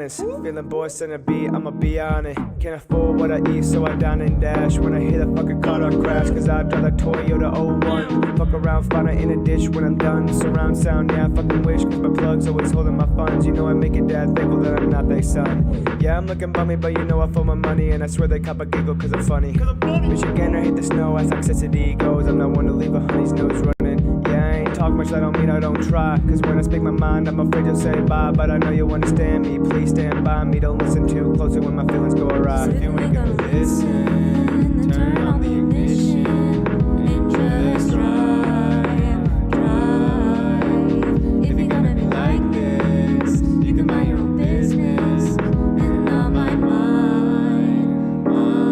honest. Feeling bored in a beat, I'ma be on it. Can't afford what I eat, so I dine and dash. When I hit a fucking car, I'll crash, cause I drive like Toyota 01. Fuck around, find it in a ditch when I'm done. Surround sound, yeah, I fucking wish, cause my plug's always holding my funds. You know I make it dad thankful that I'm not their son. Yeah, I'm looking bummy, but you know I fold my money, and I swear they cop a giggle cause I'm funny. Michigan, I hate the snow, as toxicity goes. I'm not one to leave a honey's nose running. Yeah, I ain't talk much, that don't mean I don't try. Cause when I speak my mind, I'm afraid you'll say bye. But I know you'll understand me, please stand by me. Don't listen too closely when my feelings go awry. If you ain't gonna listen, turn on the ignition and just drive, drive. If you're gonna be like this, you can mind your own business and not mind mine, mine.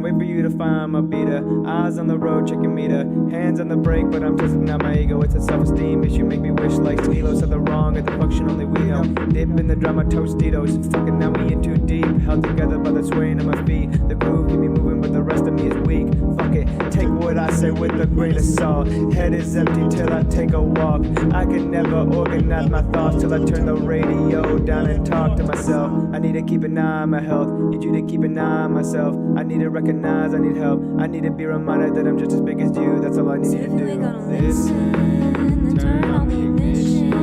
Wait for you to find my beater. Eyes on the road, checking meter. Hands on the brake, but I'm twisting out my ego. It's a self-esteem issue, make me wish like kilos said the wrong at the function only we know. Dip in the drama, Tostitos. Fucking now we in too deep. Held together by the swaying of my feet. The groove keep me moving, but the rest of me is weak. Fuck it, take what I say with a grain of salt. Head is empty till I take a walk. I can never organize my thoughts till I turn the radio down and talk to myself. I need to keep an eye on my health. Need you to keep an eye on myself. I need to recognize I need help. I need to be reminded that I'm just as big as you. That's all I need to do. Listen, turn on the ignition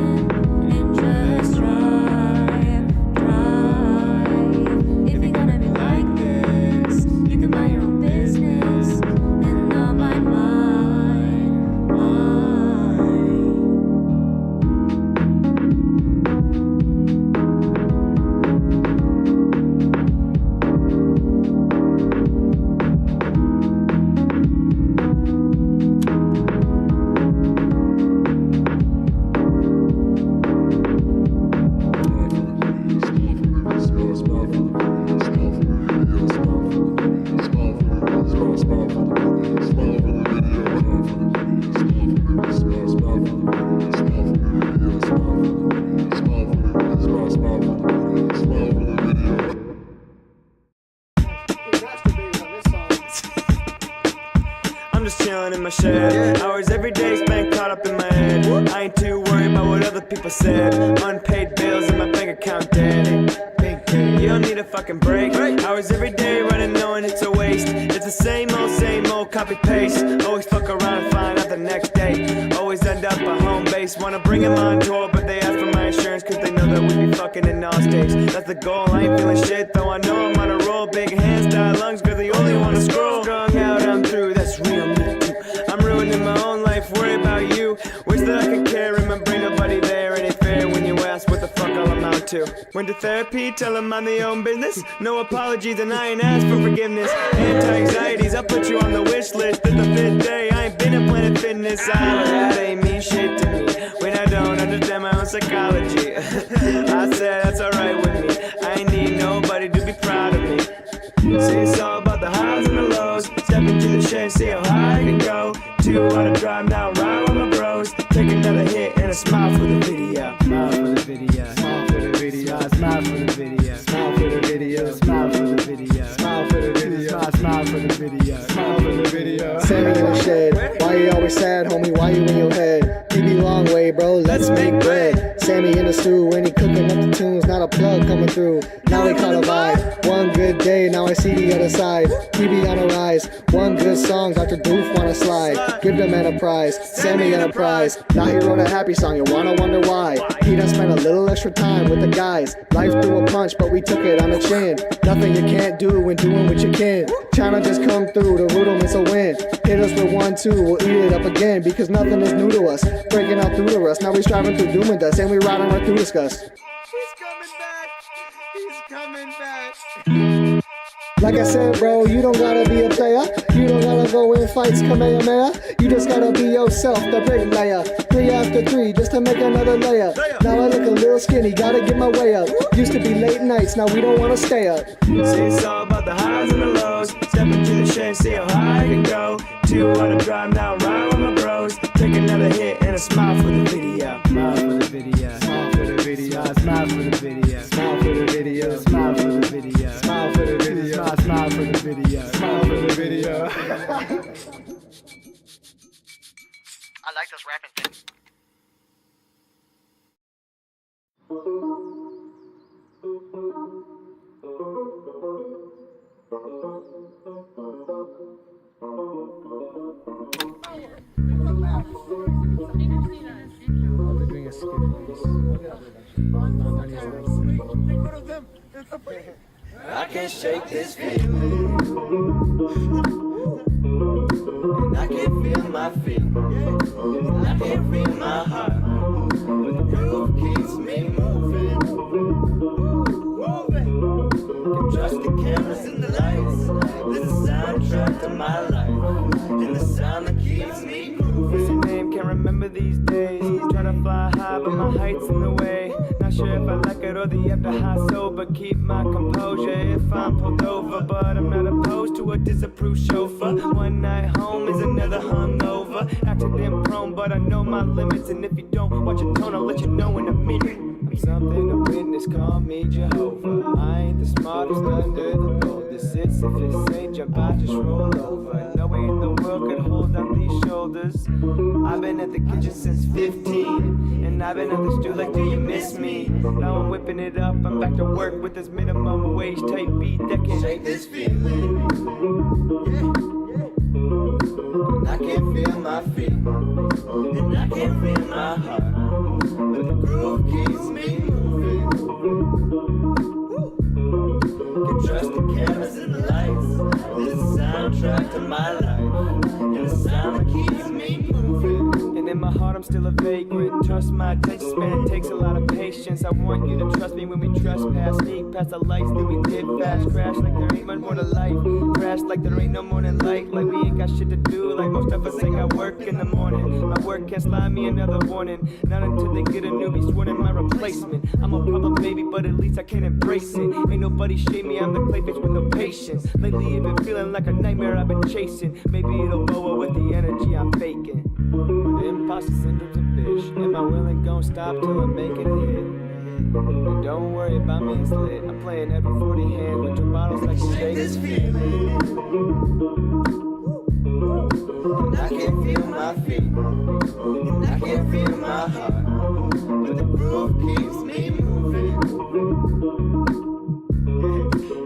and just drive, drive. If you're gonna be like this, you can mind your own business and not mind mine, mine. In my shed, hours every day spent caught up in my head. I ain't too worried about what other people said. Unpaid bills in my bank account dead. You don't need a fucking break. Hours every day running knowing it's a waste. It's the same old copy paste. Always fuck around and find out the next day. Always end up at home base. Wanna bring him on tour, but they ask for my insurance cause they know that we be fucking in all states. That's the goal, I ain't feeling shit though I know I'm on a roll. Big hands, die lungs, girl, they only wanna scroll. Strung out, I'm through, that's real me too. I'm ruining my own life, worry about you. Wish that I could care, remember ain't nobody there. Ain't it fair when you ask what the fuck I'll amount to? Went to therapy, tell them I'm the own business. No apologies and I ain't asked for forgiveness. Anti-anxieties, I'll put you on the wish list. It's the 5th day, I ain't been at Planet Fitness. That ain't mean shit to me when I don't understand my own psychology. I said that's alright with me, I ain't need nobody to be proud of me. See, it's all about the highs and the lows. Step into the shade, see how high I can go. 2 out of drive now, ride with my bros. Take another hit and a smile for the video. Smile for the video. Smile for the video. Smile for the video. Smile for the video. Smile for the video. Smile for the video. Smile for the video. Smile for the video. Sammy in the shed. Why you always sad, homie? Why you in your head? PB long way, bro. Let's make bread. Sammy in the stew when he cooking up the tunes. Not a plug coming through. Now he caught a vibe. One good day, now I see the other side. PB on a rise. One good song, Dr. Doof wanna slide. Give the man a prize. Sammy got a prize. Now he wrote a happy song. You wanna wonder why? He done spent a little extra time with the guys. Life threw a punch, but we took it on the chin. Nothing you can't do when doing what you can. China just come through. The Rudiments a win. Hit us with 1-2. We'll eat it up again because nothing is new to us. Breaking out through the rust. Now we striving through doom and dust, and we riding right through disgust. He's coming back. He's coming back. Like I said, bro, you don't gotta be a player. You don't gotta go in fights, Kamehameha. You just gotta be yourself, the brick layer. 3 after 3, just to make another layer. Now I look a little skinny, gotta get my way up. Used to be late nights, now we don't wanna stay up. See, it's all about the highs and the lows. Step into the shade, see how high I can go. 2 on the drive now, ride with my bros. Take another hit and a smile for the video. Smile for the video. Smile for the video. Smile for the video. Smile for the video. Smile for the video. Smile for the video. Smile for the video. Smile for the video. I like this rapping thing. I can't shake this feeling, and I can't feel my feet, and I can't feel my heart, but the groove keeps me moving. Can trust the cameras and the lights. There's a soundtrack to my life, and the sound that keeps me grooving. What's your name? Can't remember these days. Try to fly high, but my height's in the way. Not sure if I like it or the after high sober. Keep my composure if I'm pulled over, but I'm not opposed to a disapproved chauffeur. One night home is another hungover. Accident prone, but I know my limits, and if you don't watch your tone, I'll let you know in a minute. I'm something to witness, call me Jehovah. I ain't the smartest under the boldest. It's if it's ain't jump, I just roll over. No way in the world could hold up these shoulders. I've been at the kitchen since 15, and I've been at the stew like, do you miss me? Now I'm whipping it up, I'm back to work with this minimum wage type beat that can shake this feeling. And I can't feel my feet, and I can't feel my heart, but the groove keeps me moving. Can trust the cameras and the lights. There's a soundtrack to my life, and the sound that keeps me moving. And in my heart I'm still a vagrant. Trust my attention span, it takes a lot of patience. I want you to trust me when we trespass. Sneak past the lights, then we did fast. Crash like there ain't much more to life. Crash like there ain't no more than light. Like we ain't got shit to do, like most of us think I work in the morning. My work can't slide me another warning. Not until they get a newbie sworn in my replacement. I'm a problem baby, but at least I can embrace it. Ain't nobody shame me, I'm the clayface with no patience. Lately it been feeling like a nightmare I've been chasing. Maybe it'll boa with the energy I'm faking. But imposter syndrome's a bitch. Am I really gon' stop till I make it a hit? And don't worry about me, it's lit. I'm playing every 40 hand with your bottles like a shake this feeling. And I can't feel my feet, and I can't feel my heart, but the groove keeps me moving.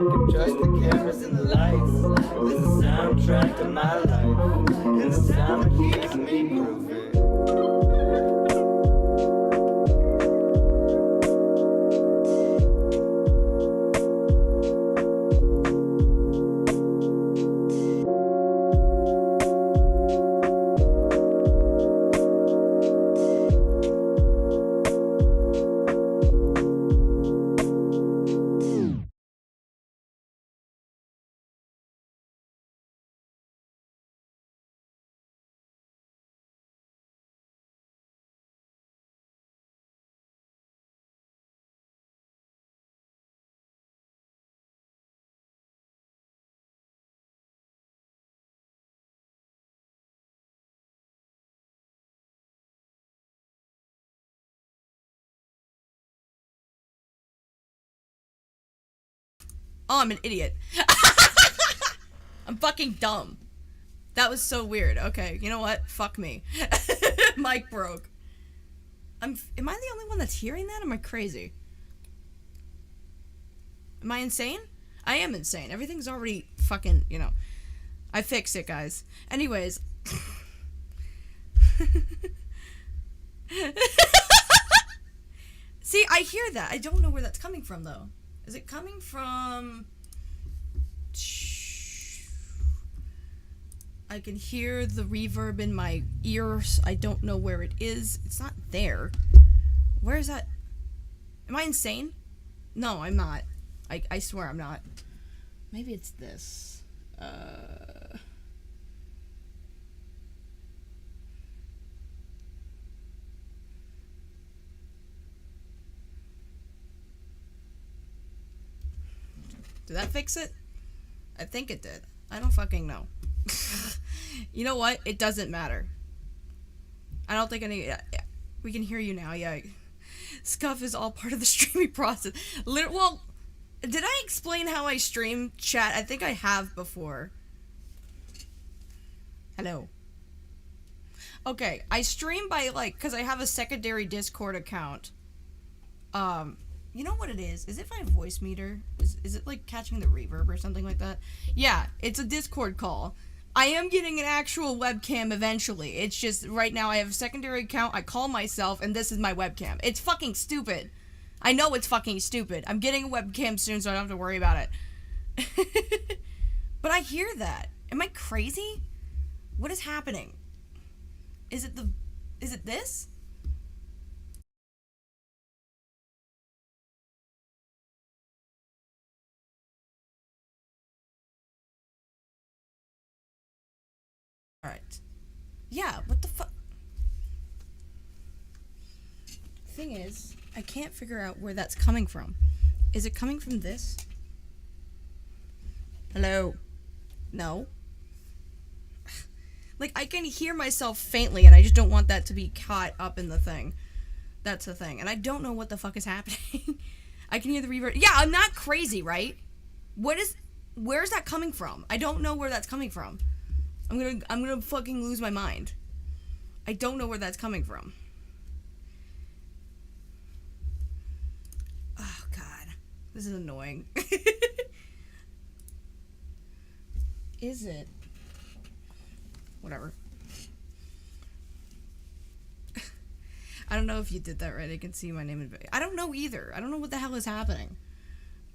Can trust the cameras and the lights. There's a soundtrack to my life, and the sound that keeps me moving. Oh, I'm an idiot. I'm fucking dumb. That was so weird. Okay, you know what? Fuck me. Mic broke. Am I the only one that's hearing that? Am I crazy? Am I insane? I am insane. Everything's already fucking, you know. I fixed it, guys. Anyways. See, I hear that. I don't know where that's coming from, though. Is it coming from... I can hear the reverb in my ears. I don't know where it is. It's not there. Where is that? Am I insane? No, I'm not. I swear I'm not. Maybe it's this. Did that fix it? I think it did. I don't fucking know. You know what? It doesn't matter. I don't think any... we can hear you now, yeah. Scuff is all part of the streaming process. Well, did I explain how I stream chat? I think I have before. Hello. Okay, I stream by, like, because I have a secondary Discord account. You know what it is? Is it my voice meter? Is it, like, catching the reverb or something like that? Yeah, it's a Discord call. I am getting an actual webcam eventually. It's just, right now I have a secondary account, I call myself, and this is my webcam. It's fucking stupid. I know it's fucking stupid. I'm getting a webcam soon, so I don't have to worry about it. But I hear that. Am I crazy? What is happening? Is it this? Alright. Yeah, what the fuck? Thing is, I can't figure out where that's coming from. Is it coming from this? Hello? No? Like, I can hear myself faintly, and I just don't want that to be caught up in the thing. That's the thing. And I don't know what the fuck is happening. I can hear the reverb. Yeah, I'm not crazy, right? Where's that coming from? I don't know where that's coming from. I'm gonna fucking lose my mind. I don't know where that's coming from. Oh, God. This is annoying. Is it? Whatever. I don't know if you did that right. I can see my name in video. I don't know either. I don't know what the hell is happening.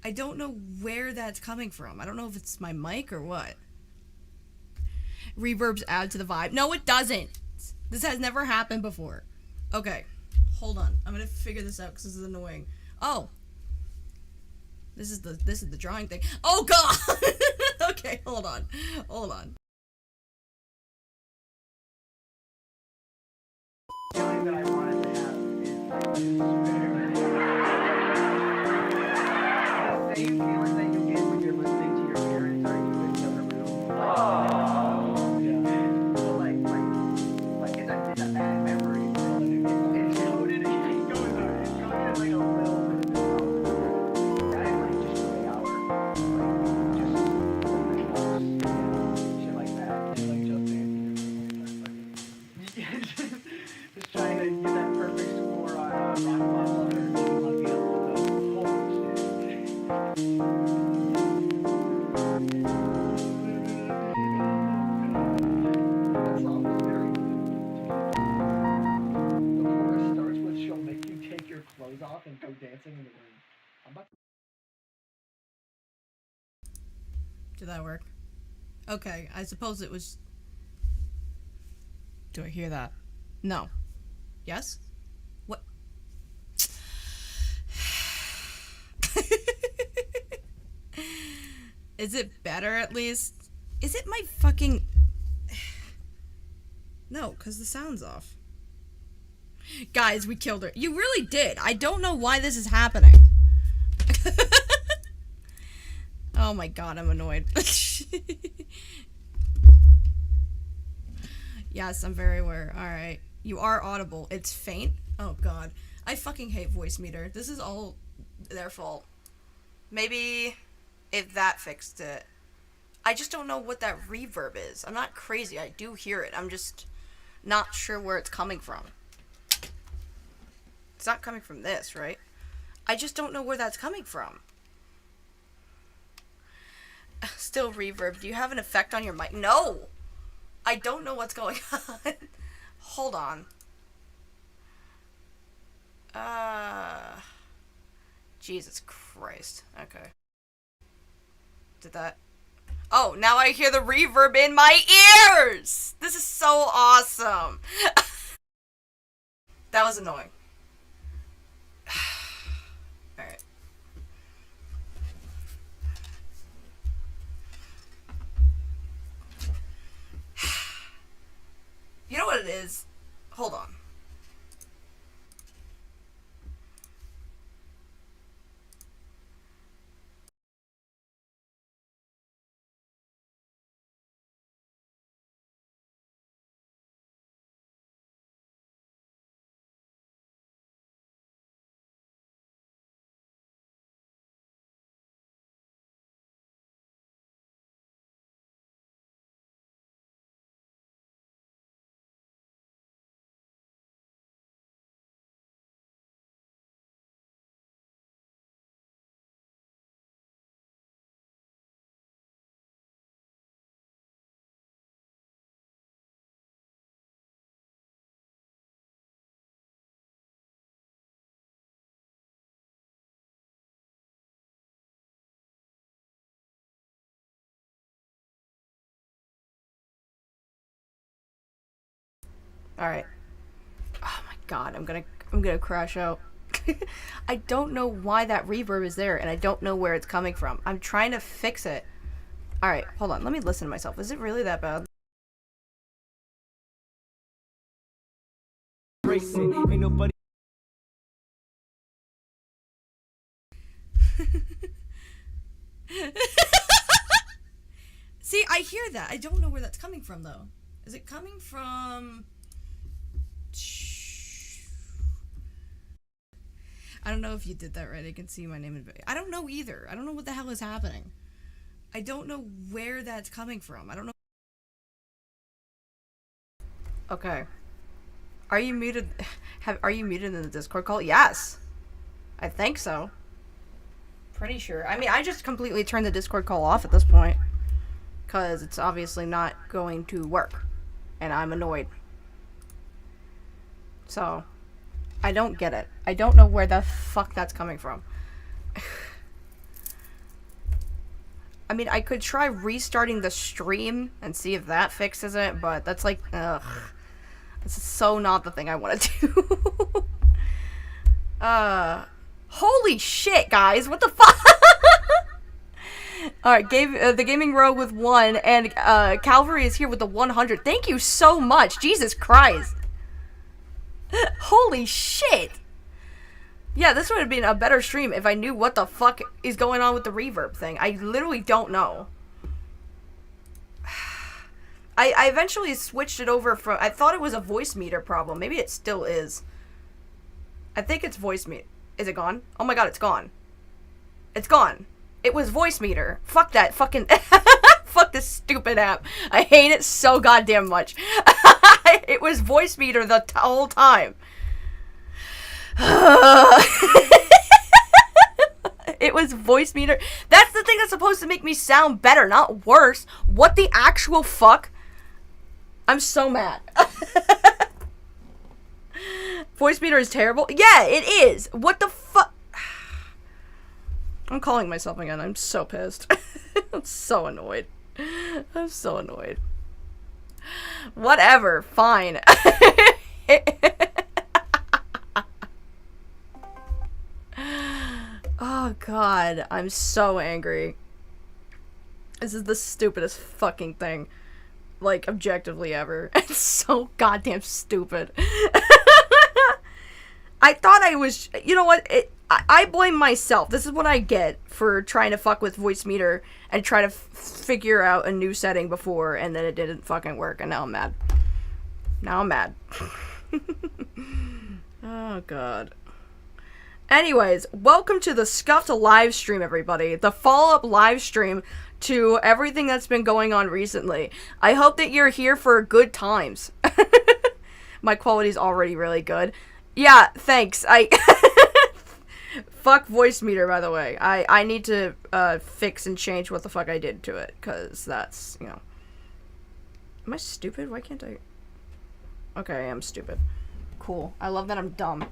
I don't know where that's coming from. I don't know if it's my mic or what. Reverbs add to the vibe. No, it doesn't. This has never happened before. Okay. Hold on. I'm gonna figure this out because this is annoying. Oh. This is the drawing thing. Oh, God! Okay, hold on. Hold on. Feeling that I wanted to have is the same feeling that you get when you're listening to your parents argue in the other room. So like it's a bad memory. It's coded in like a little bit of that is like just 2 hours. Like just shit like that. Like just just trying to get that perfect score on Rock Monster and love you holy that song was very good. The chorus starts with she'll make you take your clothes off and go dancing in the room. I'm about to... Did that work? Okay, I suppose it was... Do I hear that? No. Yes? What? Is it better at least? Is it my fucking... No, because the sound's off. Guys, we killed her. You really did. I don't know why this is happening. Oh my God, I'm annoyed. Yes, I'm very aware. Alright. You are audible. It's faint? Oh God. I fucking hate voice meter. This is all their fault. Maybe if that fixed it. I just don't know what that reverb is. I'm not crazy. I do hear it. I'm just not sure where it's coming from. It's not coming from this, right? I just don't know where that's coming from. Still reverb. Do you have an effect on your mic? No! I don't know what's going on. Hold on. Jesus Christ. Okay. Did that... Oh, now I hear the reverb in my ears! This is so awesome! That was annoying. Alright. You know what it is? Hold on. Alright. Oh my god, I'm gonna crash out. I don't know why that reverb is there, and I don't know where it's coming from. I'm trying to fix it. Alright, hold on, let me listen to myself. Is it really that bad? Racing, ain't nobody. See, I hear that. I don't know where that's coming from, though. Is it coming from... I don't know if you did that right. I can see my name in video. I don't know either. I don't know what the hell is happening. I don't know where that's coming from. I don't know. Okay. Are you muted? Are you muted in the Discord call? Yes. I think so. Pretty sure. I mean, I just completely turned the Discord call off at this point. Because it's obviously not going to work. And I'm annoyed. So, I don't get it. I don't know where the fuck that's coming from. I mean, I could try restarting the stream and see if that fixes it, but that's like, ugh. This is so not the thing I want to do. Holy shit, guys, what the fuck? Alright, the Gaming Row with 1, and Calvary is here with the 100. Thank you so much, Jesus Christ. Holy shit. Yeah, this would have been a better stream if I knew what the fuck is going on with the reverb thing. I literally don't know. I eventually switched it over from... I thought it was a voice meter problem. Maybe it still is. I think it's voice meter. Is it gone? Oh my god, it's gone. It's gone. It was voice meter. Fuck that fucking... Fuck this stupid app. I hate it so goddamn much. It was voice meter the whole time. It was voice meter. That's the thing that's supposed to make me sound better, not worse. What the actual fuck? I'm so mad. Voice meter is terrible? Yeah, it is. What the fuck? I'm calling myself again. I'm so pissed. I'm so annoyed. I'm so annoyed. Whatever. Fine. Oh god, I'm so angry. This is the stupidest fucking thing, like, objectively ever. It's so goddamn stupid. I thought I was, you know what, I blame myself. This is what I get for trying to fuck with voice meter and try to figure out a new setting before, and then it didn't fucking work, and now I'm mad. Now I'm mad. Oh god. Anyways, welcome to the Scuffed live stream, everybody. The follow-up live stream to everything that's been going on recently. I hope that you're here for good times. My quality's already really good. Yeah, thanks. Fuck voice meter, by the way. I need to fix and change what the fuck I did to it, because that's, you know. Am I stupid? Why can't I? Okay, I am stupid. Cool. I love that I'm dumb.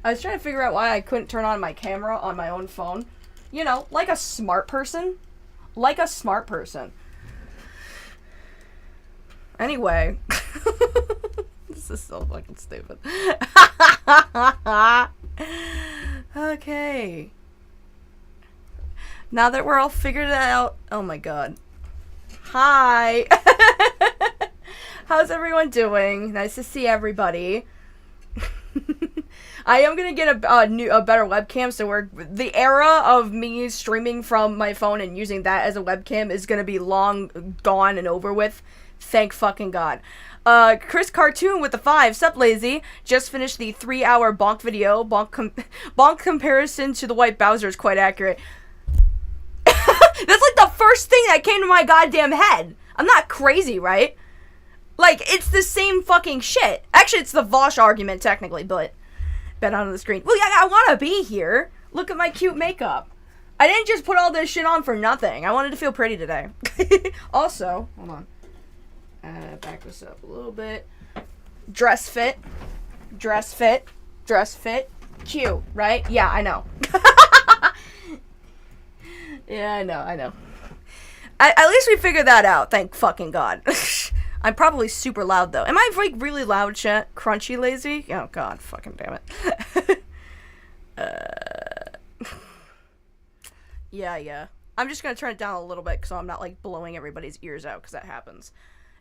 I was trying to figure out why I couldn't turn on my camera on my own phone. You know, like a smart person. Like a smart person. Anyway. This is so fucking stupid. Okay. Now that we're all figured out. Oh my god. Hi. How's everyone doing? Nice to see everybody. I am gonna get a better webcam, so the era of me streaming from my phone and using that as a webcam is gonna be long gone and over with. Thank fucking god. Chris Cartoon with the 5, sup lazy, just finished the 3-hour bonk video. Bonk comparison to the white Bowser is quite accurate. That's like the first thing that came to my goddamn head. I'm not crazy, right? Like, it's the same fucking shit. Actually, it's the Vosh argument, technically, but... Bet on the screen. Well, yeah, I want to be here. Look at my cute makeup. I didn't just put all this shit on for nothing. I wanted to feel pretty today. Also, hold on. Back this up a little bit. Dress fit. Dress fit. Dress fit. Cute, right? Yeah, I know. Yeah, I know. At least we figured that out. Thank fucking god. I'm probably super loud, though. Am I, like, really loud, chat? Crunchy lazy? Oh, God. Fucking damn it. Yeah. I'm just gonna turn it down a little bit so I'm not, like, blowing everybody's ears out, because that happens.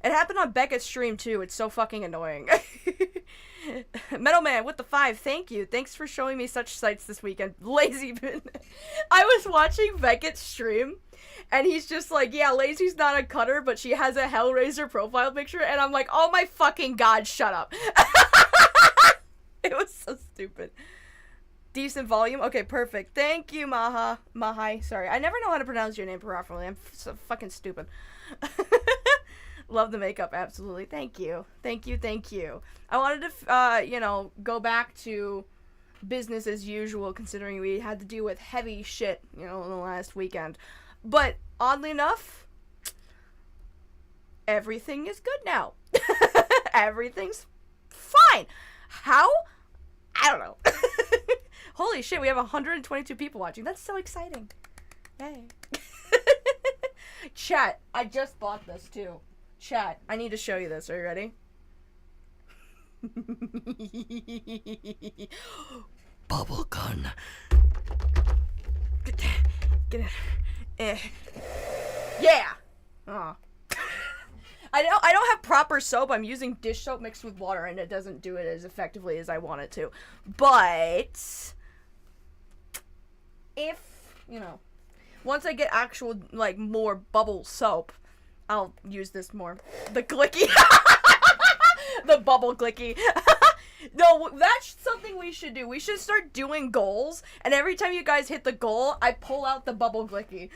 It happened on Beckett's stream, too. It's so fucking annoying. Meadowman with the 5, thank you. Thanks for showing me such sights this weekend. Lazy bin. I was watching Beckett's stream, and he's just like, yeah, Lazy's not a cutter, but she has a Hellraiser profile picture, and I'm like, oh my fucking god, shut up. It was so stupid. Decent volume? Okay, perfect. Thank you, Mahai. Sorry, I never know how to pronounce your name properly. I'm so fucking stupid. Love the makeup, absolutely. Thank you. Thank you. I wanted to, go back to business as usual, considering we had to deal with heavy shit, in the last weekend. But, oddly enough, everything is good now. Everything's fine. How? I don't know. Holy shit, we have 122 people watching. That's so exciting. Yay. Chat, I just bought this, too. Chat, I need to show you this. Are you ready? Bubble gun. Get it. Yeah. Aw. I don't have proper soap. I'm using dish soap mixed with water, and it doesn't do it as effectively as I want it to. But if, once I get actual, more bubble soap, I'll use this more. The glicky. The bubble glicky. No, that's something we should do. We should start doing goals, and every time you guys hit the goal, I pull out the bubble glicky.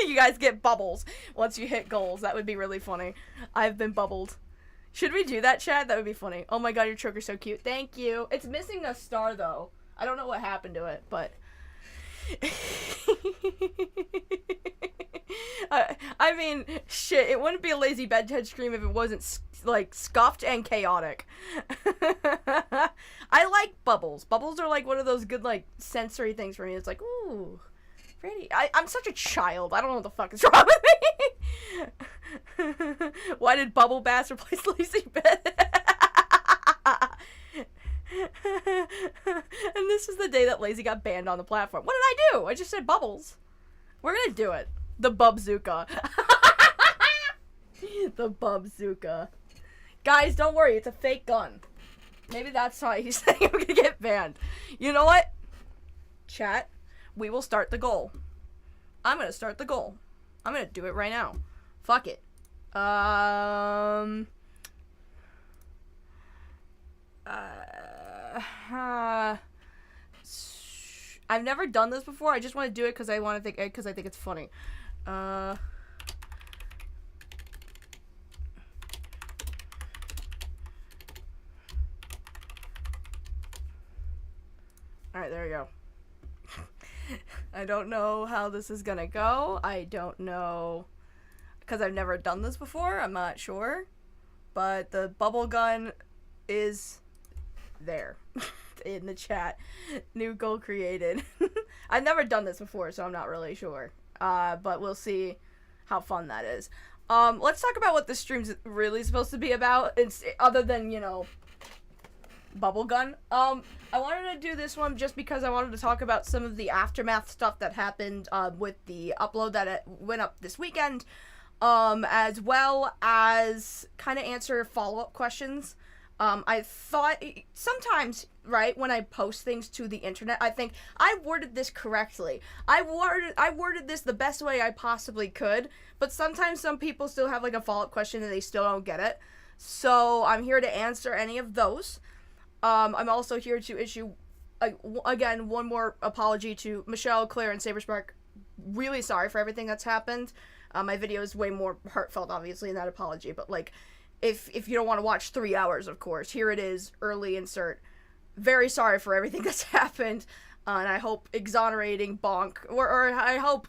You guys get bubbles once you hit goals. That would be really funny. I've been bubbled. Should we do that, Chad? That would be funny. Oh my god, your choker's so cute. Thank you. It's missing a star, though. I don't know what happened to it, but... I mean, shit, it wouldn't be a lazy bedhead stream if it wasn't, scuffed and chaotic. I like bubbles. Bubbles are, one of those good, sensory things for me. It's like, ooh, pretty. I'm such a child. I don't know what the fuck is wrong with me. Why did Bubble Bass replace Lazy Bed? And this is the day that Lazy got banned on the platform. What did I do? I just said bubbles. We're gonna do it. The Bubzooka. The Bubzooka. Guys, don't worry. It's a fake gun. Maybe that's why he's saying I'm gonna get banned. You know what? Chat, we will start the goal. I'm gonna start the goal. I'm gonna do it right now. Fuck it. I've never done this before. I just want to do it because I think it's funny. Alright, there we go. I don't know how this is gonna go. I don't know, because I've never done this before. I'm not sure, but the bubble gun is there. In the chat. New goal created. I've never done this before, so I'm not really sure. But we'll see how fun that is. Let's talk about what the stream's really supposed to be about. It's other than, bubble gun. I wanted to do this one just because I wanted to talk about some of the aftermath stuff that happened with the upload that went up this weekend, as well as kind of answer follow-up questions. I thought sometimes, right, when I post things to the internet, I think I worded this correctly. I worded this the best way I possibly could, but sometimes some people still have a follow-up question and they still don't get it. So I'm here to answer any of those. I'm also here to issue, again, one more apology to Michelle, Claire, and Saberspark. Really sorry for everything that's happened. My video is way more heartfelt, obviously, in that apology, but if you don't want to watch 3 hours, of course, here it is, early insert. Very sorry for everything that's happened, and I hope exonerating Bonk, or I hope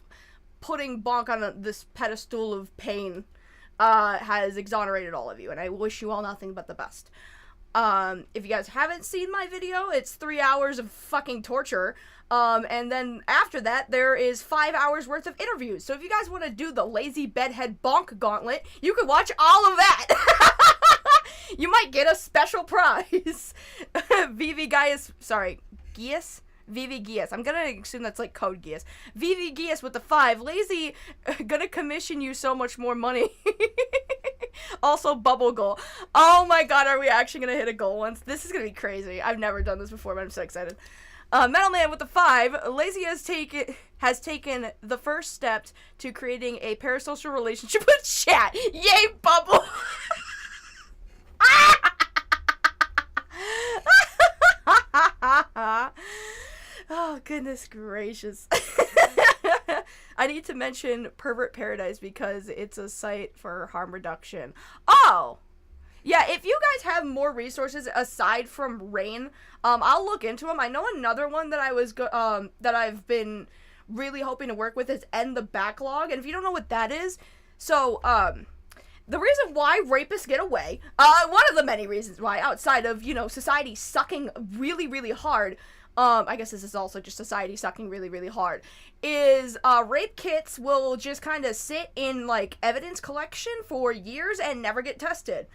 putting Bonk on this pedestal of pain has exonerated all of you, and I wish you all nothing but the best. If you guys haven't seen my video, it's 3 hours of fucking torture. And then after that, there is 5 hours worth of interviews. So if you guys want to do the lazy bedhead bonk gauntlet, you could watch all of that. You might get a special prize. Vivi Gaius, sorry, Gias? Vivi Gias. I'm gonna assume that's like code Gias. Vivi Gias with the 5. Lazy, gonna commission you so much more money. Also, bubble goal. Oh my god, are we actually gonna hit a goal once? This is gonna be crazy. I've never done this before, but I'm so excited. Metal Man with the 5. Lazy has taken the first step to creating a parasocial relationship with chat. Yay, bubble! Oh, goodness gracious. I need to mention Pervert Paradise because it's a site for harm reduction. Oh! Yeah, if you guys have more resources aside from Rain, I'll look into them. I know another one that that I've been really hoping to work with is End the Backlog. And if you don't know what that is, so, the reason why rapists get away, one of the many reasons why, outside of, you know, society sucking really, really hard, I guess this is also just society sucking really, really hard, is, rape kits will just kind of sit in, like, evidence collection for years and never get tested.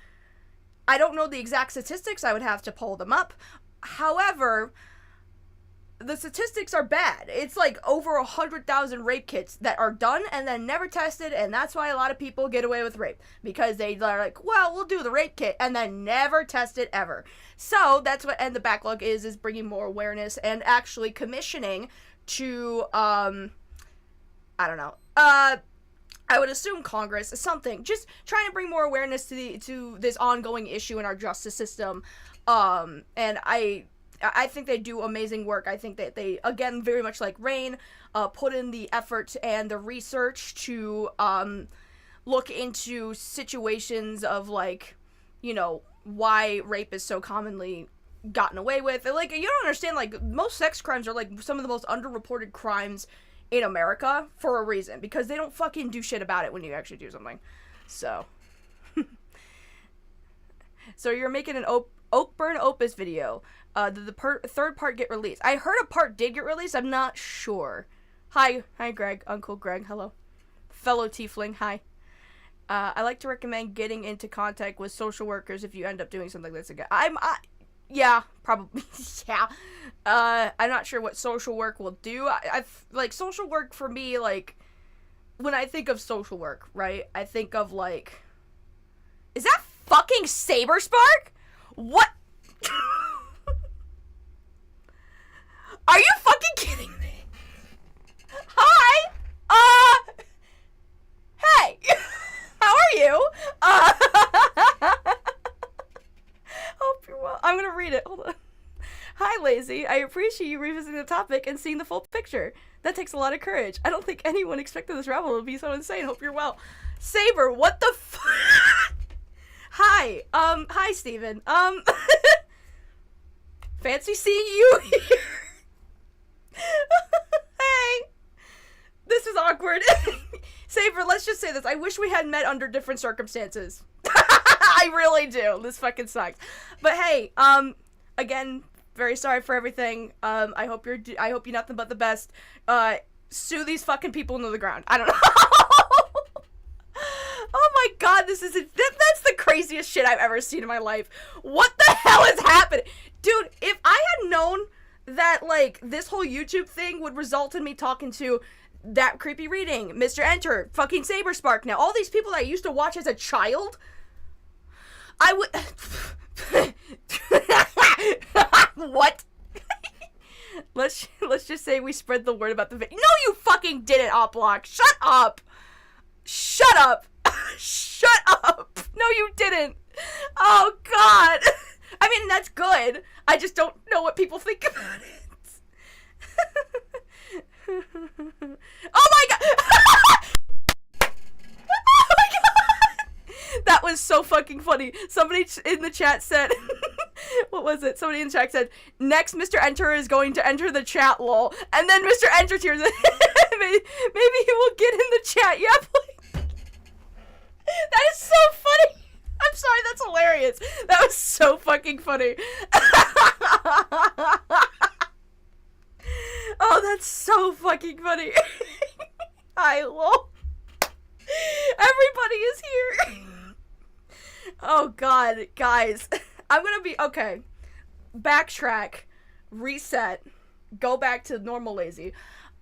I don't know the exact statistics, I would have to pull them up. However, the statistics are bad. It's like over 100,000 rape kits that are done and then never tested, and that's why a lot of people get away with rape. Because they're like, well, we'll do the rape kit, and then never test it ever. So, that's what End the Backlog is bringing more awareness and actually commissioning to, I don't know, I would assume Congress, something, just trying to bring more awareness to this ongoing issue in our justice system, and I think they do amazing work. I think that they, again, very much like Rain, put in the effort and the research to, look into situations of, like, you know, why rape is so commonly gotten away with. And, like, you don't understand, like, most sex crimes are, like, some of the most underreported crimes in America for a reason, because they don't fucking do shit about it when you actually do something. So. So you're making an Oakburn Opus video. Did the third part get released? I heard a part did get released. I'm not sure. Hi Greg, Uncle Greg, hello. Fellow tiefling, hi. I like to recommend getting into contact with social workers if you end up doing something like this again. Yeah, probably, yeah. I'm not sure what social work will do. Like, social work for me, like, when I think of social work, right, I think of, like, is that fucking Saberspark? What? Are you fucking kidding me? Hi! Hey! How are you? Hope you're well. I'm gonna read it. Hold on. Hi, Lazy. I appreciate you revisiting the topic and seeing the full picture. That takes a lot of courage. I don't think anyone expected this rabbit to be so insane. Hope you're well. Saber, what the fuck? Hi. Hi, Steven. Fancy seeing you here. Hey. This is awkward. Saber, let's just say this. I wish we had met under different circumstances. I really do. This fucking sucks. But hey, again, very sorry for everything. I hope you're nothing but the best. Sue these fucking people into the ground. I don't know. Oh my god, that's the craziest shit I've ever seen in my life. What the hell is happening? Dude, if I had known that, like, this whole YouTube thing would result in me talking to that creepy reading, Mr. Enter, fucking Saberspark now, all these people that I used to watch as a child, I would... What? Let's just say we spread the word about the video. No, you fucking didn't, Oplock. Shut up. Shut up. Shut up. No, you didn't. Oh, God. I mean, that's good. I just don't know what people think about it. Oh, my God. Oh, my God. That was so fucking funny. Somebody in the chat said... What was it? Somebody in the chat said, next Mr. Enter is going to enter the chat, lol. And then Mr. Enter tears. Maybe he will get in the chat. Yeah, please. That is so funny. I'm sorry, that's hilarious. That was so fucking funny. Oh, that's so fucking funny. Hi, lol. Everybody is here. Oh, God, guys. I'm gonna be, okay. Backtrack. Reset. Go back to normal lazy.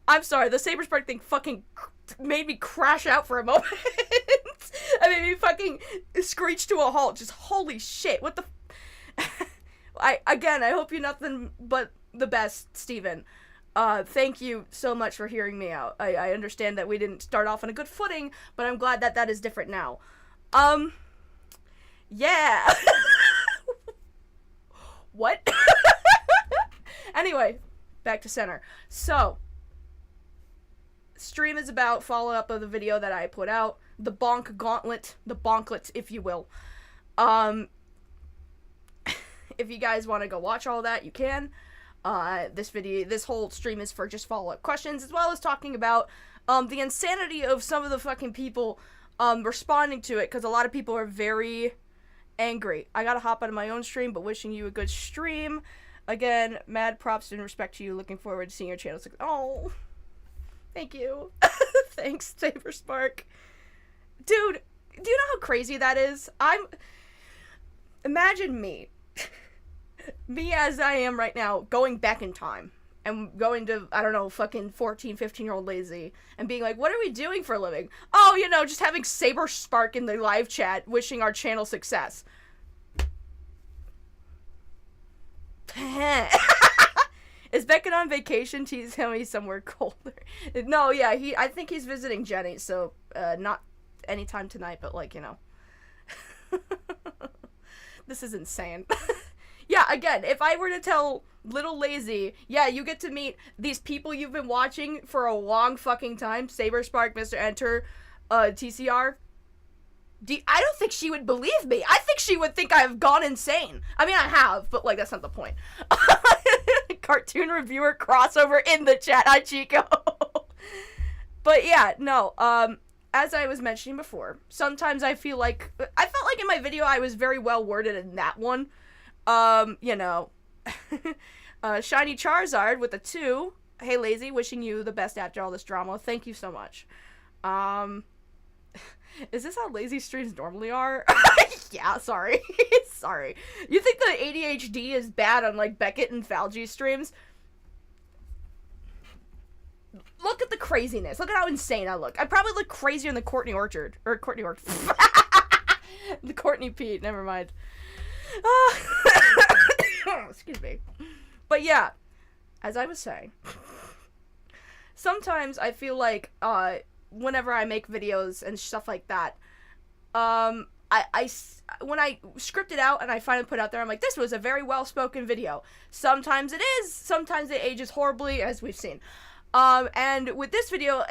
I'm sorry, the Saber Spark thing fucking made me crash out for a moment. I made me fucking screech to a halt. Just holy shit, what the I hope you nothing but the best, Steven. Thank you so much for hearing me out. I understand that we didn't start off on a good footing, but I'm glad that that is different now. Yeah. What? Anyway, back to center. So, stream is about follow-up of the video that I put out. The bonk gauntlet. The bonklets, if you will. If you guys want to go watch all that, you can. This whole stream is for just follow-up questions, as well as talking about, the insanity of some of the fucking people, responding to it, because a lot of people are very angry. I gotta hop out of my own stream, but wishing you a good stream. Again, mad props and respect to you. Looking forward to seeing your channel. Oh, thank you. Thanks, Saber Spark. Dude, do you know how crazy that is? Imagine me. Me as I am right now, going back in time. And going to, I don't know, fucking 14, 15-year-old lazy. And being like, what are we doing for a living? Oh, you know, just having Saber Spark in the live chat, wishing our channel success. Is Beckett on vacation? Tease him he's somewhere colder. No, yeah, I think he's visiting Jenny, so, not anytime tonight, but, like, you know. This is insane. Yeah, again, if I were to tell Little Lazy, yeah, you get to meet these people you've been watching for a long fucking time, Saber Spark, Mr. Enter, TCR, I don't think she would believe me. I think she would think I've gone insane. I mean, I have, but, like, that's not the point. Cartoon reviewer crossover in the chat. Hi, Chico. But, yeah, no, as I was mentioning before, sometimes I felt like in my video I was very well worded in that one. You know, Shiny Charizard with a 2. Hey, Lazy, wishing you the best after all this drama. Thank you so much. Is this how lazy streams normally are? Yeah, sorry. Sorry. You think the ADHD is bad on, like, Beckett and Falgi streams? Look at the craziness. Look at how insane I look. I probably look crazier than the Courtney Orchard. Or Courtney Orchard. The Courtney Pete. Never mind. Excuse me. But yeah, as I was saying, sometimes I feel like, whenever I make videos and stuff like that, when I script it out and I finally put it out there, I'm like, this was a very well-spoken video. Sometimes it is, sometimes it ages horribly, as we've seen. And with this video,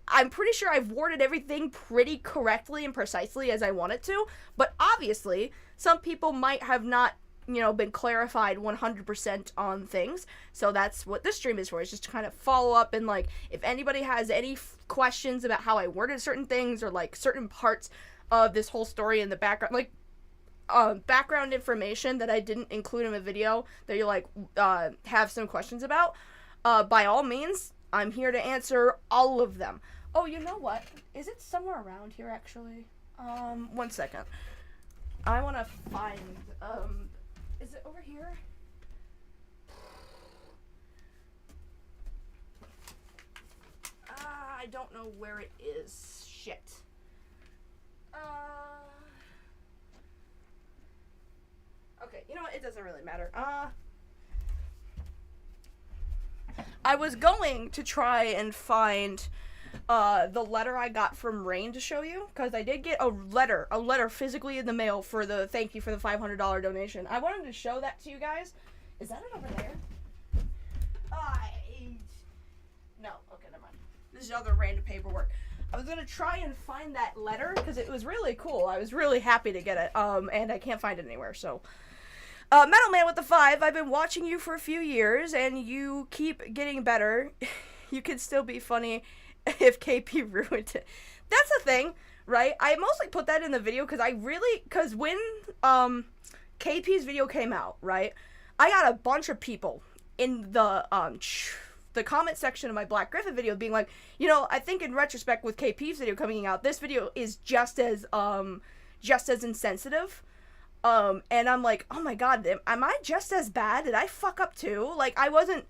I'm pretty sure I've worded everything pretty correctly and precisely as I want it to, but obviously, some people might have not, you know, been clarified 100% on things, so that's what this stream is for, is just to kind of follow up, and, like, if anybody has any questions about how I worded certain things, or, like, certain parts of this whole story in the background, like, background information that I didn't include in the video, that you, like, have some questions about, by all means, I'm here to answer all of them. Oh, you know what? Is it somewhere around here, actually? 1 second. I want to find, is it over here? I don't know where it is. Shit. Okay, you know what? It doesn't really matter. I was going to try and find the letter I got from Rain to show you, because I did get a letter physically in the mail for the thank you for the $500 donation. I wanted to show that to you guys. Is that it over there? No, okay, never mind. This is other random paperwork. I was gonna try and find that letter because it was really cool. I was really happy to get it, and I can't find it anywhere, so. Metal Man with the 5, I've been watching you for a few years, and you keep getting better. You can still be funny if KP ruined it. That's the thing. right? I mostly put that in the video because when KP's video came out, right, I got a bunch of people in the comment section of my Black Griffin video being like, you know, I think in retrospect with KP's video coming out, this video is just as insensitive. And I'm like, oh my god, am I just as bad? Did I fuck up too? Like, I wasn't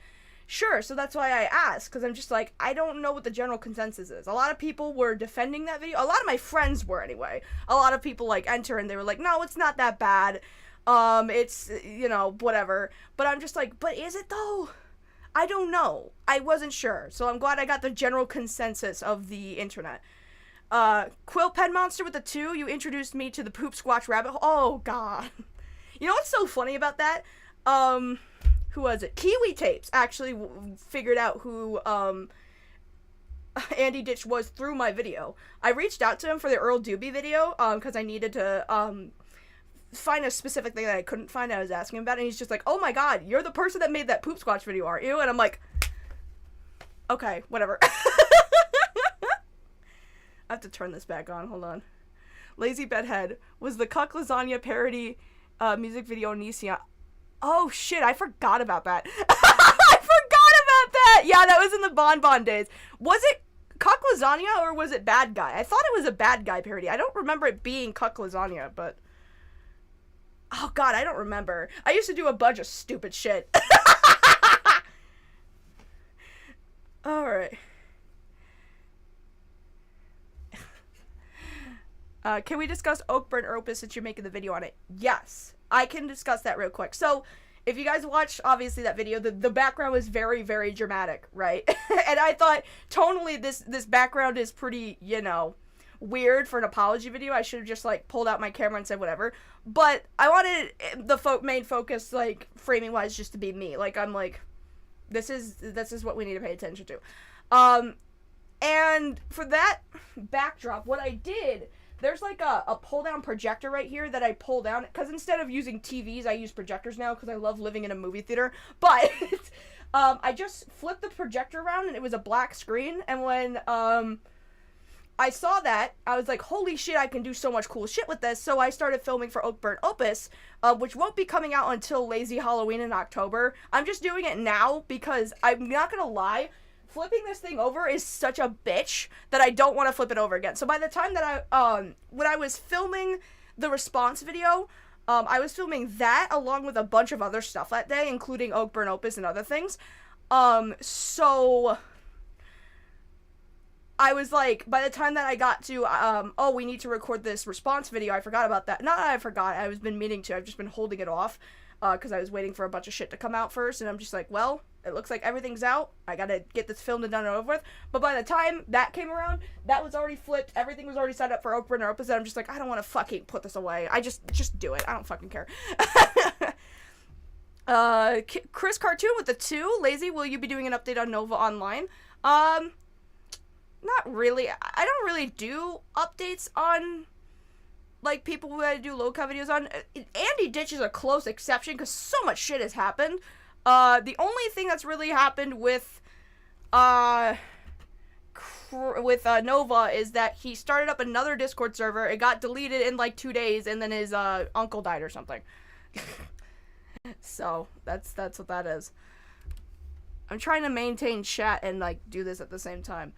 sure, so that's why I asked, because I'm just like, I don't know what the general consensus is. A lot of people were defending that video. A lot of my friends were, anyway. A lot of people, like, enter and they were like, no, it's not that bad. It's, you know, whatever. But I'm just like, but is it though? I don't know. I wasn't sure. So I'm glad I got the general consensus of the internet. Quill Pen Monster with the 2, you introduced me to the Poop Squatch Rabbit Hole. Oh, God. You know what's so funny about that? Who was it? Kiwi Tapes actually figured out who, Andy Ditch was through my video. I reached out to him for the Earl Doobie video, because I needed to, find a specific thing that I couldn't find. I was asking him about it, and he's just like, oh my god, you're the person that made that Poop Squatch video, aren't you? And I'm like, okay, whatever. I have to turn this back on, hold on. Lazy Bedhead was the Cuck Lasagna parody music video Nisia. Oh shit, I forgot about that. I forgot about that! Yeah, that was in the Bon Bon days. Was it Cuck Lasagna or was it Bad Guy? I thought it was a Bad Guy parody. I don't remember it being Cuck Lasagna, but... Oh god, I don't remember. I used to do a bunch of stupid shit. Alright. Can we discuss Oakburn Opus since you're making the video on it? Yes, I can discuss that real quick. So, if you guys watched, obviously, that video, the background was very, very dramatic, right? And I thought, tonally, this background is pretty, you know, weird for an apology video. I should have just, like, pulled out my camera and said whatever. But I wanted the main focus, like, framing-wise, just to be me. Like, I'm like, this is what we need to pay attention to. And for that backdrop, what I did... There's like a pull-down projector right here that I pull down, because instead of using TVs, I use projectors now, because I love living in a movie theater, but, I just flipped the projector around, and it was a black screen, and when, I saw that, I was like, holy shit, I can do so much cool shit with this, so I started filming for Oakburn Opus, which won't be coming out until Lazy Halloween in October. I'm just doing it now, because I'm not gonna lie, flipping this thing over is such a bitch that I don't want to flip it over again. So by the time that when I was filming the response video, I was filming that along with a bunch of other stuff that day, including Oakburn Opus and other things. So I was like, by the time that I got to, oh, we need to record this response video, I forgot about that. Not that I forgot, I've been meaning to, I've just been holding it off, because I was waiting for a bunch of shit to come out first, and I'm just like, well, it looks like everything's out. I gotta get this filmed and done and over with. But by the time that came around, that was already flipped. Everything was already set up for Oakburn or Opus. And I'm just like, I don't want to fucking put this away. I just do it. I don't fucking care. Chris Cartoon with the 2. Lazy, will you be doing an update on Nova Online? Not really. I don't really do updates on, like, people who I do low-cut videos on. Andy Ditch is a close exception because so much shit has happened. The only thing that's really happened with Nova is that he started up another Discord server. It got deleted in like 2 days, and then his uncle died or something. So that's what that is. I'm trying to maintain chat and like do this at the same time.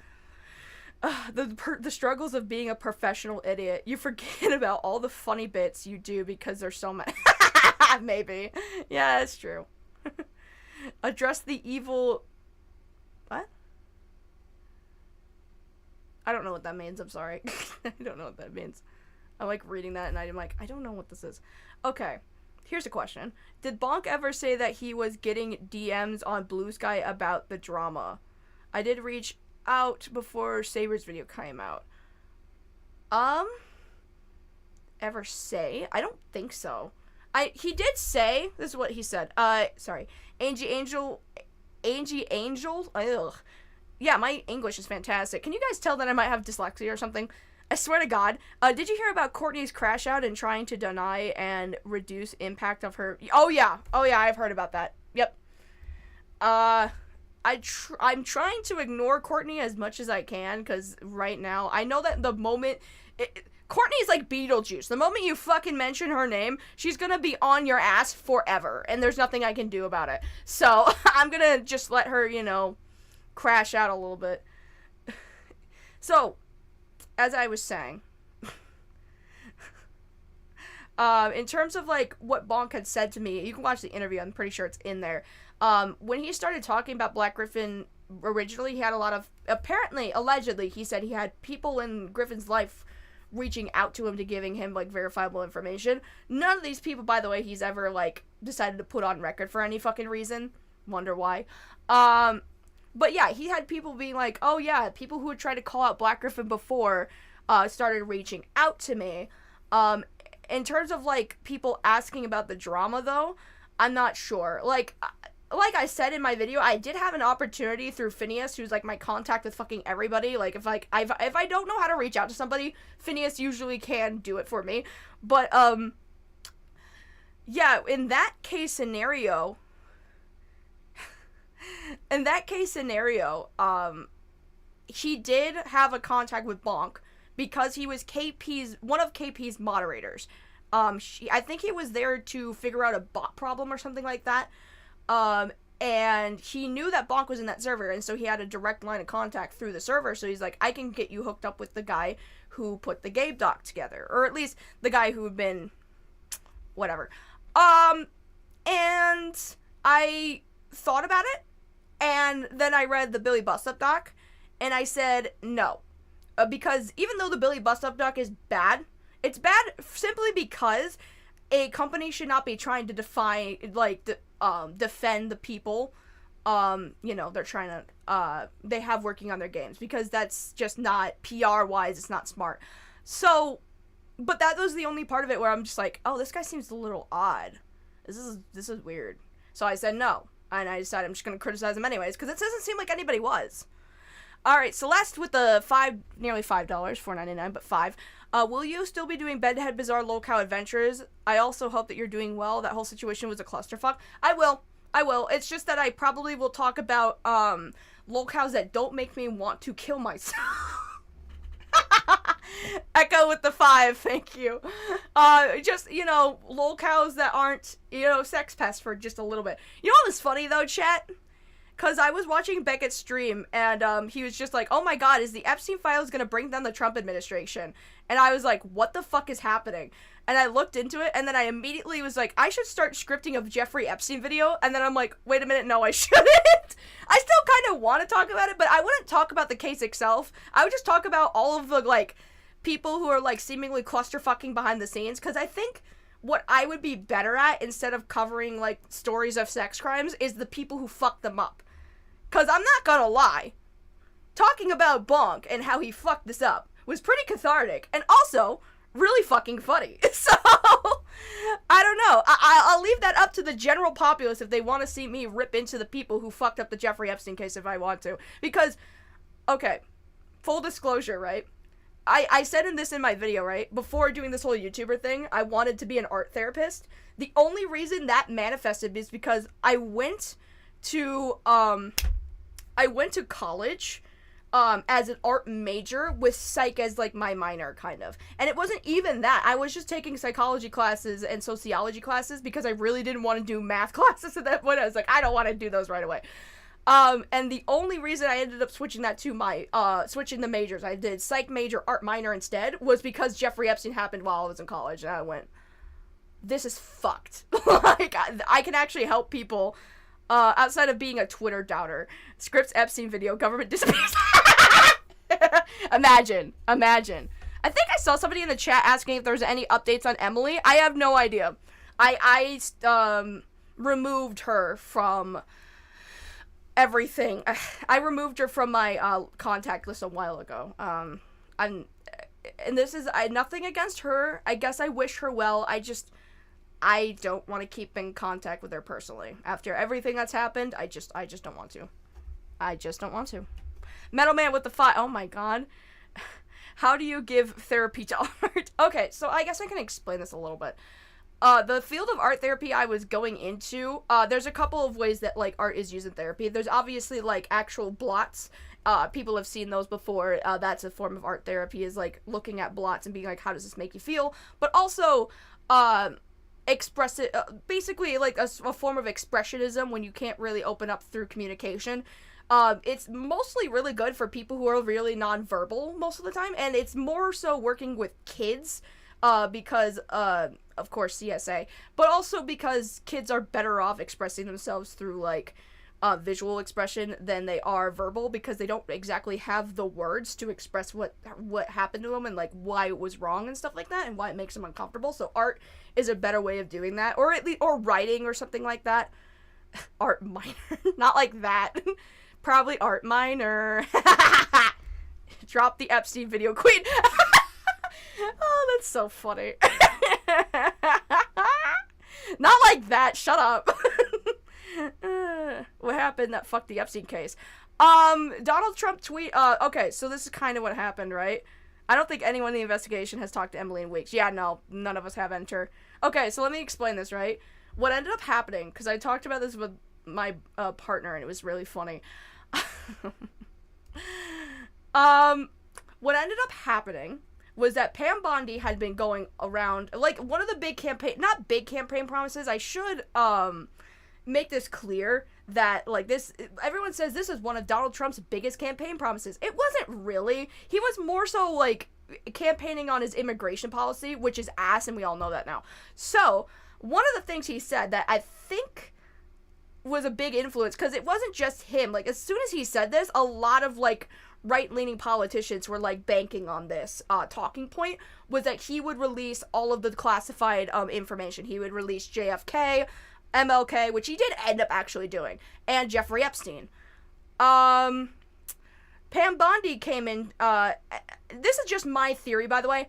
The struggles of being a professional idiot. You forget about all the funny bits you do because there's so many. Maybe. Yeah, that's true. Address the evil... What? I don't know what that means, I'm sorry. I don't know what that means. I'm like reading that and I'm like, I don't know what this is. Okay, here's a question. Did Bonk ever say that he was getting DMs on Blue Sky about the drama? I did reach out before Saber's video came out. Ever say? I don't think so. He did say, this is what he said, sorry, Angie Angel, ugh. Yeah, my English is fantastic. Can you guys tell that I might have dyslexia or something? I swear to God. Did you hear about Courtney's crash out and trying to deny and reduce impact of her? Oh yeah, I've heard about that. Yep. I I'm trying to ignore Courtney as much as I can, because right now, I know that the moment, Courtney's like Beetlejuice. The moment you fucking mention her name, she's gonna be on your ass forever, and there's nothing I can do about it. So, I'm gonna just let her, you know, crash out a little bit. So, as I was saying, in terms of, like, what Bonk had said to me, you can watch the interview, I'm pretty sure it's in there. When he started talking about Black Griffin originally, he had a lot of, apparently, allegedly, he said he had people in Griffin's life reaching out to him to giving him, like, verifiable information. None of these people, by the way, he's ever, like, decided to put on record for any fucking reason. Wonder why. But yeah, he had people being like, oh yeah, people who had tried to call out Black Griffin before, started reaching out to me. In terms of, like, people asking about the drama, though, I'm not sure. Like I said in my video, I did have an opportunity through Phineas, who's, like, my contact with fucking everybody. Like, if I don't know how to reach out to somebody, Phineas usually can do it for me. But, yeah, in that case scenario, he did have a contact with Bonk, because he was one of KP's moderators. I think he was there to figure out a bot problem or something like that. And he knew that Bonk was in that server, and so he had a direct line of contact through the server, so he's like, I can get you hooked up with the guy who put the GabeDoc together, or at least the guy who had been, whatever. And I thought about it, and then I read the Billy Bust-Up doc, and I said, no. Because even though the Billy Bust-Up doc is bad, it's bad simply because a company should not be trying to defend the people, you know, they're trying to, they have working on their games, because that's just not, PR-wise, it's not smart. So, but that was the only part of it where I'm just like, oh, this guy seems a little odd. This is weird. So I said no, and I decided I'm just gonna criticize him anyways, because it doesn't seem like anybody was. Alright, Celeste with the nearly $5, $4.99, but $5. Will you still be doing Bedhead Bizarre Lolcow Adventures? I also hope that you're doing well. That whole situation was a clusterfuck. I will. It's just that I probably will talk about, lolcows that don't make me want to kill myself. Echo with the 5, thank you. Just, you know, lolcows that aren't, you know, sex pests for just a little bit. You know what was funny, though, chat? Because I was watching Beckett's stream, and he was just like, oh my god, is the Epstein files gonna bring down the Trump administration? And I was like, what the fuck is happening? And I looked into it, and then I immediately was like, I should start scripting a Jeffrey Epstein video, and then I'm like, wait a minute, no, I shouldn't. I still kind of want to talk about it, but I wouldn't talk about the case itself. I would just talk about all of the, like, people who are, like, seemingly clusterfucking behind the scenes, because I think what I would be better at, instead of covering, like, stories of sex crimes, is the people who fuck them up. Because I'm not gonna lie, talking about Bonk and how he fucked this up was pretty cathartic, and also really fucking funny. So, I don't know. I'll leave that up to the general populace if they want to see me rip into the people who fucked up the Jeffrey Epstein case if I want to. Because, okay, full disclosure, right? I said in my video, right? Before doing this whole YouTuber thing, I wanted to be an art therapist. The only reason that manifested is because I went to college as an art major with psych as, like, my minor, kind of. And it wasn't even that. I was just taking psychology classes and sociology classes because I really didn't want to do math classes at that point. I was like, I don't want to do those right away. And the only reason I ended up switching that to my, switching the majors, I did psych major, art minor instead, was because Jeffrey Epstein happened while I was in college, and I went, this is fucked. Like, I can actually help people, outside of being a Twitter doubter. Scripts Epstein video, government disappears. Imagine. I think I saw somebody in the chat asking if there's any updates on Emily. I have no idea. I removed her from everything. I removed her from my contact list a while ago. And this is nothing against her. I guess I wish her well. I don't want to keep in contact with her personally. After everything that's happened, I just don't want to. I just don't want to. Metal Man with the 5. Oh my god. How do you give therapy to art? Okay, so I guess I can explain this a little bit. the field of art therapy I was going into, there's a couple of ways that, like, art is used in therapy. There's obviously, like, actual blots. People have seen those before. That's a form of art therapy, is, like, looking at blots and being like, how does this make you feel? But also, express it, basically, like, a form of expressionism when you can't really open up through communication. It's mostly really good for people who are really nonverbal most of the time, and it's more so working with kids, because, of course, CSA, but also because kids are better off expressing themselves through, like, visual expression than they are verbal, because they don't exactly have the words to express what happened to them and, like, why it was wrong and stuff like that, and why it makes them uncomfortable. So art is a better way of doing that, or at least, or writing or something like that. Art minor. Not like that. Probably art minor. Drop the Epstein video queen. Oh, that's so funny. Not like that. Shut up. What happened that fucked the Epstein case? Donald Trump tweet. Okay, so this is kind of what happened, right? I don't think anyone in the investigation has talked to Emily in weeks. Yeah, no, none of us have, enter. Okay, so let me explain this, right? What ended up happening, because I talked about this with my partner, and it was really funny. What ended up happening was that Pam Bondi had been going around, like, one of the big campaign, not big campaign promises, I should, make this clear that, like, this, everyone says this is one of Donald Trump's biggest campaign promises. It wasn't really. He was more so, like, campaigning on his immigration policy, which is ass, and we all know that now. So, one of the things he said that I think was a big influence, because it wasn't just him, like, as soon as he said this, a lot of, like, right-leaning politicians were, like, banking on this talking point, was that he would release all of the classified information. He would release JFK, MLK, which he did end up actually doing, and Jeffrey Epstein. Pam Bondi came in, this is just my theory, by the way.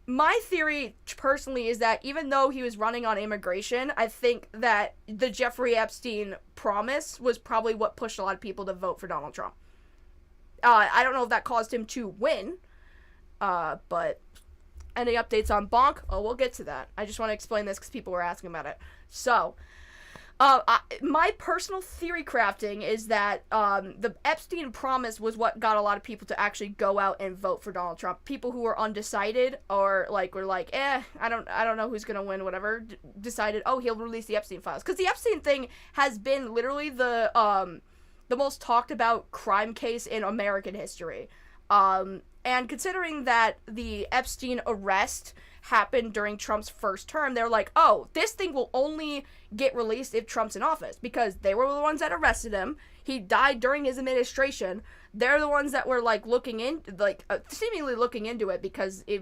My theory, personally, is that even though he was running on immigration, I think that the Jeffrey Epstein promise was probably what pushed a lot of people to vote for Donald Trump. I don't know if that caused him to win, but any updates on Bonk? Oh, we'll get to that. I just want to explain this because people were asking about it. So, my personal theory crafting is that the Epstein promise was what got a lot of people to actually go out and vote for Donald Trump. People who were undecided or, like, were like, I don't know who's gonna win, whatever, decided, oh, he'll release the Epstein files. Because the Epstein thing has been literally the most talked about crime case in American history. And considering that the Epstein arrest happened during Trump's first term, they're like, oh, this thing will only get released if Trump's in office, because they were the ones that arrested him. He died during his administration. They're the ones that were, like, seemingly looking into it because, the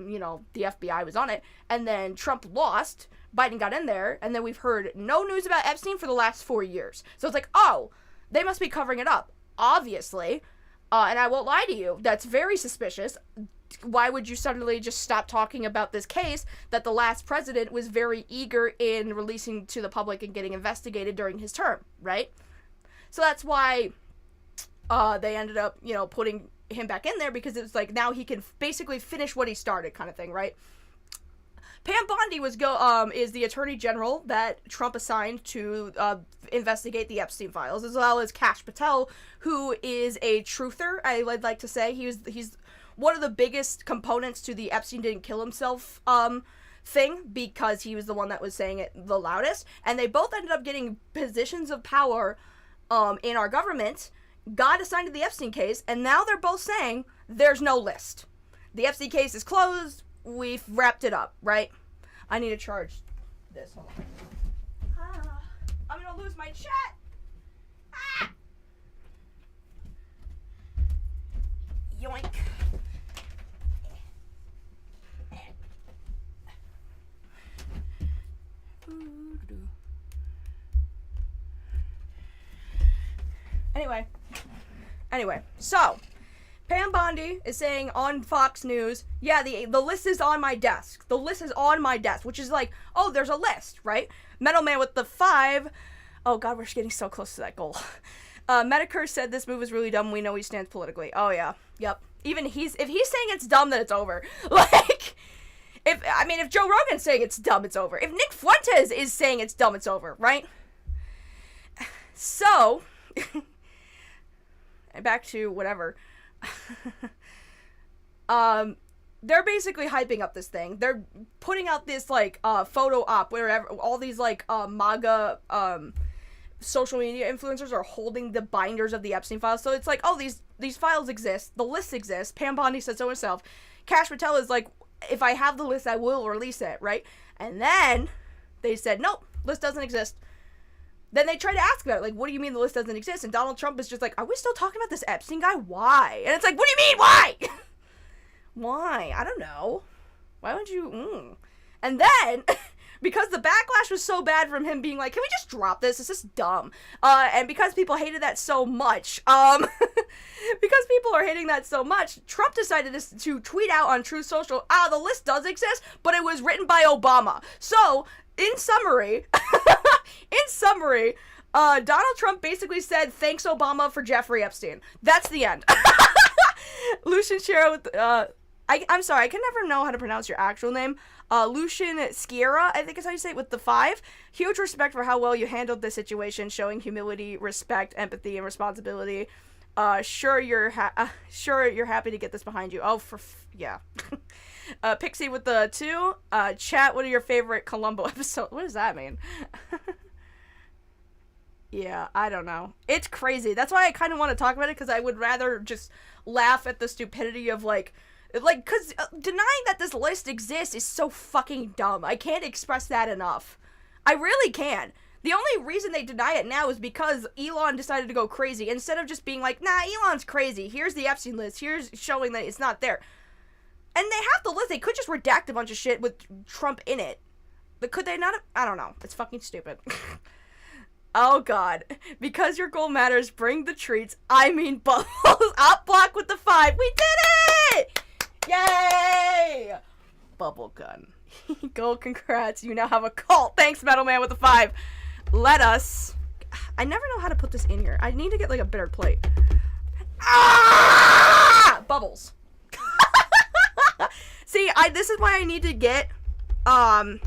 FBI was on it. And then Trump lost. Biden got in there. And then we've heard no news about Epstein for the last 4 years. So it's like, oh, they must be covering it up. Obviously. And I won't lie to you, that's very suspicious. Why would you suddenly just stop talking about this case that the last president was very eager in releasing to the public and getting investigated during his term, right? So that's why they ended up, putting him back in there, because it's like, now he can basically finish what he started, kind of thing, right? Pam Bondi is the attorney general that Trump assigned to investigate the Epstein files, as well as Kash Patel, who is a truther, I'd like to say. He's one of the biggest components to the Epstein didn't kill himself thing, because he was the one that was saying it the loudest. And they both ended up getting positions of power in our government, got assigned to the Epstein case, and now they're both saying there's no list. The Epstein case is closed. We've wrapped it up, right? I need to charge this. Hold on. I'm gonna lose my chat. Yoink. Anyway, so Pam Bondi is saying on Fox News, yeah, the list is on my desk. The list is on my desk, which is like, oh, there's a list, right? Metal Man with the 5. Oh, God, we're getting so close to that goal. Medicare said this move is really dumb. We know he stands politically. Oh, yeah. Yep. Even if he's saying it's dumb, then it's over. Like, if Joe Rogan's saying it's dumb, it's over. If Nick Fuentes is saying it's dumb, it's over, right? So, back to whatever. They're basically hyping up this thing. They're putting out this, like, photo op, wherever all these, like, MAGA, social media influencers are holding the binders of the Epstein files. So it's like, oh, these files exist. The list exists. Pam Bondi said so herself. Kash Patel is like, if I have the list, I will release it, right? And then they said, nope, list doesn't exist. Then they try to ask about it, like, what do you mean the list doesn't exist? And Donald Trump is just like, are we still talking about this Epstein guy? Why? And it's like, what do you mean, why? Why? I don't know. Why would you? And then, because the backlash was so bad from him being like, can we just drop this? This is dumb. And because people hated that so much, because people are hating that so much, Trump decided to tweet out on Truth Social, the list does exist, but it was written by Obama. So, in summary, Donald Trump basically said, thanks Obama for Jeffrey Epstein. That's the end. Lucian Shiro with, I'm sorry, I can never know how to pronounce your actual name. Lucian Sciera, I think is how you say it, with the 5. Huge respect for how well you handled the situation, showing humility, respect, empathy, and responsibility. Sure you're happy to get this behind you. Oh, yeah. Pixie with the 2. Chat, what are your favorite Columbo episodes? What does that mean? Yeah, I don't know. It's crazy. That's why I kind of want to talk about it, because I would rather just laugh at the stupidity of, like, because denying that this list exists is so fucking dumb. I can't express that enough. I really can't. The only reason they deny it now is because Elon decided to go crazy. Instead of just being like, nah, Elon's crazy. Here's the Epstein list. Here's showing that it's not there. And they have the list. They could just redact a bunch of shit with Trump in it. But could they not have? I don't know. It's fucking stupid. Oh, God. Because your goal matters, bring the treats. I mean bubbles. Up block with the 5. We did it! Yay! Bubble gun. Go, congrats. You now have a cult. Thanks, Metal Man with the 5. Let us... I never know how to put this in here. I need to get, like, a better plate. Ah! Bubbles. See, this is why I need to get, an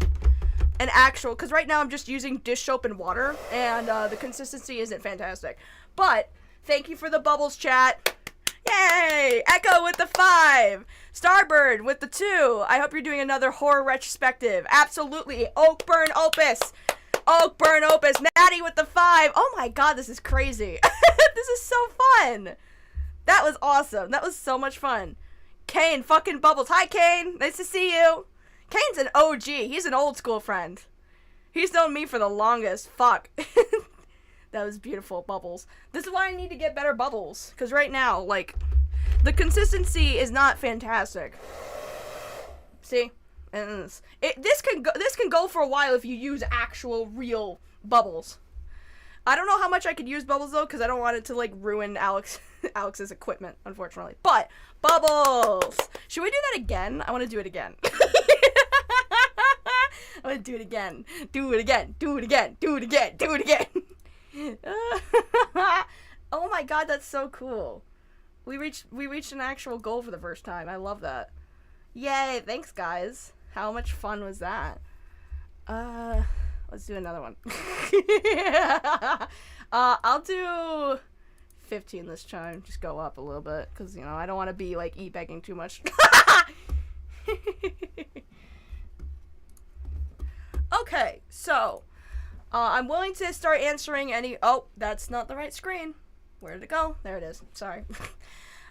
actual... Because right now I'm just using dish soap and water, and, the consistency isn't fantastic. But, thank you for the bubbles, chat. Yay! Echo with the 5. Starbird with the 2. I hope you're doing another horror retrospective. Absolutely. Oakburn Opus. Oakburn Opus. Maddie with the 5. Oh my god, this is crazy. This is so fun. That was awesome. That was so much fun. Kane fucking Bubbles. Hi, Kane. Nice to see you. Kane's an OG. He's an old school friend. He's known me for the longest. Fuck. That was beautiful, Bubbles. This is why I need to get better bubbles. Because right now, like, the consistency is not fantastic. See? And this can go for a while if you use actual, real bubbles. I don't know how much I could use bubbles, though, because I don't want it to, like, ruin Alex's equipment, unfortunately. But, bubbles! Should we do that again? I want to do it again. I want to do it again. Do it again. Do it again. Do it again. Do it again. Oh my god, that's so cool. We reached an actual goal for the first time. I love that. Yay, thanks guys. How much fun was that? Let's do another one. I'll do 15 this time. Just go up a little bit, because, you know, I don't want to be, like, e-begging too much. Okay, so, I'm willing to start answering any... Oh, that's not the right screen. Where did it go? There it is. Sorry.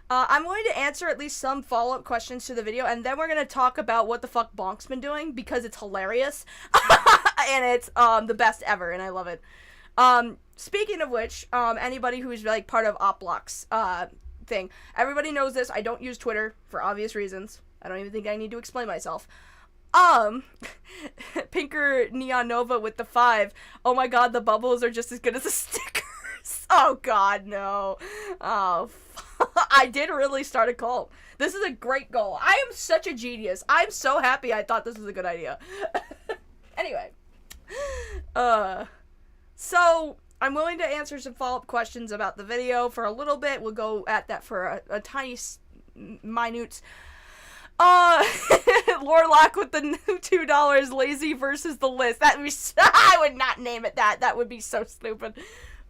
I'm going to answer at least some follow-up questions to the video, and then we're going to talk about what the fuck Bonk's been doing, because it's hilarious. And it's the best ever, and I love it. Speaking of which, anybody who's, like, part of OpBlock's thing, everybody knows this. I don't use Twitter for obvious reasons. I don't even think I need to explain myself. Pinker Neon Nova with the 5. Oh my god, the bubbles are just as good as the stickers. Oh god, no. Oh, I did really start a cult. This is a great goal. I am such a genius. I'm so happy I thought this was a good idea. Anyway. So, I'm willing to answer some follow-up questions about the video for a little bit. We'll go at that for a tiny, minute Lorlock with the new $2, Lazy versus the list. That would be I would not name it that. That would be so stupid.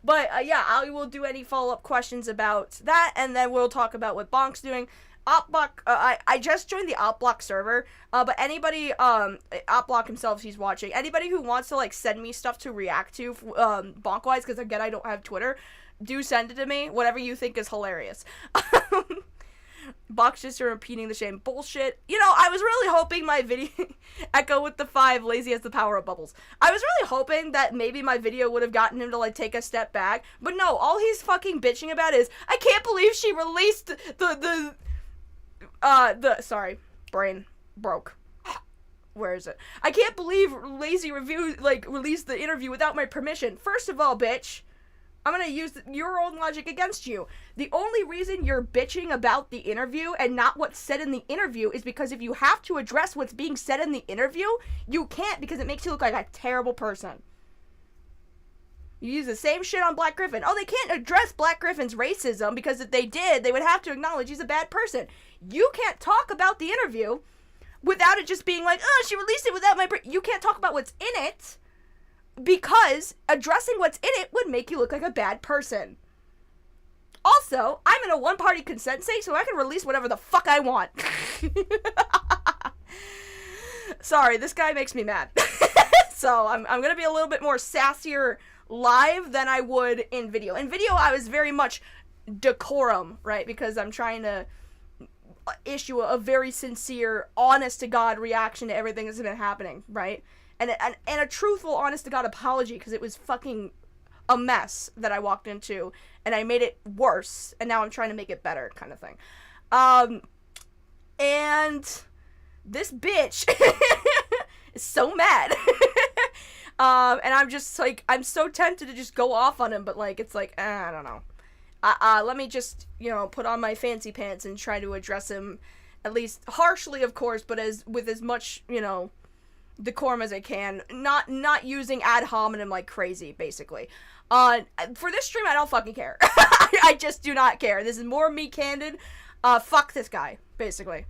But, yeah, I will do any follow-up questions about that, and then we'll talk about what Bonk's doing. Opblock, I just joined the Opblock server, but anybody, Opblock himself, he's watching, anybody who wants to, like, send me stuff to react to, Bonk-wise, because, again, I don't have Twitter, do send it to me, whatever you think is hilarious. Bonk's just repeating the same bullshit. You know, I was really hoping my video, Echo with the 5, Lazy has the power of bubbles. I was really hoping that maybe my video would have gotten him to, like, take a step back, but no, all he's fucking bitching about is, I can't believe she released sorry, brain broke. Where is it? I can't believe Lazy released the interview without my permission. First of all, bitch, I'm gonna use your own logic against you. The only reason you're bitching about the interview and not what's said in the interview is because if you have to address what's being said in the interview, you can't because it makes you look like a terrible person. You use the same shit on Black Griffin. Oh, they can't address Black Griffin's racism because if they did, they would have to acknowledge he's a bad person. You can't talk about the interview without it just being like, oh, she released it without my... You can't talk about what's in it because addressing what's in it would make you look like a bad person. Also, I'm in a one-party consent state, so I can release whatever the fuck I want. Sorry, this guy makes me mad. So, I'm gonna be a little bit more sassier live than I would in video. In video, I was very much decorum, right? Because I'm trying to issue a very sincere, honest-to-God reaction to everything that's been happening, right? And a truthful, honest-to-God apology, because it was fucking a mess that I walked into, and I made it worse, and now I'm trying to make it better, kind of thing. And this bitch is so mad. And I'm just, like, I'm so tempted to just go off on him, but, like, it's like, I don't know. Let me just, you know, put on my fancy pants and try to address him, at least harshly, of course, but with as much, you know, decorum as I can. Not using ad hominem like crazy, basically. For this stream, I don't fucking care. I just do not care. This is more me candid. Fuck this guy, basically.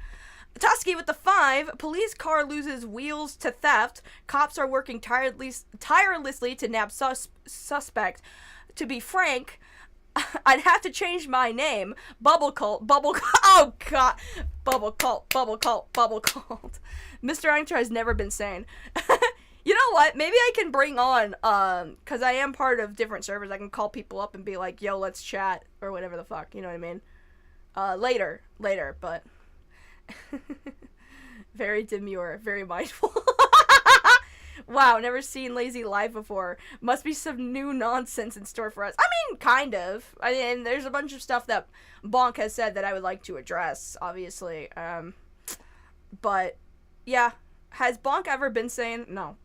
Tusskie with the 5, police car loses wheels to theft. Cops are working tirelessly to nab suspect. To be frank, I'd have to change my name. Bubble cult. Oh god. Bubble cult. Mr. Angter has never been sane. You know what? Maybe I can bring on, cause I am part of different servers. I can call people up and be like, yo, let's chat, or whatever the fuck, you know what I mean? Later, but... Very demure, very mindful. Wow, never seen Lazy live before. Must be some new nonsense in store for us. I mean, kind of. And there's a bunch of stuff that Bonk has said that I would like to address, obviously. But, yeah. Has Bonk ever been sane? No.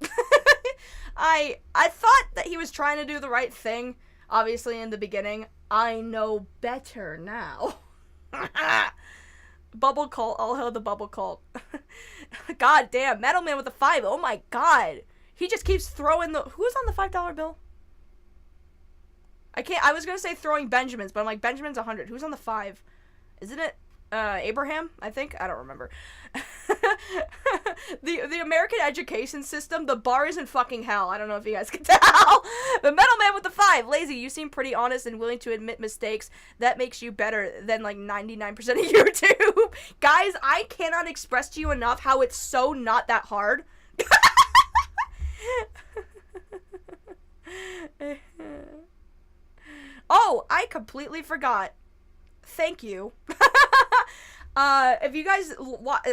I thought that he was trying to do the right thing, obviously, in the beginning. I know better now. Bubble cult, all hail the bubble cult. God damn, Metal Man with the 5. Oh my god. He just keeps throwing the... Who's on the $5 bill? I was gonna say throwing Benjamins, but I'm like, Benjamin's 100. Who's on the 5? Isn't it, Abraham? I think? I don't remember. The American education system, the bar is in fucking hell. I don't know if you guys can tell. But Metal Man with the 5. Lazy, you seem pretty honest and willing to admit mistakes. That makes you better than like 99% of YouTube. Guys, I cannot express to you enough how it's so not that hard. Oh, I completely forgot. Thank you. If you guys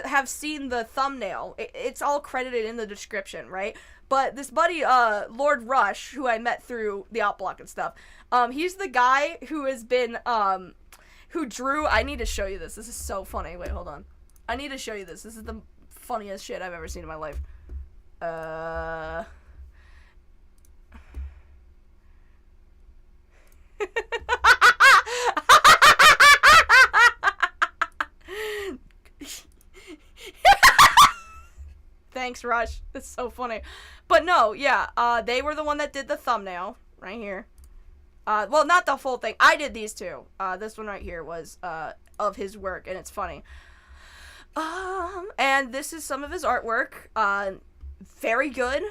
have seen the thumbnail, it's all credited in the description, right? But this buddy, Lord Rush, who I met through the Outblock and stuff, he's the guy who has been, who drew... I need to show you this. This is so funny. Wait, hold on. I need to show you this. This is the funniest shit I've ever seen in my life. Thanks, Rush. That's so funny. But no, yeah, they were the one that did the thumbnail right here. Well, not the full thing. I did these two. This one right here was of his work, and it's funny. And this is some of his artwork. Very good.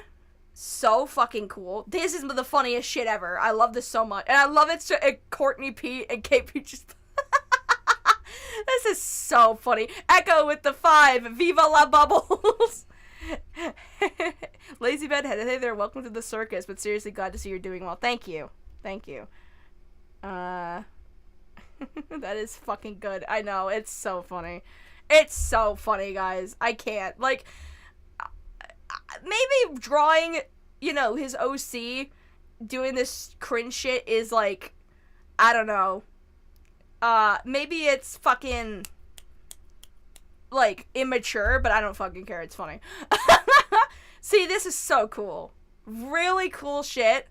So fucking cool. This is the funniest shit ever. I love this so much. And I love it so Courtney P and Kate P just... This is so funny. Echo with the 5. Viva la bubbles. Lazy Bedhead. Hey there, welcome to the circus. But seriously, glad to see you're doing well. Thank you. Thank you. That is fucking good. I know. It's so funny. It's so funny, guys. I can't. Like... Maybe drawing, you know, his OC doing this cringe shit is like, I don't know. Maybe it's fucking, like, immature, but I don't fucking care. It's funny. See, this is so cool. Really cool shit.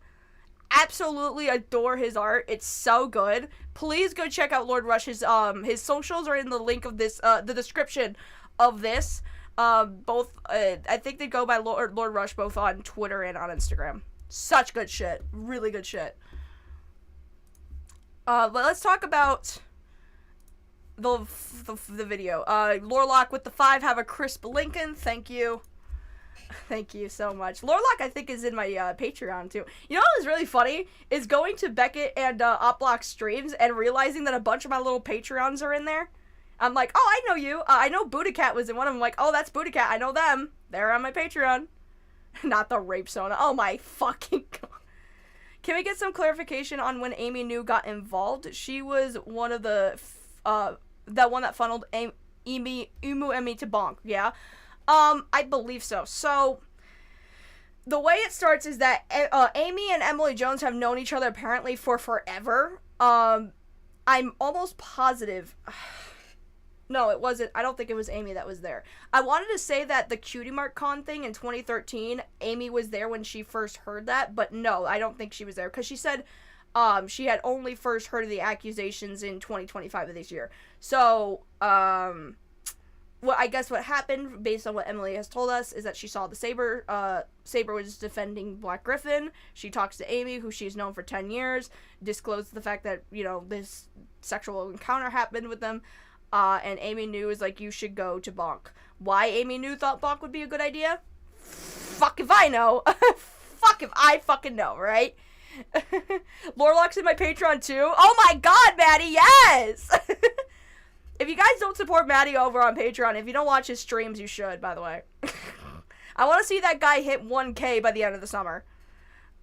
Absolutely adore his art. It's so good. Please go check out Lord Rush's, his socials are in the link of this, the description of this. Both, I think they go by Lord Rush both on Twitter and on Instagram. Such good shit. Really good shit. But let's talk about the video. Lorlock with the 5, have a crisp Lincoln. Thank you. Thank you so much. Lorlock, I think, is in my, Patreon, too. You know what was really funny? Is going to Beckett and, Opblock streams and realizing that a bunch of my little Patreons are in there. I'm like, oh, I know you. I know Buddha was in one of them. Like, oh, that's Buddha. I know them. They're on my Patreon. Not the rape zone. Oh my fucking god. Can we get some clarification on when Amy New got involved? She was one of the, that one that funneled Emi to Bonk. Yeah. I believe so. So, the way it starts is that Amy and Emily Jones have known each other apparently for forever. I'm almost positive. No, it wasn't. I don't think it was Amy that was there. I wanted to say that the Cutie Mark Con thing in 2013, Amy was there when she first heard that, but no, I don't think she was there, because she said she had only first heard of the accusations in 2025 of this year. So, well, I guess what happened, based on what Emily has told us, is that she saw the Saber. Saber was defending Black Griffin. She talks to Amy, who she's known for 10 years, disclosed the fact that, you know, this sexual encounter happened with them. And Amy New is like, you should go to Bonk. Why Amy New thought Bonk would be a good idea? Fuck if I know. Fuck if I fucking know, right? Lorlock's in my Patreon too. Oh my god, Maddie, yes! If you guys don't support Maddie over on Patreon, if you don't watch his streams, you should, by the way. I want to see that guy hit 1K by the end of the summer.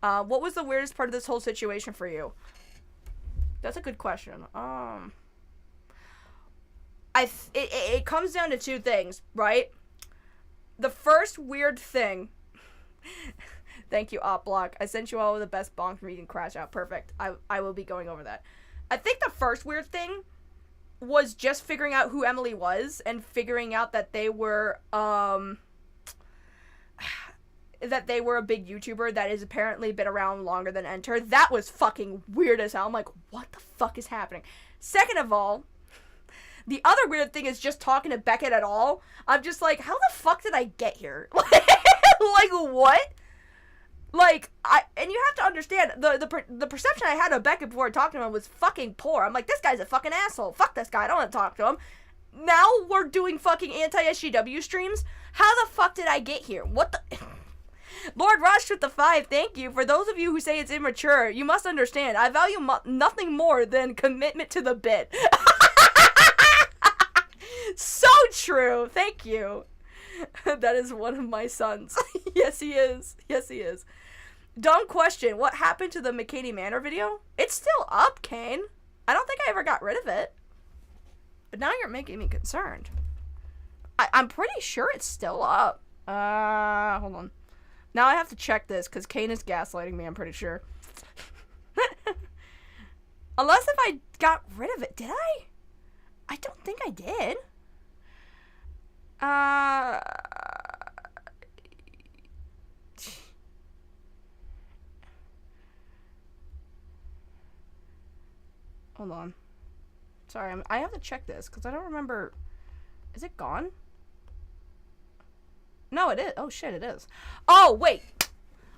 What was the weirdest part of this whole situation for you? That's a good question. It comes down to two things, right? The first weird thing... Thank you, Opblock. I sent you all the best bonk reading crash out. Perfect. I will be going over that. I think the first weird thing was just figuring out who Emily was and figuring out that they were, that they were a big YouTuber that has apparently been around longer than Enter. That was fucking weird as hell. I'm like, what the fuck is happening? Second of all... The other weird thing is just talking to Beckett at all. I'm just like, how the fuck did I get here? Like, what? Like, and you have to understand, the perception I had of Beckett before I talked to him was fucking poor. I'm like, this guy's a fucking asshole. Fuck this guy. I don't want to talk to him. Now we're doing fucking anti-SGW streams? How the fuck did I get here? What the... Lord Rush with the 5, thank you. For those of you who say it's immature, you must understand, I value nothing more than commitment to the bit. So true. Thank you. That is one of my sons. Yes, he is. Yes, he is. Dumb question. What happened to the McKinney Manor video? It's still up, Kane. I don't think I ever got rid of it. But now you're making me concerned. I'm pretty sure it's still up. Hold on. Now I have to check this, because Kane is gaslighting me, I'm pretty sure. Unless if I got rid of it. Did I? I don't think I did. Hold on. Sorry, I have to check this, because I don't remember. Is it gone? No, it is. Oh, shit, it is. Oh, wait.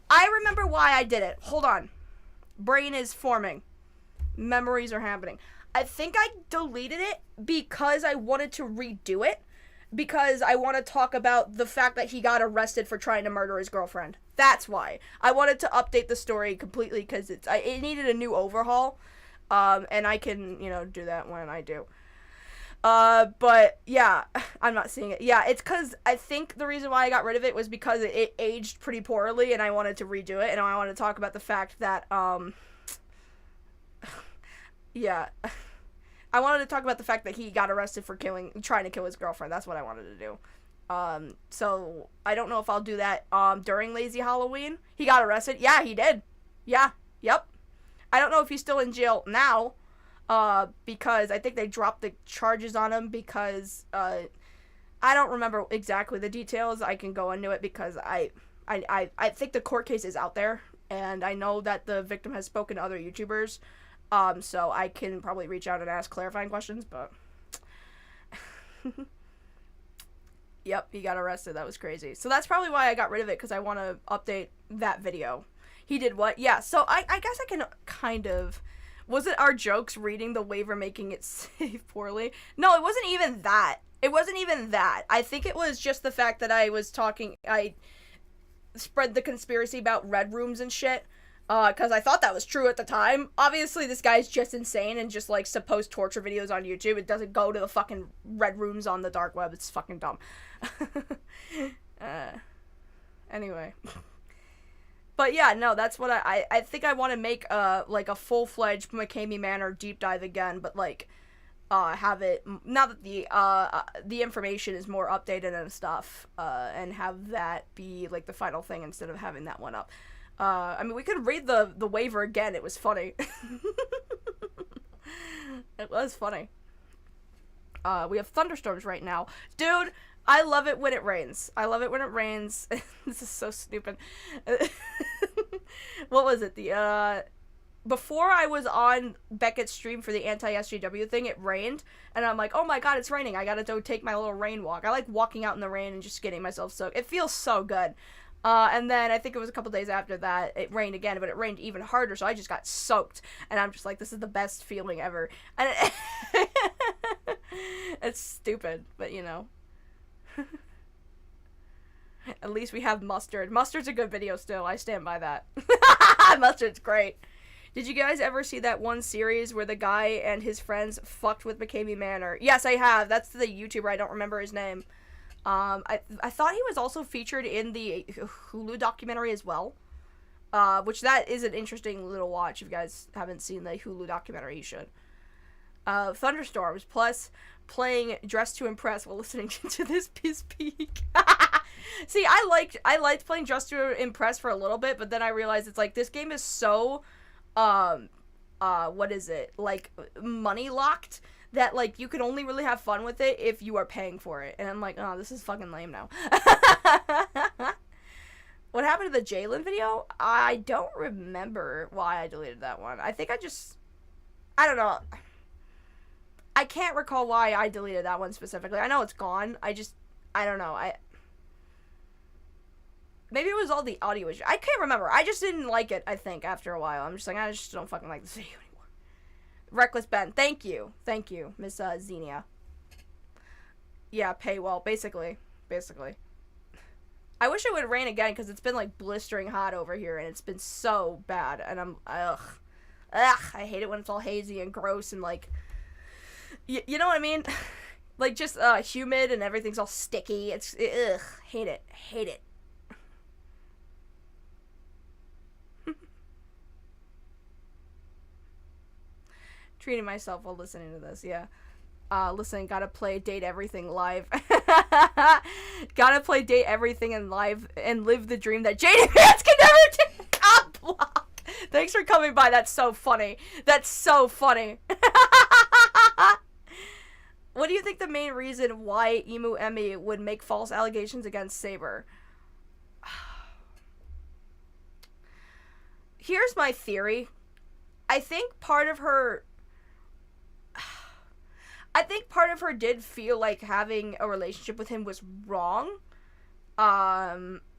I remember why I did it. Hold on. Brain is forming. Memories are happening. I think I deleted it because I wanted to redo it. because I want to talk about the fact that he got arrested for trying to murder his girlfriend. That's why. I wanted to update the story completely because it needed a new overhaul. And I can, do that when I do. But yeah, I'm not seeing it. Yeah, it's because I think the reason why I got rid of it was because it aged pretty poorly and I wanted to redo it, and I wanted to talk about the fact that, yeah, I wanted to talk about the fact that he got arrested for trying to kill his girlfriend. That's what I wanted to do. So I don't know if I'll do that, during Lazy Halloween. He got arrested. Yeah, he did. Yeah, yep. I don't know if he's still in jail now, because I think they dropped the charges on him because, I don't remember exactly the details. I can go into it because I think the court case is out there, and I know that the victim has spoken to other YouTubers, so I can probably reach out and ask clarifying questions, but, yep, he got arrested. That was crazy. So that's probably why I got rid of it, because I want to update that video. He did what? Yeah, so I guess I can kind of... Was it our jokes reading the waiver making it save poorly? No, it wasn't even that. It wasn't even that. I think it was just the fact that I spread the conspiracy about red rooms and shit, because I thought that was true at the time. Obviously, this guy's just insane and just, like, supposed torture videos on YouTube. It doesn't go to the fucking red rooms on the dark web. It's fucking dumb. Anyway... But yeah, no, that's what I think I want to make, like, a full-fledged McKamey Manor deep dive again, but, like, have it, now that the information is more updated and stuff, and have that be, like, the final thing instead of having that one up. I mean, we could read the waiver again. It was funny. It was funny. We have thunderstorms right now. Dude, I love it when it rains. I love it when it rains. This is so stupid. What was it? Before I was on Beckett's stream for the anti-SJW thing, it rained, and I'm like, oh my god, it's raining. I gotta go take my little rain walk. I like walking out in the rain and just getting myself soaked. It feels so good. And then I think it was a couple days after that, it rained again, but it rained even harder, so I just got soaked. And I'm just like, this is the best feeling ever. And it's stupid, but At least we have Mustard. Mustard's a good video still. I stand by that. Mustard's great. Did you guys ever see that one series where the guy and his friends fucked with McKamey Manor? Yes, I have. That's the YouTuber. I don't remember his name. I thought he was also featured in the Hulu documentary as well. Which that is an interesting little watch. If you guys haven't seen the Hulu documentary, you should. Thunderstorms, plus playing Dress to Impress while listening to this piss peak. See, I liked playing Dress to Impress for a little bit, but then I realized it's like, this game is so, what is it? Like, money locked, that, like, you can only really have fun with it if you are paying for it. And I'm like, oh, this is fucking lame now. What happened to the Jalen video? I don't remember why I deleted that one. I think I don't know. I can't recall why I deleted that one specifically. I know it's gone. I don't know. Maybe it was all the audio issue. I can't remember. I just didn't like it, I think, after a while. I'm just like, I just don't fucking like this video anymore. Reckless Ben. Thank you. Thank you, Miss Xenia. Yeah, pay well. Basically. I wish it would rain again, because it's been, like, blistering hot over here, and it's been so bad. And ugh, I hate it when it's all hazy and gross and, like, you know what I mean? Like, just, humid and everything's all sticky. Ugh, hate it. Treating myself while listening to this, yeah. Listen, gotta play Date Everything live. Gotta play Date Everything and live and live the dream that Jade fans can never take. Block. Thanks for coming by. That's so funny. What do you think the main reason why Emu Emmy would make false allegations against Saber? Here's my theory. I think part of her did feel like having a relationship with him was wrong,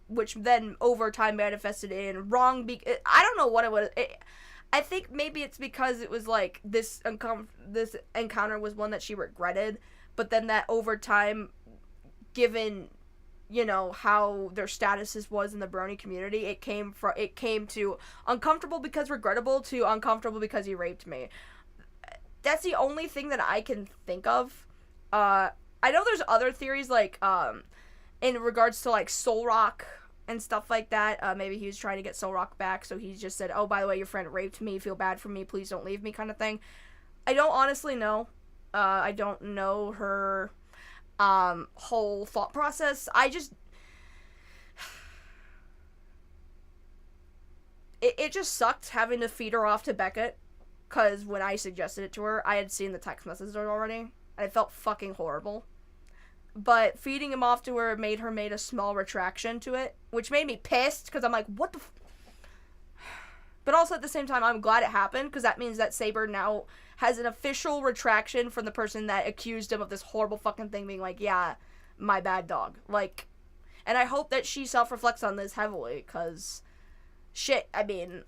which then over time manifested in wrong. I don't know what it was. I think maybe it's because it was like this encounter was one that she regretted, but then that over time given, you know, how their statuses was in the brony community. It came to uncomfortable because regrettable to uncomfortable because he raped me. That's the only thing that I can think of. I know there's other theories, like, in regards to, like, Soul Rock and stuff like that. Maybe he was trying to get Soul Rock back, so he just said, oh, by the way, your friend raped me, feel bad for me, please don't leave me, kind of thing. I don't honestly know. I don't know her, whole thought process. It just sucked having to feed her off to Beckett, because when I suggested it to her, I had seen the text messages already, and I felt fucking horrible. But feeding him off to her made a small retraction to it, which made me pissed, because I'm like, what the But also at the same time, I'm glad it happened, because that means that Saber now has an official retraction from the person that accused him of this horrible fucking thing, being like, yeah, my bad dog. Like, and I hope that she self-reflects on this heavily, because, shit, I mean,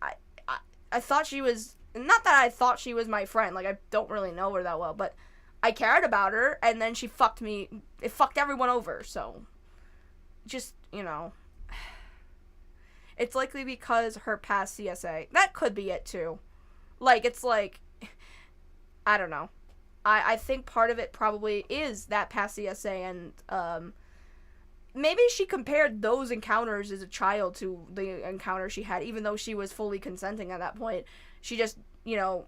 I thought she was, not that I thought she was my friend, like, I don't really know her that well, but I cared about her, and then she fucked me, it fucked everyone over, so, just, you know, it's likely because her past CSA, that could be it too, like, it's like, I don't know, I think part of it probably is that past CSA, and, maybe she compared those encounters as a child to the encounter she had, even though she was fully consenting at that point. She just, you know,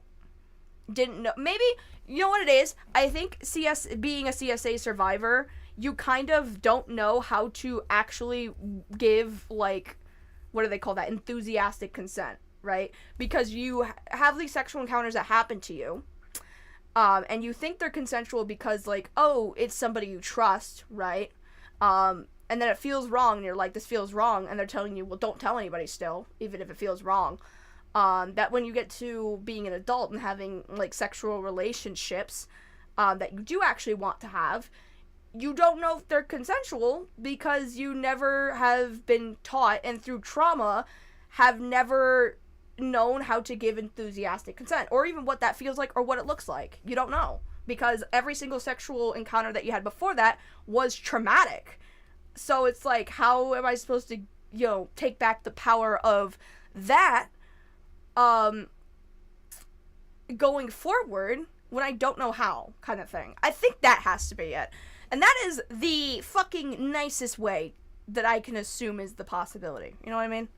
didn't know. Maybe, you know what it is? I think being a CSA survivor, you kind of don't know how to actually give, like, what do they call that? Enthusiastic consent, right? Because you have these sexual encounters that happen to you, and you think they're consensual because, like, oh, it's somebody you trust, right? And then it feels wrong, and you're like, this feels wrong, and they're telling you, well, don't tell anybody still, even if it feels wrong. That when you get to being an adult and having, like, sexual relationships, that you do actually want to have, you don't know if they're consensual, because you never have been taught, and through trauma, have never known how to give enthusiastic consent, or even what that feels like, or what it looks like. You don't know, because every single sexual encounter that you had before that was traumatic. So it's like, how am I supposed to, you know, take back the power of that, going forward, when I don't know how, kind of thing. I think that has to be it. And that is the fucking nicest way that I can assume is the possibility. You know what I mean?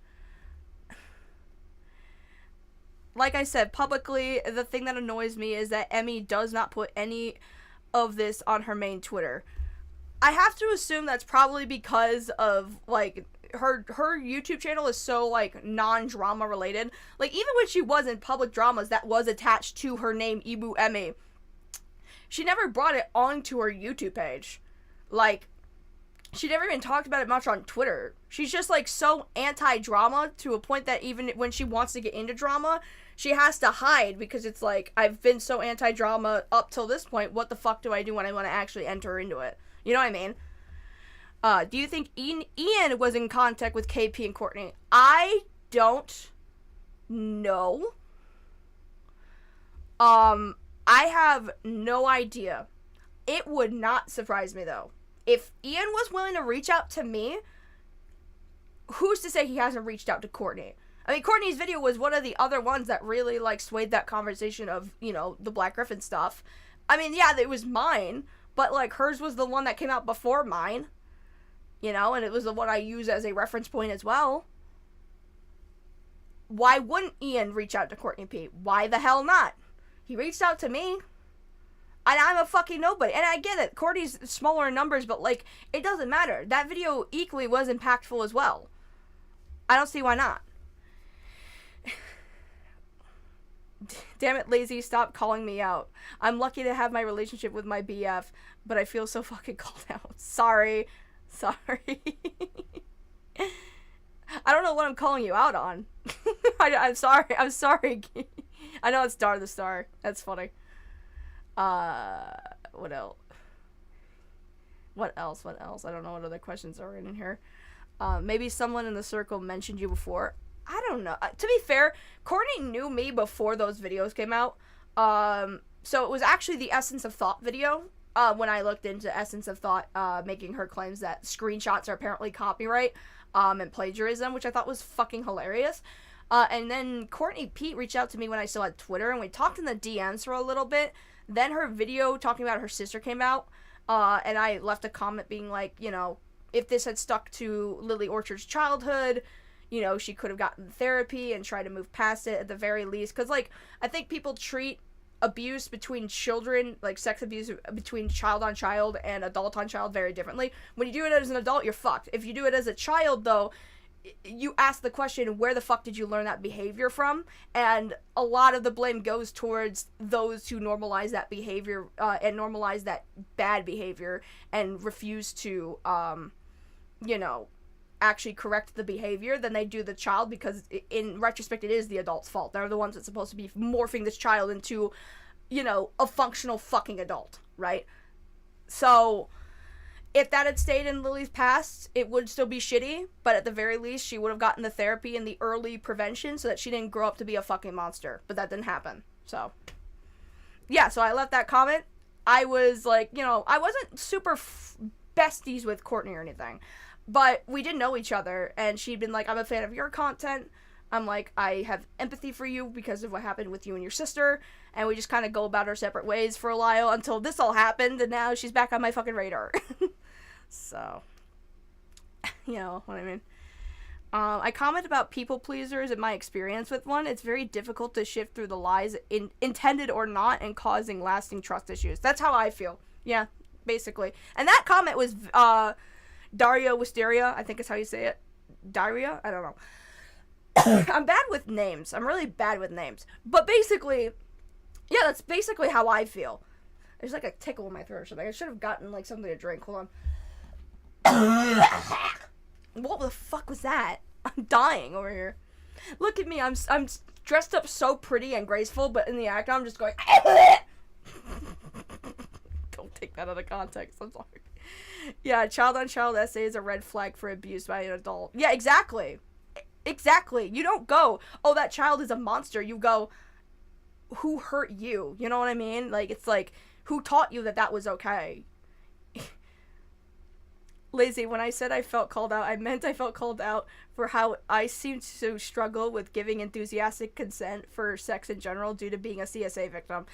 Like I said, publicly, the thing that annoys me is that Emmy does not put any of this on her main Twitter. I have to assume that's probably because of, like, her YouTube channel is so, like, non-drama related. Like, even when she was in public dramas that was attached to her name, Ibu Emmy, she never brought it onto her YouTube page. Like, she never even talked about it much on Twitter. She's just, like, so anti-drama to a point that even when she wants to get into drama, she has to hide, because it's like, I've been so anti-drama up till this point, what the fuck do I do when I want to actually enter into it? You know what I mean? Do you think Ian was in contact with KP and Courtney? I don't know. I have no idea. It would not surprise me, though. If Ian was willing to reach out to me, who's to say he hasn't reached out to Courtney? I mean, Courtney's video was one of the other ones that really, like, swayed that conversation of, you know, the Black Griffin stuff. I mean, yeah, it was mine, but, like, hers was the one that came out before mine, you know, and it was the one I use as a reference point as well. Why wouldn't Ian reach out to Courtney P? Why the hell not? He reached out to me, and I'm a fucking nobody. And I get it, Courtney's smaller in numbers, but, like, it doesn't matter. That video equally was impactful as well. I don't see why not. Damn it, Lazy, stop calling me out. I'm lucky to have my relationship with my BF, but I feel so fucking called out. Sorry. I don't know what I'm calling you out on. I'm sorry. I know it's Star the Star. That's funny. What else? What else? I don't know what other questions are in here. Maybe someone in the circle mentioned you before. I don't know. To be fair, Courtney knew me before those videos came out. So it was actually the Essence of Thought video when I looked into Essence of Thought, making her claims that screenshots are apparently copyright, and plagiarism, which I thought was fucking hilarious. And then Courtney Pete reached out to me when I still had Twitter, and we talked in the DMs for a little bit. Then her video talking about her sister came out, and I left a comment being like, you know, if this had stuck to Lily Orchard's childhood, you know, she could have gotten therapy and tried to move past it at the very least. Because, like, I think people treat abuse between children, like sex abuse between child on child and adult on child, very differently. When you do it as an adult, you're fucked. If you do it as a child, though, you ask the question, where the fuck did you learn that behavior from? And a lot of the blame goes towards those who normalize that behavior, and normalize that bad behavior and refuse to, you know, actually correct the behavior than they do the child, because in retrospect it is the adult's fault. They're the ones that's supposed to be morphing this child into, you know, a functional fucking adult, right? So if that had stayed in Lily's past, it would still be shitty, but at the very least she would have gotten the therapy and the early prevention so that she didn't grow up to be a fucking monster. But that didn't happen. So yeah, so I left that comment. I was like, you know, I wasn't super besties with Courtney or anything, but we did know each other, and she'd been like, I'm a fan of your content. I'm like, I have empathy for you because of what happened with you and your sister, and we just kind of go about our separate ways for a while until this all happened, and now she's back on my fucking radar. So, you know what I mean. I comment about people pleasers and my experience with one. It's very difficult to shift through the lies, intended or not, and causing lasting trust issues. That's how I feel. Yeah, basically. And that comment was, Daria Wisteria, I think is how you say it. Daria? I don't know. I'm bad with names. I'm really bad with names. But basically, yeah, that's basically how I feel. There's like a tickle in my throat or something. I should have gotten like something to drink. Hold on. What the fuck was that? I'm dying over here. Look at me. I'm dressed up so pretty and graceful, but in the act I'm just going. Don't take that out of context. I'm sorry. Yeah, child-on-child essay is a red flag for abuse by an adult. Yeah, exactly. Exactly. You don't go, oh, that child is a monster. You go, who hurt you? You know what I mean? Like, it's like, who taught you that that was okay? Lazy, when I said I felt called out, I meant I felt called out for how I seem to struggle with giving enthusiastic consent for sex in general due to being a CSA victim.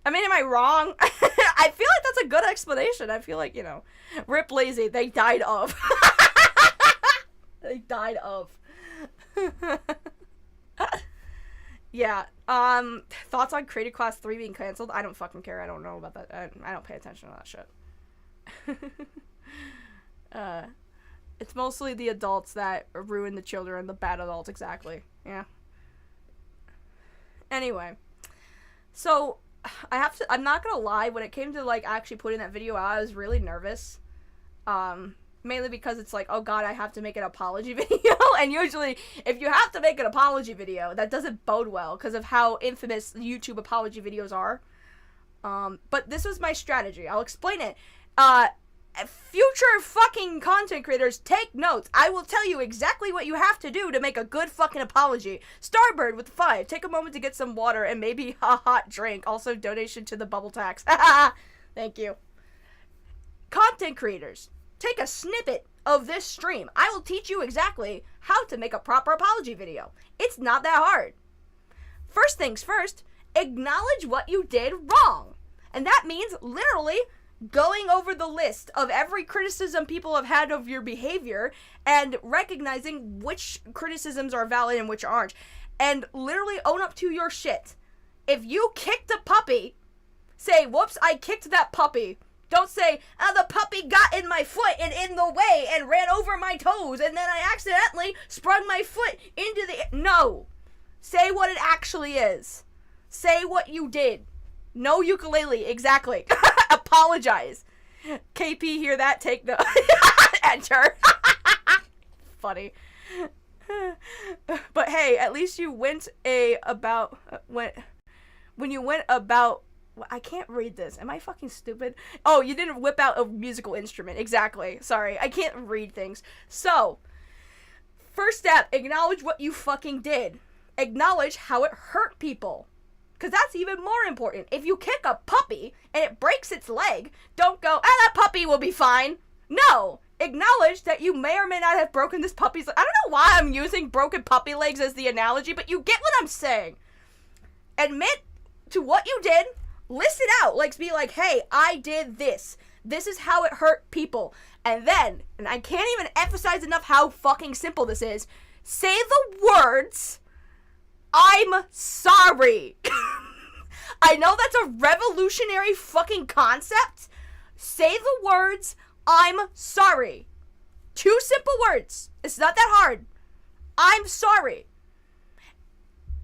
I mean, am I wrong? I feel like that's a good explanation. I feel like, you know, rip Lazy, they died of. They died of. Yeah, thoughts on Creative Class 3 being canceled? I don't fucking care. I don't know about that. I don't pay attention to that shit. It's mostly the adults that ruin the children, the bad adults, exactly. Yeah. Anyway. So, I'm not gonna lie, when it came to, like, actually putting that video out, I was really nervous. Mainly because it's like, oh god, I have to make an apology video, and usually, if you have to make an apology video, that doesn't bode well, because of how infamous YouTube apology videos are. But this was my strategy. I'll explain it. Future fucking content creators, take notes. I will tell you exactly what you have to do to make a good fucking apology. Starbird with 5. Take a moment to get some water and maybe a hot drink. Also, donation to the bubble tax. Thank you. Content creators, take a snippet of this stream. I will teach you exactly how to make a proper apology video. It's not that hard. First things first, acknowledge what you did wrong. And that means literally going over the list of every criticism people have had of your behavior and recognizing which criticisms are valid and which aren't. And literally own up to your shit. If you kicked a puppy, say, whoops, I kicked that puppy. Don't say, oh, the puppy got in my foot and in the way and ran over my toes and then I accidentally sprung my foot into the... No. Say what it actually is. Say what you did. No ukulele, exactly. Apologize. KP, hear that? Take the... Enter. Funny. But hey, at least you went about... When you went about... I can't read this. Am I fucking stupid? Oh, you didn't whip out a musical instrument. Exactly. Sorry, I can't read things. So, first step, acknowledge what you fucking did. Acknowledge how it hurt people. Because that's even more important. If you kick a puppy and it breaks its leg, don't go, that puppy will be fine. No. Acknowledge that you may or may not have broken this puppy's leg. I don't know why I'm using broken puppy legs as the analogy, but you get what I'm saying. Admit to what you did. List it out. Like, be like, hey, I did this. This is how it hurt people. And then, and I can't even emphasize enough how fucking simple this is, say the words, I'm sorry. I know that's a revolutionary fucking concept. Say the words, I'm sorry. 2 simple words. It's not that hard. I'm sorry.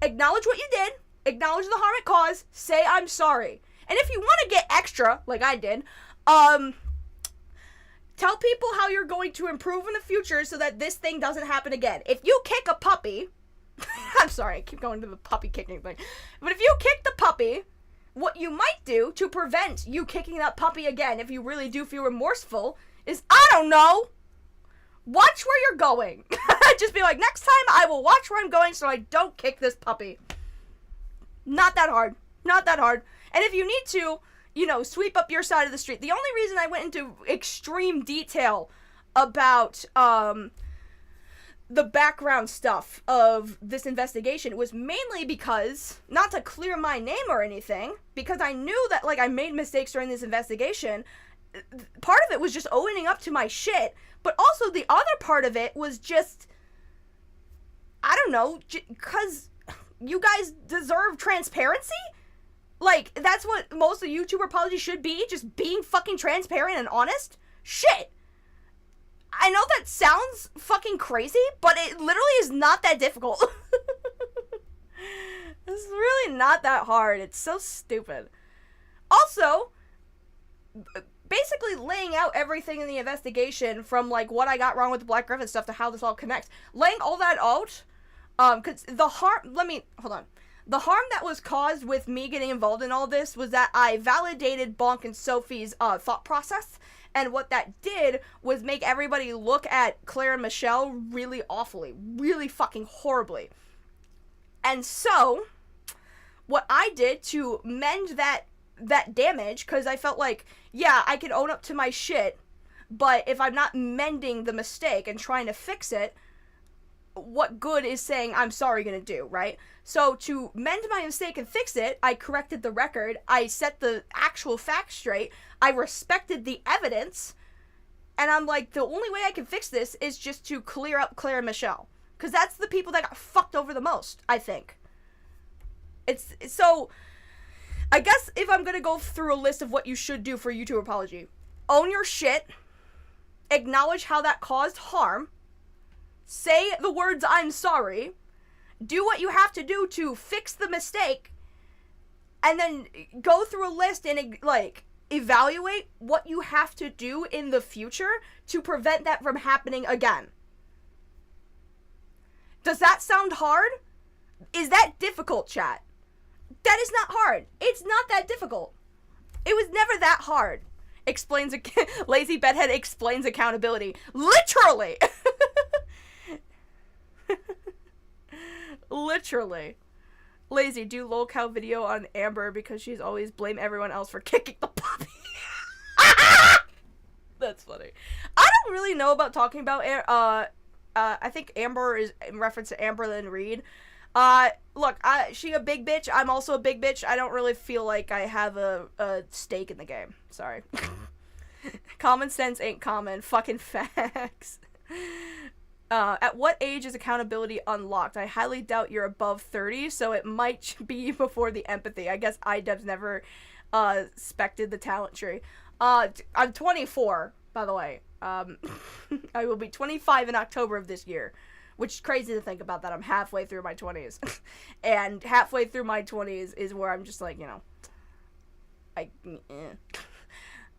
Acknowledge what you did. Acknowledge the harm it caused. Say I'm sorry. And if you want to get extra, like I did, tell people how you're going to improve in the future so that this thing doesn't happen again. If you kick a puppy, I'm sorry, I keep going to the puppy kicking thing. But if you kick the puppy, what you might do to prevent you kicking that puppy again, if you really do feel remorseful, is, I don't know, watch where you're going. Just be like, next time I will watch where I'm going so I don't kick this puppy. Not that hard. Not that hard. And if you need to, you know, sweep up your side of the street. The only reason I went into extreme detail about the background stuff of this investigation was mainly because, not to clear my name or anything, because I knew that, like, I made mistakes during this investigation. Part of it was just owning up to my shit, but also the other part of it was just, I don't know, because you guys deserve transparency? Like, that's what most of YouTube apologies should be, just being fucking transparent and honest? Shit! I know that sounds fucking crazy, but it literally is not that difficult. It's really not that hard. It's so stupid. Also, basically laying out everything in the investigation from, like, what I got wrong with the Black Griffin stuff to how this all connects. Laying all that out, because the harm, hold on. The harm that was caused with me getting involved in all this was that I validated Bonk and Sophie's thought process, and what that did was make everybody look at Claire and Michelle really awfully, really fucking horribly. And so, what I did to mend that damage, because I felt like, yeah, I can own up to my shit, but if I'm not mending the mistake and trying to fix it, what good is saying I'm sorry gonna do, right? So to mend my mistake and fix it, I corrected the record, I set the actual facts straight, I respected the evidence, and I'm like, the only way I can fix this is just to clear up Claire and Michelle. Because that's the people that got fucked over the most, I think. It's so, I guess if I'm gonna go through a list of what you should do for a YouTube apology, own your shit, acknowledge how that caused harm, say the words I'm sorry, do what you have to do to fix the mistake, and then go through a list and, like, evaluate what you have to do in the future to prevent that from happening again. Does that sound hard? Is that difficult, chat? That is not hard. It's not that difficult. It was never that hard. Lazy Bedhead explains accountability. Literally! Literally. Lazy, do lolcow video on Amber because she's always blame everyone else for kicking the puppy. That's funny. I don't really know about talking about I think Amber is in reference to Amber Lynn Reed. Look, she a big bitch. I'm also a big bitch. I don't really feel like I have a stake in the game. Sorry. Common sense ain't common. Fucking facts. At what age is accountability unlocked? I highly doubt you're above 30, so it might be before the empathy. I guess iDevs never spected the talent tree. I'm 24, by the way. I will be 25 in October of this year, which is crazy to think about that I'm halfway through my 20s. And halfway through my 20s is where I'm just like, you know,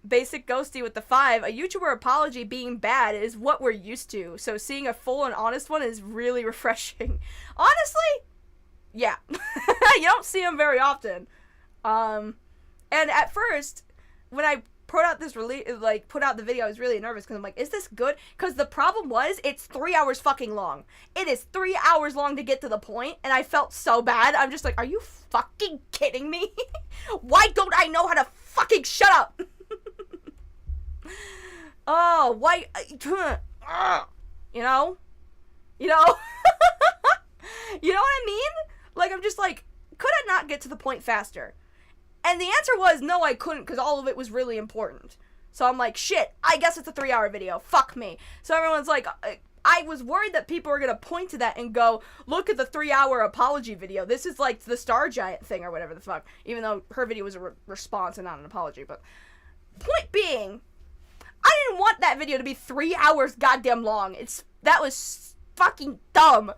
Basic Ghosty with the 5. A YouTuber apology being bad is what we're used to, so seeing a full and honest one is really refreshing. Honestly, yeah. You don't see them very often. And at first, when I put out this put out the video, I was really nervous because I'm like, is this good? Because the problem was, it's 3 hours fucking long. It is 3 hours long to get to the point, and I felt so bad. I'm just like, are you fucking kidding me? Why don't I know how to fucking shut up? Oh, why? You know? You know? You know what I mean? Like, I'm just like, could I not get to the point faster? And the answer was, no, I couldn't, because all of it was really important. So I'm like, shit, I guess it's a 3-hour video. Fuck me. So everyone's like, I was worried that people were going to point to that and go, look at the 3-hour apology video. This is like the Star Giant thing or whatever the fuck. Even though her video was a response and not an apology. But point being, I didn't want that video to be 3 hours goddamn long. That was fucking dumb.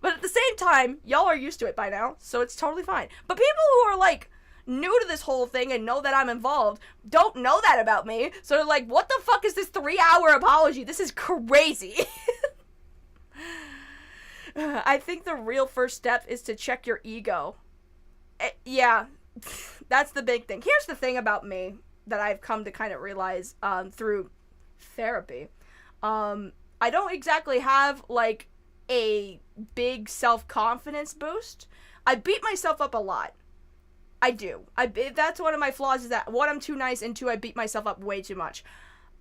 But at the same time, y'all are used to it by now, so it's totally fine. But people who are like new to this whole thing and know that I'm involved don't know that about me. So they're like, what the fuck is this 3-hour apology? This is crazy. I think the real first step is to check your ego. Yeah, that's the big thing. Here's the thing about me that I've come to kind of realize through therapy. I don't exactly have like a big self-confidence boost. I beat myself up a lot. I do. That's one of my flaws, is that one, I'm too nice, and two, I beat myself up way too much.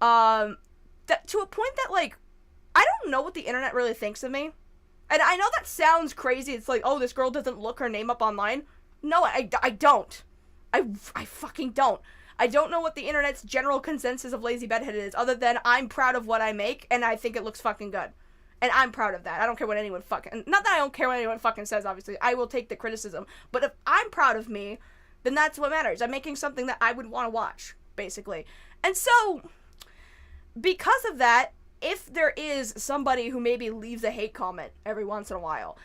To a point that, like, I don't know what the internet really thinks of me. And I know that sounds crazy. It's like, oh, this girl doesn't look her name up online. No, I don't. I fucking don't. I don't know what the internet's general consensus of Lazy Bedhead is, other than I'm proud of what I make, and I think it looks fucking good. And I'm proud of that. I don't care what anyone fucking... Not that I don't care what anyone fucking says, obviously. I will take the criticism. But if I'm proud of me, then that's what matters. I'm making something that I would want to watch, basically. And so, because of that, if there is somebody who maybe leaves a hate comment every once in a while,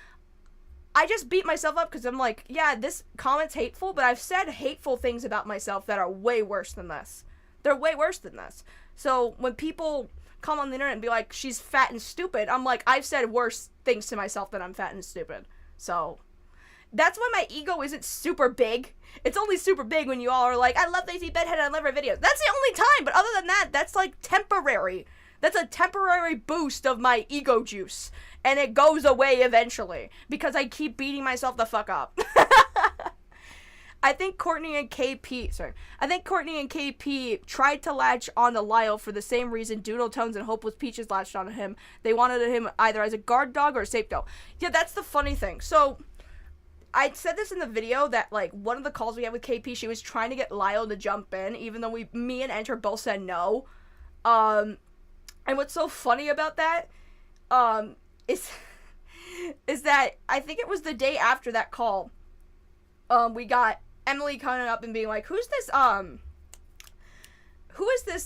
I just beat myself up because I'm like, yeah, this comment's hateful, but I've said hateful things about myself that are way worse than this. They're way worse than this. So, when people come on the internet and be like, she's fat and stupid, I'm like, I've said worse things to myself than I'm fat and stupid. So that's why my ego isn't super big. It's only super big when you all are like, I love Lazy Bedhead and I love her videos. That's the only time. But other than that, that's like temporary. That's a temporary boost of my ego juice, and it goes away eventually because I keep beating myself the fuck up. I think Khorne and KP tried to latch on to Lyle for the same reason Doodle Tones and Hopeless Peaches latched on to him. They wanted him either as a guard dog or a safe dog. Yeah, that's the funny thing. So, I said this in the video that, like, one of the calls we had with KP, she was trying to get Lyle to jump in, even though me and Enter both said no. And what's so funny about that, is that I think it was the day after that call, we got Emily coming up and being like, who is this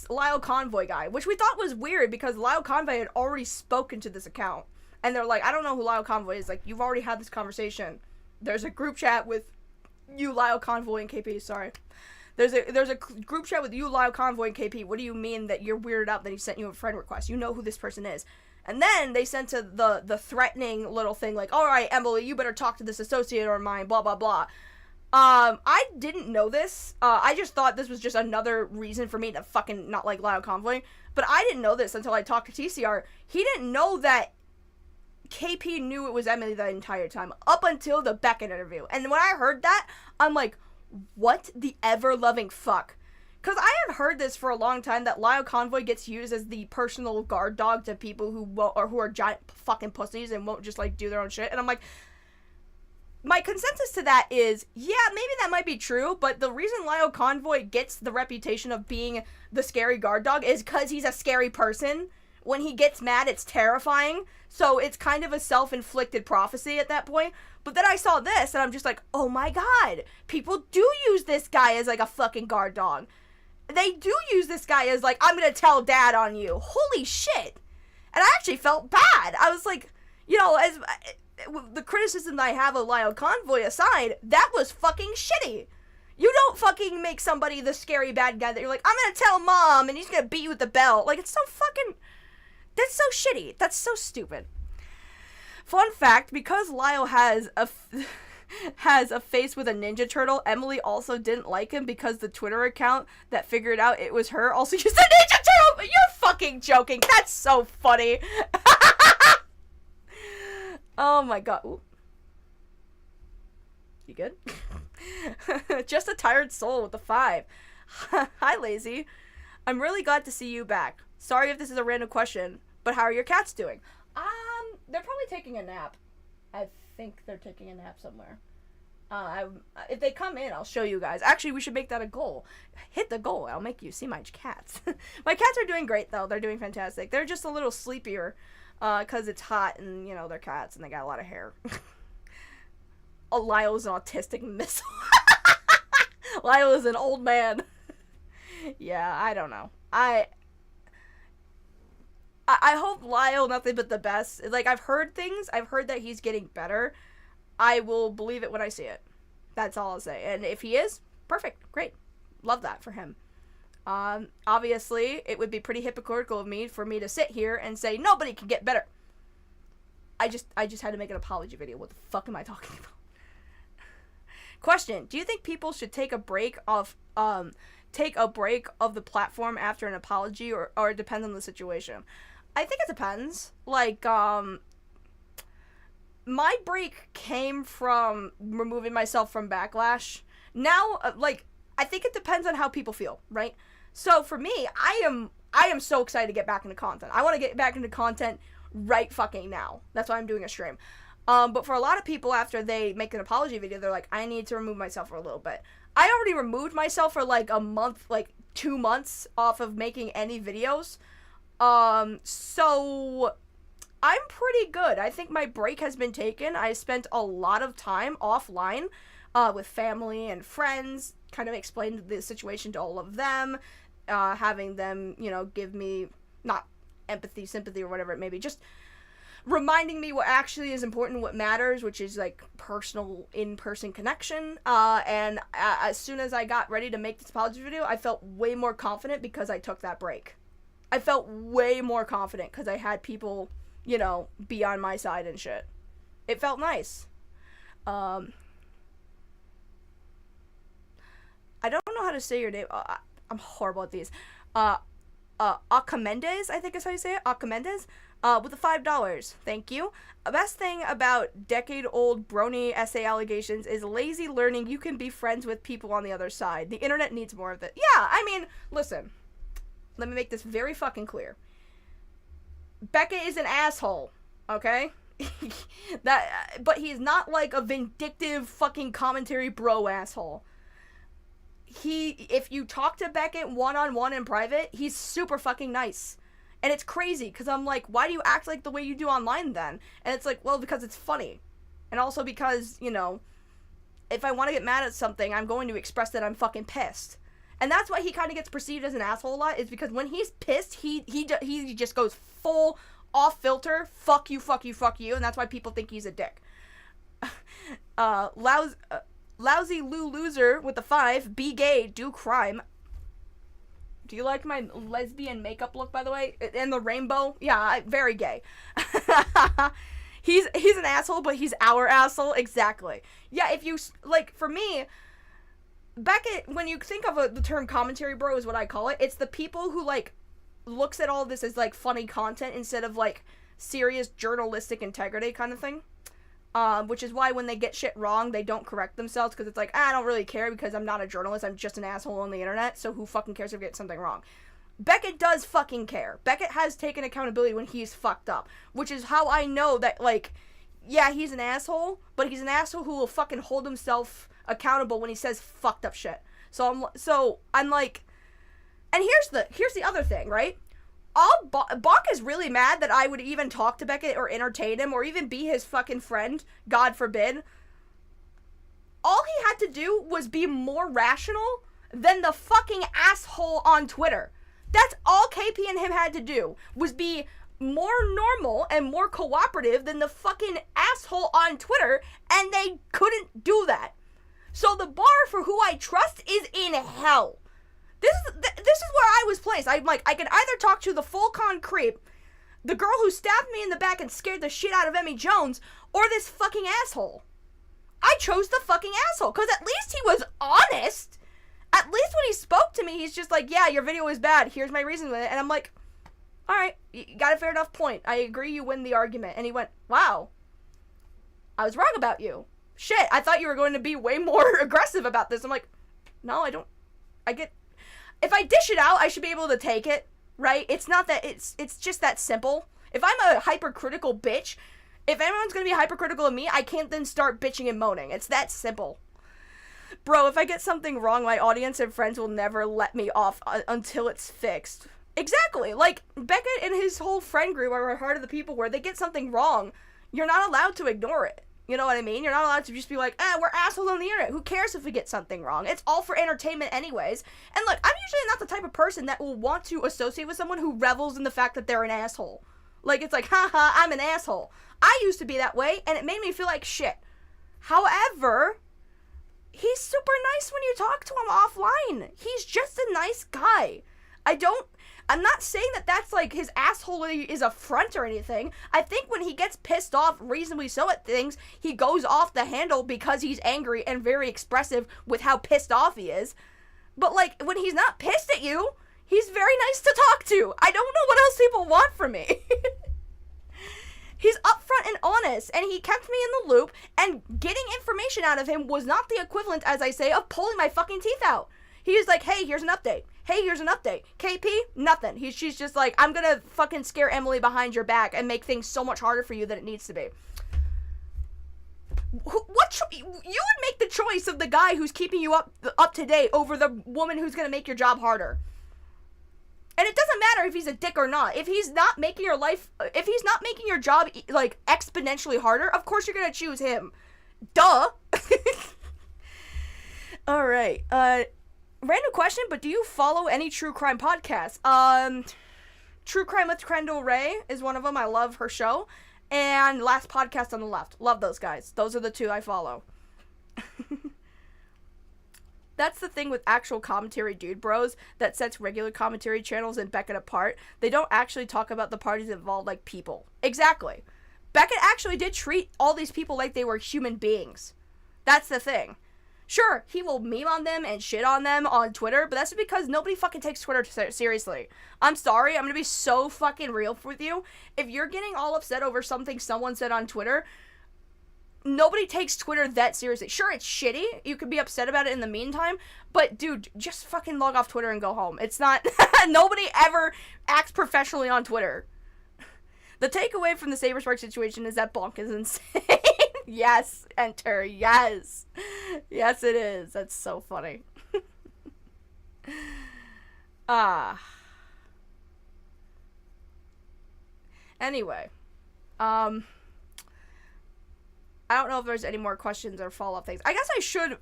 Lyle Convoy guy? Which we thought was weird because Lyle Convoy had already spoken to this account. And they're like, I don't know who Lyle Convoy is. Like, you've already had this conversation. There's a group chat with you, Lyle Convoy, and KP, sorry. There's a group chat with you, Lyle Convoy, and KP. What do you mean that you're weirded out that he sent you a friend request? You know who this person is. And then they sent to the threatening little thing like, alright, Emily, you better talk to this associate or mine, blah, blah, blah. I didn't know this. I just thought this was just another reason for me to fucking not like Lyle Convoy. But I didn't know this until I talked to TCR. He didn't know that KP knew it was Emily the entire time, up until the Beckett interview. And when I heard that, I'm like, what the ever-loving fuck? Because I have heard this for a long time, that Lyle Convoy gets used as the personal guard dog to people who are giant fucking pussies and won't just, like, do their own shit. And I'm like, my consensus to that is, yeah, maybe that might be true, but the reason Lyle Convoy gets the reputation of being the scary guard dog is because he's a scary person. When he gets mad, it's terrifying. So it's kind of a self-inflicted prophecy at that point. But then I saw this, and I'm just like, oh my god, people do use this guy as, like, a fucking guard dog. They do use this guy as, like, I'm gonna tell dad on you. Holy shit. And I actually felt bad. I was like, you know, as the criticism I have of Lyle Convoy aside, that was fucking shitty. You don't fucking make somebody the scary bad guy that you're like, I'm gonna tell mom, and he's gonna beat you with the belt. Like, it's so fucking... That's so shitty. That's so stupid. Fun fact, because Lyle has has a face with a Ninja Turtle. Emily also didn't like him because the Twitter account that figured out it was her also used a Ninja Turtle. You're fucking joking. That's so funny. Oh my god. Ooh. You good? Just a tired soul with a 5. Hi, Lazy. I'm really glad to see you back. Sorry if this is a random question, but how are your cats doing? They're probably taking a nap. I think they're taking a nap somewhere. If they come in, I'll show you guys. Actually, we should make that a goal. Hit the goal. I'll make you see my cats. My cats are doing great, though. They're doing fantastic. They're just a little sleepier because it's hot and, you know, they're cats and they got a lot of hair. Lyle's an autistic missile. Lyle is an old man. Yeah, I don't know. I hope Lyle nothing but the best. Like, I've heard things. I've heard that he's getting better. I will believe it when I see it. That's all I'll say. And if he is, perfect. Great. Love that for him. Obviously, it would be pretty hypocritical of me for me to sit here and say nobody can get better. I just had to make an apology video. What the fuck am I talking about? Question: do you think people should take a break of the platform after an apology, or it depends on the situation? I think it depends. Like, my break came from removing myself from backlash. Now, I think it depends on how people feel, right? So for me, I am so excited to get back into content. I want to get back into content right fucking now. That's why I'm doing a stream. But for a lot of people, after they make an apology video, they're like, I need to remove myself for a little bit. I already removed myself for like a month, like 2 months off of making any videos. So I'm pretty good. I think my break has been taken. I spent a lot of time offline, with family and friends, kind of explained the situation to all of them, having them, you know, give me, not empathy, sympathy, or whatever it may be, just reminding me what actually is important, what matters, which is like personal in-person connection. And as soon as I got ready to make this apology video, I felt way more confident because I took that break. I felt way more confident because I had people, you know, be on my side and shit. It felt nice. I don't know how to say your name. I'm horrible at these. Acamendes, I think is how you say it. Acamendes. With the $5. Thank you. The best thing about decade-old brony essay allegations is lazy learning you can be friends with people on the other side. The internet needs more of it. Yeah, I mean, listen. Let me make this very fucking clear. Beckett is an asshole, okay? But he's not like a vindictive fucking commentary bro asshole. If you talk to Beckett one-on-one in private, he's super fucking nice. And it's crazy, because I'm like, why do you act like the way you do online then? And it's like, well, because it's funny. And also because, you know, if I want to get mad at something, I'm going to express that I'm fucking pissed. And that's why he kind of gets perceived as an asshole a lot, is because when he's pissed, he just goes full off filter, fuck you, fuck you, fuck you, and that's why people think he's a dick. Lousy Lou Loser with the 5, be gay, do crime. Do you like my lesbian makeup look, by the way? And the rainbow? Yeah, very gay. He's an asshole, but he's our asshole. Exactly. Yeah, if you, like, for me, Beckett, when you think of the term commentary bro is what I call it, it's the people who, like, looks at all this as, like, funny content instead of, like, serious journalistic integrity kind of thing. Which is why when they get shit wrong, they don't correct themselves, because it's like, I don't really care because I'm not a journalist, I'm just an asshole on the internet, so who fucking cares if I get something wrong? Beckett does fucking care. Beckett has taken accountability when he's fucked up, which is how I know that, like, yeah, he's an asshole, but he's an asshole who will fucking hold himself accountable when he says fucked up shit. So I'm like, and here's the other thing, right? Bach is really mad that I would even talk to Beckett or entertain him or even be his fucking friend, God forbid. All he had to do was be more rational than the fucking asshole on Twitter. That's all KP and him had to do, was be more normal and more cooperative than the fucking asshole on Twitter, and they couldn't do that. So the bar for who I trust is in hell. This is where I was placed. I'm like, I can either talk to the full con creep, the girl who stabbed me in the back and scared the shit out of Emmy Jones, or this fucking asshole. I chose the fucking asshole, because at least he was honest. At least when he spoke to me, he's just like, yeah, your video is bad. Here's my reason with it. And I'm like, all right, you got a fair enough point. I agree you win the argument. And he went, wow, I was wrong about you. Shit, I thought you were going to be way more aggressive about this. I'm like, no, I don't. If I dish it out, I should be able to take it, right? It's not that, it's just that simple. If I'm a hypercritical bitch, if everyone's going to be hypercritical of me, I can't then start bitching and moaning. It's that simple. Bro, if I get something wrong, my audience and friends will never let me off until it's fixed. Exactly. Like, Beckett and his whole friend group are Heart of the People where they get something wrong. You're not allowed to ignore it. You know what I mean? You're not allowed to just be like, we're assholes on the internet. Who cares if we get something wrong? It's all for entertainment anyways. And look, I'm usually not the type of person that will want to associate with someone who revels in the fact that they're an asshole. Like, it's like, haha, I'm an asshole. I used to be that way, and it made me feel like shit. However, he's super nice when you talk to him offline. He's just a nice guy. I'm not saying that that's like his asshole is a front or anything. I think when he gets pissed off, reasonably so at things, he goes off the handle because he's angry and very expressive with how pissed off he is. But like, when he's not pissed at you, he's very nice to talk to. I don't know what else people want from me. He's upfront and honest, and he kept me in the loop, and getting information out of him was not the equivalent, as I say, of pulling my fucking teeth out. He was like, hey, here's an update. Hey, here's an update. KP, nothing. She's just like, I'm gonna fucking scare Emily behind your back and make things so much harder for you than it needs to be. You would make the choice of the guy who's keeping you up to date over the woman who's gonna make your job harder. And it doesn't matter if he's a dick or not. If he's not making your job like exponentially harder, of course you're gonna choose him. Duh. All right. Random question, but do you follow any true crime podcasts? True Crime with Kendall Ray is one of them. I love her show. And Last Podcast on the Left. Love those guys. Those are the two I follow. That's the thing with actual commentary dude bros that sets regular commentary channels and Beckett apart. They don't actually talk about the parties involved like people. Exactly. Beckett actually did treat all these people like they were human beings. That's the thing. Sure, he will meme on them and shit on them on Twitter, but that's because nobody fucking takes Twitter seriously. I'm sorry, I'm gonna be so fucking real with you. If you're getting all upset over something someone said on Twitter, nobody takes Twitter that seriously. Sure, it's shitty. You could be upset about it in the meantime, but dude, just fucking log off Twitter and go home. It's not... Nobody ever acts professionally on Twitter. The takeaway from the Saberspark situation is that Bonk is insane. Yes, enter. Yes. Yes, it is. That's so funny. Anyway. I don't know if there's any more questions or follow-up things. I guess I should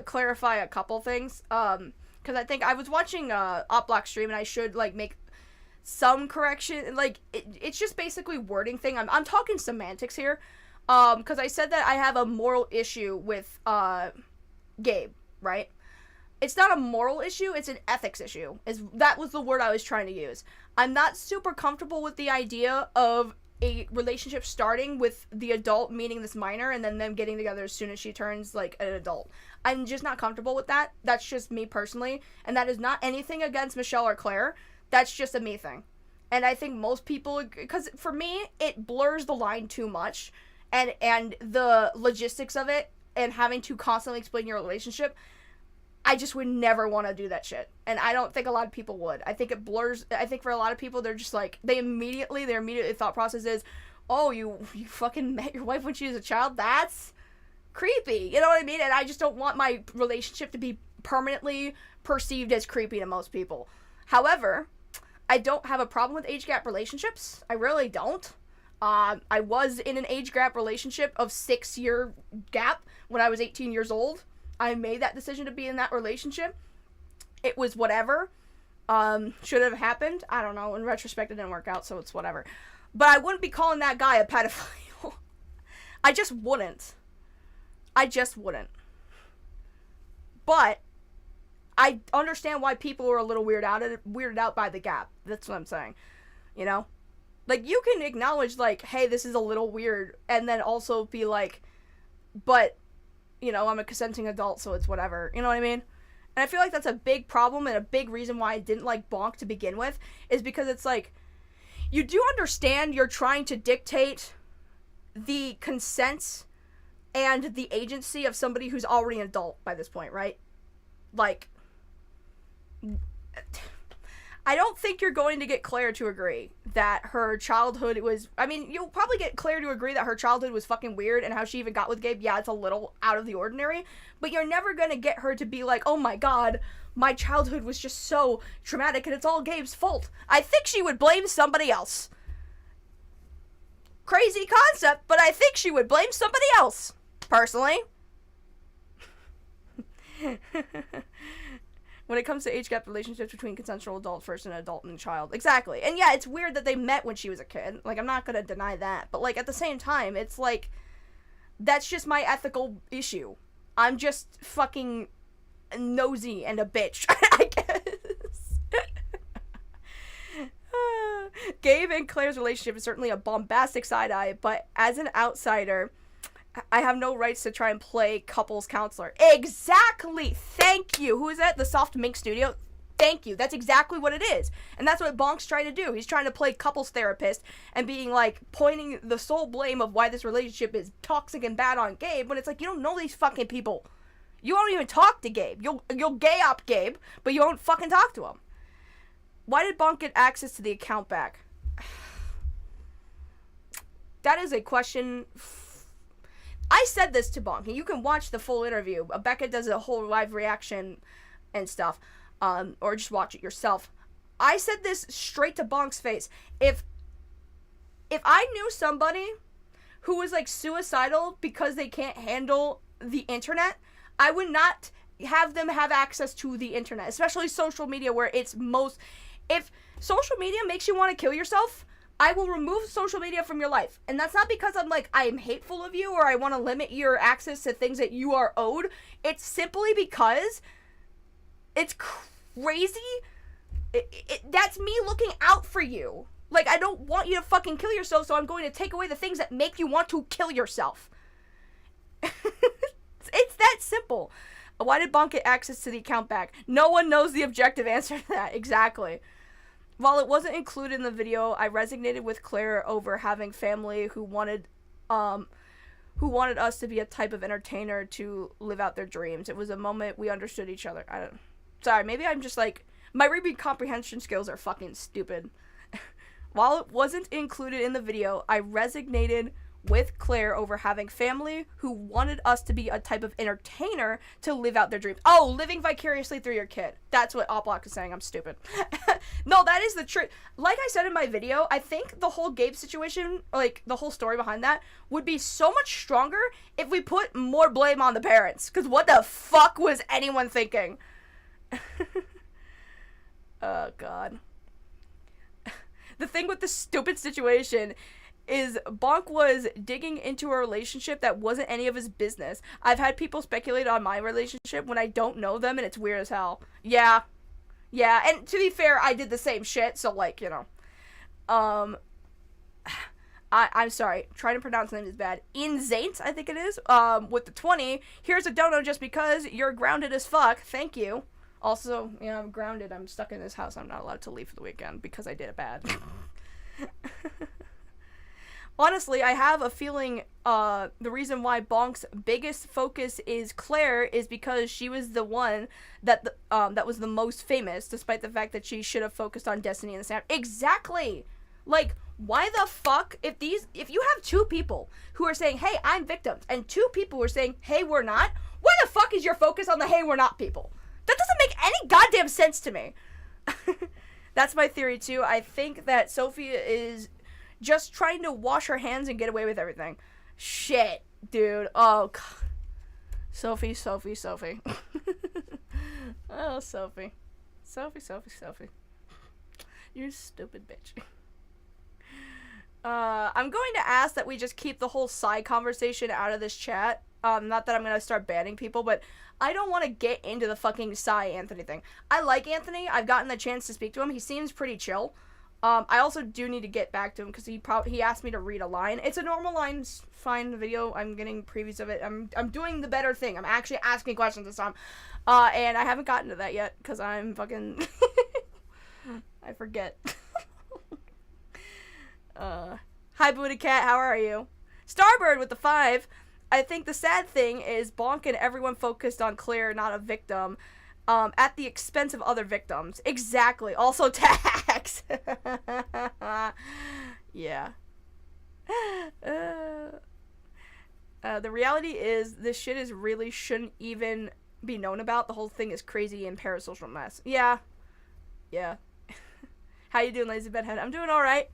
clarify a couple things. Because I think I was watching OpBlock stream and I should like make some correction. Like it's just basically wording thing. I'm talking semantics here. Because I said that I have a moral issue with Gabe, right? It's not a moral issue, it's an ethics issue. That was the word I was trying to use. I'm not super comfortable with the idea of a relationship starting with the adult meeting this minor and then them getting together as soon as she turns like an adult. I'm just not comfortable with that. That's just me personally, and that is not anything against Michelle or Claire. That's just a me thing. And I think most people, because for me, it blurs the line too much. And the logistics of it and having to constantly explain your relationship, I just would never want to do that shit. And I don't think a lot of people would. I think it blurs. I think for a lot of people, they're just like, their immediate thought process is, oh, you fucking met your wife when she was a child? That's creepy. You know what I mean? And I just don't want my relationship to be permanently perceived as creepy to most people. However, I don't have a problem with age gap relationships. I really don't. I was in an age gap relationship of 6-year gap when I was 18 years old. I made that decision to be in that relationship. It was whatever. Should have happened. I don't know. In retrospect, it didn't work out, so it's whatever. But I wouldn't be calling that guy a pedophile. I just wouldn't. But I understand why people are a little weirded out by the gap. That's what I'm saying. You know? Like, you can acknowledge, like, hey, this is a little weird, and then also be like, but, you know, I'm a consenting adult, so it's whatever. You know what I mean? And I feel like that's a big problem and a big reason why I didn't like Bonk to begin with, is because it's like, you do understand you're trying to dictate the consent and the agency of somebody who's already an adult by this point, right? Like, I don't think you're going to get Claire to agree that her childhood was... I mean, you'll probably get Claire to agree that her childhood was fucking weird and how she even got with Gabe. Yeah, it's a little out of the ordinary. But you're never going to get her to be like, oh my god, my childhood was just so traumatic and it's all Gabe's fault. I think she would blame somebody else. Crazy concept, but I think she would blame somebody else. Personally. When it comes to age gap relationships between consensual adult first and adult and child. Exactly. And yeah, it's weird that they met when she was a kid. Like, I'm not gonna deny that. But, like, at the same time, it's like, that's just my ethical issue. I'm just fucking nosy and a bitch, I guess. Gabe and Claire's relationship is certainly a bombastic side-eye, but as an outsider, I have no rights to try and play couples counselor. Exactly! Thank you! Who is that? The Soft Mink Studio? Thank you. That's exactly what it is. And that's what Bonk's trying to do. He's trying to play couples therapist and being like, pointing the sole blame of why this relationship is toxic and bad on Gabe, when it's like, you don't know these fucking people. You won't even talk to Gabe. You'll gay up Gabe, but you won't fucking talk to him. Why did Bonk get access to the account back? That is a question... I said this to Bonk, and you can watch the full interview. Becca does a whole live reaction and stuff, or just watch it yourself. I said this straight to Bonk's face. If I knew somebody who was, like, suicidal because they can't handle the internet, I would not have them have access to the internet, especially social media, where it's most... If social media makes you want to kill yourself, I will remove social media from your life. And that's not because I'm like, I am hateful of you or I want to limit your access to things that you are owed. It's simply because it's crazy. That's me looking out for you. Like, I don't want you to fucking kill yourself, so I'm going to take away the things that make you want to kill yourself. It's that simple. Why did Bonk get access to the account back? No one knows the objective answer to that. Exactly. While it wasn't included in the video, I resonated with Claire over having family who wanted us to be a type of entertainer to live out their dreams. It was a moment we understood each other. Sorry, maybe I'm just like, my reading comprehension skills are fucking stupid. While it wasn't included in the video, I resonated with Claire over having family who wanted us to be a type of entertainer to live out their dreams. Oh, living vicariously through your kid. That's what Oplock is saying. I'm stupid. No, that is the truth. Like I said in my video, I think the whole Gabe situation, like the whole story behind that, would be so much stronger if we put more blame on the parents. Because what the fuck was anyone thinking? Oh, God. The thing with this stupid situation is Bonk was digging into a relationship that wasn't any of his business. I've had people speculate on my relationship when I don't know them, and it's weird as hell. Yeah, and to be fair, I did the same shit, so, like, you know. I'm sorry, trying to pronounce the name is bad. Inzaint, I think it is, with the 20. Here's a dono just because you're grounded as fuck. Thank you. Also, yeah, I'm grounded. I'm stuck in this house. I'm not allowed to leave for the weekend because I did it bad. Honestly, I have a feeling the reason why Bonk's biggest focus is Claire is because she was the one that that was the most famous, despite the fact that she should have focused on Destiny and the Snap. Exactly! Like, why the fuck, if you have two people who are saying, hey, I'm victims, and two people who are saying, hey, we're not, why the fuck is your focus on the hey, we're not people? That doesn't make any goddamn sense to me. That's my theory, too. I think that Sophie is just trying to wash her hands and get away with everything. Shit, dude. Oh, God. Sophie. Oh, Sophie. Sophie. You stupid bitch. I'm going to ask that we just keep the whole side conversation out of this chat. Not that I'm going to start banning people, but I don't want to get into the fucking Anthony thing. I like Anthony. I've gotten the chance to speak to him. He seems pretty chill. I also do need to get back to him because he asked me to read a line. It's a normal lines fine video. I'm getting previews of it. I'm doing the better thing. I'm actually asking questions this time. And I haven't gotten to that yet because I'm fucking I forget. Hi Booty Cat, how are you? Starbird with the 5. I think the sad thing is Bonk and everyone focused on Claire, not a victim. At the expense of other victims. Exactly. Also tax. Yeah. The reality is this shit is really shouldn't even be known about. The whole thing is crazy and parasocial mess. Yeah. Yeah. How you doing, Lazy Bedhead? I'm doing alright.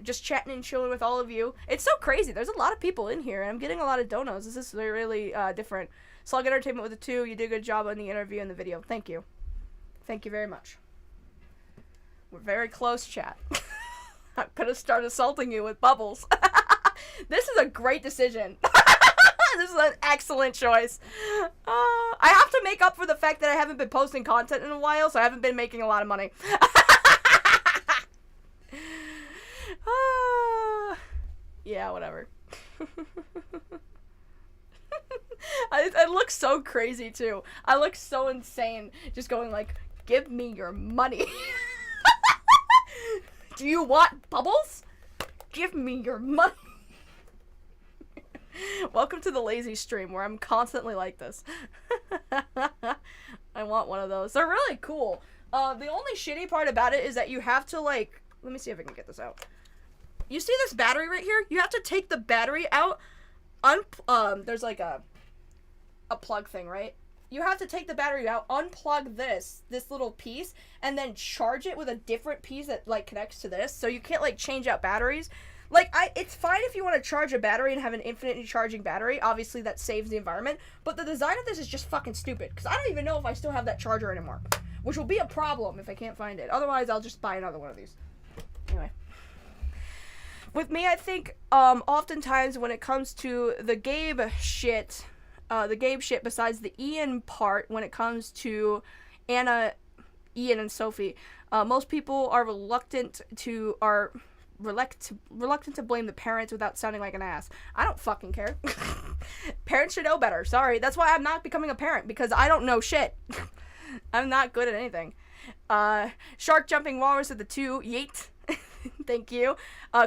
Just chatting and chilling with all of you. It's so crazy. There's a lot of people in here, and I'm getting a lot of donos. This is really different. Slug Entertainment with a 2. You did a good job on the interview and the video. Thank you. Thank you very much. We're very close, chat. I'm gonna start assaulting you with bubbles. This is a great decision. This is an excellent choice. I have to make up for the fact that I haven't been posting content in a while, so I haven't been making a lot of money. Yeah, whatever. I look so crazy too. I look so insane. Just going like, give me your money. Do you want bubbles? Give me your money. Welcome to the lazy stream where I'm constantly like this. I want one of those. They're really cool. The only shitty part about it is that you have to like, let me see if I can get this out. You see this battery right here? You have to take the battery out. There's like a plug thing, right? You have to take the battery out, unplug this little piece, and then charge it with a different piece that like connects to this. So you can't like change out batteries. Like it's fine if you want to charge a battery and have an infinitely charging battery. Obviously that saves the environment. But the design of this is just fucking stupid. Because I don't even know if I still have that charger anymore. Which will be a problem if I can't find it. Otherwise I'll just buy another one of these. Anyway. With me, I think oftentimes when it comes to the Gabe shit, besides the Ian part, when it comes to Anna, Ian, and Sophie, most people are reluctant to blame the parents without sounding like an ass. I don't fucking care. Parents should know better. Sorry. That's why I'm not becoming a parent, because I don't know shit. I'm not good at anything. Shark Jumping Walrus with the 2. Yeet. Thank you.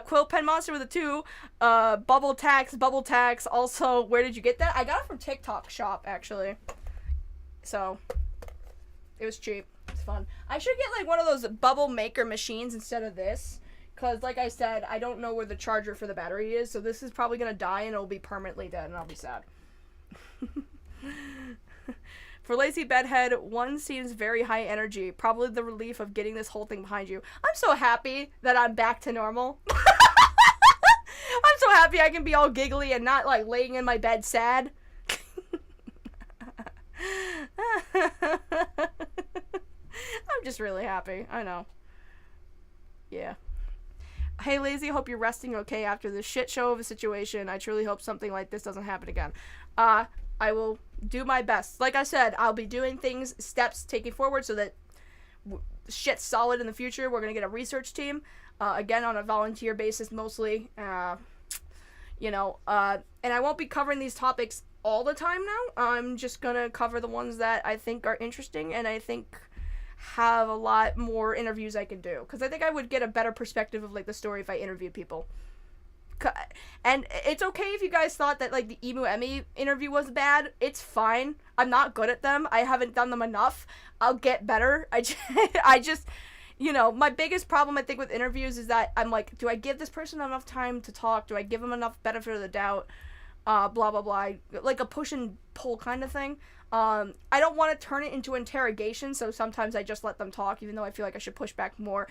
Quill Pen Monster with a 2. Bubble tax. Also, where did you get that? I got it from TikTok shop, actually. So, it was cheap. It's fun. I should get like one of those bubble maker machines instead of this. Because, like I said, I don't know where the charger for the battery is. So this is probably going to die and it'll be permanently dead and I'll be sad. For Lazy Bedhead, 1 seems very high energy. Probably the relief of getting this whole thing behind you. I'm so happy that I'm back to normal. I'm so happy I can be all giggly and not like laying in my bed sad. I'm just really happy. I know. Yeah. Hey Lazy, hope you're resting okay after this shit show of a situation. I truly hope something like this doesn't happen again. I will do my best. Like I said, I'll be doing steps taking forward so that shit's solid in the future. We're going to get a research team, again, on a volunteer basis mostly, and I won't be covering these topics all the time now. I'm just going to cover the ones that I think are interesting and I think have a lot more interviews I can do. Because I think I would get a better perspective of, like, the story if I interviewed people. And it's okay if you guys thought that like the Emu Emmy interview was bad. It's fine. I'm not good at them. I haven't done them enough. I'll get better. I just my biggest problem I think with interviews is that I'm like, do I give this person enough time to talk? Do I give them enough benefit of the doubt? Blah blah blah. Like a push and pull kind of thing. I don't want to turn it into interrogation, so sometimes I just let them talk, even though I feel like I should push back more.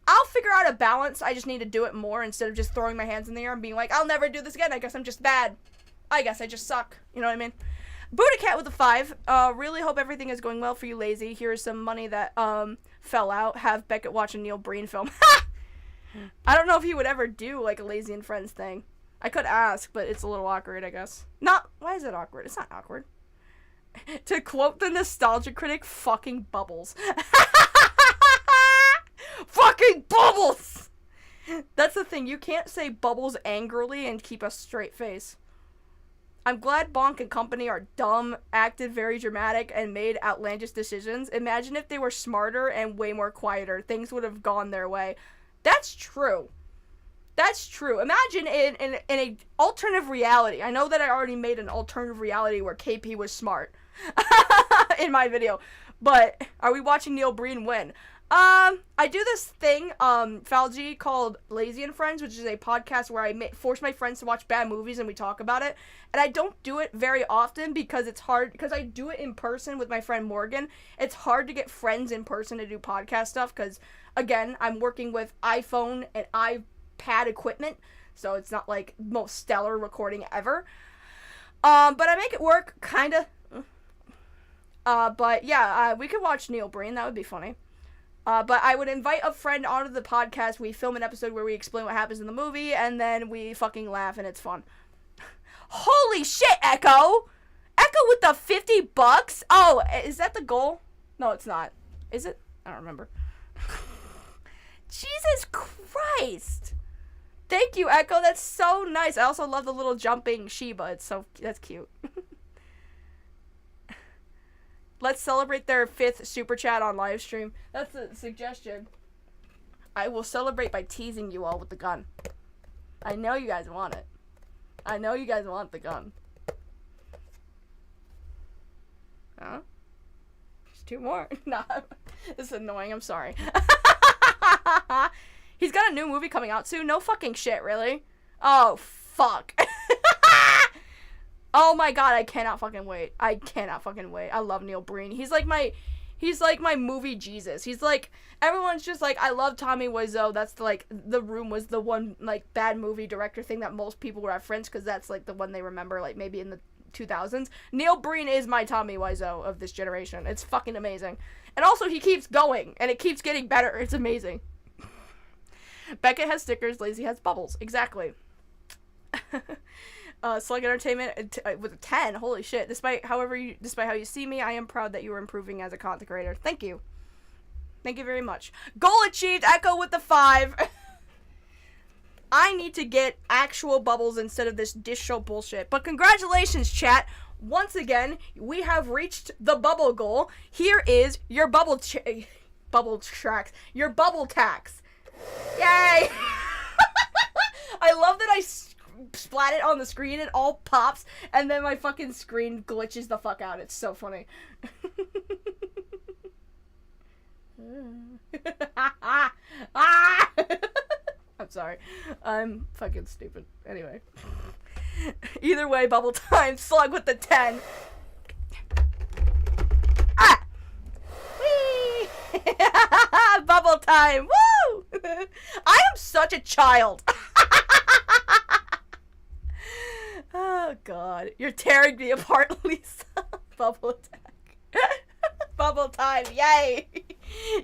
I'll figure out a balance. I just need to do it more instead of just throwing my hands in the air and being like, I'll never do this again. I guess I'm just bad. I guess I just suck. You know what I mean? Booty Cat with a 5. Really hope everything is going well for you, Lazy. Here's some money that fell out. Have Beckett watch a Neil Breen film. I don't know if he would ever do like a Lazy and Friends thing. I could ask, but it's a little awkward, I guess. Why is it awkward? It's not awkward. To quote the nostalgia critic, fucking bubbles. Fucking bubbles! That's the thing, you can't say bubbles angrily and keep a straight face. I'm glad Bonk and company are dumb, acted very dramatic, and made outlandish decisions. Imagine if they were smarter and way more quieter. Things would have gone their way. That's true. That's true. Imagine in a alternative reality. I know that I already made an alternative reality where KP was smart in my video. But are we watching Neil Breen win? I do this thing, Falgi, called Lazy and Friends, which is a podcast where I force my friends to watch bad movies and we talk about it. And I don't do it very often because it's hard, because I do it in person with my friend Morgan. It's hard to get friends in person to do podcast stuff because, again, I'm working with iPhone and iPad equipment, so it's not like most stellar recording ever. But I make it work, kinda. But yeah, we could watch Neil Breen, that would be funny. But I would invite a friend onto the podcast. We film an episode where we explain what happens in the movie, and then we fucking laugh, and it's fun. Holy shit, Echo! Echo with the $50? Oh, is that the goal? No, it's not. Is it? I don't remember. Jesus Christ! Thank you, Echo. That's so nice. I also love the little jumping Sheba. That's cute. Let's celebrate their 5th super chat on live stream. That's a suggestion. I will celebrate by teasing you all with the gun. I know you guys want it. I know you guys want the gun. Huh? There's 2 more. Nah, this is annoying. I'm sorry. He's got a new movie coming out soon. No fucking shit, really? Oh, fuck. Oh my god, I cannot fucking wait. I cannot fucking wait. I love Neil Breen. He's like my movie Jesus. He's like, everyone's just like, I love Tommy Wiseau. That's like, The Room was the one like bad movie director thing that most people reference because that's like the one they remember, like maybe in the 2000s. Neil Breen is my Tommy Wiseau of this generation. It's fucking amazing. And also he keeps going and it keeps getting better. It's amazing. Beckett has stickers, Lazy has bubbles. Exactly. Slug Entertainment with a 10. Holy shit. Despite how you see me, I am proud that you are improving as a content creator. Thank you. Thank you very much. Goal achieved. Echo with the 5. I need to get actual bubbles instead of this dish show bullshit. But congratulations, chat. Once again, we have reached the bubble goal. Here is your bubble tracks. Your bubble tax. Yay! I love that I splat it on the screen, it all pops, and then my fucking screen glitches the fuck out. It's so funny. I'm sorry. I'm fucking stupid. Anyway. Either way, bubble time. Slug with the 10. Ah! Whee! Bubble time. Woo! I am such a child. Oh god. You're tearing me apart, Lisa. Bubble attack. Bubble time. Yay.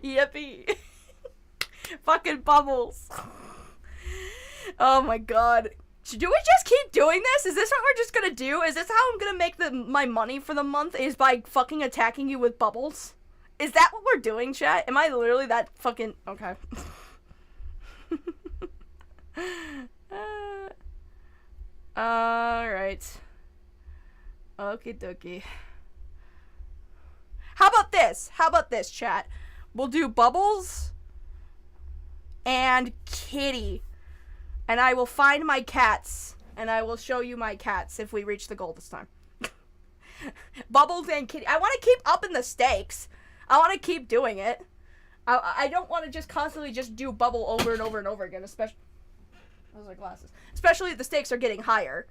Yippee. Fucking bubbles. Oh my god. Do we just keep doing this? Is this what we're just gonna do? Is this how I'm gonna make my money for the month? Is by fucking attacking you with bubbles? Is that what we're doing, chat? Am I literally that fucking... Okay. Alright. Okie dokie. How about this? How about this, chat? We'll do bubbles and kitty. And I will find my cats. And I will show you my cats if we reach the goal this time. Bubbles and kitty. I want to keep upping the stakes. I want to keep doing it. I don't want to just constantly just do bubble over and over and over again, especially... Those are glasses. Especially if the stakes are getting higher.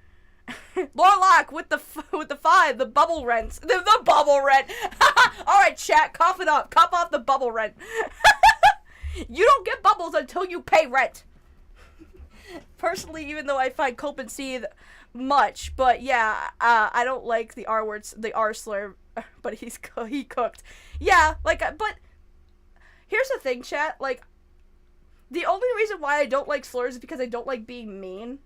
Lorlock with the 5, the bubble rent. The bubble rent. Alright, chat, cough it up. Cough off the bubble rent. You don't get bubbles until you pay rent. Personally, even though I find cope and seethe much, but yeah, I don't like the R words, the R slur, but he cooked. Yeah, like, but here's the thing, chat, like, the only reason why I don't like slurs is because I don't like being mean.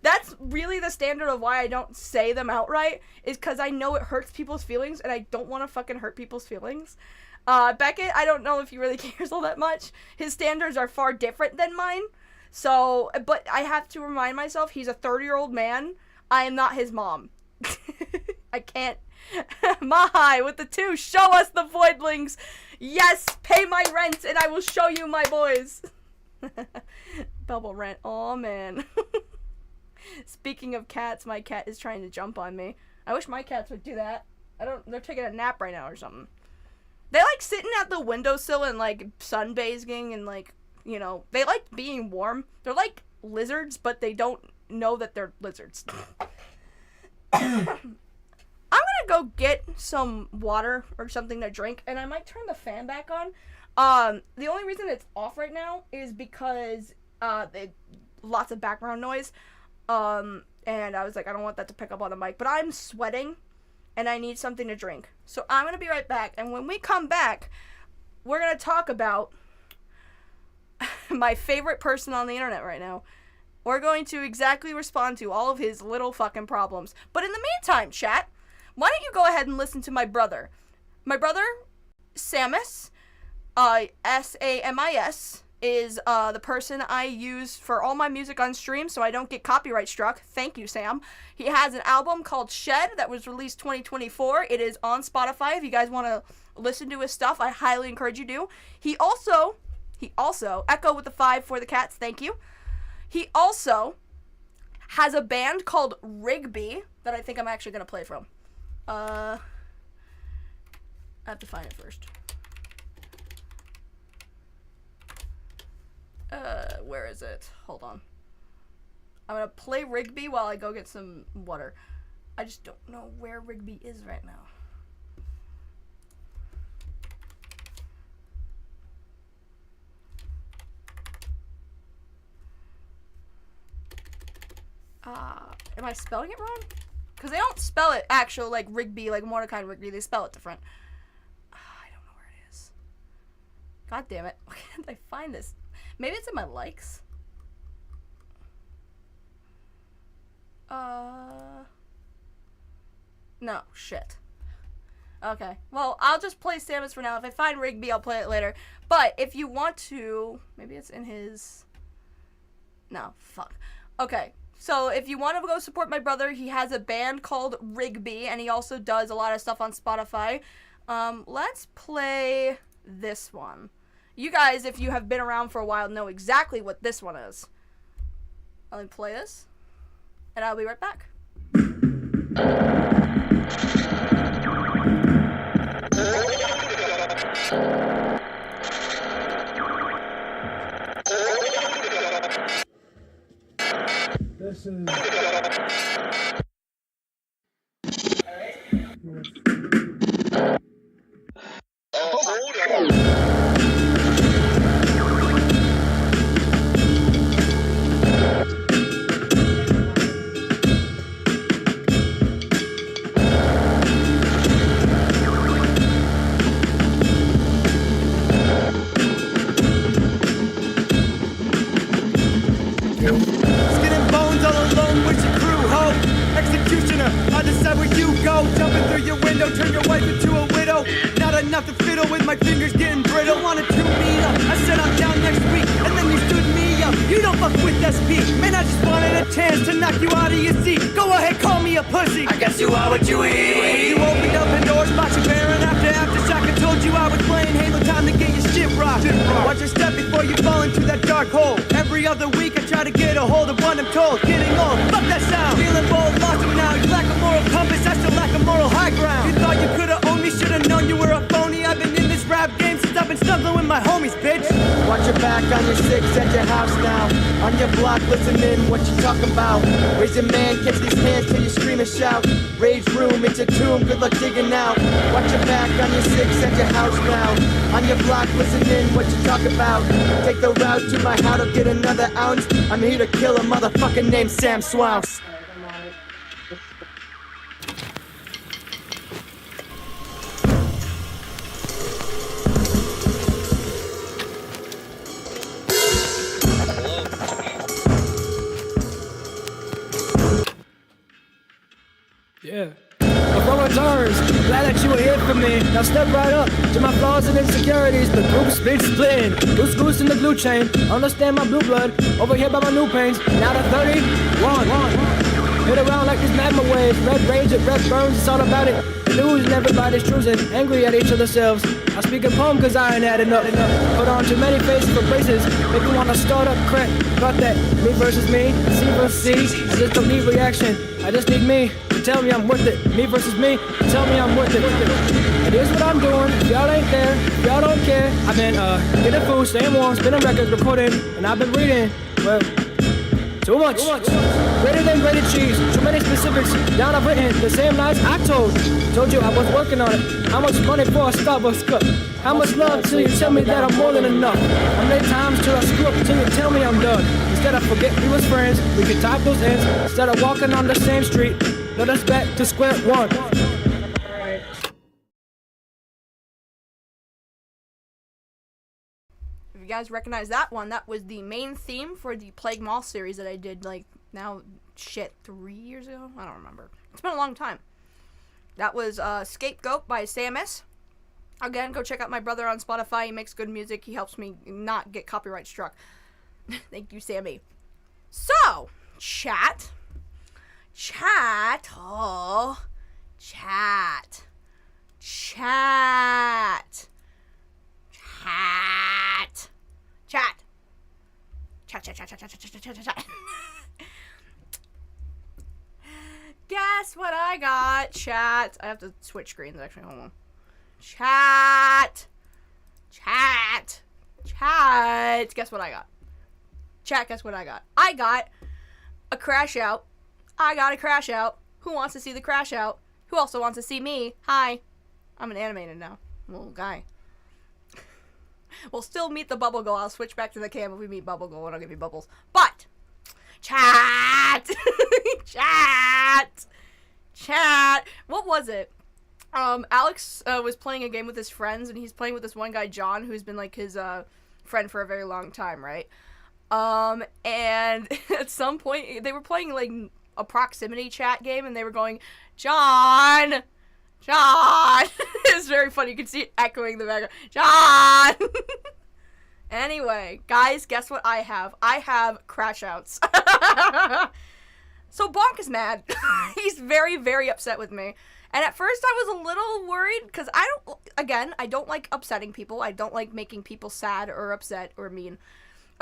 That's really the standard of why I don't say them outright, is because I know it hurts people's feelings, and I don't want to fucking hurt people's feelings. Beckett, I don't know if he really cares all that much. His standards are far different than mine. So, but I have to remind myself, he's a 30-year-old man. I am not his mom. I can't. Mahai with the 2. Show us the voidlings. Yes, pay my rent and I will show you my boys. Bubble rent. Oh man. Speaking of cats, my cat is trying to jump on me. I wish my cats would do that. They're taking a nap right now or something. They like sitting at the windowsill and like sunbathing and like, you know, they like being warm. They're like lizards, but they don't know that they're lizards. I'm gonna go get some water or something to drink, and I might turn the fan back on. The only reason it's off right now is because lots of background noise. And I was like, I don't want that to pick up on the mic, but I'm sweating, and I need something to drink. So I'm gonna be right back, and when we come back, we're gonna talk about my favorite person on the internet right now. We're going to exactly respond to all of his little fucking problems. But in the meantime, chat, why don't you go ahead and listen to my brother? My brother, Samus, S-A-M-I-S, is the person I use for all my music on stream so I don't get copyright struck. Thank you, Sam. He has an album called Shed that was released 2024. It is on Spotify. If you guys want to listen to his stuff, I highly encourage you to. He also, Echo with the 5 for the cats, thank you. He also has a band called Rigby that I think I'm actually going to play from. I have to find it first. Where is it? Hold on. I'm going to play Rigby while I go get some water. I just don't know where Rigby is right now. Am I spelling it wrong? Because they don't spell it actual, like, Rigby, like Mordecai and Rigby. They spell it different. I don't know where it is. God damn it. Why can't I find this? Maybe it's in my likes. No, shit. Okay. Well, I'll just play Samus for now. If I find Rigby, I'll play it later. But if you want to... Maybe it's in his... No, fuck. Okay. So if you want to go support my brother, he has a band called Rigby, and he also does a lot of stuff on Spotify. Let's play this one. You guys, if you have been around for a while, know exactly what this one is. Let me play this, and I'll be right back. This is... I decide where you go, jumping through your window, turn your wife into a widow. Not enough to fiddle with, my fingers getting brittle. Wanted to meet up, I said I'm down next week, and then you stood me up. You don't fuck with SP, man, I just wanted a chance to knock you out of your seat. Go ahead, call me a pussy, I guess you are what you eat. You opened up Pandora's box, you're bearing after aftershock. I told you I was playing Halo, time to get your shit rocked. Watch your step before you fall into that dark hole. Every other week I try to get a hold of what I'm told. Getting old, fuck that sound. Feeling bold, lost him now. You lack a moral compass, I still lack a moral high ground. You thought you could've owned me, should've known you were a phony. I've been in this rap game since I've been snuggling with my homies, bitch. Watch your back on your six at your house now. On your block, listening what you talking about. Raise your man, catch these hands till you scream and shout. Rage room, it's your tomb, good luck digging out. Watch your back on your six at your house now. On your block, listening what you talk about. Take the route to my house to get another ounce. I'm here to kill a motherfucker named Sam Swouse. of me. Now step right up to my flaws and insecurities. The group's been splitting. Loose goose in the glue chain. Understand my blue blood. Over here by my new pains. Now to 31. Hit around like these magma waves. Red rage at red burns. It's all about it. Illusion, everybody's choosing. Angry at each of themselves. I speak a poem cause I ain't had enough. Put on too many faces for braces. Make me wanna start up crack. Got that. Me versus me. C versus C. I just don't need reaction. I just need me. Tell me I'm worth it. Me versus me. Tell me I'm worth it. And here's what I'm doing. If y'all ain't there, if y'all don't care. I've been getting food, staying warm, spinning records, recording, and I've been reading. Well, too much. Greater than grated cheese. Too many specifics. Down I've written the same lies I told you I was working on it. How much money for a Starbucks cup? How much love till you tell me that I'm more than enough? How many times till I screw up till you tell me I'm done? Instead of forget we was friends, we could type those ends. Instead of walking on the same street, let us back to square one. If you guys recognize that one, that was the main theme for the Plague Moth series that I did, like, now, 3 years ago? I don't remember. It's been a long time. That was Scapegoat by Samus. Again, go check out my brother on Spotify. He makes good music. He helps me not get copyright struck. Thank you, Sammy. So, chat. Chat. Oh. Chat. Chat. Chat. Chat. Chat, chat, chat, chat, chat, chat, chat, chat, chat. Guess what I got? Chat. I have to switch screens, actually. Hold on. Chat. Chat. Chat. Guess what I got? Chat, guess what I got? I got a crash out. I got a crash out. Who wants to see the crash out? Who also wants to see me? Hi. I'm an animated now. I'm a little guy. We'll still meet the bubble goal. I'll switch back to the cam if we meet bubble goal and I'll give you bubbles. But, chat! Chat! Chat! What was it? Alex was playing a game with his friends, and he's playing with this one guy, John, who's been, like, his friend for a very long time, right? And at some point, they were playing, like, a proximity chat game, and they were going, John! John! It's very funny. You can see it echoing in the background. John! Anyway, guys, guess what I have? I have crash outs. So Bonk is mad. He's very, very upset with me. And at first I was a little worried because I don't like upsetting people. I don't like making people sad or upset or mean.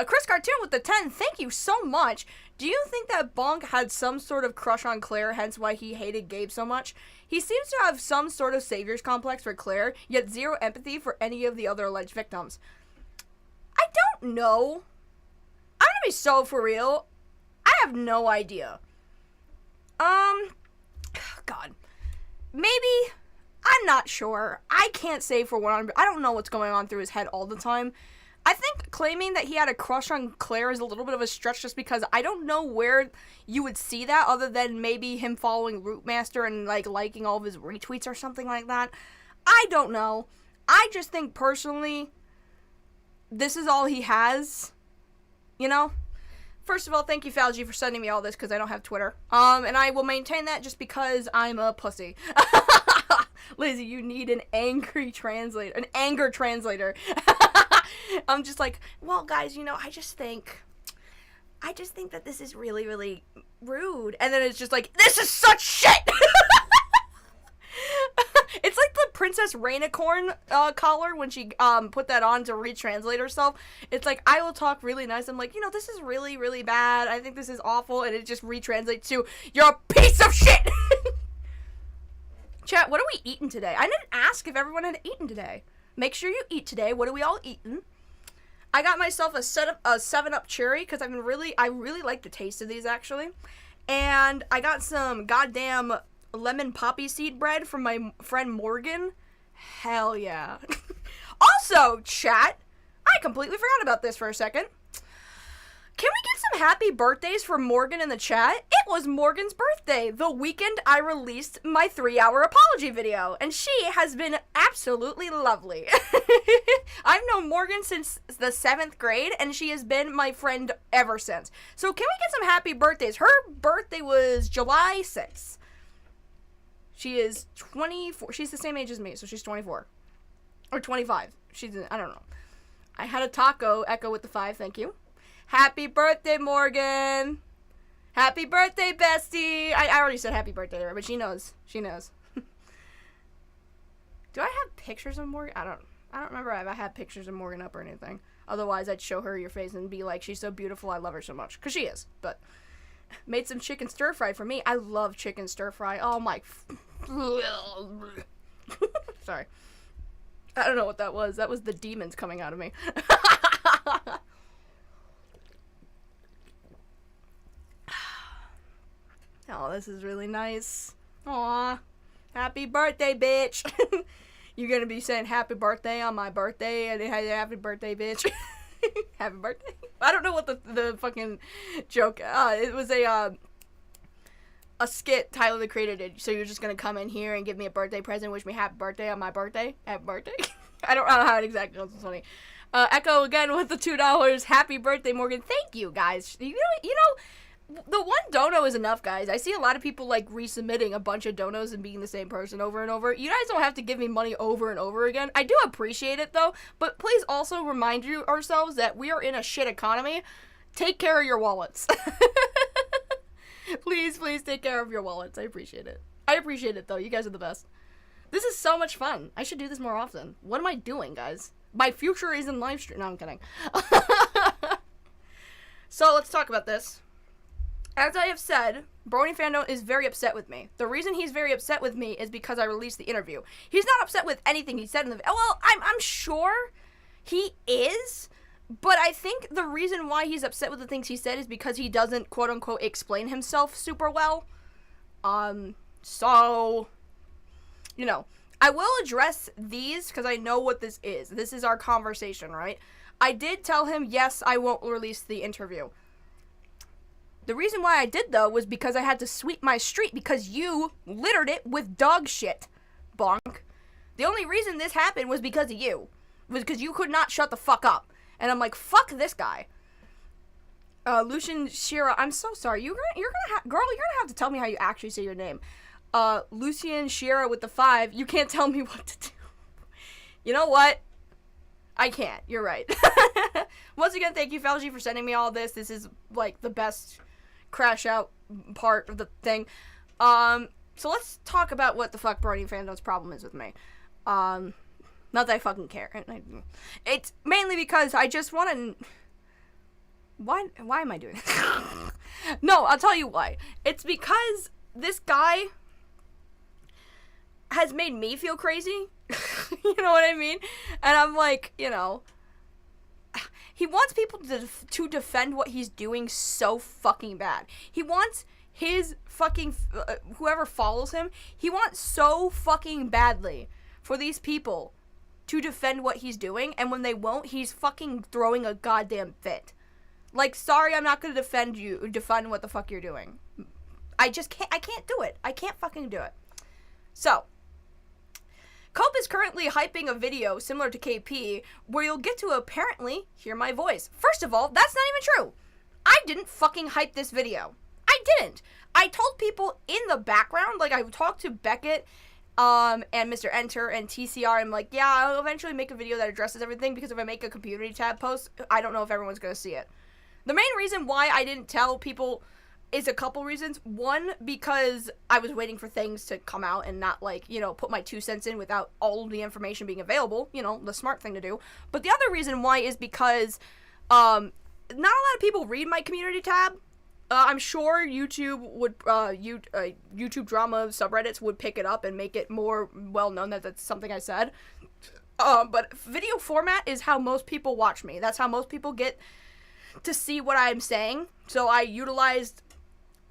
Chris Cartoon with the 10, thank you so much. Do you think that Bonk had some sort of crush on Claire, hence why he hated Gabe so much? He seems to have some sort of savior's complex for Claire, yet zero empathy for any of the other alleged victims. I don't know. I'm gonna be so for real. I have no idea. God. Maybe. I'm not sure. I can't say for 100%. I don't know what's going on through his head all the time. I think claiming that he had a crush on Claire is a little bit of a stretch just because I don't know where you would see that other than maybe him following Rootmaster and, like, liking all of his retweets or something like that. I don't know. I just think, personally, this is all he has, you know? First of all, thank you, Falgi, for sending me all this because I don't have Twitter. And I will maintain that just because I'm a pussy. Lizzie, you need an angry translator. An anger translator. I'm just like, well, guys, you know, I just think that this is really, really rude. And then it's just like, this is such shit! It's like the Princess Rainicorn collar when she put that on to retranslate herself. It's like, I will talk really nice. I'm like, you know, this is really, really bad. I think this is awful. And it just retranslates to, you're a piece of shit! Chat, what are we eating today? I didn't ask if everyone had eaten today. Make sure you eat today. What are we all eating? I got myself a 7-Up cherry because I really like the taste of these, actually. And I got some goddamn lemon poppy seed bread from my friend Morgan. Hell yeah. Also, chat, I completely forgot about this for a second. Can we get some happy birthdays from Morgan in the chat? It was Morgan's birthday the weekend I released my 3-hour apology video, and she has been absolutely lovely. I've known Morgan since the 7th grade, and she has been my friend ever since. So can we get some happy birthdays? Her birthday was July 6th. She is 24. She's the same age as me, so she's 24. Or 25. I don't know. I had a taco. Echo with the 5, thank you. Happy birthday, Morgan. Happy birthday, bestie. I already said happy birthday to her, but she knows. She knows. Do I have pictures of Morgan? I don't remember if I had pictures of Morgan up or anything. Otherwise, I'd show her your face and be like, she's so beautiful, I love her so much. Because she is. But made some chicken stir fry for me. I love chicken stir fry. Oh my. Sorry. I don't know what that was. That was the demons coming out of me. Oh, this is really nice. Aw. Happy birthday, bitch. You're gonna be saying happy birthday on my birthday, and happy birthday, bitch. Happy birthday. I don't know what the fucking joke. It was a skit Tyler the Creator did. So you're just gonna come in here and give me a birthday present, wish me happy birthday on my birthday. Happy birthday. I don't know how it exactly goes. It's funny. Echo again with the $2. Happy birthday, Morgan. Thank you, guys. You know. The one dono is enough, guys. I see a lot of people, like, resubmitting a bunch of donos and being the same person over and over. You guys don't have to give me money over and over again. I do appreciate it, though. But please also remind ourselves that we are in a shit economy. Take care of your wallets. Please take care of your wallets. I appreciate it. I appreciate it, though. You guys are the best. This is so much fun. I should do this more often. What am I doing, guys? My future is in live stream. No, I'm kidding. So, let's talk about this. As I have said, Brony Fandom is very upset with me. The reason he's very upset with me is because I released the interview. He's not upset with anything he said in the video. Well, I'm sure he is, but I think the reason why he's upset with the things he said is because he doesn't, quote-unquote, explain himself super well. So, you know, I will address these because I know what this is. This is our conversation, right? I did tell him, yes, I won't release the interview. The reason why I did, though, was because I had to sweep my street because you littered it with dog shit, bonk. The only reason this happened was because of you. Was because you could not shut the fuck up. And I'm like, fuck this guy. Lucian Shira, I'm so sorry. Girl, you're gonna have to tell me how you actually say your name. Lucian Shira with the 5, you can't tell me what to do. You know what? I can't. You're right. Once again, thank you, Felgi, for sending me all this. This is, like, the best crash out part of the thing. So let's talk about what the fuck Brony Fandom's problem is with me. Not that I fucking care. It's mainly because I just want to... Why am I doing this? No, I'll tell you why. It's because this guy has made me feel crazy. You know what I mean? And I'm like, you know... He wants people to defend what he's doing so fucking bad. He wants his fucking... whoever follows him, he wants so fucking badly for these people to defend what he's doing, and when they won't, he's fucking throwing a goddamn fit. Like, sorry, I'm not gonna defend what the fuck you're doing. I can't do it. I can't fucking do it. So... Cope is currently hyping a video similar to KP where you'll get to apparently hear my voice. First of all, that's not even true. I didn't fucking hype this video. I didn't. I told people in the background, like I talked to Beckett and Mr. Enter and TCR. I'm like, yeah, I'll eventually make a video that addresses everything because if I make a community tab post, I don't know if everyone's going to see it. The main reason why I didn't tell people is a couple reasons. One, because I was waiting for things to come out and not, like, you know, put my 2 cents in without all of the information being available. You know, the smart thing to do. But the other reason why is because not a lot of people read my community tab. I'm sure YouTube would, YouTube drama subreddits would pick it up and make it more well known that that's something I said. But video format is how most people watch me. That's how most people get to see what I'm saying. So I utilized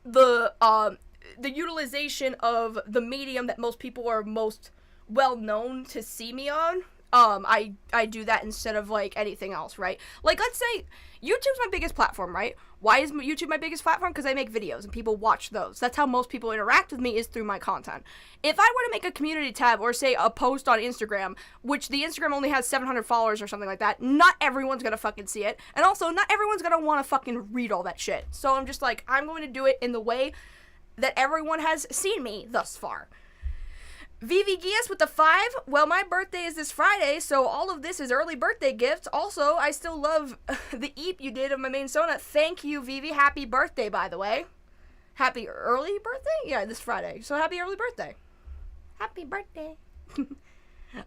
the utilization of the medium that most people are most well known to see me on. I do that instead of, like, anything else, right? Like, let's say YouTube's my biggest platform, right? Why is YouTube my biggest platform? Because I make videos and people watch those. That's how most people interact with me, is through my content. If I were to make a community tab or, say, a post on Instagram, which the Instagram only has 700 followers or something like that, not everyone's gonna fucking see it. And also, not everyone's gonna want to fucking read all that shit. So I'm just like, I'm going to do it in the way that everyone has seen me thus far. Vivi Gias with the 5. Well, my birthday is this Friday, so all of this is early birthday gifts. Also, I still love the eep you did of my main Sona. Thank you, Vivi. Happy birthday, by the way. Happy early birthday? Yeah, this Friday. So happy early birthday. Happy birthday.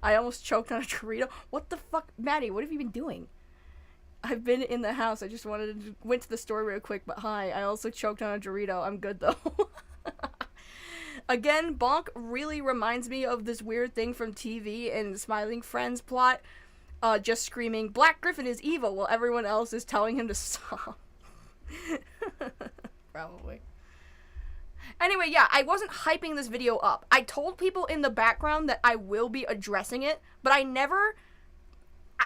I almost choked on a Dorito. What the fuck? Maddie, what have you been doing? I've been in the house. I just went to the store real quick, but hi. I also choked on a Dorito. I'm good, though. Again, Bonk really reminds me of this weird thing from TV and Smiling Friends plot. Just screaming, Black Griffin is evil, while everyone else is telling him to stop. Probably. Anyway, yeah, I wasn't hyping this video up. I told people in the background that I will be addressing it, but I never...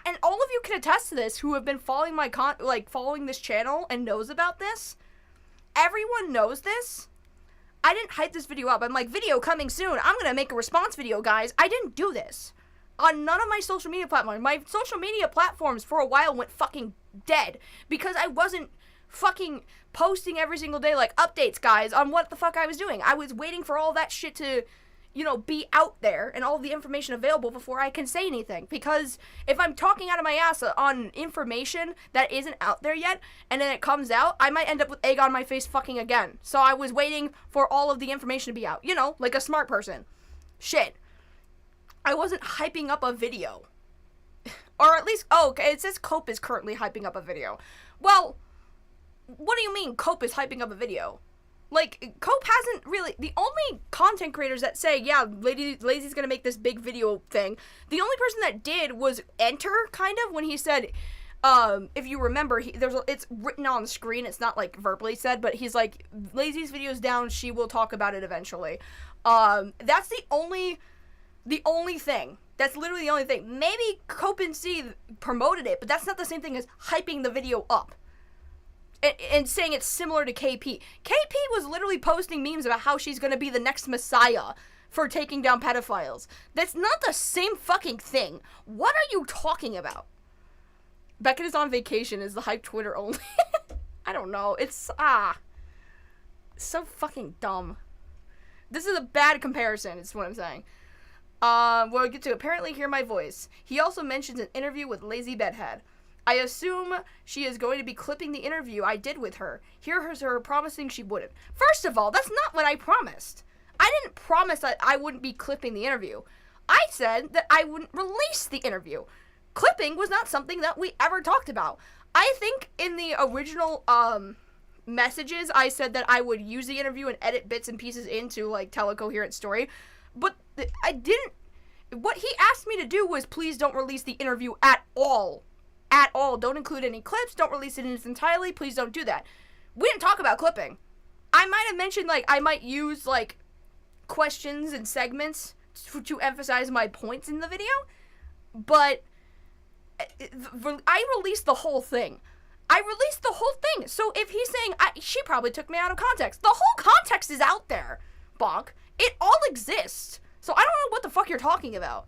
And all of you can attest to this who have been following my following this channel and knows about this. Everyone knows this. I didn't hype this video up. I'm like, video coming soon. I'm gonna make a response video, guys. I didn't do this. On none of my social media platforms. My social media platforms for a while went fucking dead because I wasn't fucking posting every single day like updates, guys, on what the fuck I was doing. I was waiting for all that shit to, you know, be out there and all the information available before I can say anything. Because if I'm talking out of my ass on information that isn't out there yet, and then it comes out, I might end up with egg on my face fucking again. So I was waiting for all of the information to be out. You know, like a smart person. Shit. I wasn't hyping up a video. Or at least, oh, okay, it says Cope is currently hyping up a video. Well, what do you mean Cope is hyping up a video? Like, Cope hasn't really... The only content creators that say, yeah, Lazy's gonna make this big video thing, the only person that did was Enter, kind of, when he said, if you remember, it's written on the screen, it's not, like, verbally said, but he's like, Lazy's video's down, she will talk about it eventually. That's the only thing. That's literally the only thing. Maybe Cope and C promoted it, but that's not the same thing as hyping the video up. And saying it's similar to KP. KP was literally posting memes about how she's gonna be the next messiah for taking down pedophiles. That's not the same fucking thing. What are you talking about? Beckett is on vacation is the hype Twitter only. I don't know. It's, so fucking dumb. This is a bad comparison, is what I'm saying. We'll get to apparently hear my voice. He also mentions an interview with Lazy Bedhead. I assume she is going to be clipping the interview I did with her. Here's her promising she wouldn't. First of all, that's not what I promised. I didn't promise that I wouldn't be clipping the interview. I said that I wouldn't release the interview. Clipping was not something that we ever talked about. I think in the original messages, I said that I would use the interview and edit bits and pieces into, like, tell a coherent story. But I didn't... What he asked me to do was please don't release the interview at all. At all. Don't include any clips. Don't release it in its entirety. Please don't do that. We didn't talk about clipping. I might have mentioned, like, I might use, like, questions and segments to emphasize my points in the video. But I released the whole thing. I released the whole thing. So if he's saying, she probably took me out of context. The whole context is out there, Bonk. It all exists. So I don't know what the fuck you're talking about.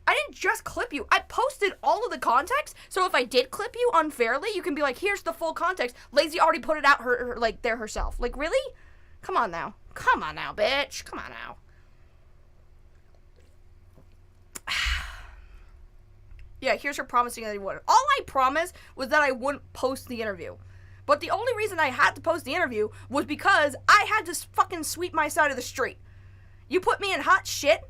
I didn't just clip you. I posted all of the context, so if I did clip you unfairly, you can be like, here's the full context. Lazy already put it out like there herself. Like, really? Come on now. Come on now, bitch. Come on now. Yeah, here's her promising that I wouldn't. All I promised was that I wouldn't post the interview. But the only reason I had to post the interview was because I had to fucking sweep my side of the street. You put me in hot shit,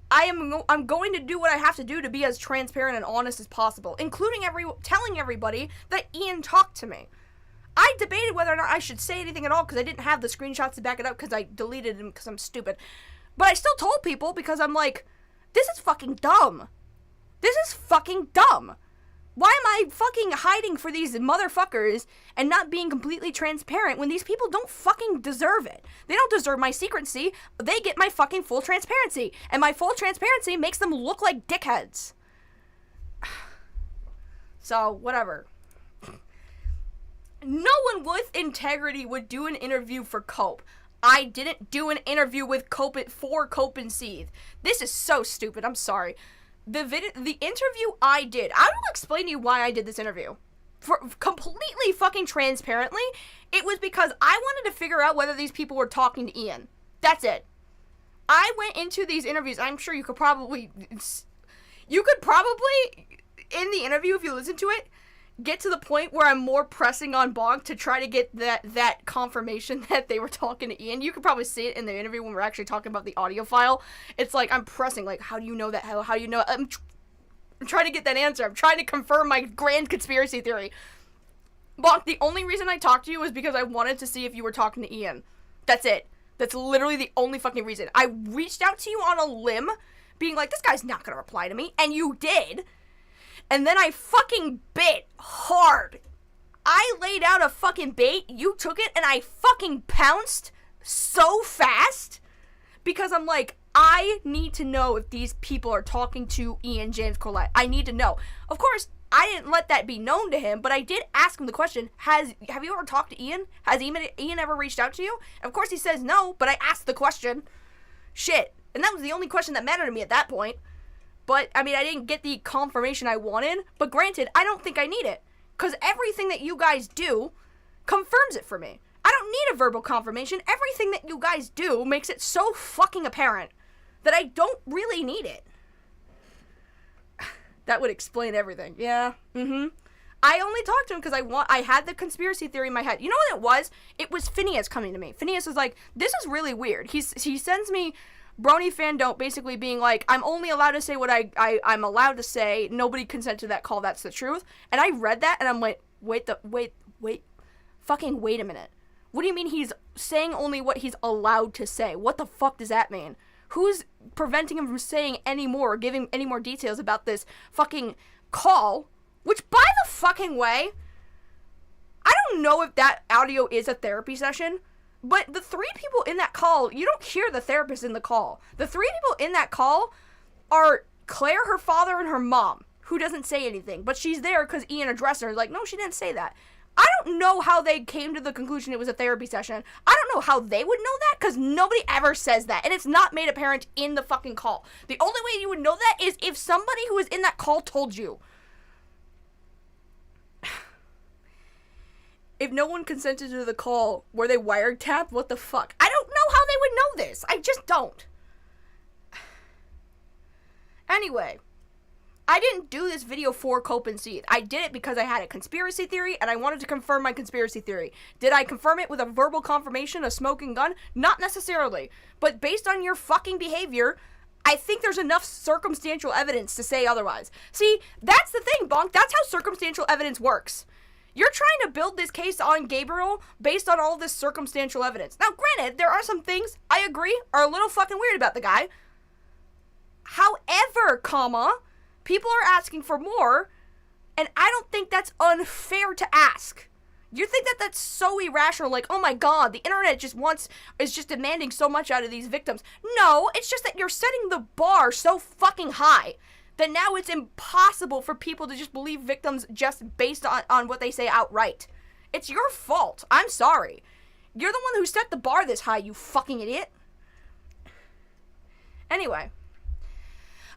I'm going to do what I have to do to be as transparent and honest as possible, including telling everybody that Ian talked to me. I debated whether or not I should say anything at all because I didn't have the screenshots to back it up because I deleted them because I'm stupid. But I still told people because I'm like, this is fucking dumb. This is fucking dumb. Why am I fucking hiding for these motherfuckers and not being completely transparent when these people don't fucking deserve it? They don't deserve my secrecy. They get my fucking full transparency. And my full transparency makes them look like dickheads. So, whatever. No one with integrity would do an interview for Cope. I didn't do an interview with Cope for Cope and Seethe. This is so stupid. I'm sorry. The interview I did, I will explain to you why I did this interview. For completely fucking transparently, it was because I wanted to figure out whether these people were talking to Ian. That's it. I went into these interviews, I'm sure you could probably, in the interview, if you listen to it, get to the point where I'm more pressing on Bonk to try to get that confirmation that they were talking to Ian. You could probably see it in the interview when we're actually talking about the audio file. It's like, I'm pressing, like, how do you know that? How do you know? I'm trying to get that answer. I'm trying to confirm my grand conspiracy theory. Bonk, the only reason I talked to you was because I wanted to see if you were talking to Ian. That's it. That's literally the only fucking reason. I reached out to you on a limb, being like, this guy's not gonna reply to me, and you did. And then I fucking bit hard. I laid out a fucking bait, you took it, and I fucking pounced so fast, because I'm like, I need to know if these people are talking to Ian James Collette. I need to know. Of course, I didn't let that be known to him, but I did ask him the question, have you ever talked to Ian? Has Ian ever reached out to you? And of course he says no, but I asked the question. Shit. And that was the only question that mattered to me at that point. But, I mean, I didn't get the confirmation I wanted, but granted, I don't think I need it. Because everything that you guys do confirms it for me. I don't need a verbal confirmation. Everything that you guys do makes it so fucking apparent that I don't really need it. That would explain everything. Yeah. I only talked to him because I had the conspiracy theory in my head. You know what it was? It was Phineas coming to me. Phineas was like, this is really weird. He sends me Brony Fandom basically being like, I'm only allowed to say what I'm allowed to say. Nobody consent to that call. That's the truth. And I read that and I'm like, wait a minute. What do you mean he's saying only what he's allowed to say? What the fuck does that mean? Who's preventing him from saying any more or giving any more details about this fucking call? Which, by the fucking way, I don't know if that audio is a therapy session, but the 3 people in that call, you don't hear the therapist in the call. The 3 people in that call are Claire, her father, and her mom, who doesn't say anything, but she's there because Ian addressed her. Like, no, she didn't say that. I don't know how they came to the conclusion it was a therapy session. I don't know how they would know that, because nobody ever says that, and it's not made apparent in the fucking call. The only way you would know that is if somebody who was in that call told you. If no one consented to the call, were they wiretapped? What the fuck? I don't know how they would know this. I just don't. Anyway. I didn't do this video for Cope and Seed. I did it because I had a conspiracy theory, and I wanted to confirm my conspiracy theory. Did I confirm it with a verbal confirmation, a smoking gun? Not necessarily. But based on your fucking behavior, I think there's enough circumstantial evidence to say otherwise. See, that's the thing, Bonk. That's how circumstantial evidence works. You're trying to build this case on Gabriel based on all this circumstantial evidence. Now, granted, there are some things, I agree, are a little fucking weird about the guy. However, people are asking for more, and I don't think that's unfair to ask. You think that that's so irrational, like, oh my god, the internet is just demanding so much out of these victims. No, it's just that you're setting the bar so fucking high that now it's impossible for people to just believe victims just based on what they say outright. It's your fault. I'm sorry. You're the one who set the bar this high, you fucking idiot. Anyway.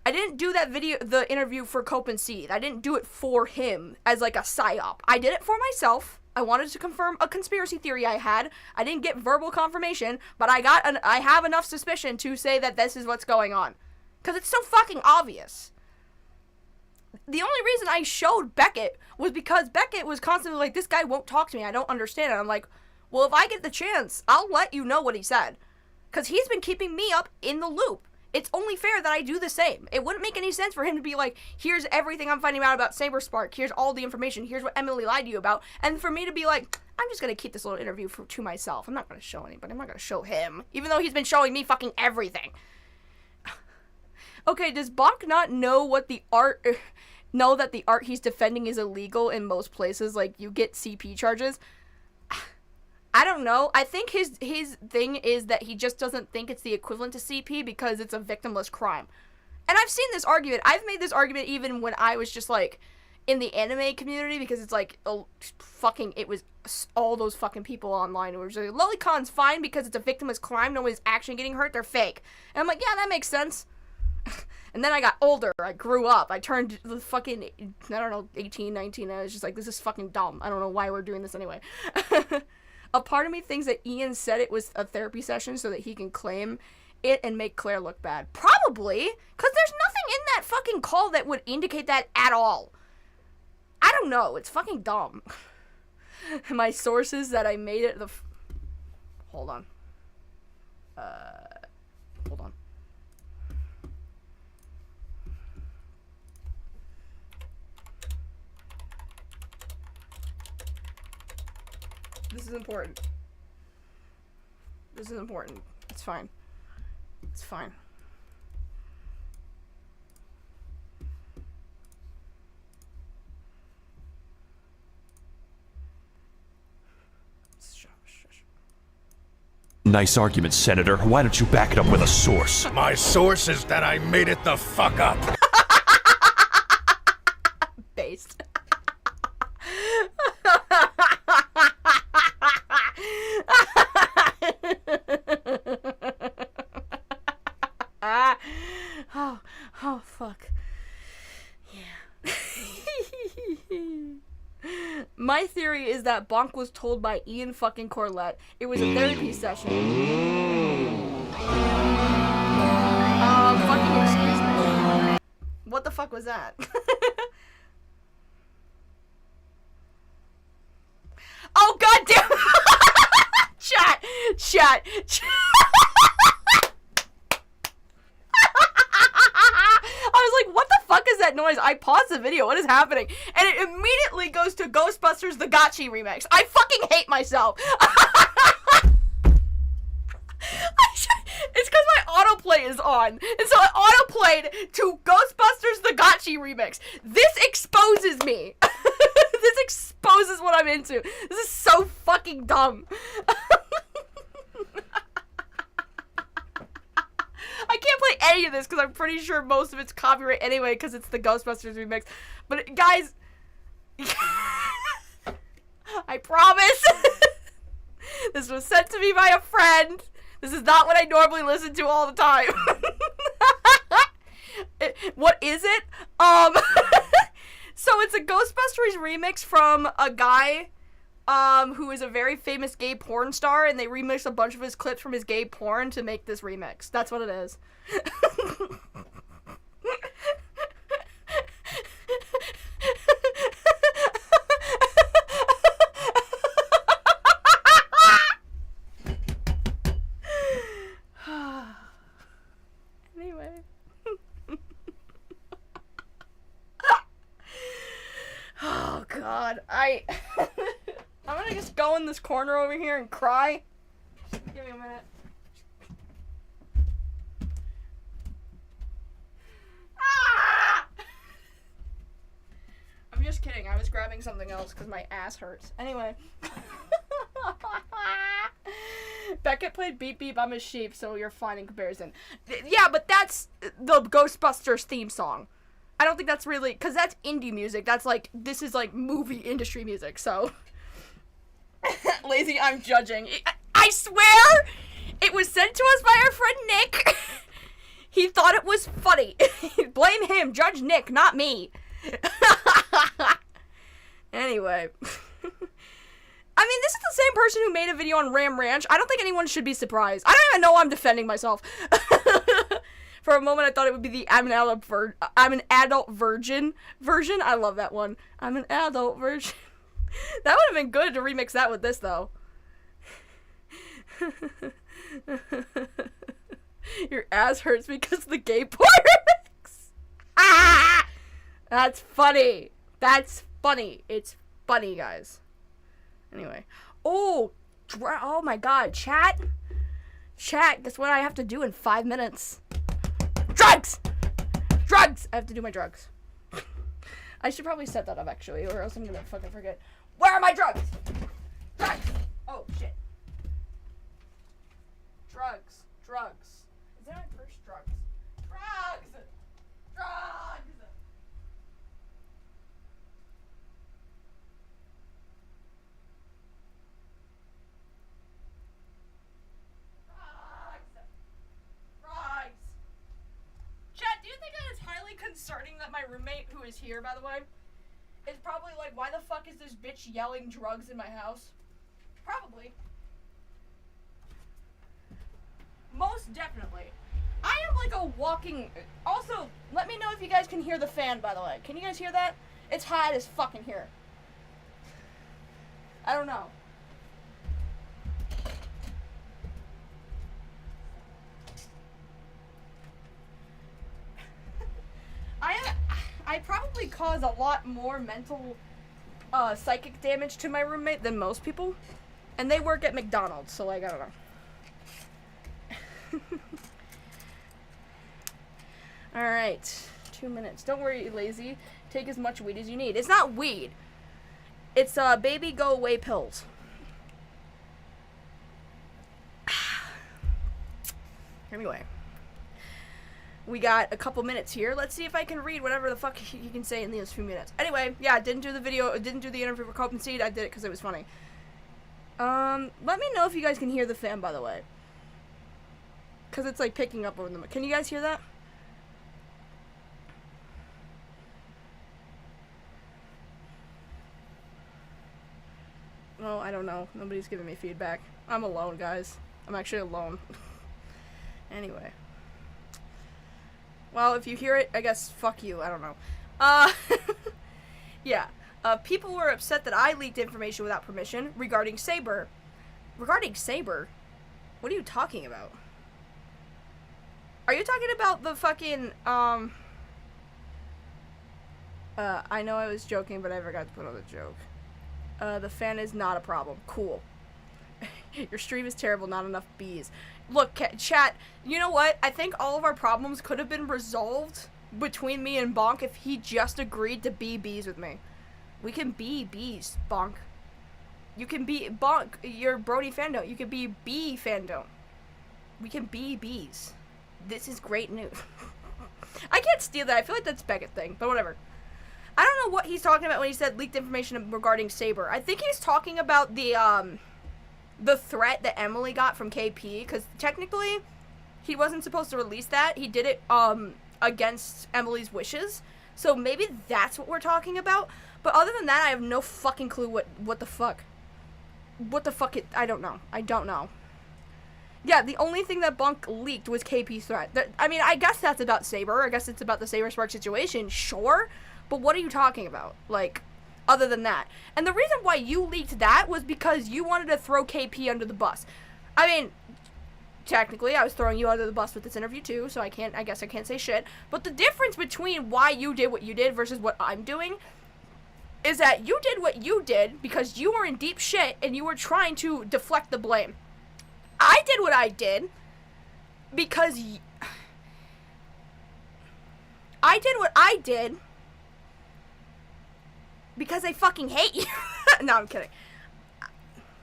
I didn't do the interview for Cope and Seed. I didn't do it for him as like a psyop. I did it for myself. I wanted to confirm a conspiracy theory I had. I didn't get verbal confirmation, but I have enough suspicion to say that this is what's going on. Because it's so fucking obvious. The only reason I showed Beckett was because Beckett was constantly like, this guy won't talk to me. I don't understand it. I'm like, well, if I get the chance, I'll let you know what he said. Because he's been keeping me up in the loop. It's only fair that I do the same. It wouldn't make any sense for him to be like, here's everything I'm finding out about Saberspark, here's all the information, here's what Emily lied to you about, and for me to be like, I'm just gonna keep this little interview to myself. I'm not gonna show anybody. I'm not gonna show him. Even though he's been showing me fucking everything. Okay, does Bach not know that the art he's defending is illegal in most places? Like, you get CP charges? I don't know. I think his thing is that he just doesn't think it's the equivalent to CP because it's a victimless crime. And I've seen this argument. I've made this argument even when I was just, like, in the anime community, because it's like, it was all those fucking people online who were just like, Lolicon's fine because it's a victimless crime. Nobody's actually getting hurt. They're fake. And I'm like, yeah, that makes sense. And then I got older. I grew up. I turned the fucking, 18, 19. And I was just like, this is fucking dumb. I don't know why we're doing this anyway. A part of me thinks that Ian said it was a therapy session so that he can claim it and make Claire look bad? Probably, because there's nothing in that fucking call that would indicate that at all. I don't know. It's fucking dumb. My sources that I made it hold on. Hold on. This is important. This is important. It's fine. It's fine. Nice argument, Senator. Why don't you back it up with a source? My source is that I made it the fuck up. Based. Oh, fuck. Yeah. My theory is that Bonk was told by Ian fucking Corlett it was a therapy session. Fucking excuse me. What the fuck was that? Oh, goddamn! Chat. I was like, what the fuck is that noise? I paused the video. What is happening? And it immediately goes to Ghostbusters The Gotchi remix. I fucking hate myself. It's because my autoplay is on. And so I autoplayed to Ghostbusters The Gotchi remix. This exposes me. This exposes what I'm into. This is so fucking dumb. I can't play any of this because I'm pretty sure most of it's copyright anyway because it's the Ghostbusters remix. But guys, I promise this was sent to me by a friend. This is not what I normally listen to all the time. What is it? So it's a Ghostbusters remix from a guy who is a very famous gay porn star, and they remixed a bunch of his clips from his gay porn to make this remix. That's what it is. Anyway. Oh, God. I'm gonna just go in this corner over here and cry. Give me a minute. Ah! I'm just kidding. I was grabbing something else because my ass hurts. Anyway. Beckett played Beep Beep, I'm a sheep, so you're fine in comparison. Yeah, but that's the Ghostbusters theme song. I don't think that's really, because that's indie music. That's like, this is like movie industry music, so. Lazy, I'm judging. I swear it was sent to us by our friend Nick. He thought it was funny. Blame him. Judge Nick, not me. Anyway. I mean, this is the same person who made a video on Ram Ranch. I don't think anyone should be surprised. I don't even know why I'm defending myself. For a moment, I thought it would be the I'm an adult virgin version. I love that one. I'm an adult virgin. That would have been good to remix that with this, though. Your ass hurts because the gay porn remix. Ah! That's funny. That's funny. It's funny, guys. Anyway. Oh my God. Chat, guess what I have to do in 5 minutes? Drugs! I have to do my drugs. I should probably set that up, actually, or else I'm gonna fucking forget. Where are my drugs? Drugs! Oh, shit. Drugs. Is that my purse? Drugs. Chat, do you think that it's highly concerning that my roommate, who is here, by the way, is probably like, why the fuck is this bitch yelling drugs in my house? Probably. Most definitely. I am like a walking... Also, let me know if you guys can hear the fan, by the way. Can you guys hear that? It's hot as fucking here. I don't know. I probably cause a lot more mental, psychic damage to my roommate than most people. And they work at McDonald's, so like, I don't know. Alright. 2 minutes. Don't worry, lazy. Take as much weed as you need. It's not weed. It's, baby go away pills. Anyway. We got a couple minutes here. Let's see if I can read whatever the fuck you can say in these few minutes. Anyway, yeah, I didn't do the video, didn't do the interview for Cope and Seed. I did it because it was funny. Let me know if you guys can hear the fan, by the way. Because it's, like, picking up over the... Can you guys hear that? No, I don't know. Nobody's giving me feedback. I'm alone, guys. I'm actually alone. Anyway. Well, if you hear it, I guess fuck you. I don't know. Yeah. People were upset that I leaked information without permission regarding Saber. Regarding Saber? What are you talking about? Are you talking about the fucking, I know I was joking, but I forgot to put on the joke. The fan is not a problem. Cool. Your stream is terrible, not enough bees. Look, chat, you know what? I think all of our problems could have been resolved between me and Bonk if he just agreed to be bees with me. We can be bees, Bonk. You can be, Bonk, you're Brody Fandom. You can be bee Fandom. We can be bees. This is great news. I can't steal that. I feel like that's Beckett thing, but whatever. I don't know what he's talking about when he said leaked information regarding Saber. I think he's talking about the threat that Emily got from KP, because technically he wasn't supposed to release that. He did it against Emily's wishes, so maybe that's what we're talking about. But other than that, I have no fucking clue what the fuck I don't know. Yeah, the only thing that Bunk leaked was KP's threat. I mean, I guess that's about Saber. I guess it's about the Saber Spark situation, sure, but what are you talking about, like, other than that? And the reason why you leaked that was because you wanted to throw KP under the bus. I mean, technically, I was throwing you under the bus with this interview too, so I guess I can't say shit. But the difference between why you did what you did versus what I'm doing is that you did what you did because you were in deep shit and you were trying to deflect the blame. I did what I did because I did what I did because I fucking hate you. No, I'm kidding.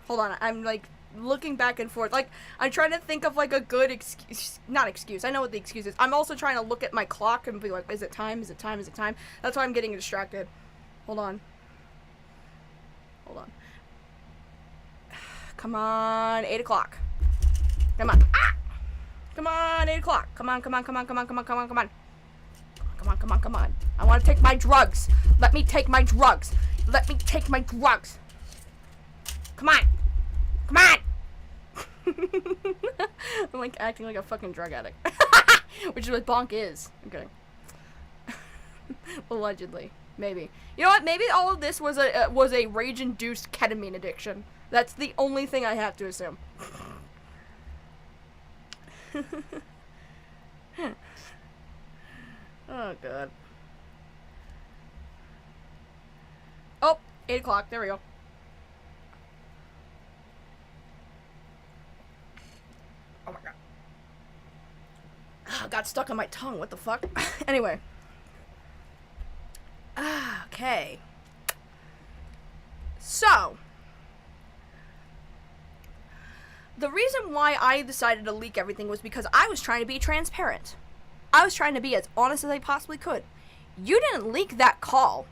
Hold on, I'm like looking back and forth. Like, I'm trying to think of like a good excuse. Not excuse, I know what the excuse is. I'm also trying to look at my clock and be like, is it time? Is it time? Is it time? That's why I'm getting distracted. Hold on. Come on, 8 o'clock. Come on. Ah! Come on, 8 o'clock. Come on. Come on. I want to take my drugs. Let me take my drugs. Come on. I'm like acting like a fucking drug addict. Which is what Bonk is. I'm kidding. Allegedly. Maybe. You know what? Maybe all of this was a rage-induced ketamine addiction. That's the only thing I have to assume. Oh, God. Oh, 8 o'clock. There we go. Oh, my God. Oh, got stuck on my tongue. What the fuck? Anyway. Okay. So, the reason why I decided to leak everything was because I was trying to be transparent. I was trying to be as honest as I possibly could. You didn't leak that call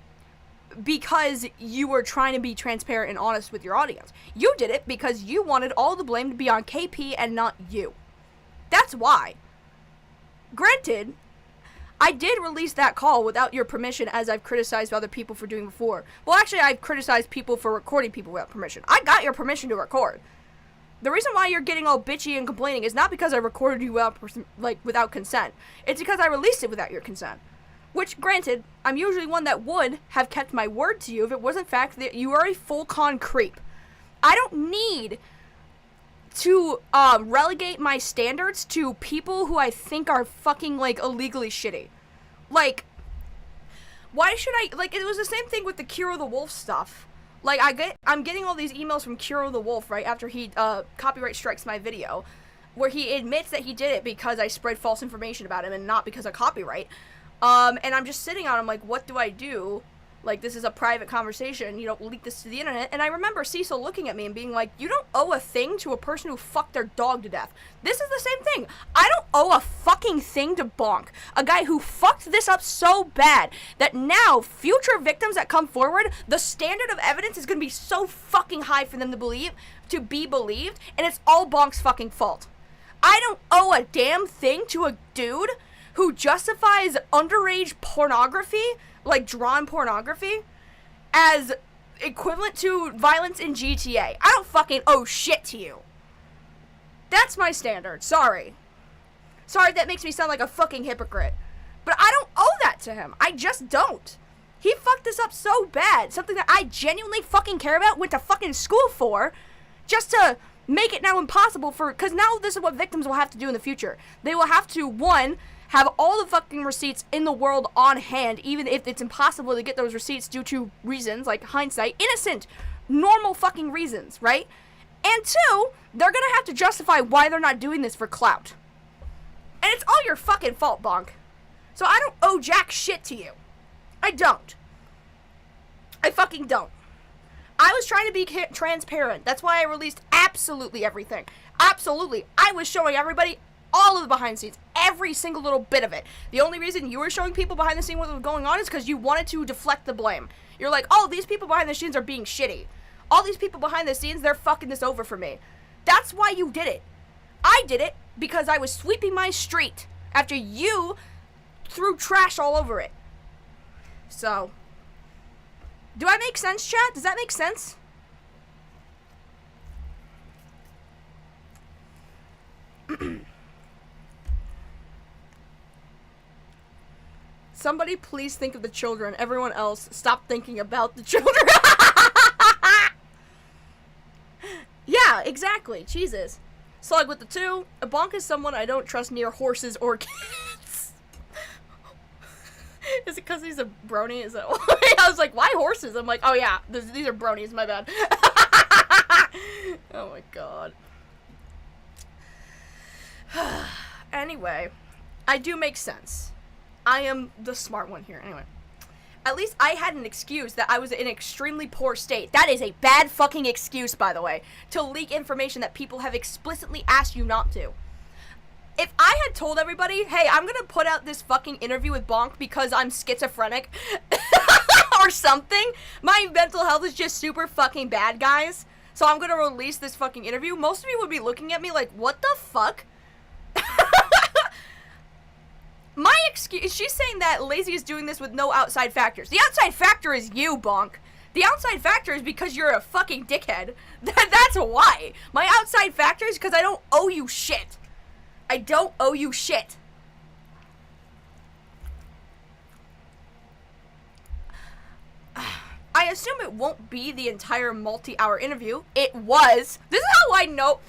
because you were trying to be transparent and honest with your audience. You did it because you wanted all the blame to be on KP and not you. That's why. Granted, I did release that call without your permission, as I've criticized other people for doing before. Well, actually, I've criticized people for recording people without permission. I got your permission to record. The reason why you're getting all bitchy and complaining is not because I recorded you without consent. It's because I released it without your consent. Which, granted, I'm usually one that would have kept my word to you if it wasn't fact that you are a full-con creep. I don't need to relegate my standards to people who I think are fucking, like, illegally shitty. Like, why should I, like, it was the same thing with the Kiro the Wolf stuff. Like, I'm getting all these emails from Kiro the Wolf, right, after he, copyright strikes my video, where he admits that he did it because I spread false information about him and not because of copyright. And I'm just sitting on him like, what do I do? Like, this is a private conversation, you don't leak this to the internet. And I remember Cecil looking at me and being like, you don't owe a thing to a person who fucked their dog to death. This is the same thing. I don't owe a fucking thing to Bonk, a guy who fucked this up so bad that now future victims that come forward, the standard of evidence is going to be so fucking high for them to be believed, and it's all Bonk's fucking fault. I don't owe a damn thing to a dude who justifies underage pornography, like drawn pornography, as equivalent to violence in GTA. I don't fucking owe shit to you. That's my standard. Sorry. Sorry, that makes me sound like a fucking hypocrite. But I don't owe that to him. I just don't. He fucked this up so bad. Something that I genuinely fucking care about, went to fucking school for, just to make it now impossible for, because now this is what victims will have to do in the future. They will have to, one, have all the fucking receipts in the world on hand, even if it's impossible to get those receipts due to reasons like hindsight, innocent, normal fucking reasons, right? And two, they're gonna have to justify why they're not doing this for clout. And it's all your fucking fault, Bonk. So I don't owe jack shit to you. I don't. I fucking don't. I was trying to be transparent. That's why I released absolutely everything. Absolutely. I was showing everybody all of the behind the scenes, every single little bit of it. The only reason you were showing people behind the scenes what was going on is because you wanted to deflect the blame. You're like, oh, these people behind the scenes are being shitty. All these people behind the scenes, they're fucking this over for me. That's why you did it. I did it because I was sweeping my street after you threw trash all over it. So, do I make sense, chat? Does that make sense? Somebody please think of the children. Everyone else, stop thinking about the children. Yeah, exactly. Jesus. Slug with the two. A Bonk is someone I don't trust near horses or kids. Is it because he's a brony? Is that why? I was like, why horses? I'm like, oh yeah, these are bronies, my bad. Oh my god. Anyway, I do make sense. I am the smart one here. Anyway, at least I had an excuse that I was in an extremely poor state. That is a bad fucking excuse, by the way, to leak information that people have explicitly asked you not to. If I had told everybody, hey, I'm gonna put out this fucking interview with Bonk because I'm schizophrenic or something, my mental health is just super fucking bad, guys, so I'm gonna release this fucking interview, most of you would be looking at me like, what the fuck? My excuse, she's saying that Lazy is doing this with no outside factors. The outside factor is you, Bonk. The outside factor is because you're a fucking dickhead. That's why. My outside factor is because I don't owe you shit. I don't owe you shit. I assume it won't be the entire multi-hour interview. It was. This is how I know.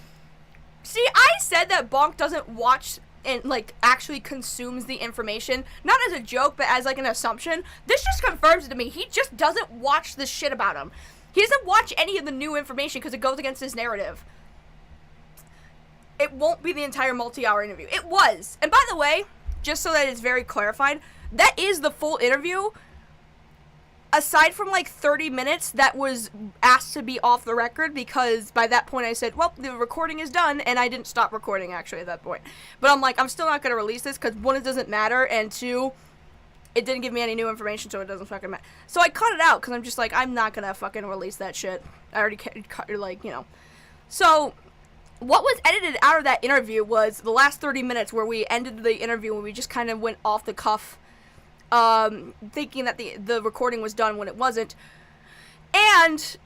See, I said that Bonk doesn't watch and, like, actually consumes the information, not as a joke, but as, like, an assumption. This just confirms it to me. He just doesn't watch the shit about him. He doesn't watch any of the new information because it goes against his narrative. It won't be the entire multi-hour interview. It was. And by the way, just so that it's very clarified, that is the full interview, aside from like 30 minutes that was asked to be off the record, because by that point I said, well, the recording is done, and I didn't stop recording actually at that point. But I'm like, I'm still not going to release this because one, it doesn't matter, and two, it didn't give me any new information, so it doesn't fucking matter. So I cut it out because I'm just like, I'm not going to fucking release that shit. I already cut, like, you know. So what was edited out of that interview was the last 30 minutes where we ended the interview and we just kind of went off the cuff, thinking that the recording was done when it wasn't. And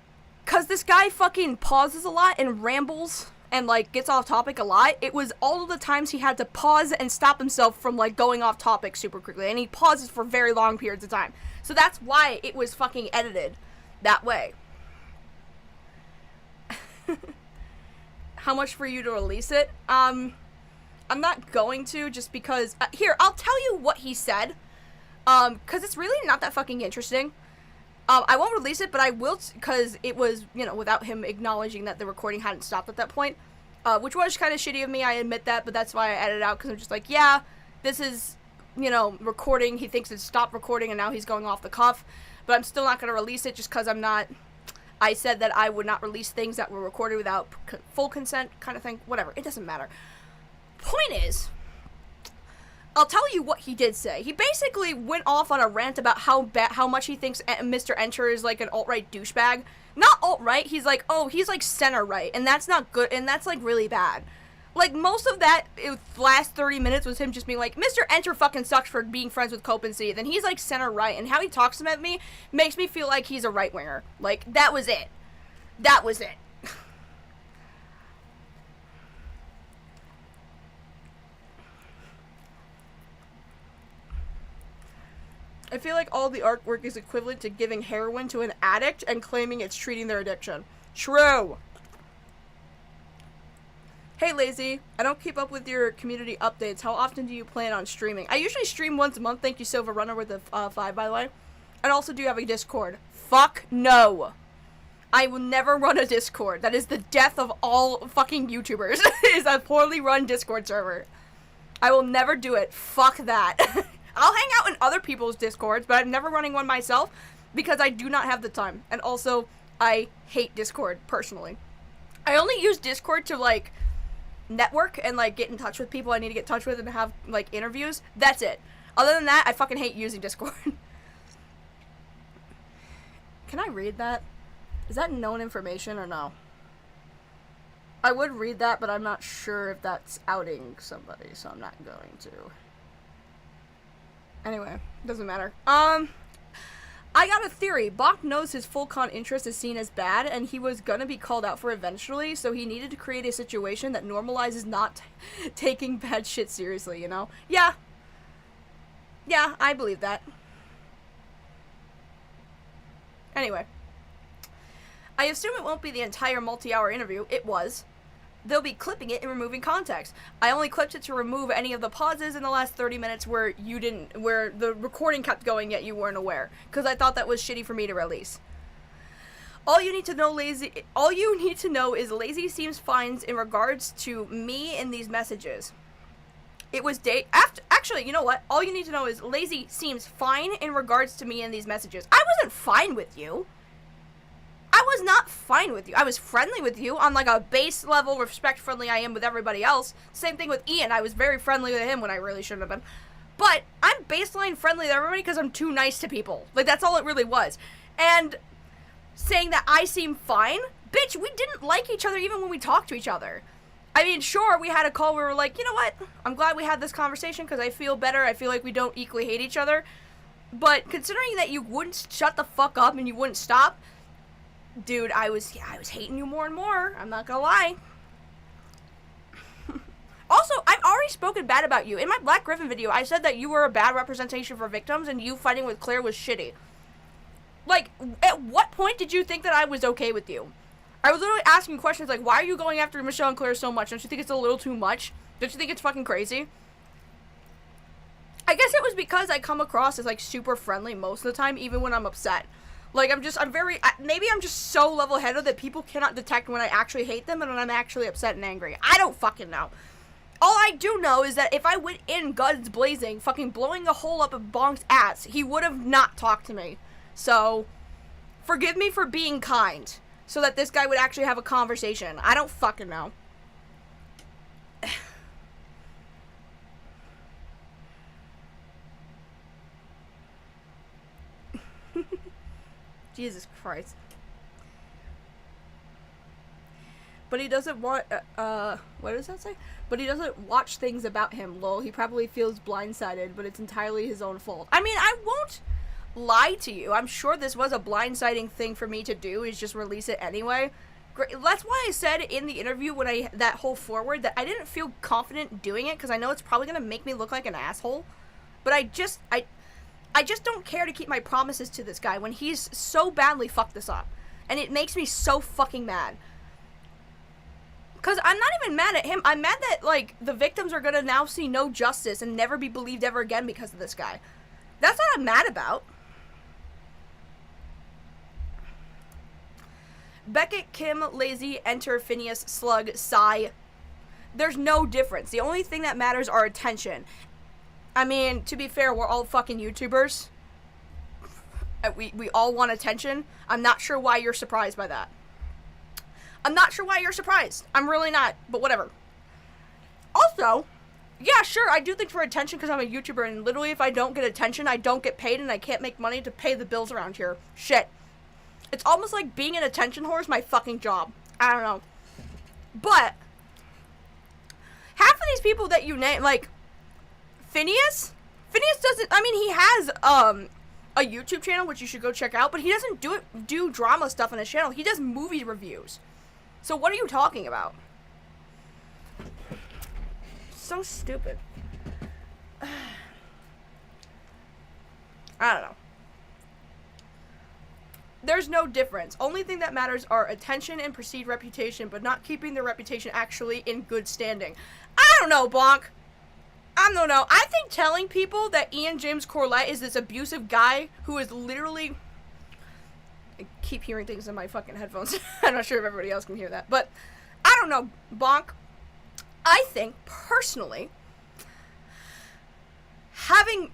because this guy fucking pauses a lot and rambles and, like, gets off topic a lot, it was all of the times he had to pause and stop himself from, like, going off topic super quickly. And he pauses for very long periods of time. So that's why it was fucking edited that way. How much for you to release it? I'm not going to, just because... here, I'll tell you what he said. Because it's really not that fucking interesting. I won't release it, but I will, because it was, you know, without him acknowledging that the recording hadn't stopped at that point. Which was kind of shitty of me, I admit that, but that's why I edited it out, because I'm just like, yeah, this is, you know, recording. He thinks it's stopped recording, and now he's going off the cuff. But I'm still not going to release it, just because I'm not... I said that I would not release things that were recorded without full consent, kind of thing. Whatever, it doesn't matter. Point is... I'll tell you what he did say. He basically went off on a rant about how much he thinks Mr. Enter is like an alt-right douchebag. Not alt-right, he's like, oh, he's like center-right, and that's not good, and that's like really bad. Like, most of that last 30 minutes was him just being like, Mr. Enter fucking sucks for being friends with Cope and C. Then he's like center-right, and how he talks about me makes me feel like he's a right-winger. Like, that was it. That was it. I feel like all the artwork is equivalent to giving heroin to an addict and claiming it's treating their addiction. True. Hey, Lazy. I don't keep up with your community updates. How often do you plan on streaming? I usually stream once a month. Thank you, Silver Runner, with the 5, by the way. And also, do you have a Discord? Fuck no. I will never run a Discord. That is the death of all fucking YouTubers. Is a poorly run Discord server. I will never do it. Fuck that. I'll hang out in other people's Discords, but I'm never running one myself because I do not have the time. And also, I hate Discord, personally. I only use Discord to, like, network and, like, get in touch with people I need to get in touch with and have, like, interviews. That's it. Other than that, I fucking hate using Discord. Can I read that? Is that known information or no? I would read that, but I'm not sure if that's outing somebody, so I'm not going to. Anyway, doesn't matter. I got a theory. Bach knows his full con interest is seen as bad, and he was gonna be called out for eventually, so he needed to create a situation that normalizes not taking bad shit seriously, you know? Yeah. Yeah, I believe that. Anyway. I assume it won't be the entire multi-hour interview. It was. They'll be clipping it and removing context. I only clipped it to remove any of the pauses in the last 30 minutes where the recording kept going yet you weren't aware. Because I thought that was shitty for me to release. All you need to know is Lazy seems fine in regards to me in these messages. It was actually, you know what? All you need to know is Lazy seems fine in regards to me in these messages. I wasn't fine with you. I was not fine with you. I was friendly with you on, like, a base level, respect friendly I am with everybody else. Same thing with Ian. I was very friendly with him when I really shouldn't have been. But I'm baseline friendly with everybody because I'm too nice to people. Like, that's all it really was. And saying that I seem fine? Bitch, we didn't like each other even when we talked to each other. I mean, sure, we had a call where we were like, you know what? I'm glad we had this conversation because I feel better. I feel like we don't equally hate each other. But considering that you wouldn't shut the fuck up and you wouldn't stop... Dude, I was hating you more and more. I'm not gonna lie. Also, I've already spoken bad about you. In my Black Griffin video, I said that you were a bad representation for victims and you fighting with Claire was shitty. Like, at what point did you think that I was okay with you? I was literally asking questions like, why are you going after Michelle and Claire so much? Don't you think it's a little too much? Don't you think it's fucking crazy? I guess it was because I come across as, like, super friendly most of the time, even when I'm upset. Like, maybe I'm just so level-headed that people cannot detect when I actually hate them and when I'm actually upset and angry. I don't fucking know. All I do know is that if I went in guns blazing, fucking blowing a hole up of Bonk's ass, he would have not talked to me. So, forgive me for being kind, so that this guy would actually have a conversation. I don't fucking know. Jesus Christ. But he doesn't want, what does that say? But he doesn't watch things about him, lol. He probably feels blindsided, but it's entirely his own fault. I mean, I won't lie to you. I'm sure this was a blindsiding thing for me to do, is just release it anyway. great. That's why I said in the interview when that whole forward that I didn't feel confident doing it because I know it's probably gonna make me look like an asshole. But I just don't care to keep my promises to this guy when he's so badly fucked this up, and it makes me so fucking mad. Cause I'm not even mad at him. I'm mad that like the victims are gonna now see no justice and never be believed ever again because of this guy. That's what I'm mad about. Beckett, Kim, Lazy, Enter, Phineas, Slug, Sigh. There's no difference. The only thing that matters are attention. I mean, to be fair, we're all fucking YouTubers. We all want attention. I'm not sure why you're surprised by that. I'm not sure why you're surprised. I'm really not, but whatever. Also, yeah, sure, I do think for attention because I'm a YouTuber, and literally if I don't get attention, I don't get paid, and I can't make money to pay the bills around here. Shit. It's almost like being an attention whore is my fucking job. I don't know. But half of these people that you name, like Phineas doesn't, I mean, he has a YouTube channel, which you should go check out, but he doesn't do drama stuff on his channel. He does movie reviews. So what are you talking about? So stupid. I don't know. There's no difference. Only thing that matters are attention and perceived reputation, but not keeping their reputation actually in good standing. I don't know, Bonk. I don't know. I think telling people that Ian James Corlett is this abusive guy who is literally... I keep hearing things in my fucking headphones. I'm not sure if everybody else can hear that. But, I don't know, Bonk. I think, personally, having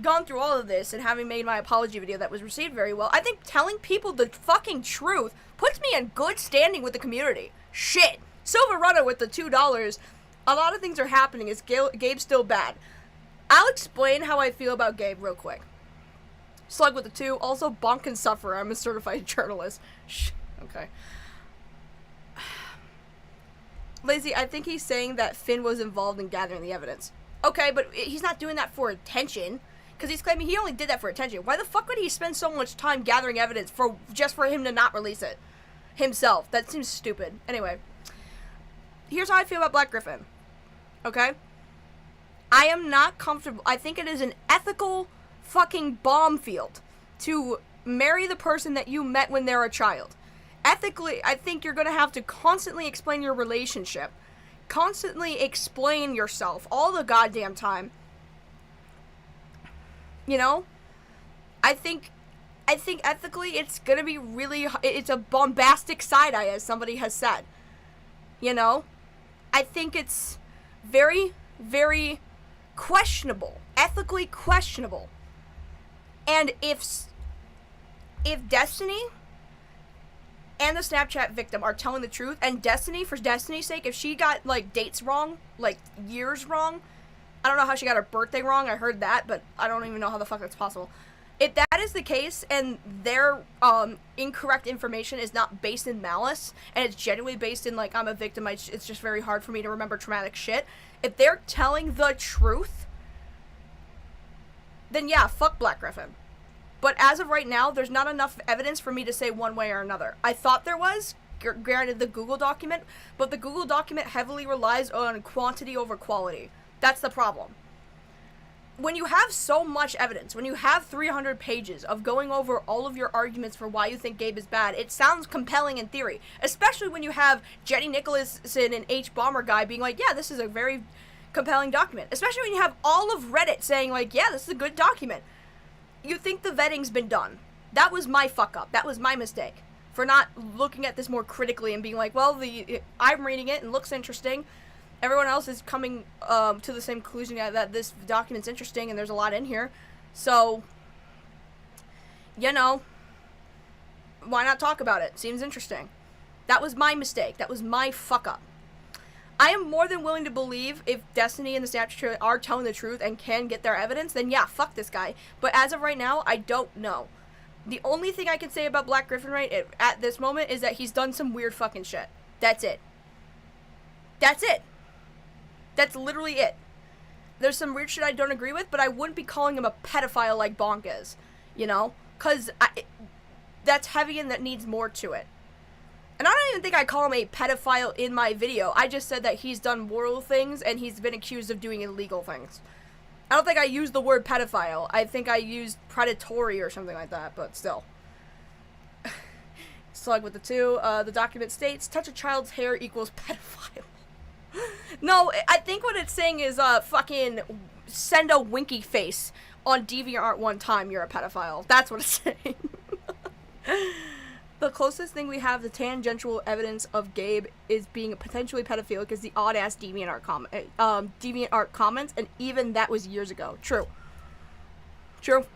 gone through all of this and having made my apology video that was received very well, I think telling people the fucking truth puts me in good standing with the community. Shit. Silver Runner with the $2. A lot of things are happening. Is Gabe still bad? I'll explain how I feel about Gabe real quick. Slug with the 2. Also, Bonk can suffer. I'm a certified journalist. Shh. Okay. Lazy, I think he's saying that Finn was involved in gathering the evidence. Okay, but he's not doing that for attention. Because he's claiming he only did that for attention. Why the fuck would he spend so much time gathering evidence just for him to not release it himself? That seems stupid. Anyway. Here's how I feel about Black Griffin. Okay? I am not comfortable. I think it is an ethical fucking bomb field to marry the person that you met when they're a child. Ethically, I think you're going to have to constantly explain your relationship. Constantly explain yourself all the goddamn time. You know? I think ethically it's going to be really... It's a bombastic side-eye, as somebody has said. You know? I think it's very, very questionable. Ethically questionable. And if Destiny and the Snapchat victim are telling the truth, and Destiny, for Destiny's sake, if she got, like, dates wrong, like, years wrong, I don't know how she got her birthday wrong, I heard that, but I don't even know how the fuck that's possible. If that is the case, and their, incorrect information is not based in malice, and it's genuinely based in, like, I'm a victim, it's just very hard for me to remember traumatic shit, if they're telling the truth, then yeah, fuck Black Griffin. But as of right now, there's not enough evidence for me to say one way or another. I thought there was, granted the Google document, but the Google document heavily relies on quantity over quality. That's the problem. When you have so much evidence, when you have 300 pages of going over all of your arguments for why you think Gabe is bad, it sounds compelling in theory. Especially when you have Jenny Nicholson and H. Bomber Guy being like, yeah, this is a very compelling document. Especially when you have all of Reddit saying like, yeah, this is a good document. You think the vetting's been done. That was my fuck up. That was my mistake. For not looking at this more critically and being like, well, I'm reading it and it looks interesting. Everyone else is coming to the same conclusion that this document's interesting and there's a lot in here. So, you know, why not talk about it? Seems interesting. That was my mistake. That was my fuck up. I am more than willing to believe if Destiny and the Snapchat are telling the truth and can get their evidence, then yeah, fuck this guy. But as of right now, I don't know. The only thing I can say about Black Griffin right at this moment is that he's done some weird fucking shit. That's it. That's it. That's literally it. There's some weird shit I don't agree with, but I wouldn't be calling him a pedophile like Bonk is. You know? Because that's heavy and that needs more to it. And I don't even think I call him a pedophile in my video. I just said that he's done moral things and he's been accused of doing illegal things. I don't think I used the word pedophile. I think I used predatory or something like that, but still. Slug with the 2. The document states, touch a child's hair equals pedophile. No, I think what it's saying is, fucking send a winky face on DeviantArt one time, you're a pedophile. That's what it's saying. The closest thing we have to tangential evidence of Gabe is being potentially pedophilic is the odd-ass DeviantArt comments, and even that was years ago. True. True.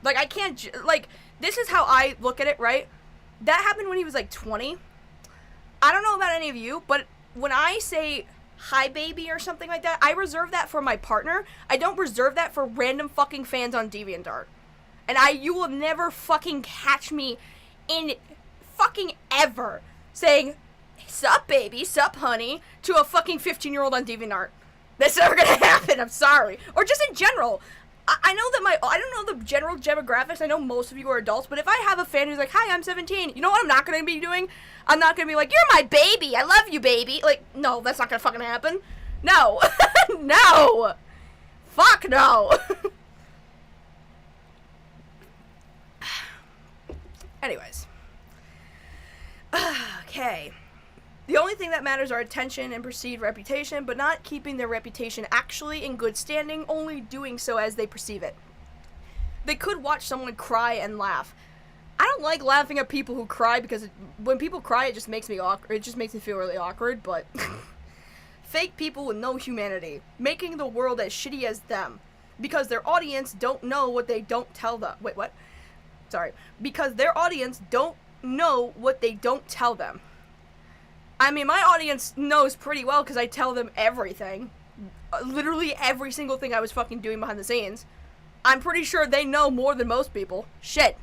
Like, I can't, like, this is how I look at it, right? That happened when he was, like, 20. I don't know about any of you, but when I say, hi, baby, or something like that, I reserve that for my partner. I don't reserve that for random fucking fans on DeviantArt. And you will never fucking catch me in fucking ever saying, sup baby, sup honey, to a fucking 15-year-old on DeviantArt. That's never gonna happen, I'm sorry. Or just in general. I know that I don't know the general demographics, I know most of you are adults, but if I have a fan who's like, hi, I'm 17, you know what I'm not gonna be doing? I'm not gonna be like, you're my baby, I love you, baby. Like, no, that's not gonna fucking happen. No. No. Fuck no. Anyways. Okay. The only thing that matters are attention and perceived reputation, but not keeping their reputation actually in good standing, only doing so as they perceive it. They could watch someone cry and laugh. I don't like laughing at people who cry because when people cry, it just makes me awkward. It just makes me feel really awkward, but fake people with no humanity, making the world as shitty as them, because their audience don't know what they don't tell them. Wait, what? Sorry. Because their audience don't know what they don't tell them. I mean, my audience knows pretty well because I tell them everything. Literally every single thing I was fucking doing behind the scenes. I'm pretty sure they know more than most people. Shit.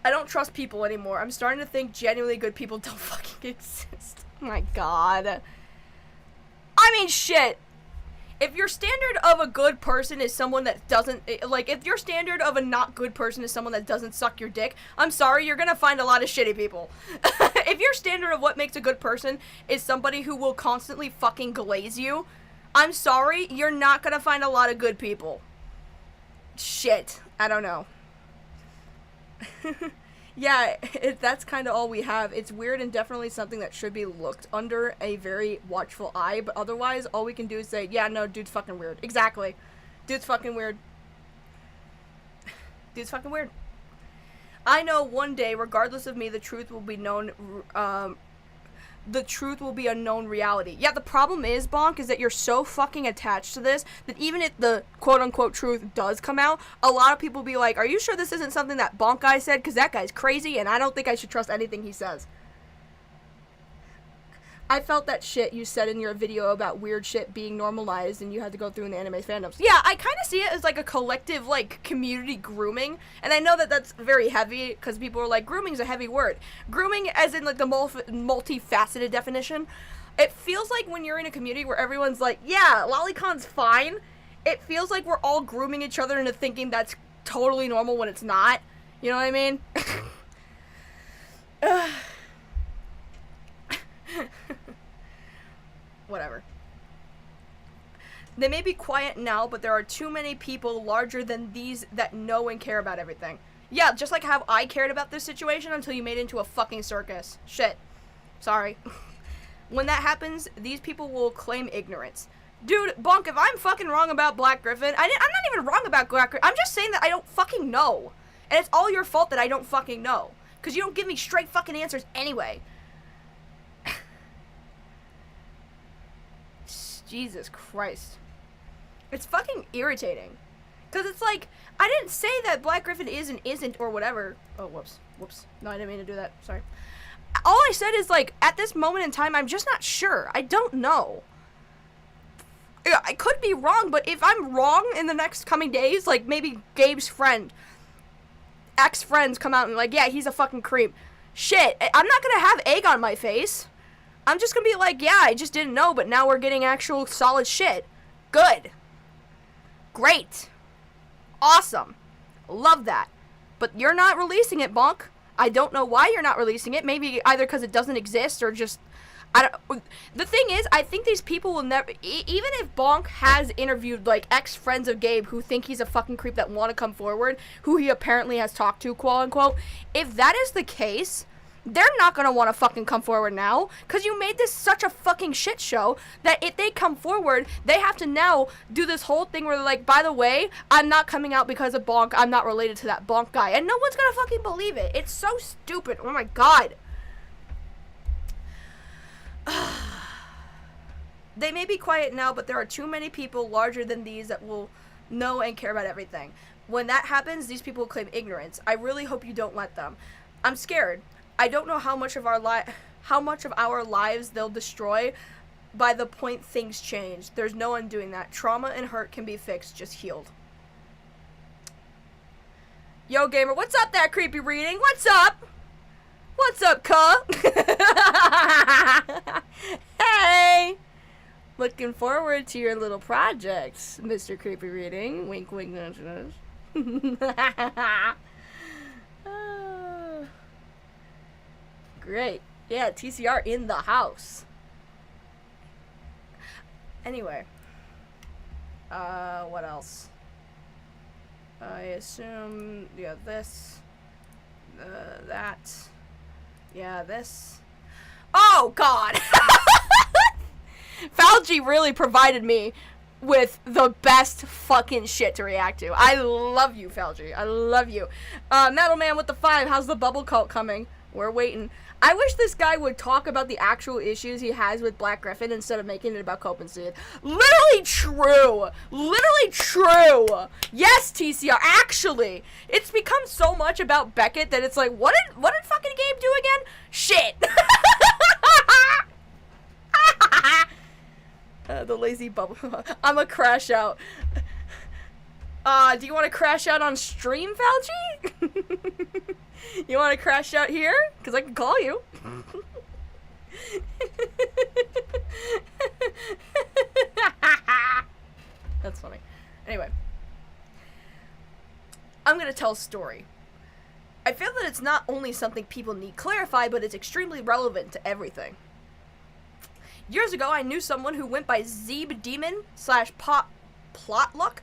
I don't trust people anymore. I'm starting to think genuinely good people don't fucking exist. Oh my god. I mean, shit. If your standard of a good person is someone that doesn't, like, if your standard of a not good person is someone that doesn't suck your dick, I'm sorry, you're gonna find a lot of shitty people. If your standard of what makes a good person is somebody who will constantly fucking glaze you, I'm sorry, you're not gonna find a lot of good people. Shit. I don't know. Yeah, that's kind of all we have. It's weird and definitely something that should be looked under a very watchful eye, but otherwise, all we can do is say, yeah, no, dude's fucking weird. Exactly. Dude's fucking weird. Dude's fucking weird. I know one day, regardless of me, the truth will be known, the truth will be a known reality. Yeah, the problem is, Bonk, is that you're so fucking attached to this that even if the quote-unquote truth does come out, a lot of people be like, are you sure this isn't something that Bonk guy said? Because that guy's crazy, and I don't think I should trust anything he says. I felt that shit you said in your video about weird shit being normalized and you had to go through in the anime fandoms. Yeah, I kind of see it as like a collective, like, community grooming. And I know that that's very heavy because people are like, grooming's a heavy word. Grooming as in like the multifaceted definition. It feels like when you're in a community where everyone's like, yeah, Lollycon's fine. It feels like we're all grooming each other into thinking that's totally normal when it's not. You know what I mean? Whatever. They may be quiet now, but there are too many people larger than these that know and care about everything. Yeah, just like how I cared about this situation until you made it into a fucking circus. Shit. Sorry. When that happens, these people will claim ignorance. Dude, Bonk, if I'm fucking wrong about Black Griffin, I'm not even wrong about Black Griffin. I'm just saying that I don't fucking know. And it's all your fault that I don't fucking know. Because you don't give me straight fucking answers anyway. Jesus Christ. It's fucking irritating. Because it's like, I didn't say that Black Griffin is and isn't or whatever. Oh, whoops. Whoops. No, I didn't mean to do that. Sorry. All I said is, like, at this moment in time, I'm just not sure. I don't know. I could be wrong, but if I'm wrong in the next coming days, like, maybe Gabe's friend, ex-friends come out and like, yeah, he's a fucking creep. Shit, I'm not gonna have egg on my face. I'm just gonna be like, yeah, I just didn't know, but now we're getting actual solid shit. Good. Great. Awesome. Love that. But you're not releasing it, Bonk. I don't know why you're not releasing it. Maybe either because it doesn't exist or just... The thing is, I think these people will never... Even if Bonk has interviewed, like, ex-friends of Gabe who think he's a fucking creep that want to come forward, who he apparently has talked to, quote-unquote, if that is the case, they're not going to want to fucking come forward now, because you made this such a fucking shit show that if they come forward, they have to now do this whole thing where they're like, by the way, I'm not coming out because of Bonk, I'm not related to that Bonk guy, and no one's going to fucking believe it. It's so stupid. Oh my god. They may be quiet now, but there are too many people larger than these that will know and care about everything. When that happens, these people will claim ignorance. I really hope you don't let them. I'm scared. I don't know how much of our lives they'll destroy by the point things change. There's no undoing that. Trauma and hurt can be fixed, just healed. Yo, gamer, what's up there, creepy reading? What's up? What's up, cuh? Hey! Looking forward to your little projects, Mr. Creepy Reading. Wink, wink, nudge, nudge. Great. Yeah, TCR in the house. Anyway. What else? I assume, yeah, this. That. Yeah, this. Oh, God! Falgi really provided me with the best fucking shit to react to. I love you, Falgi. I love you. Metal Man with the 5, how's the bubble cult coming? We're waiting. I wish this guy would talk about the actual issues he has with Black Griffin instead of making it about Copenstein. Literally true! Literally true! Yes, TCR, actually! It's become so much about Beckett that it's like, what did fucking Gabe do again? Shit! The lazy bubble. I'ma crash out. Do you want to crash out on stream, Falgi? You want to crash out here? Because I can call you. That's funny. Anyway. I'm going to tell a story. I feel that it's not only something people need clarified, but it's extremely relevant to everything. Years ago, I knew someone who went by Zeeb Demon / Plotluck.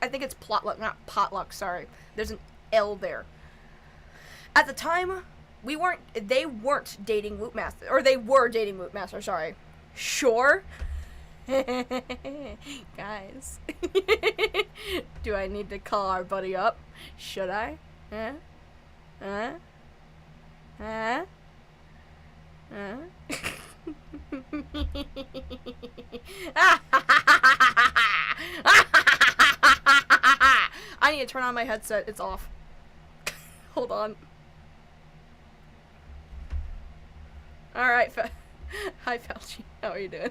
I think it's Plotluck, not Potluck, sorry. There's an L there. At the time, they weren't dating Wootmaster, or they were dating Wootmaster, sorry. Sure. Guys. Do I need to call our buddy up? Should I? I need to turn on my headset. It's off. Hold on. Alright, hi Falchi. How are you doing?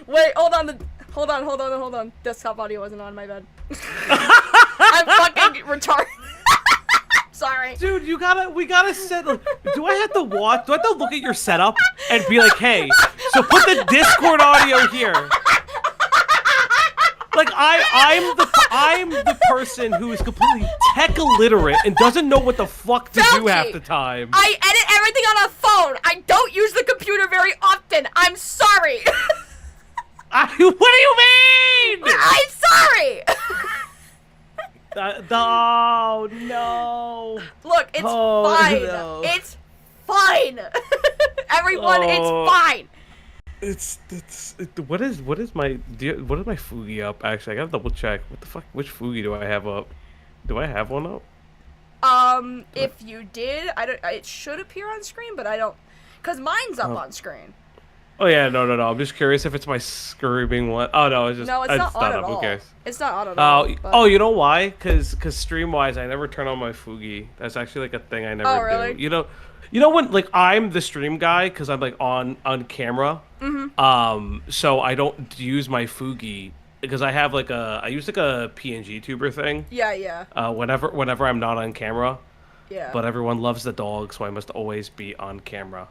Wait, hold on. Desktop audio wasn't on my bed. I'm fucking retarded. Sorry. Dude, we gotta set, like, do I have to look at your setup and be like, hey, so put the Discord audio here. Like, I'm the person who is completely tech illiterate and doesn't know what the fuck to do half the time. I edit everything on a phone. I don't use the computer very often. I'm sorry. What do you mean? I'm sorry. Oh, no. Look, it's fine. No. It's fine. Everyone, it's fine. What is my Fugi up? Actually, I gotta double check. What the fuck? Which Fugi do I have up? Do I have one up? If you did, it should appear on screen, but I don't, cause mine's up on screen. Oh yeah, no. I'm just curious if it's my screaming one. Oh no, it's just no, it's not on at all. Who cares? It's not on at all. Oh, you know why? Cause stream wise, I never turn on my Fugi. That's actually like a thing I never really? do. You know when like I'm the stream guy because I'm like on camera. Mm-hmm. So I don't use my Fugi because I have like I use like a PNG tuber thing. Yeah. Whenever I'm not on camera. Yeah. But everyone loves the dog, so I must always be on camera.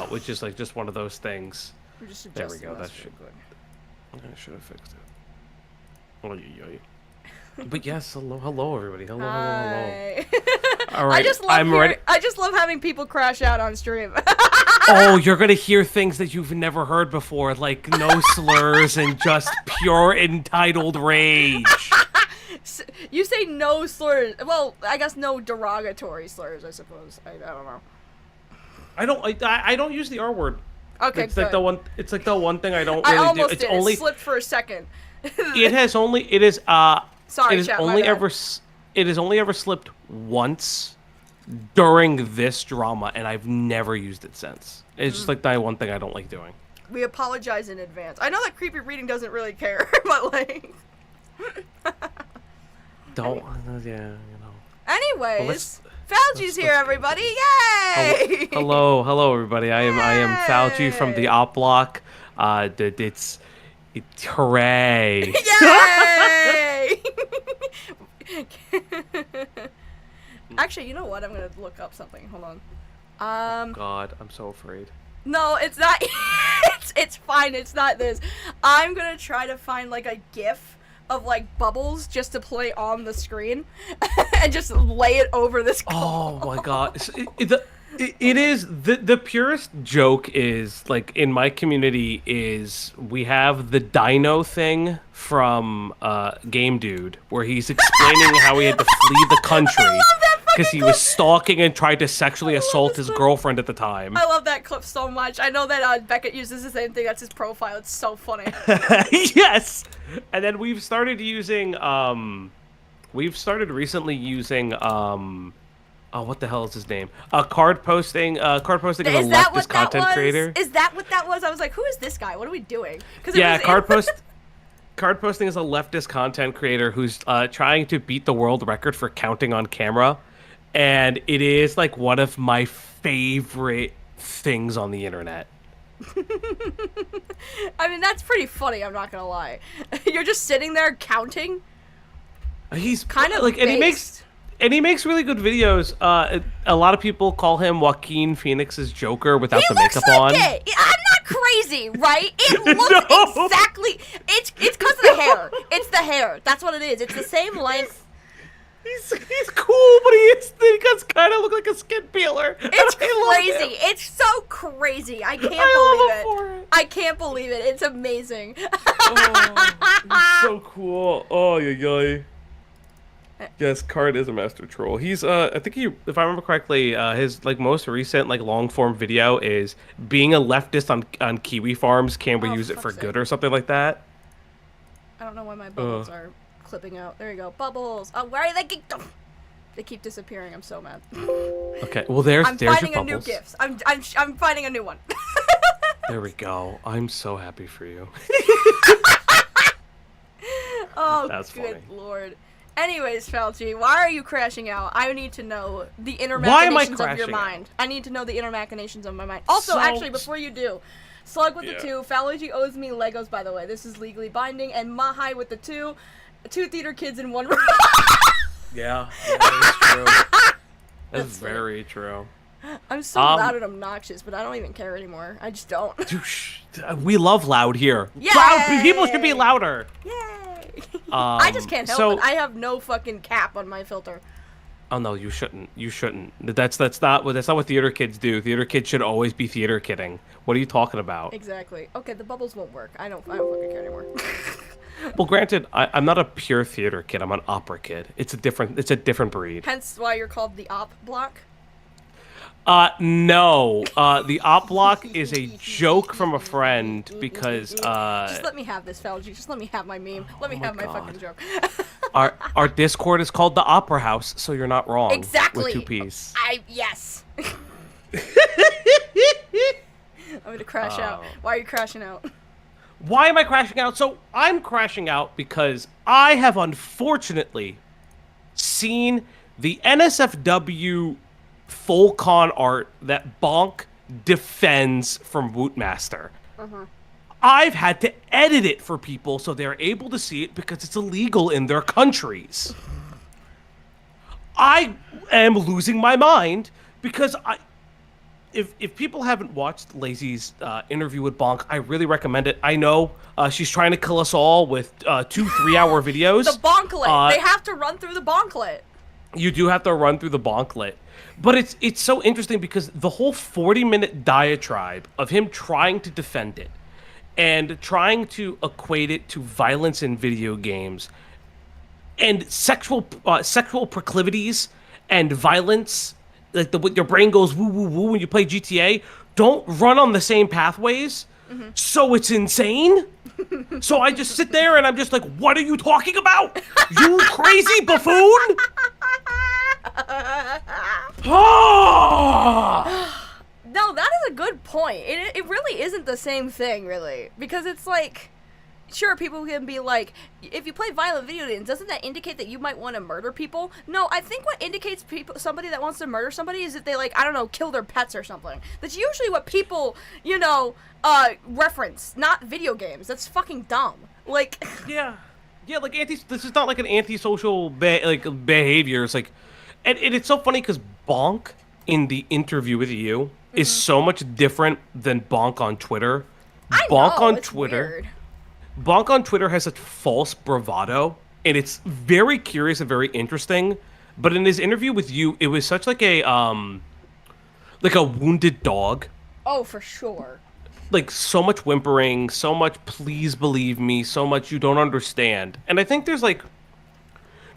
Which is like just one of those things. There we go. That should. I should have fixed it. But yes, hello everybody. Hello. Hi. All right, I'm ready. I just love having people crash out on stream. Oh, you're gonna hear things that you've never heard before, like no slurs and just pure entitled rage. You say no slurs. Well, I guess no derogatory slurs, I suppose. I don't know. I don't use the R word. Okay, it's good. like the one. It's like the one thing I don't really I almost do. It's did. only It slipped for a second. it has only Sorry, it is chat, only my bad. ever it has only ever slipped once during this drama, and I've never used it since. It's just like the one thing I don't like doing. We apologize in advance. I know that creepy reading doesn't really care, but like. Don't yeah, you know. Anyways, Falgy's here, everybody! Yay! Hello, everybody. I am Falgy from the Op Block. It's hooray! Yay! Actually, you know what? I'm gonna look up something. Hold on. God, I'm so afraid. No, it's not. it's fine. It's not this. I'm gonna try to find like a GIF of like bubbles just to play on the screen and just lay it over this call. Oh my God! It is the purest joke is like in my community is we have the dino thing from Game Dude where he's explaining how he had to flee the country because he was stalking and tried to sexually assault his girlfriend at the time. I love that clip so much. I know that Beckett uses the same thing. That's his profile. It's so funny. Yes, and then we've started recently using oh, what the hell is his name? Card posting. Card posting is a leftist content creator. Is that what that was? I was like, who is this guy? What are we doing? Yeah, card posting is a leftist content creator who's trying to beat the world record for counting on camera, and it is like one of my favorite things on the internet. I mean, that's pretty funny. I'm not gonna lie. You're just sitting there counting. He's kind of like, based. and he makes really good videos. A lot of people call him Joaquin Phoenix's Joker without the makeup on. I'm not crazy, right? It looks exactly. It's because of the hair. It's the hair. That's what it is. It's the same length. He's cool, but he does kind of look like a skin peeler. It's crazy. It's so crazy. I can't believe it. I can't believe it. It's amazing. He's so cool. Oh, yeah. Yes, Card is a master troll. He's I think if I remember correctly, his like most recent like long form video is being a leftist on kiwi farms. Can we use it for good or something like that? I don't know why my bubbles are clipping out. There you go, bubbles. Oh, where are they? They keep disappearing. I'm so mad. Okay, well there's I'm your finding bubbles. a new gift. I'm finding a new one. There we go. I'm so happy for you. Oh, that's good funny. lord. Anyways, Falchi, why are you crashing out? I need to know the inner Why am I machinations of your crashing mind. I need to know the inner machinations of my mind. Also, actually, before you do, Slug with the 2, Falchi owes me Legos, by the way. This is legally binding, and Mahai with the 2 theater kids in one room. Yeah, that is true. That's very true. I'm so loud and obnoxious, but I don't even care anymore. I just don't. We love loud here. Yay! Loud people should be louder. Yay! I just can't help it. I have no fucking cap on my filter. Oh no, you shouldn't. You shouldn't. That's not what theater kids do. Theater kids should always be theater kidding. What are you talking about? Exactly. Okay, the bubbles won't work. I don't fucking care anymore. Well, granted, I'm not a pure theater kid. I'm an opera kid. It's a different breed. Hence why you're called the op block. No. The op block is a joke from a friend because Just let me have this, Falgi. Just let me have my meme. Let me have my fucking joke. our Discord is called the Opera House, so you're not wrong. Exactly. With 2 P's. Yes. I'm gonna crash out. Why are you crashing out? Why am I crashing out? So I'm crashing out because I have unfortunately seen the NSFW full con art that Bonk defends from Wootmaster. I've had to edit it for people so they're able to see it because it's illegal in their countries. I am losing my mind because if people haven't watched Lazy's interview with Bonk, I really recommend it. I know she's trying to kill us all with 2 3-hour videos. The Bonklet. They have to run through the Bonklet. you do have to run through the bonklet. But it's so interesting because the whole 40-minute diatribe of him trying to defend it and trying to equate it to violence in video games and sexual proclivities and violence, like your brain goes woo woo woo when you play GTA, don't run on the same pathways. So it's insane. So I just sit there and I'm just like, what are you talking about? You crazy buffoon? No, that is a good point. It really isn't the same thing, really. Because it's like, sure, people can be like, if you play violent video games, doesn't that indicate that you might want to murder people? No, I think what indicates somebody that wants to murder somebody is that they, like, I don't know, kill their pets or something. That's usually what people, you know, reference, not video games. That's fucking dumb. Like... Yeah, like, this is not like an antisocial behavior. It's like... And it's so funny because Bonk in the interview with you is so much different than Bonk on Twitter. Bonk on Twitter has such false bravado, and it's very curious and very interesting. But in his interview with you, it was such like a wounded dog. Oh, for sure. Like, so much whimpering, so much please believe me, so much you don't understand. And I think there's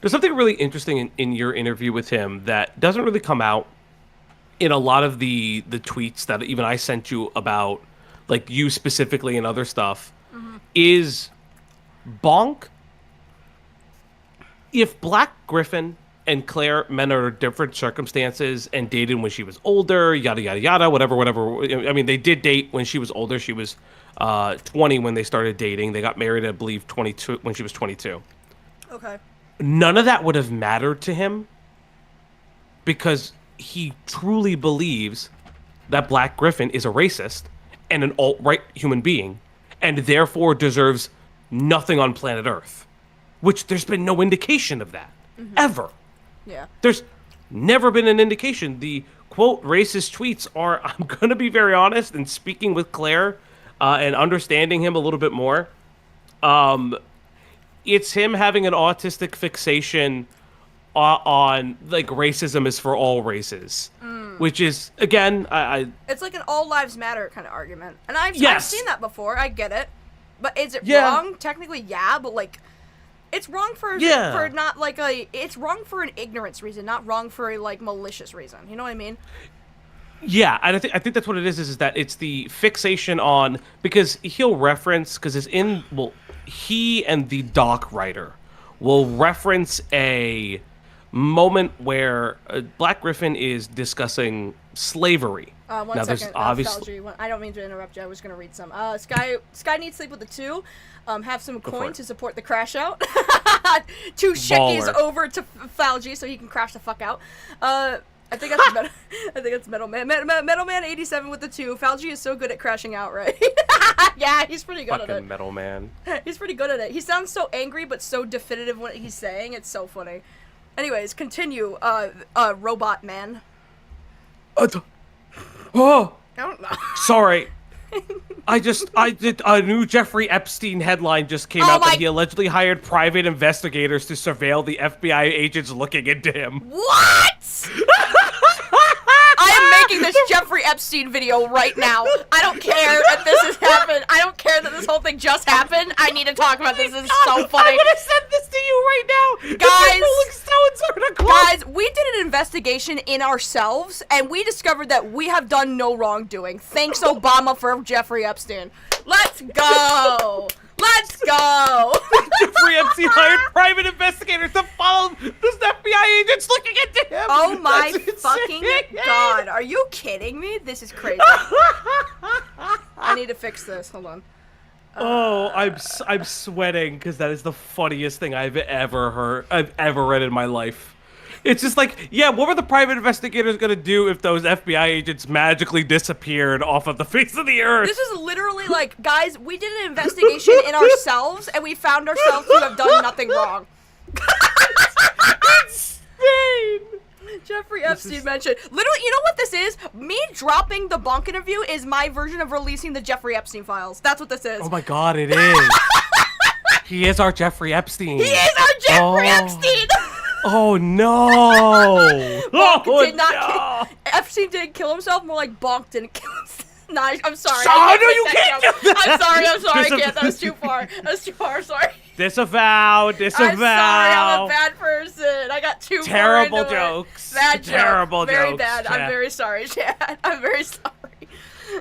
something really interesting in your interview with him that doesn't really come out in a lot of the tweets that even I sent you about, like, you specifically and other stuff, is Bonk, if Black Griffin and Claire met under different circumstances and dated when she was older, yada, yada, yada, whatever. I mean, they did date when she was older. She was 20 when they started dating. They got married, I believe, 22 when she was 22. Okay. None of that would have mattered to him because he truly believes that Black Griffin is a racist and an alt-right human being and therefore deserves nothing on planet Earth, which there's been no indication of that, ever. Yeah. There's never been an indication. The, quote, racist tweets are, I'm going to be very honest, and speaking with Claire and understanding him a little bit more, it's him having an autistic fixation on like racism is for all races, which is again, it's like an all lives matter kind of argument, and I've seen that before. I get it, but is it wrong? Technically, yeah, but like, it's wrong for not like it's wrong for an ignorance reason, not wrong for a like malicious reason. You know what I mean? Yeah, and I think that's what it is that it's the fixation on, because he'll reference, because it's in, well, he and the doc writer will reference a moment where Black Griffin is discussing slavery. One second, obviously, I don't mean to interrupt you. I was going to read some. Skye needs sleep with the 2. Have some coin to support the crash out. 2 shekis over to Falgy so he can crash the fuck out. I think that's Metal Man. Metal Man 87 with the 2. Falgy is so good at crashing out, right? Yeah, he's pretty good at it. Fucking Metal Man. He's pretty good at it. He sounds so angry but so definitive what he's saying. It's so funny. Anyways, continue, Robot Man. Oh! I don't know. Sorry. A new Jeffrey Epstein headline just came out that he allegedly hired private investigators to surveil the FBI agents looking into him. What? I am making this Jeffrey Epstein video right now. I don't care that this has happened. I don't care that this whole thing just happened. I need to talk about this. This is so funny. I'm gonna send this to you right now. Guys, we did an investigation in ourselves, and we discovered that we have done no wrongdoing. Thanks, Obama, for Jeffrey Epstein. Let's go. Let's go! Jeffrey Epstein hired private investigators to follow those FBI agents looking into him. Oh my fucking god! Are you kidding me? This is crazy. I need to fix this. Hold on. I'm sweating because that is the funniest thing I've ever read in my life. It's just like, yeah, what were the private investigators gonna do if those FBI agents magically disappeared off of the face of the earth? This is literally like, guys, we did an investigation in ourselves, and we found ourselves to have done nothing wrong. Insane! Jeffrey Epstein mentioned. Literally, you know what this is? Me dropping the Bonk interview is my version of releasing the Jeffrey Epstein files. That's what this is. Oh my god, it is. He is our Jeffrey Epstein. He is our Jeffrey Epstein! Oh no! Bonk did not FC didn't kill himself, more like Bonk didn't kill himself. No, I'm sorry. Oh, no, you can't do that! I'm sorry, I can't. That was too far. Sorry. Disavow. I'm sorry, I'm a bad person. I got too Terrible far into jokes. It. Bad joke. Terrible Very jokes, bad. Chad. I'm very sorry, Chad. I'm very sorry.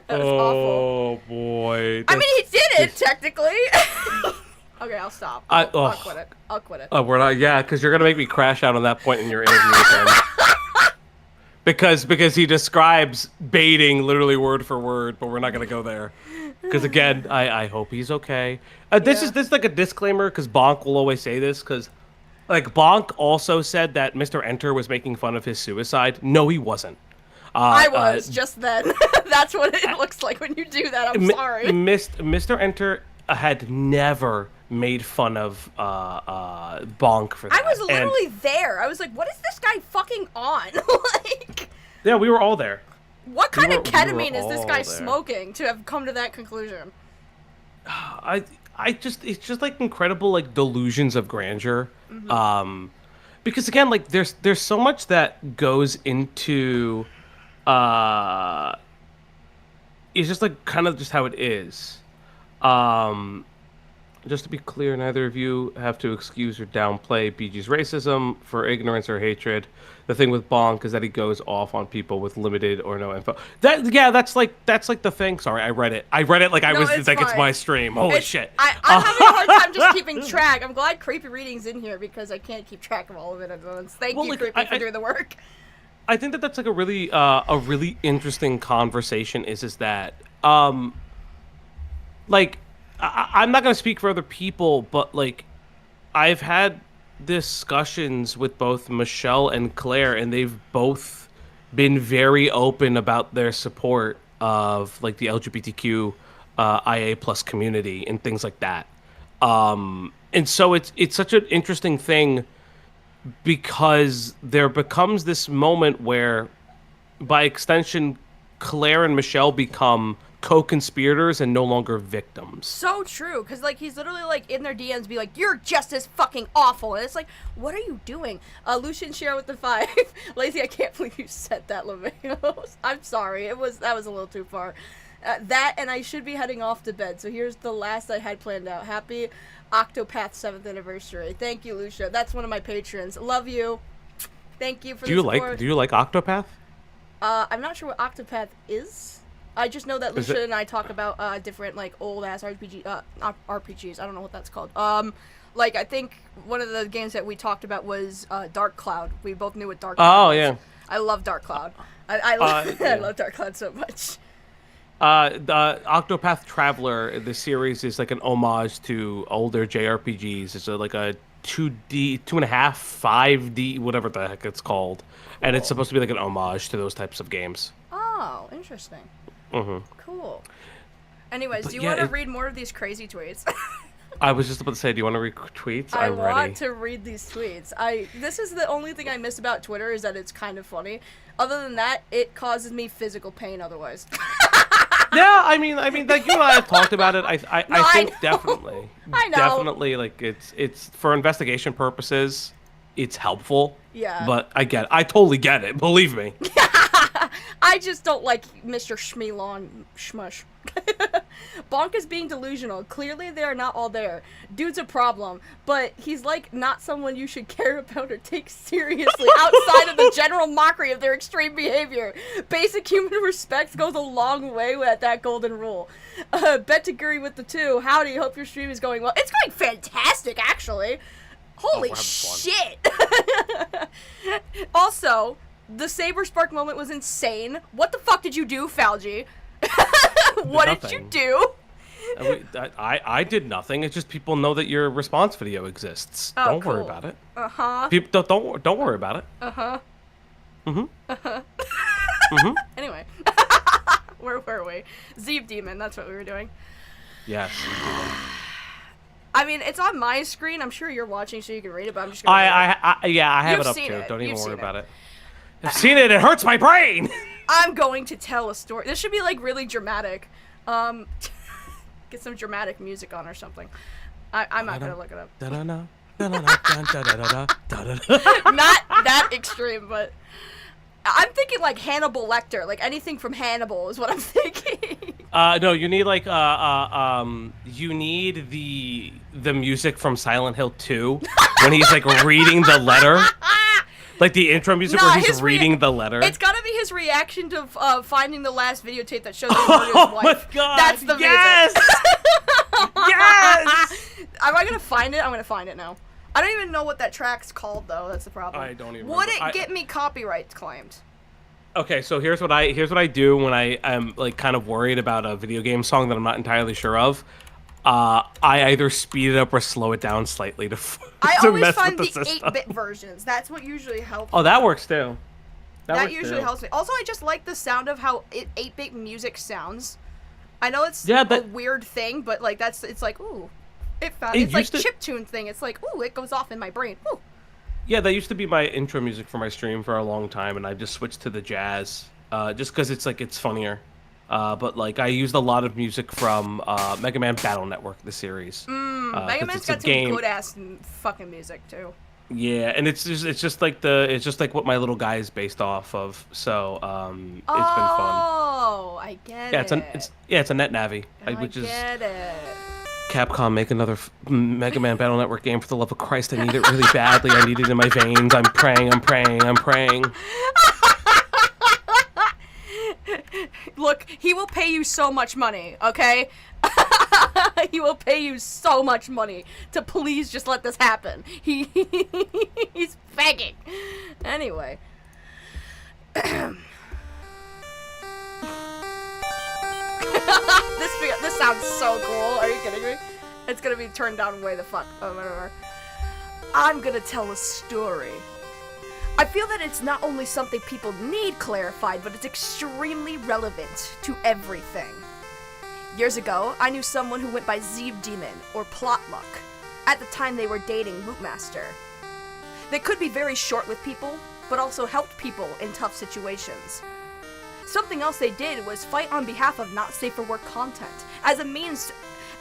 That was awful. Oh boy. I mean, he did it, technically. Okay, I'll stop. I'll quit it. I'll quit it. Oh, we're not. Yeah, because you're gonna make me crash out on that point in your interview with him. Because he describes baiting literally word for word, but we're not gonna go there. Because again, I hope he's okay. This is like a disclaimer, because Bonk will always say this, because like Bonk also said that Mr. Enter was making fun of his suicide. No, he wasn't. I was just then. That's what it looks like when you do that. I'm sorry. Mr. Enter had never made fun of Bonk for that. I was literally there. I was like, what is this guy fucking on? Like, yeah, we were all there. What kind of ketamine is this guy smoking to have come to that conclusion? It's just like incredible like delusions of grandeur. Mm-hmm. Because again, like there's so much that goes into it's just like kind of just how it is. Just to be clear, neither of you have to excuse or downplay BG's racism for ignorance or hatred. The thing with Bonk is that he goes off on people with limited or no info. That's like the thing. Sorry, I read it like I was like fine. It's my stream. Holy shit. I'm having a hard time just keeping track. I'm glad Creepy Reading's in here because I can't keep track of all of it at once. Thank you, Creepy, for doing the work. I think that's like a really interesting conversation. Is that like I'm not gonna speak for other people, but like I've had discussions with both Michelle and Claire, and they've both been very open about their support of like the LGBTQ IA plus community and things like that. And so it's such an interesting thing because there becomes this moment where, by extension, Claire and Michelle become co-conspirators and no longer victims. So true, because like he's literally like in their DMs be like, you're just as fucking awful, and it's like, what are you doing? Lucian Share with the 5. Lazy, I can't believe you said that, LeMayo. I'm sorry, that was a little too far. That, and I should be heading off to bed, so here's the last I had planned out. Happy Octopath 7th anniversary. Thank you, Lucia. That's one of my patrons. Love you. Thank you for the support. Do you like Octopath? I'm not sure what Octopath is. I just know that Lucia and I talk about different like old ass RPGs. I don't know what that's called. Like I think one of the games that we talked about was Dark Cloud. We both knew what Dark Cloud was. Yeah. I love Dark Cloud. I love Dark Cloud so much. The Octopath Traveler, the series, is like an homage to older JRPGs. It's like a 2D, 2.5, 5D, whatever the heck it's called. Cool. And it's supposed to be like an homage to those types of games. Oh, interesting. Mm-hmm. Cool. Anyways, do you want to read more of these crazy tweets? I was just about to say, do you want to read tweets? I want to read these tweets. This is the only thing I miss about Twitter is that it's kind of funny. Other than that, it causes me physical pain otherwise. Yeah, I mean, like you and I have talked about it. I think definitely. I know. Definitely, like it's for investigation purposes, it's helpful. Yeah. But I totally get it. Believe me. I just don't like Mr. Schmeelon Schmush. Bonk is being delusional. Clearly they are not all there. Dude's a problem, but he's like not someone you should care about or take seriously outside of the general mockery of their extreme behavior. Basic human respect goes a long way with that golden rule. Betaguri with the 2. Howdy, hope your stream is going well. It's going fantastic, actually. Holy shit. Also, the Saber Spark moment was insane. What the fuck did you do, Falgi? What did you do? I did nothing. It's just people know that your response video exists. Oh, don't cool. worry about it. Uh-huh. People don't worry about it. Uh-huh. Mm-hmm. Uh-huh. Mm-hmm. Anyway. Where were we? Zeeb Demon, that's what we were doing. Yes. I mean, it's on my screen. I'm sure you're watching so you can read it, but I'm just gonna I have it up too. Don't even worry about it. I've seen it. It hurts my brain. I'm going to tell a story. This should be like really dramatic. Get some dramatic music on or something. I'm not gonna look it up. that extreme, but I'm thinking like Hannibal Lecter, like anything from Hannibal is what I'm thinking. No, you need like you need the music from Silent Hill 2 when he's like reading the letter. Like the intro music where he's reading the letter. It's gotta be his reaction to finding the last videotape that shows him his wife. Oh my god! That's the yes! music. Yes! Am I gonna find it? I'm gonna find it now. I don't even know what that track's called though. That's the problem. I don't even. Would it get me copyright claimed? Okay, so here's what I do when I'm like kind of worried about a video game song that I'm not entirely sure of. I either speed it up or slow it down slightly to I to always mess find with the the system. 8-bit versions. That's what usually helps. Oh, that works too. That usually helps me. Also, I just like the sound of how 8-bit music sounds. I know it's a weird thing, but like it's like ooh, it's like chiptune thing. It's like ooh, it goes off in my brain. Ooh. Yeah, that used to be my intro music for my stream for a long time, and I just switched to the jazz, just because it's funnier. But like I used a lot of music from Mega Man Battle Network, the series. Mega Man's got some good ass fucking music too. Yeah, and it's just like what my little guy is based off of. So it's been fun. Oh, I get it. It's a net navi, which is Capcom, make another Mega Man Battle Network game for the love of Christ. I need it really badly. I need it in my veins. I'm praying. Look, he will pay you so much money, okay? He will pay you so much money to please just let this happen. He's begging. Anyway. This sounds so cool. Are you kidding me? It's gonna be turned down way the fuck. Oh, whatever. I'm gonna tell a story. I feel that it's not only something people need clarified, but it's extremely relevant to everything. Years ago, I knew someone who went by Zeeb Demon or Plotluck. At the time, they were dating Loopmaster. They could be very short with people, but also helped people in tough situations. Something else they did was fight on behalf of not safe for work content, as a means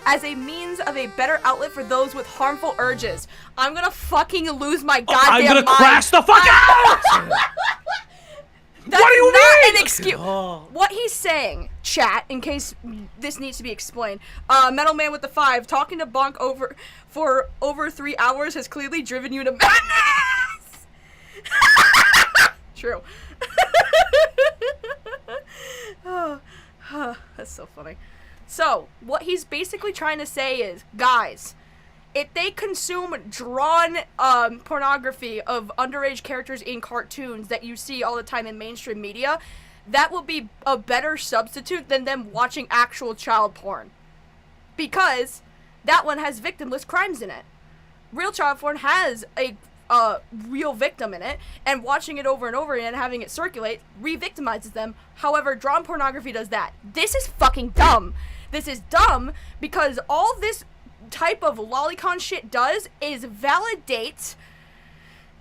of a better outlet for those with harmful urges. I'm gonna fucking lose my goddamn mind. I'm gonna crash the fuck out! That's what do you not mean? An excuse. What he's saying, chat, in case this needs to be explained, Metal Man with the 5, talking to Bonk for over 3 hours has clearly driven you to madness! True. That's so funny. So, what he's basically trying to say is, guys, if they consume drawn pornography of underage characters in cartoons that you see all the time in mainstream media, that will be a better substitute than them watching actual child porn. Because that one has victimless crimes in it. Real child porn has a real victim in it, and watching it over and over again and having it circulate re-victimizes them. However, drawn pornography does that. This is fucking dumb. This is dumb because all this type of lolicon shit does is validate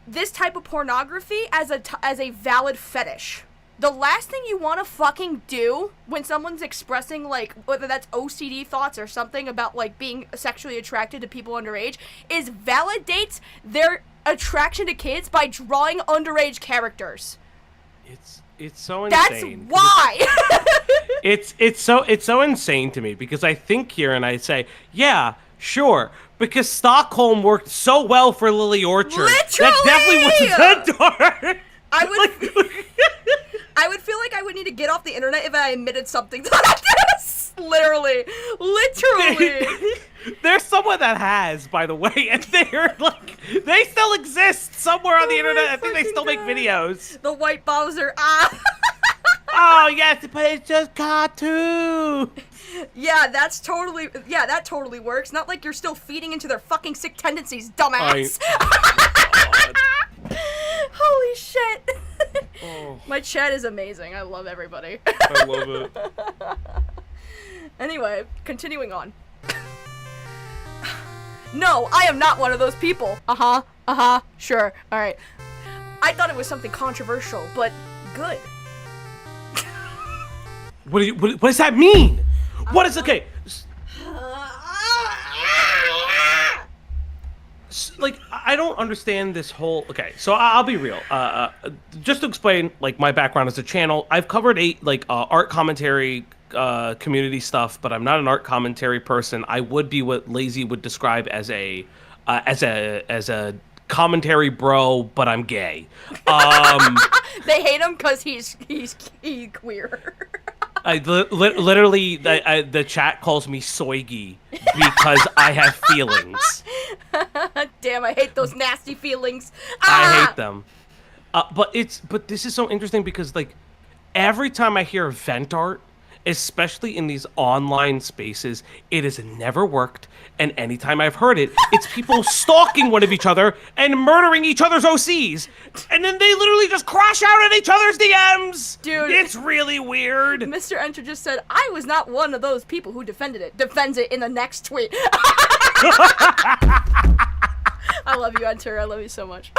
this type of pornography as a valid fetish. The last thing you want to fucking do when someone's expressing, like, whether that's OCD thoughts or something about, like, being sexually attracted to people underage is validate their attraction to kids by drawing underage characters. It's so insane. That's why. it's so insane to me because I think here and I say, yeah, sure, because Stockholm worked so well for Lily Orchard. Literally! That definitely was a good door. I would feel like I would need to get off the internet if I admitted something like this. Literally. There's someone that has, by the way, and they're like, they still exist somewhere on the internet. I think they still make videos. The white Bowser. Oh yes, but it's just cartoon. Yeah, that totally works. Not like you're still feeding into their fucking sick tendencies, dumbass. Holy shit. Oh. My chat is amazing. I love everybody. I love it. Anyway, continuing on. No, I am not one of those people. Sure. Alright. I thought it was something controversial, but good. What does that mean? What is okay? like, I don't understand this whole. Okay, so I'll be real. Just to explain, like, my background as a channel, I've covered art commentary, community stuff, but I'm not an art commentary person. I would be what Lazy would describe as a commentary bro, but I'm gay. They hate him because he's queer. Literally, the chat calls me Soygi because I have feelings. Damn, I hate those nasty feelings. I hate them. But this is so interesting because, like, every time I hear vent art, especially in these online spaces, it has never worked. And anytime I've heard it, it's people stalking one of each other and murdering each other's OCs. And then they literally just crash out at each other's DMs. Dude. It's really weird. Mr. Enter just said, I was not one of those people who defended it. Defends it in the next tweet. I love you, Enter. I love you so much.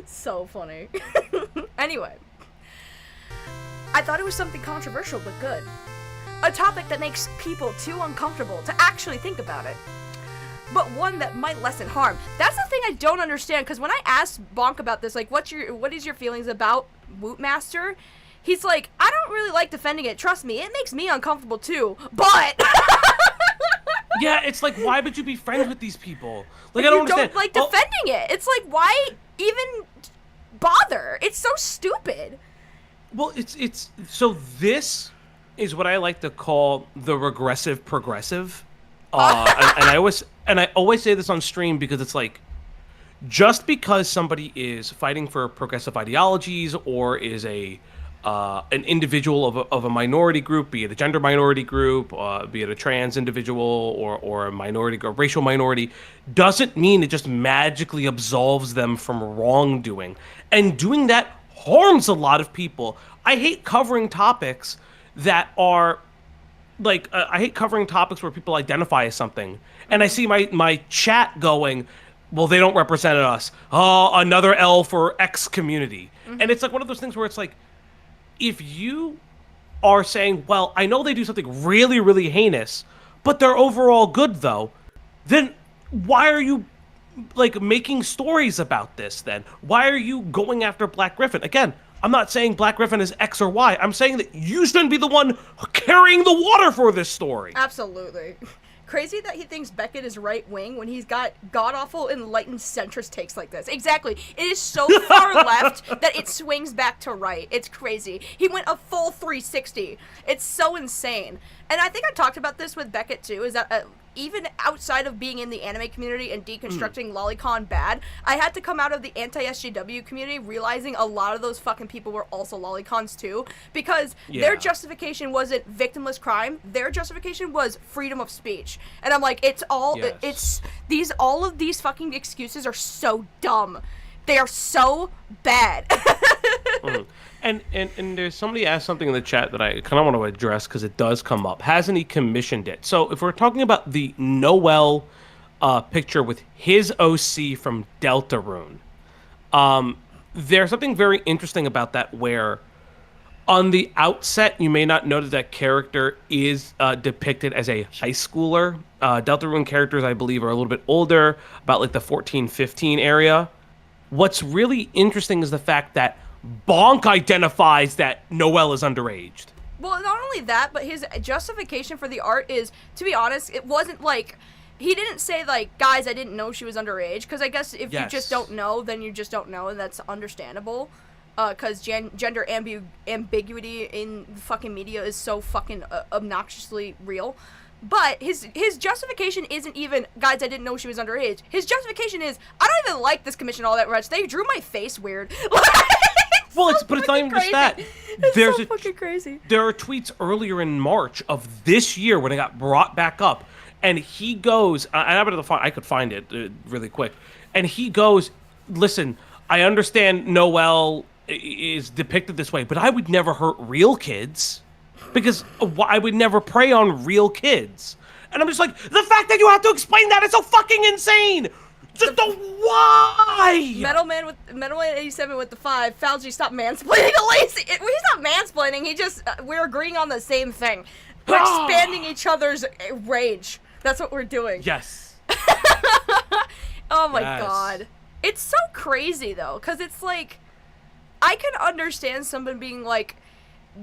So funny. Anyway. I thought it was something controversial but good. A topic that makes people too uncomfortable to actually think about it. But one that might lessen harm. That's the thing I don't understand, because when I asked Bonk about this, like, what is your feelings about Wootmaster? He's like, I don't really like defending it. Trust me, it makes me uncomfortable too. But yeah, it's like, why would you be friends with these people? Like, I don't understand. You don't like defending it. It's like, why even bother? It's so stupid. Well, it's so this is what I like to call the regressive progressive, and I always say this on stream because it's like, just because somebody is fighting for progressive ideologies or is an individual of a minority group, be it a gender minority group, be it a trans individual or a minority or racial minority, doesn't mean it just magically absolves them from wrongdoing. And doing that harms a lot of people. I hate covering topics that are like I hate covering topics where people identify as something, and I see my chat going, well, they don't represent us. Oh, another L for X community. Mm-hmm. And it's like one of those things where it's like, if you are saying, well, I know they do something really, really heinous, but they're overall good though, then why are you like making stories about this then? Why are you going after Black Griffin? Again, I'm not saying Black Griffin is X or Y. I'm saying that you shouldn't be the one carrying the water for this story. Absolutely. Crazy that he thinks Beckett is right-wing when he's got god-awful enlightened centrist takes like this. Exactly. It is so far left that it swings back to right. It's crazy. He went a full 360. It's so insane. And I think I talked about this with Beckett too, is that even outside of being in the anime community and deconstructing lolicon bad, I had to come out of the anti-SJW community realizing a lot of those fucking people were also lolicons too, because their justification wasn't victimless crime, their justification was freedom of speech. And I'm like, it's all, all of these fucking excuses are so dumb. They are so bad. And there's somebody asked something in the chat that I kind of want to address because it does come up. Hasn't he commissioned it? So if we're talking about the Noel picture with his OC from Deltarune, there's something very interesting about that where on the outset you may not know that character is depicted as a high schooler. Deltarune characters, I believe, are a little bit older, about like the 14, 15 area. What's really interesting is the fact that Bonk identifies that Noel is underage. Well, not only that, but his justification for the art is, to be honest, it wasn't like, he didn't say like, guys, I didn't know she was underage, because I guess if you just don't know, then you just don't know, and that's understandable, because gender ambiguity in fucking media is so fucking obnoxiously real. But his justification isn't even, guys, I didn't know she was underage. His justification is, I don't even like this commission all that much. They drew my face weird. Well, it's not even just that. It's so fucking crazy. There are tweets earlier in March of this year when it got brought back up, and he goes, I could find it really quick, and he goes, listen, I understand Noel is depicted this way, but I would never hurt real kids. Because I would never prey on real kids. And I'm just like, the fact that you have to explain that is so fucking insane! Just why? Metalman 87 with the 5. Fauci, stop mansplaining to Lacey. He's not mansplaining. He just we're agreeing on the same thing. We're expanding each other's rage. That's what we're doing. Yes. Oh my Yes. god. It's so crazy though, because it's like, I can understand someone being like,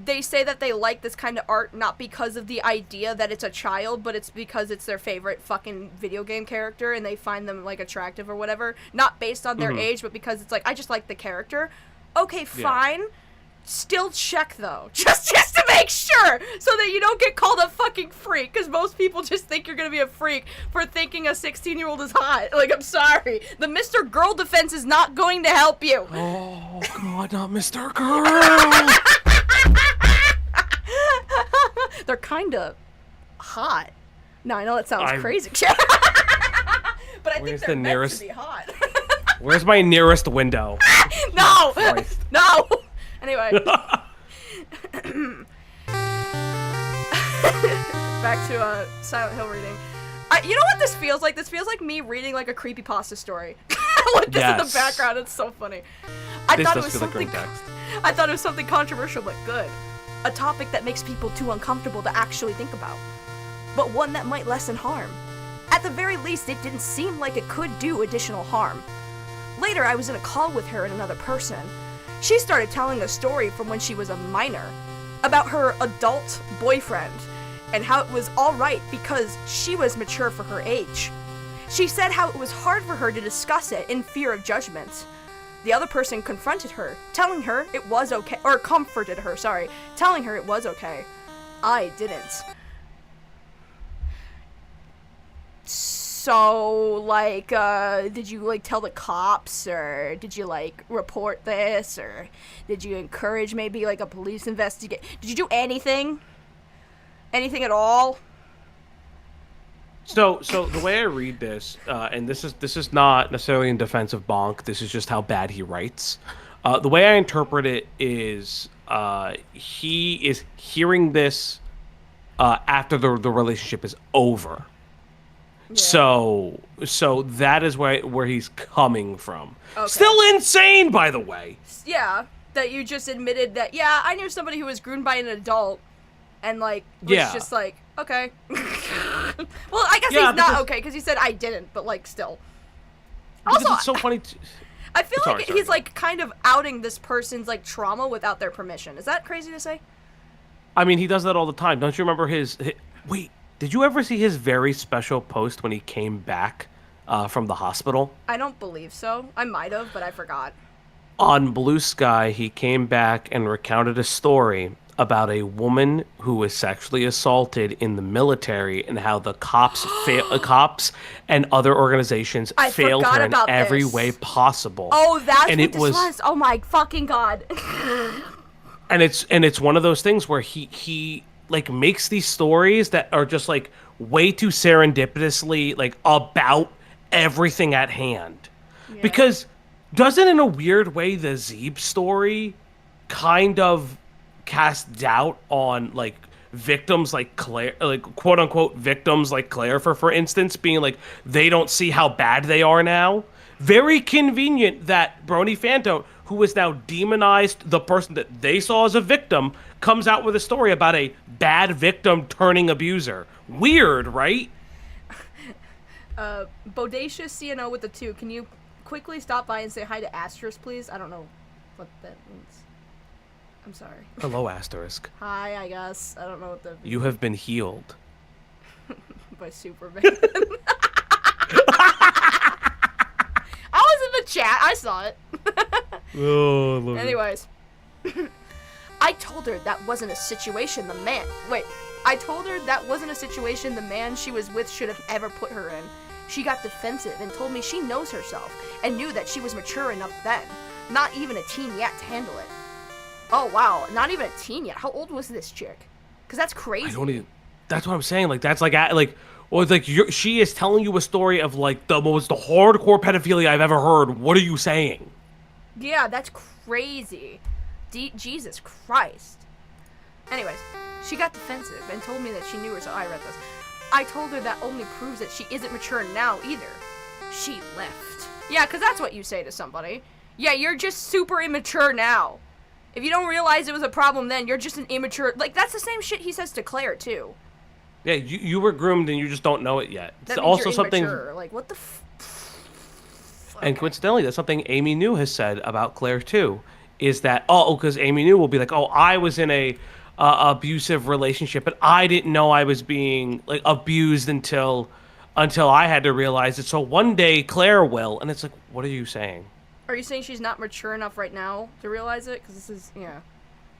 they say that they like this kind of art not because of the idea that it's a child, but it's because it's their favorite fucking video game character and they find them like attractive or whatever. Not based on their age, but because it's like, I just like the character. Okay, fine. Still check though, just to make sure, so that you don't get called a fucking freak, because most people just think you're gonna be a freak for thinking a 16-year-old is hot. Like, I'm sorry, the Mr. Girl defense is not going to help you. Oh god, not Mr. Girl. They're kinda hot. No, I know that sounds crazy, but I think they're meant to be hot. Where's my nearest window? No, Christ. no. Anyway. Back to Silent Hill reading. You know what this feels like? This feels like me reading like a creepypasta story. With this in the background, it's so funny. I thought it was something controversial but good. A topic that makes people too uncomfortable to actually think about. But one that might lessen harm. At the very least, it didn't seem like it could do additional harm. Later, I was in a call with her and another person. She started telling a story from when she was a minor, about her adult boyfriend, and how it was alright because she was mature for her age. She said how it was hard for her to discuss it in fear of judgment. The other person confronted her, telling her it was okay, or comforted her, sorry, telling her it was okay. I didn't. So, like, did you, like, tell the cops, or did you, like, report this, or did you encourage maybe, like, a police investigation? Did you do anything? Anything at all? So the way I read this, and this is not necessarily in defense of Bonk, this is just how bad he writes. The way I interpret it is, he is hearing this after the relationship is over. Yeah. So that is where he's coming from. Okay. Still insane, by the way. Yeah, that you just admitted that. Yeah, I knew somebody who was groomed by an adult, and like was just like, okay. Well, I guess he's not okay because he said I didn't, but like still. Also, it's so funny. I feel like he's like kind of outing this person's like trauma without their permission. Is that crazy to say? I mean, he does that all the time. Don't you remember his wait? Did you ever see his very special post when he came back from the hospital? I don't believe so. I might have, but I forgot. On Blue Sky, he came back and recounted a story about a woman who was sexually assaulted in the military and how the cops and other organizations failed her in every way possible. Oh, that's what this was. Oh my fucking god. And it's one of those things where he like makes these stories that are just like way too serendipitously like about everything at hand. Yeah. Because doesn't in a weird way the Zeeb story kind of cast doubt on like victims like Claire, like quote unquote victims like Claire for instance, being like they don't see how bad they are now? Very convenient that Brony Fanto, who has now demonized the person that they saw as a victim, comes out with a story about a bad victim turning abuser. Weird, right? Bodacious CNO with the 2. Can you quickly stop by and say hi to Asterisk, please? I don't know what that means. I'm sorry. Hello, Asterisk. Hi, I guess. I don't know what that means. You have been healed. By Superman. I was in the chat. I saw it. Oh, Lord. Anyways. I told her that wasn't a situation the man... Wait. I told her that wasn't a situation the man she was with should have ever put her in. She got defensive and told me she knows herself and knew that she was mature enough then. Not even a teen yet to handle it. Oh, wow. Not even a teen yet. How old was this chick? Because that's crazy. I don't even... That's what I'm saying. Like, that's like... Well, it's like she is telling you a story of like the hardcore pedophilia I've ever heard. What are you saying? Yeah, that's crazy. Jesus Christ. Anyways, she got defensive and told me that she knew herself. I read this. I told her that only proves that she isn't mature now either. She left. Yeah, because that's what you say to somebody. Yeah, you're just super immature now. If you don't realize it was a problem then, you're just an immature... Like, that's the same shit he says to Claire, too. Yeah, you were groomed and you just don't know it yet. It's That means also you're something. immature. Like, what the And coincidentally, that's something Amy New has said about Claire too. Is that because Amy New will be like, I was in a abusive relationship, but I didn't know I was being like abused until I had to realize it. So one day Claire will, and it's like, what are you saying? Are you saying she's not mature enough right now to realize it? Because this is,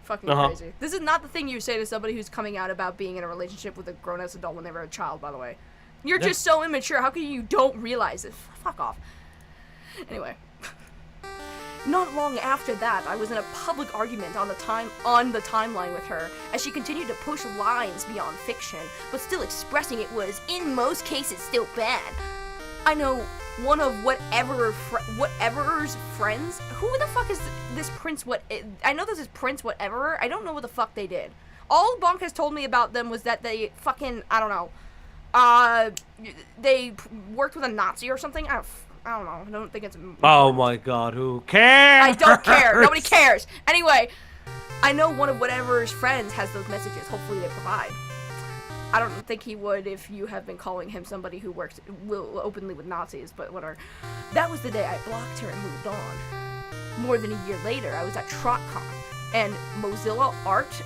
fucking Uh-huh. crazy. This is not the thing you say to somebody who's coming out about being in a relationship with a grown-ass adult when they were a child, by the way. You're just so immature. How can you don't realize it? Fuck off. Anyway. Not long after that, I was in a public argument on the timeline with her, as she continued to push lines beyond fiction, but still expressing it was, in most cases, still bad. I know one of whatever's friends. Who the fuck is this Prince? I know this is Prince whatever. I don't know what the fuck they did. All Bonk has told me about them was that they fucking, I don't know. They worked with a Nazi or something. I don't know. I don't think it's. Oh my God, who cares? I don't care. Nobody cares. Anyway, I know one of whatever's friends has those messages. Hopefully they provide. I don't think he would if you have been calling him somebody who works openly with Nazis, but whatever. That was the day I blocked her and moved on. More than a year later, I was at TrotCon, and Mozilla Art,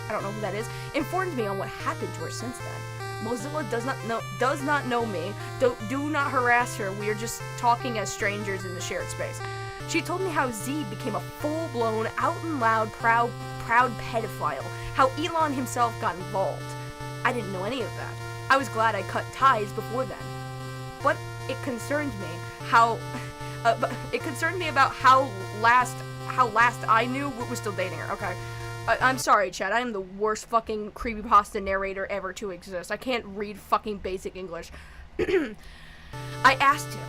I don't know who that is, informed me on what happened to her since then. Mozilla does not know me. Do not harass her. We are just talking as strangers in the shared space. She told me how Z became a full-blown, out-and-loud, proud pedophile. How Elon himself got involved. I didn't know any of that. I was glad I cut ties before then. But it concerned me about how last I knew was still dating her. Okay. I'm sorry, Chad. I am the worst fucking creepypasta narrator ever to exist. I can't read fucking basic English. I asked him.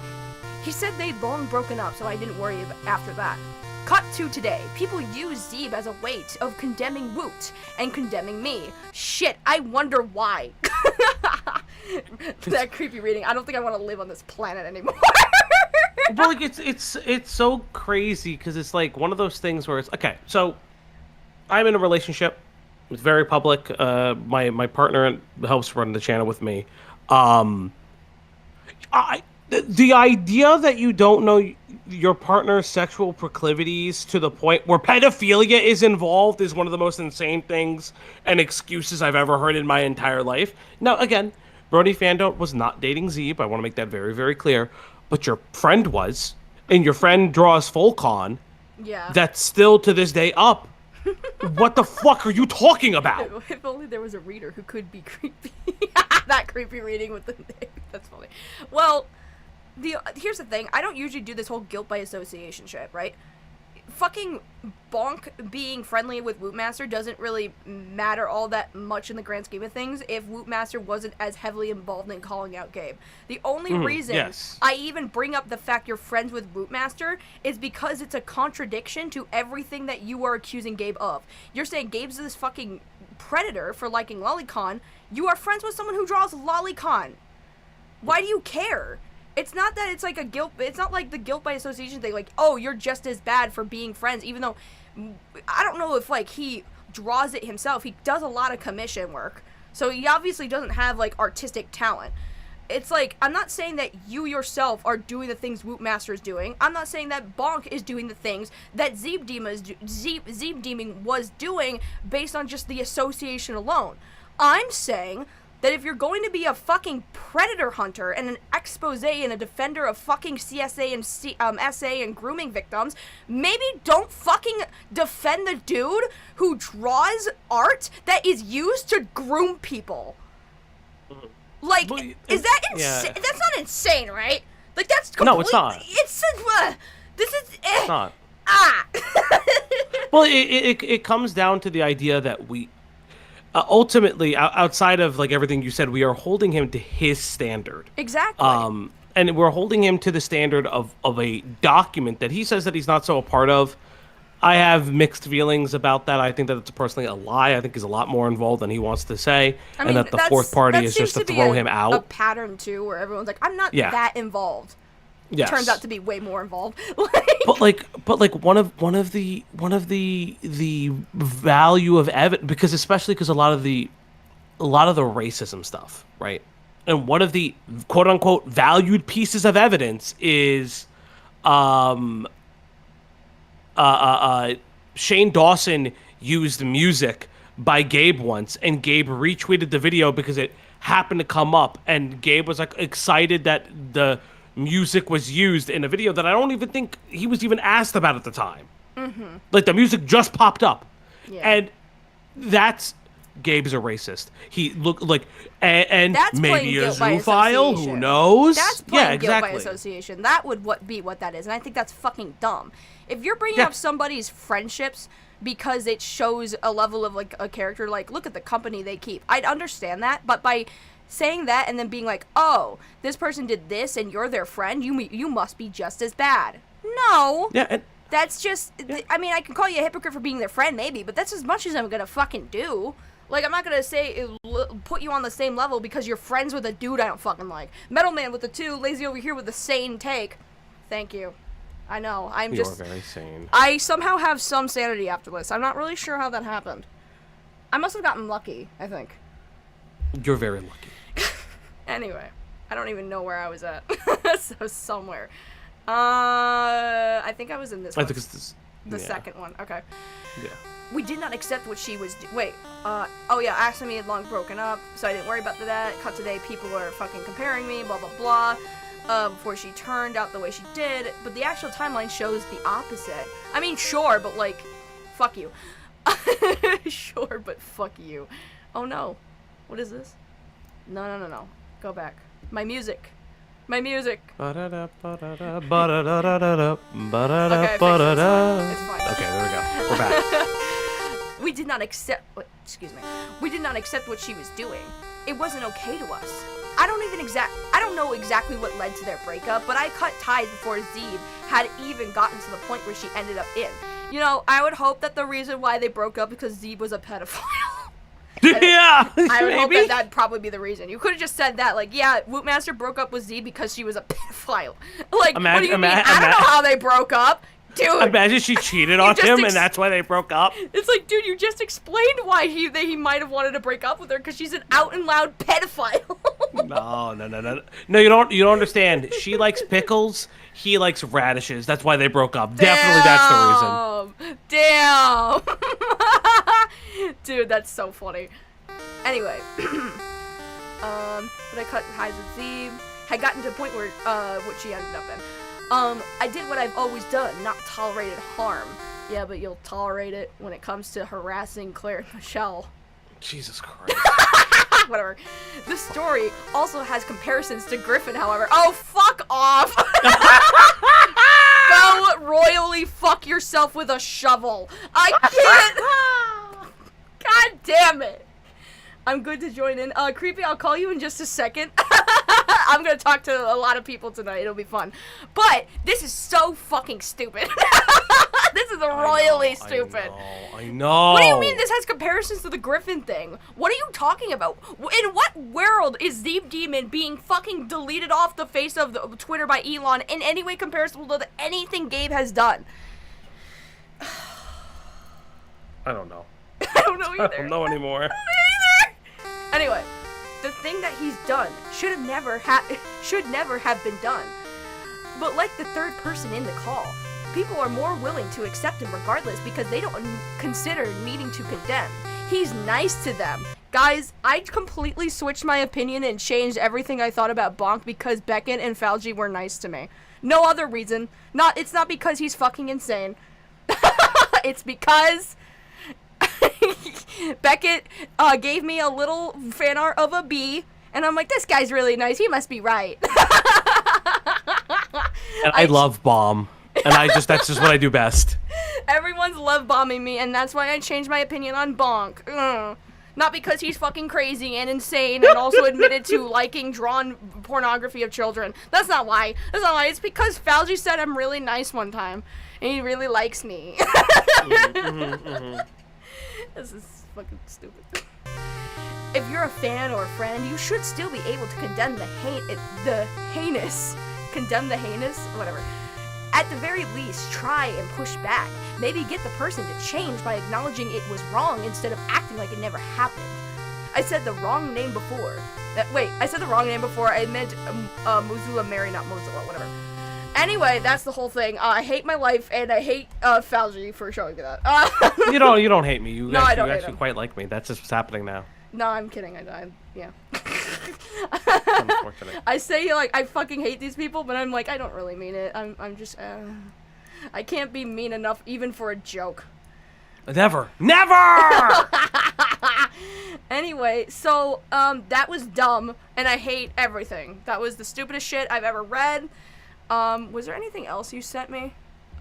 He said they'd long broken up, so I didn't worry after that. Cut to today. People use Zeeb as a way of condemning Woot and condemning me. Shit, I wonder why. That creepy reading. I don't think I want to live on this planet anymore. But like it's so crazy because it's like one of those things where it's okay. So I'm in a relationship. It's very public. My partner helps run the channel with me. The idea that you don't know your partner's sexual proclivities to the point where pedophilia is involved is one of the most insane things and excuses I've ever heard in my entire life. Now, again, Brody Fando was not dating Zeeb. I want to make that very, very clear. But your friend was, and your friend draws full con. Yeah. That's still to this day up. What the fuck are you talking about? If only there was a reader who could be creepy. That creepy reading with the name. That's funny. Well, here's the thing. I don't usually do this whole guilt by association shit, right? Fucking Bonk being friendly with Wootmaster doesn't really matter all that much in the grand scheme of things if Wootmaster wasn't as heavily involved in calling out Gabe. The only reason I even bring up the fact you're friends with Wootmaster is because it's a contradiction to everything that you are accusing Gabe of. You're saying Gabe's this fucking predator for liking Lolicon. You are friends with someone who draws Lolicon. Why do you care? It's not that it's like a guilt, it's not like the guilt by association thing, like, oh, you're just as bad for being friends, even though, I don't know if, like, he draws it himself. He does a lot of commission work, so he obviously doesn't have, like, artistic talent. It's like, I'm not saying that you yourself are doing the things Wootmaster is doing. I'm not saying that Bonk is doing the things that Zeeb Deming was doing based on just the association alone. I'm saying that if you're going to be a fucking predator hunter and an expose and a defender of fucking CSA and SA and grooming victims, maybe don't fucking defend the dude who draws art that is used to groom people. Like, is that insane? That's not insane, right? Like, that's complete. No, it's not. It's this is. It's not. Well, it comes down to the idea that we. Ultimately, outside of like everything you said, we are holding him to his standard. Exactly. And we're holding him to the standard of a document that he says that he's not so a part of. I have mixed feelings about that. I think that it's personally a lie. I think he's a lot more involved than he wants to say, and that the fourth party is just to throw him out. A pattern too, where everyone's like, "I'm not that involved." Yes. Turns out to be way more involved. But one of the value of evidence, because especially because a lot of the a lot of the racism stuff, right? And one of the quote unquote valued pieces of evidence is Shane Dawson used music by Gabe once, and Gabe retweeted the video because it happened to come up, and Gabe was like excited that the music was used in a video that I don't even think he was even asked about at the time. Mm-hmm. Like the music just popped up, and that's Gabe's a racist. He looked like and That's maybe a guilt by zoophile. Who association. knows? That's playing guilt by exactly. association. That would be what that is, and I think that's fucking dumb. If you're bringing up somebody's friendships because it shows a level of like a character, like look at the company they keep, I'd understand that. But by saying that and then being like, oh, this person did this and you're their friend, you must be just as bad. No. Yeah. And, that's just. I mean, I can call you a hypocrite for being their friend, maybe, but that's as much as I'm gonna fucking do. Like, I'm not gonna say put you on the same level because you're friends with a dude I don't fucking like. Metal Man with the 2, Lazy over here with the sane take. Thank you. I know. I'm just. You're very sane. I somehow have some sanity after this. I'm not really sure how that happened. I must have gotten lucky, I think. You're very lucky. Anyway, I don't even know where I was at. So somewhere. I think I was in this one. I think it's this. The second one. Okay. Yeah. We did not accept what she was wait, oh yeah, Ask Me had long broken up, so I didn't worry about that. Cut today, people were fucking comparing me, blah, blah, blah, before she turned out the way she did, but the actual timeline shows the opposite. I mean, sure, but like, fuck you. Sure, but fuck you. Oh no. What is this? No. Go back. My music. Okay, fix it. It's fine. Okay, there we go. We're back. We did not accept what she was doing. It wasn't okay to us. I don't know exactly what led to their breakup, but I cut ties before Zeeb had even gotten to the point where she ended up in. You know, I would hope that the reason why they broke up because Zeeb was a pedophile. Yeah, I would hope maybe. that'd probably be the reason. You could have just said that, like, yeah, Wootmaster broke up with Z because she was a pedophile. Like, what do you mean? I don't know how they broke up. Dude. Imagine she cheated on him and that's why they broke up. It's like, dude, you just explained why he might have wanted to break up with her because she's an out and loud pedophile. No, you don't understand. She likes pickles, he likes radishes. That's why they broke up. Definitely that's the reason. Damn. Dude, that's so funny. Anyway, but I cut ties with Z. Had gotten to a point where what she ended up in. I did what I've always done, not tolerated harm. Yeah, but you'll tolerate it when it comes to harassing Claire and Michelle. Jesus Christ. Whatever. This story also has comparisons to Griffin, however. Oh, fuck off! Go royally fuck yourself with a shovel. I can't! God damn it! I'm good to join in. Creepy, I'll call you in just a second. I'm gonna talk to a lot of people tonight. It'll be fun. But this is so fucking stupid. This is royally stupid. I know. What do you mean this has comparisons to the Griffin thing? What are you talking about? In what world is Zeeb Demon being fucking deleted off the face of the Twitter by Elon in any way comparable to anything Gabe has done? I don't know. I don't know either. I don't know anymore. I don't know either. Anyway, the thing that he's done should never have been done. But like the third person in the call, people are more willing to accept him regardless because they don't consider needing to condemn. He's nice to them. Guys, I completely switched my opinion and changed everything I thought about Bonk because Beckett and Falgi were nice to me. No other reason. It's not because he's fucking insane. It's because Beckett gave me a little fan art of a bee, and I'm like, this guy's really nice. He must be right. And I love bomb. And that's just what I do best. Everyone's love bombing me, and that's why I changed my opinion on Bonk. Not because he's fucking crazy and insane and also admitted to liking drawn pornography of children. That's not why. It's because Falgi said I'm really nice one time, and he really likes me. This is fucking stupid. If you're a fan or a friend, you should still be able to condemn the heinous. Condemn the heinous? Whatever. At the very least, try and push back. Maybe get the person to change by acknowledging it was wrong instead of acting like it never happened. I said the wrong name before. Wait, I said the wrong name before. I meant Mozilla Mary, not Mozilla, whatever. Anyway, that's the whole thing. I hate my life, and I hate Fauci for showing me that. You don't hate me. You I don't hate actually him. quite like me. That's just what's happening now. No, I'm kidding. Yeah. Unfortunate. I say, like, I fucking hate these people, but I'm like, I don't really mean it. I'm just, I can't be mean enough even for a joke. Never! Anyway, so, that was dumb, and I hate everything. That was the stupidest shit I've ever read. Was there anything else you sent me?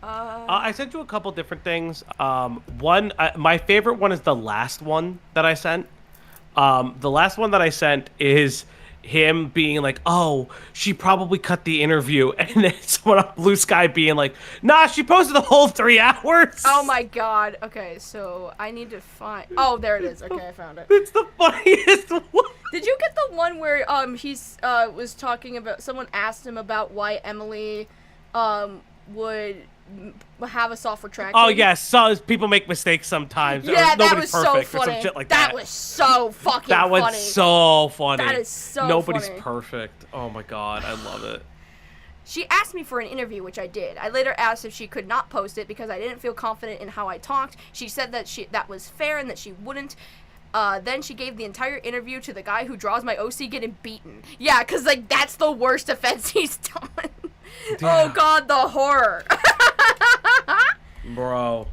I sent you a couple different things. One, my favorite one is the last one that I sent. The last one that I sent is him being like, oh, she probably cut the interview, and then someone on Blue Sky being like, nah, she posted the whole 3 hours. Oh my god. Okay, so I need to find... Oh, there it is. Okay, I found it. It's the funniest one. Did you get the one where he's was talking about... Someone asked him about why Emily would have a soft retraction? Oh, yes. So people make mistakes sometimes. Yeah, that was perfect so funny. Or some shit like that was so fucking that funny. was so funny. That is so Nobody's funny. perfect. Oh my god, I love it. She asked me for an interview, which I did. I later asked if she could not post it because I didn't feel confident in how I talked. She said that that was fair and that she wouldn't. Then she gave the entire interview to the guy who draws my OC getting beaten. Yeah, because, like, that's the worst offense he's done. Yeah. Oh, God, the horror. Bro.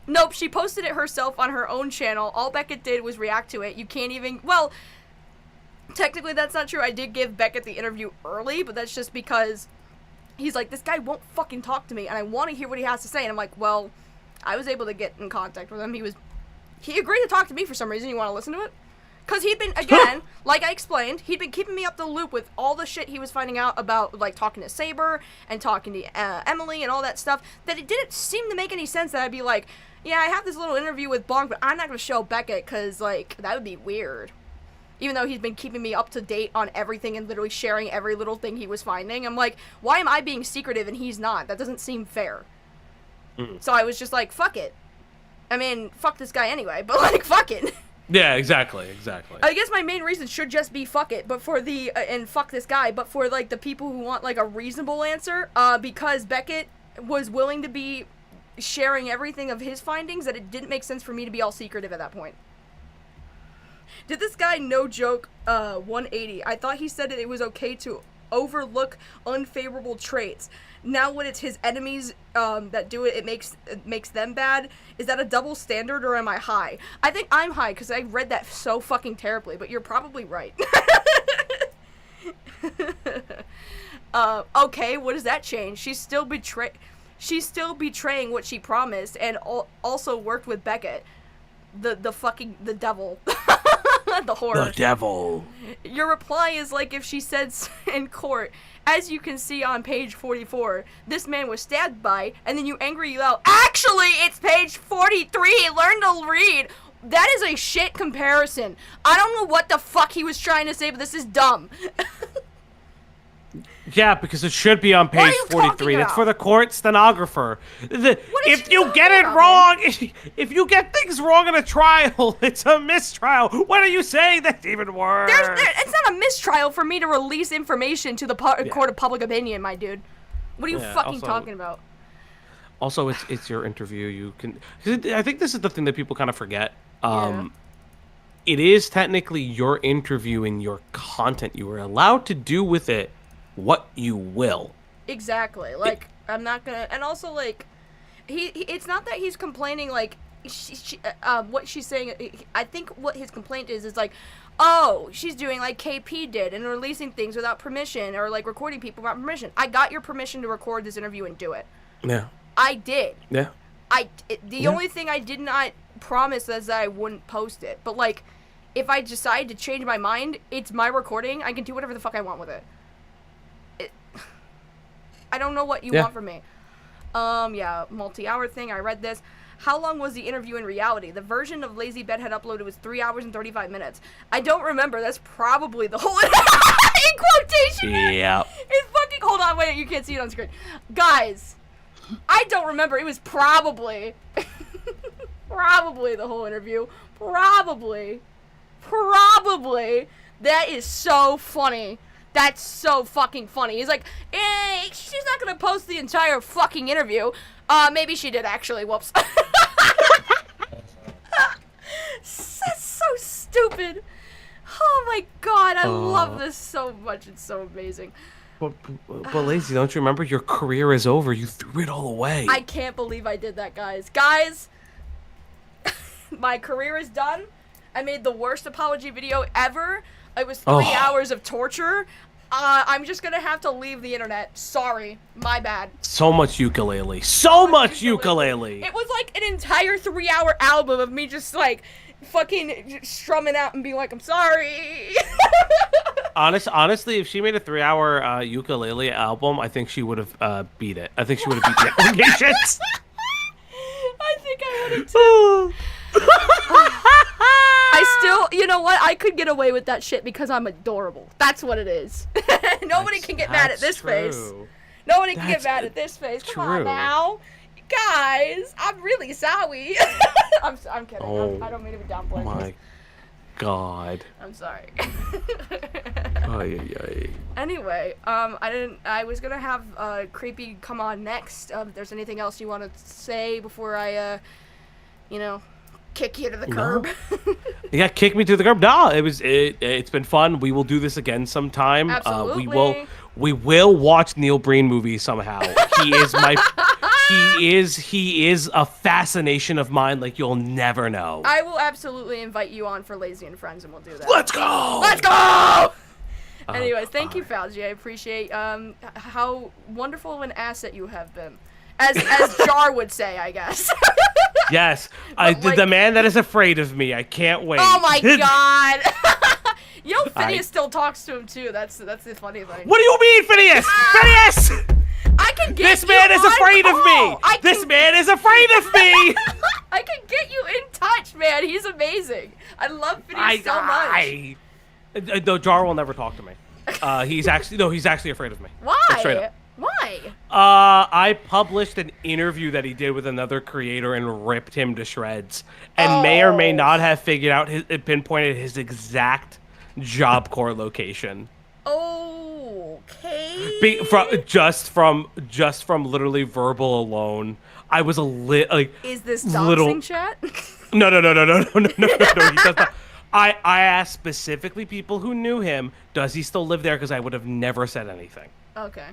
Nope, she posted it herself on her own channel. All Beckett did was react to it. You can't even... Well, technically that's not true. I did give Beckett the interview early, but that's just because he's like, this guy won't fucking talk to me, and I want to hear what he has to say. And I'm like, well, I was able to get in contact with him. He agreed to talk to me for some reason. You want to listen to it? Because he'd been, again, like I explained, he'd been keeping me up the loop with all the shit he was finding out about, like, talking to Saber and talking to Emily and all that stuff, that it didn't seem to make any sense that I'd be like, yeah, I have this little interview with Bonk, but I'm not going to show Beckett because, like, that would be weird. Even though he's been keeping me up to date on everything and literally sharing every little thing he was finding. I'm like, why am I being secretive and he's not? That doesn't seem fair. So I was just like, fuck it. I mean, fuck this guy anyway, but, like, fuck it. Yeah, exactly. I guess my main reason should just be fuck it, but for the, and fuck this guy, but for, like, the people who want, like, a reasonable answer, because Beckett was willing to be sharing everything of his findings, that it didn't make sense for me to be all secretive at that point. Did this guy, no joke, 180, I thought he said that it was okay to overlook unfavorable traits. Now when it's his enemies that do it, it makes them bad. Is that a double standard or am I high? I think I'm high because I read that so fucking terribly, but you're probably right. Okay, what does that change? She's still betraying what she promised and also worked with Beckett. The devil. The horror. The devil. Your reply is like if she said in court, as you can see on page 44, this man was stabbed by, and then you angrily yell, actually, it's page 43, learn to read. That is a shit comparison. I don't know what the fuck he was trying to say, but this is dumb. Yeah, because it should be on page 43. That's for the court stenographer. If you get it wrong, if you get things wrong in a trial, it's a mistrial. What are you saying? That's even worse. It's not a mistrial for me to release information to the court of public opinion, my dude. What are you fucking talking about? Also, it's your interview. You can. I think this is the thing that people kind of forget. It is technically your interview and your content. You are allowed to do with it what you will. Exactly. Like, I'm not gonna... And also, like, it's not that he's complaining, like, what she's saying... I think what his complaint is like, oh, she's doing like KP did and releasing things without permission or, like, recording people without permission. I got your permission to record this interview and do it. Yeah. I did. Yeah. The only thing I did not promise is that I wouldn't post it. But, like, if I decide to change my mind, it's my recording. I can do whatever the fuck I want with it. I don't know what you want from me. Multi-hour thing. I read this. How long was the interview in reality? The version of Lazy Bedhead uploaded was 3 hours and 35 minutes. I don't remember. That's probably the whole... in quotation marks. Yeah. It's fucking... Hold on, wait. You can't see it on screen. Guys, I don't remember. It was probably... probably the whole interview. Probably. Probably. That is so funny. That's so fucking funny. He's like, she's not gonna post the entire fucking interview. Maybe she did actually. Whoops. That's so stupid. Oh my god, I love this so much. It's so amazing. But Lazy, don't you remember your career is over? You threw it all away. I can't believe I did that, guys. Guys, my career is done. I made the worst apology video ever. It was 3 hours of torture. I'm just gonna have to leave the internet. Sorry, my bad. So much ukulele. So much ukulele. It was like an entire 3-hour album of me just like fucking strumming out and being like, I'm sorry. Honestly, if she made a 3-hour ukulele album, I think she would have beat it. I think she would have beat the allegations. I think I would have too. I still, you know what? I could get away with that shit because I'm adorable. That's what it is. Nobody can get mad at this face. Nobody can get mad at this face. Come on now. Guys, I'm really sorry. I'm kidding. I don't mean to be downplaying. Oh my god. I'm sorry. Anyway, I was gonna have Creepy come on next. If there's anything else you want to say before I, kick you to the curb? Yeah, kick me to the curb. No, it's been fun. We will do this again sometime. Absolutely. We will watch Neil Breen movies somehow. He is a fascination of mine like you'll never know. I will absolutely invite you on for Lazy and Friends, and we'll do that. Let's go! Let's go! Anyways, thank you, Fauji. I appreciate how wonderful of an asset you have been. As Jar would say, I guess. Yes, the man that is afraid of me. I can't wait. Oh my god! Phineas still talks to him too. That's the funny thing. What do you mean, Phineas? Phineas! I can get this man is afraid of me. This man is afraid of me. I can get you in touch, man. He's amazing. I love Phineas so much. No, Jar will never talk to me. He's actually afraid of me. Why? Straight up. Why? I published an interview that he did with another creator and ripped him to shreds, and may or may not have figured out pinpointed his exact Job Corps location. Okay. From literally verbal alone, I was Is this doxing chat? No. He does not. I asked specifically people who knew him, does he still live there? Because I would have never said anything. Okay.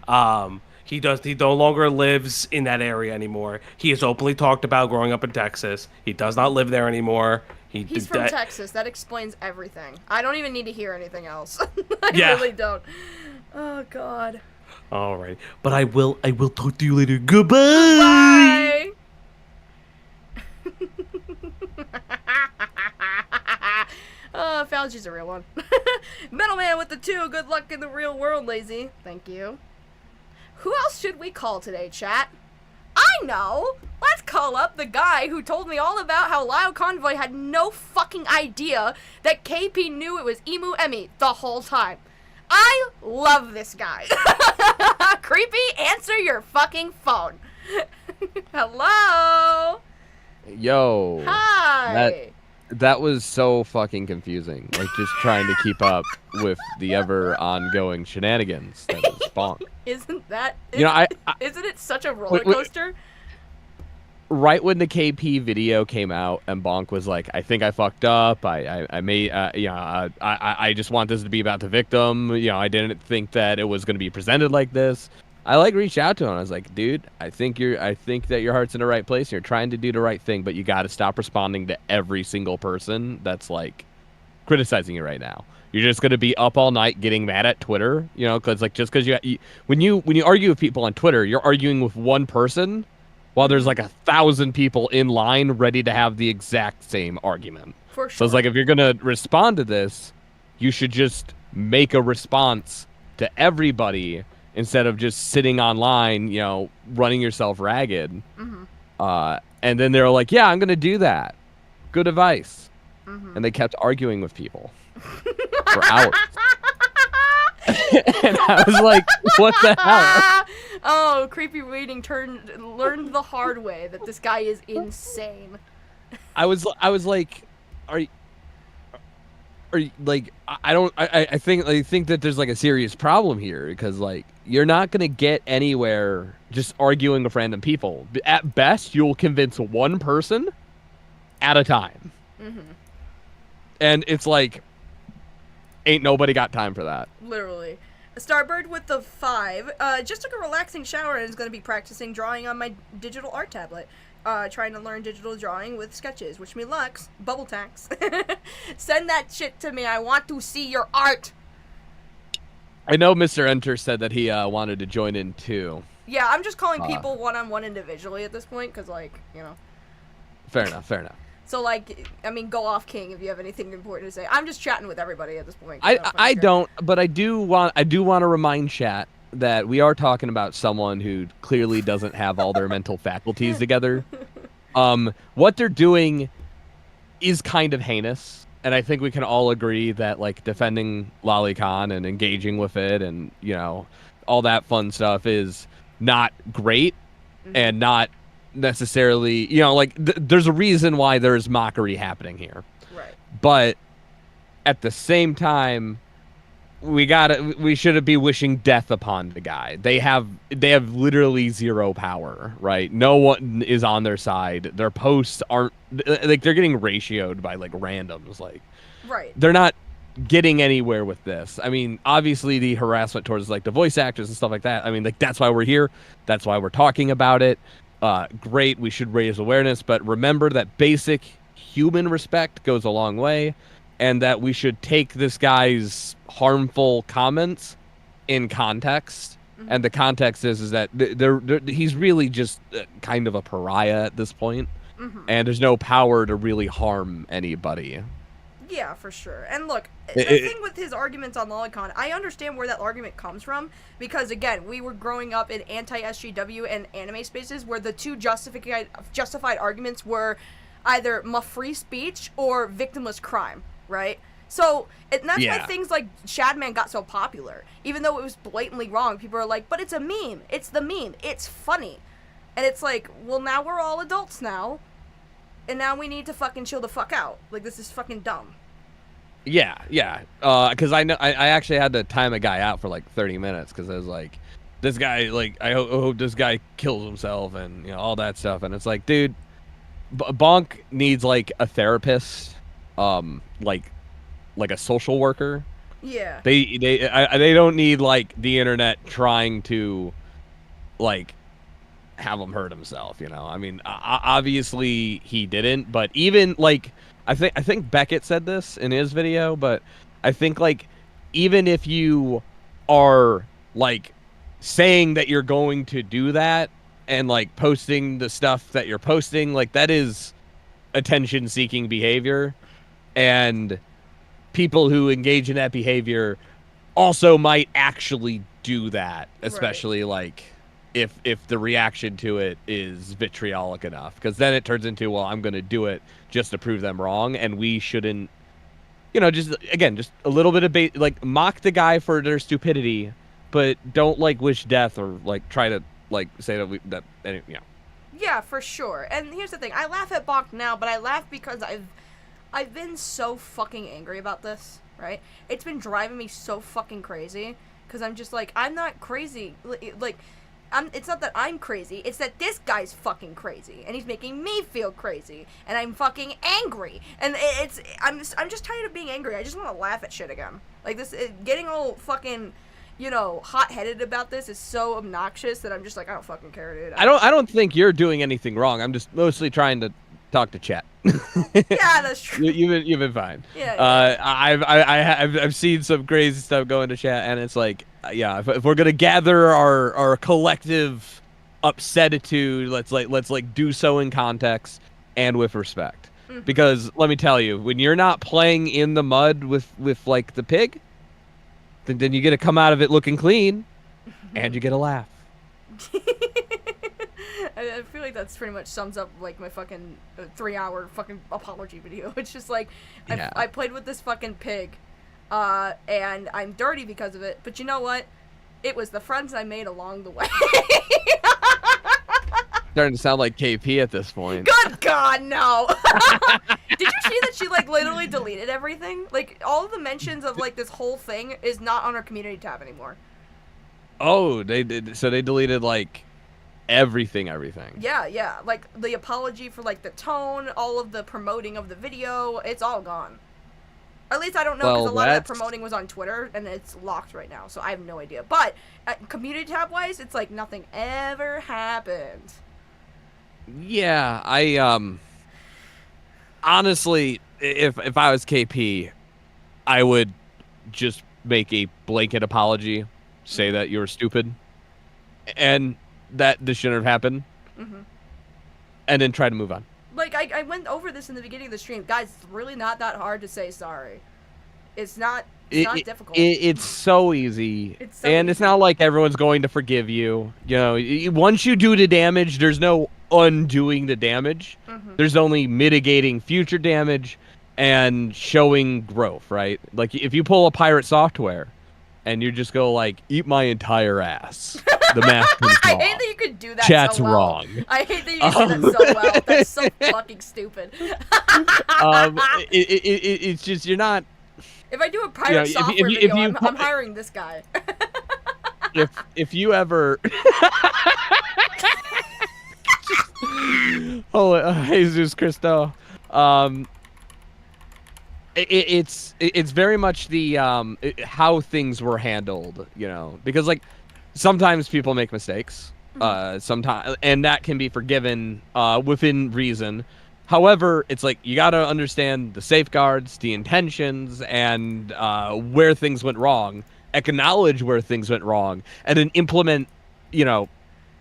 He no longer lives in that area anymore. He has openly talked about growing up in Texas. He does not live there anymore. He's from Texas. That explains everything. I don't even need to hear anything else. I really don't. Oh God. All right, but I will talk to you later. Goodbye. Fauji's a real one. Metalman with the 2. Good luck in the real world, Lazy. Thank you. Who else should we call today, chat? I know! Let's call up the guy who told me all about how Lyle Convoy had no fucking idea that KP knew it was Emu Emmy the whole time. I love this guy. Creepy, answer your fucking phone. Hello? Yo. Hi. That was so fucking confusing. Like, just trying to keep up with the ever-ongoing shenanigans that is Bonk. Isn't it such a roller coaster? Right when the KP video came out and Bonk was like, I think I fucked up. I just want this to be about the victim. I didn't think that it was going to be presented like this. I reached out to him. I was like, dude, I think that your heart's in the right place. You're trying to do the right thing, but you got to stop responding to every single person that's criticizing you right now. You're just going to be up all night getting mad at Twitter, because just because when you argue with people on Twitter, you're arguing with one person while there's 1,000 people in line ready to have the exact same argument. For sure. So it's if you're going to respond to this, you should just make a response to everybody instead of just sitting online, running yourself ragged. Mm-hmm. And then they're like, yeah, I'm going to do that. Good advice. Mm-hmm. And they kept arguing with people for hours. And I was like, what the hell? Oh, Creepy Reading learned the hard way that this guy is insane. I was like, or like I think that there's like a serious problem here because like you're not gonna get anywhere just arguing with random people. At best, you'll convince one person at a time, and it's like ain't nobody got time for that. Literally. Starbird with the 5 just took a relaxing shower and is going to be practicing drawing on my digital art tablet. Trying to learn digital drawing with sketches. Wish me luck. Bubble tax. Send that shit to me. I want to see your art. I know Mr. Enter said that he wanted to join in too. Yeah, I'm just calling people one-on-one individually at this point because, like, you know. Fair enough. So, like, I mean, go off, King, if you have anything important to say. I'm just chatting with everybody at this point. I don't, but I do want to remind chat that we are talking about someone who clearly doesn't have all their mental faculties together. What they're doing is kind of heinous, and I think we can all agree that like defending Lolicon and engaging with it and, you know, all that fun stuff is not great and not necessarily, you know, like there's a reason why there's mockery happening here. Right. But at the same time, we shouldn't be wishing death upon the guy. They have literally zero power, right? No one is on their side. Their posts aren't like they're getting ratioed by like randoms. Like, right. They're not getting anywhere with this. I mean, obviously the harassment towards like the voice actors and stuff like that. I mean, like that's why we're here. That's why we're talking about it. Great. We should raise awareness, but remember that basic human respect goes a long way, and that we should take this guy's harmful comments in context. And the context is that he's really just kind of a pariah at this point, and there's no power to really harm anybody. Yeah, for sure. And look, the thing with his arguments on Lolicon, I understand where that argument comes from, because again, we were growing up in anti-SJW and anime spaces where the two justified arguments were either free speech or victimless crime, right? So, and that's why things like Shadman got so popular. Even though it was blatantly wrong, people are like, but it's a meme. It's the meme. It's funny. And it's like, well, now we're all adults now. And now we need to fucking chill the fuck out. Like, this is fucking dumb. Yeah. Because I actually had to time a guy out for like 30 minutes because I was like, this guy, like, I hope this guy kills himself and, you know, all that stuff. And it's like, dude, Bonk needs like a therapist, like a social worker. Yeah. They don't need like the internet trying to like have him hurt himself, you know. I mean, obviously he didn't, but even like I think Beckett said this in his video, but I think like even if you are like saying that you're going to do that and like posting the stuff that you're posting, like that is attention seeking behavior, and people who engage in that behavior also might actually do that, especially like if the reaction to it is vitriolic enough, because then it turns into, well, I'm going to do it just to prove them wrong, and we shouldn't, you know, just a little bit of like mock the guy for their stupidity, but don't like wish death or like try to like say that you know. Yeah, for sure. And here's the thing, I laugh at Bonk now, but I laugh because I've been so fucking angry about this, right? It's been driving me so fucking crazy, because I'm just like, I'm not crazy. Like, it's not that I'm crazy, it's that this guy's fucking crazy, and he's making me feel crazy, and I'm fucking angry. And I'm just tired of being angry. I just want to laugh at shit again. Like, getting all fucking, you know, hot-headed about this is so obnoxious that I'm just like, I don't fucking care, dude. I don't think you're doing anything wrong. I'm just mostly trying to talk to chat. Yeah, that's true. You've been fine. Yeah. I've seen some crazy stuff go into chat, and it's like, yeah, if we're gonna gather our collective upsetitude, let's do so in context and with respect. Because let me tell you, when you're not playing in the mud with like the pig, then you get to come out of it looking clean, and you get a laugh. I feel like that's pretty much sums up like my fucking 3-hour fucking apology video. It's just like, I played with this fucking pig, and I'm dirty because of it, but you know what? It was the friends I made along the way. Starting to sound like KP at this point. Good God, no! Did you see that she like literally deleted everything. Like all of the mentions of like this whole thing is not on our community tab anymore. Oh, they did. So they deleted like everything. Yeah. Like the apology for like the tone, all of the promoting of the video, it's all gone. At least I don't know, because a lot of that promoting was on Twitter, and it's locked right now, so I have no idea. But community tab wise, it's like nothing ever happened. Yeah, I honestly, if I was KP, I would just make a blanket apology, say that you were stupid, and that this shouldn't have happened, and then try to move on. Like, I went over this in the beginning of the stream. Guys, it's really not that hard to say sorry. It's not difficult. It's so easy. It's not like everyone's going to forgive you. You know, once you do the damage, there's no undoing the damage. There's only mitigating future damage and showing growth, right? Like, if you pull a pirate software and you just go, like, eat my entire ass, the mask comes I off. hate that you could do that Chat's so well. wrong. I hate that you did that so well. That's so fucking stupid. It's just, you're not... If I do a pirate software video, I'm hiring this guy. if you ever... Jesus Cristo. It's very much the how things were handled, you know, because like sometimes people make mistakes, sometimes, and that can be forgiven within reason. However, it's like you got to understand the safeguards, the intentions, and where things went wrong, acknowledge where things went wrong, and then implement, you know,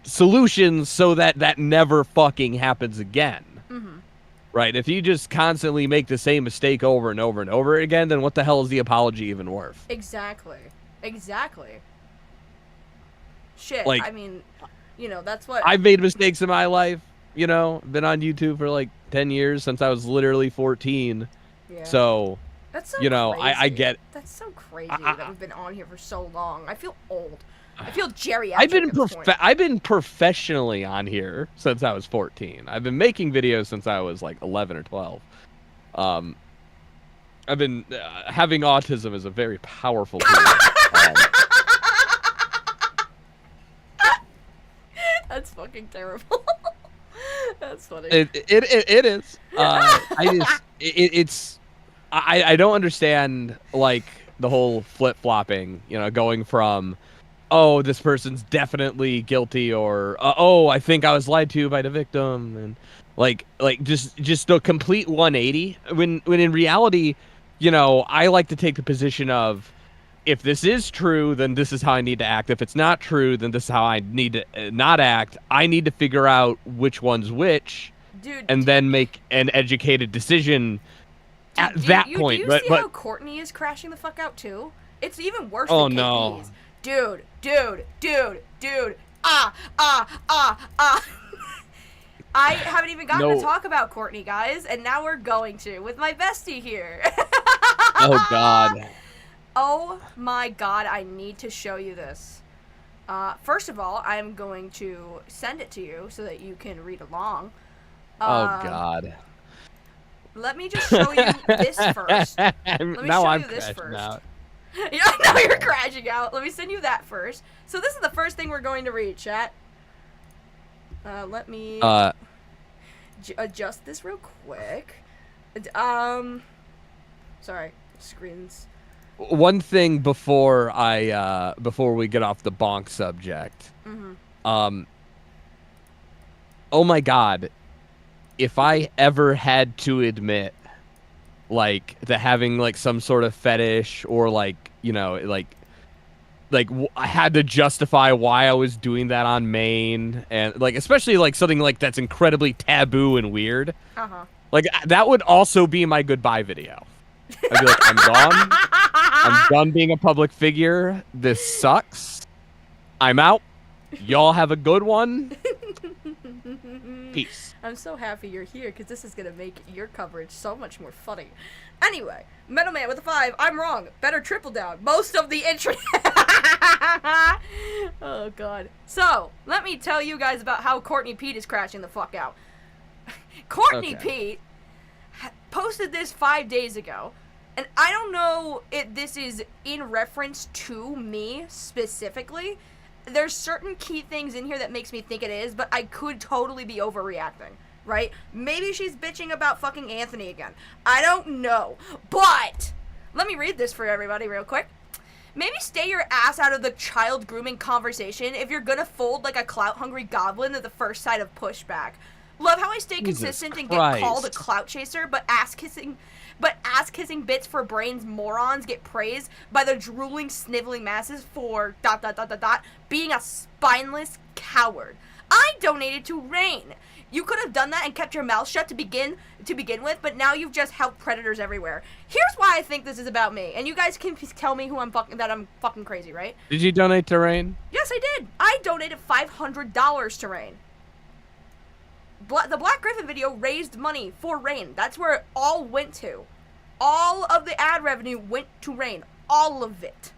solutions so that that never fucking happens again. Right? If you just constantly make the same mistake over and over and over again, then what the hell is the apology even worth? Exactly. Shit, like, I mean, you know, that's what... I've made mistakes in my life, you know, been on YouTube for like 10 years since I was literally 14. Yeah. So, that's so you know, crazy. I get... That's so crazy that we've been on here for so long. I feel old. I feel geriatric. I've been professionally on here since I was 14. I've been making videos since I was like 11 or 12. I've been having autism is a very powerful tool. That's fucking terrible. That's funny. It is. I don't understand like the whole flip flopping. You know, going from, oh, this person's definitely guilty, or oh, I think I was lied to by the victim, and like just the complete 180. When in reality, you know, I like to take the position of, if this is true, then this is how I need to act. If it's not true, then this is how I need to not act. I need to figure out which one's which, and then make an educated decision at that point. Do you see how Courtney is crashing the fuck out too? It's even worse than KP's. Dude. I haven't even gotten to talk about Courtney, guys, and now we're going to with my bestie here. Oh, God. Oh, my God. I need to show you this. First of all, I'm going to send it to you so that you can read along. Oh, God. Let me just show you this first. I'm crashing out. Yeah, now you're crashing out. Let me send you that first. So this is the first thing we're going to read, chat. Let me adjust this real quick. Sorry, screens. One thing before we get off the bonk subject. Oh my God, if I ever had to admit, like, that having like some sort of fetish, or like, you know, like I had to justify why I was doing that on main, and like especially like something like that's incredibly taboo and weird. Like that would also be my goodbye video. I'd be like, I'm gone. I'm done being a public figure. This sucks. I'm out. Y'all have a good one. Peace. I'm so happy you're here, because this is going to make your coverage so much more funny. Anyway, Metalman with a 5. I'm wrong. Better triple down. Most of the internet. Oh, God. So, let me tell you guys about how Courtney Pete is crashing the fuck out. Courtney Pete posted this 5 days ago, and I don't know if this is in reference to me specifically. There's certain key things in here that makes me think it is, but I could totally be overreacting, right? Maybe she's bitching about fucking Anthony again. I don't know. But let me read this for everybody real quick. Maybe stay your ass out of the child grooming conversation if you're gonna fold like a clout-hungry goblin at the first sign of pushback. Love how I stay consistent and get called a clout chaser, but ass-kissing bits for brains morons get praised by the drooling, sniveling masses for ... being a spineless coward. I donated to Rain. You could have done that and kept your mouth shut to begin with, but now you've just helped predators everywhere. Here's why I think this is about me, and you guys can tell me who I'm fucking crazy, right? Did you donate to Rain? Yes, I did. I donated $500 to Rain. The Black Griffin video raised money for Rain. That's where it all went to. All of the ad revenue went to Rain. All of it.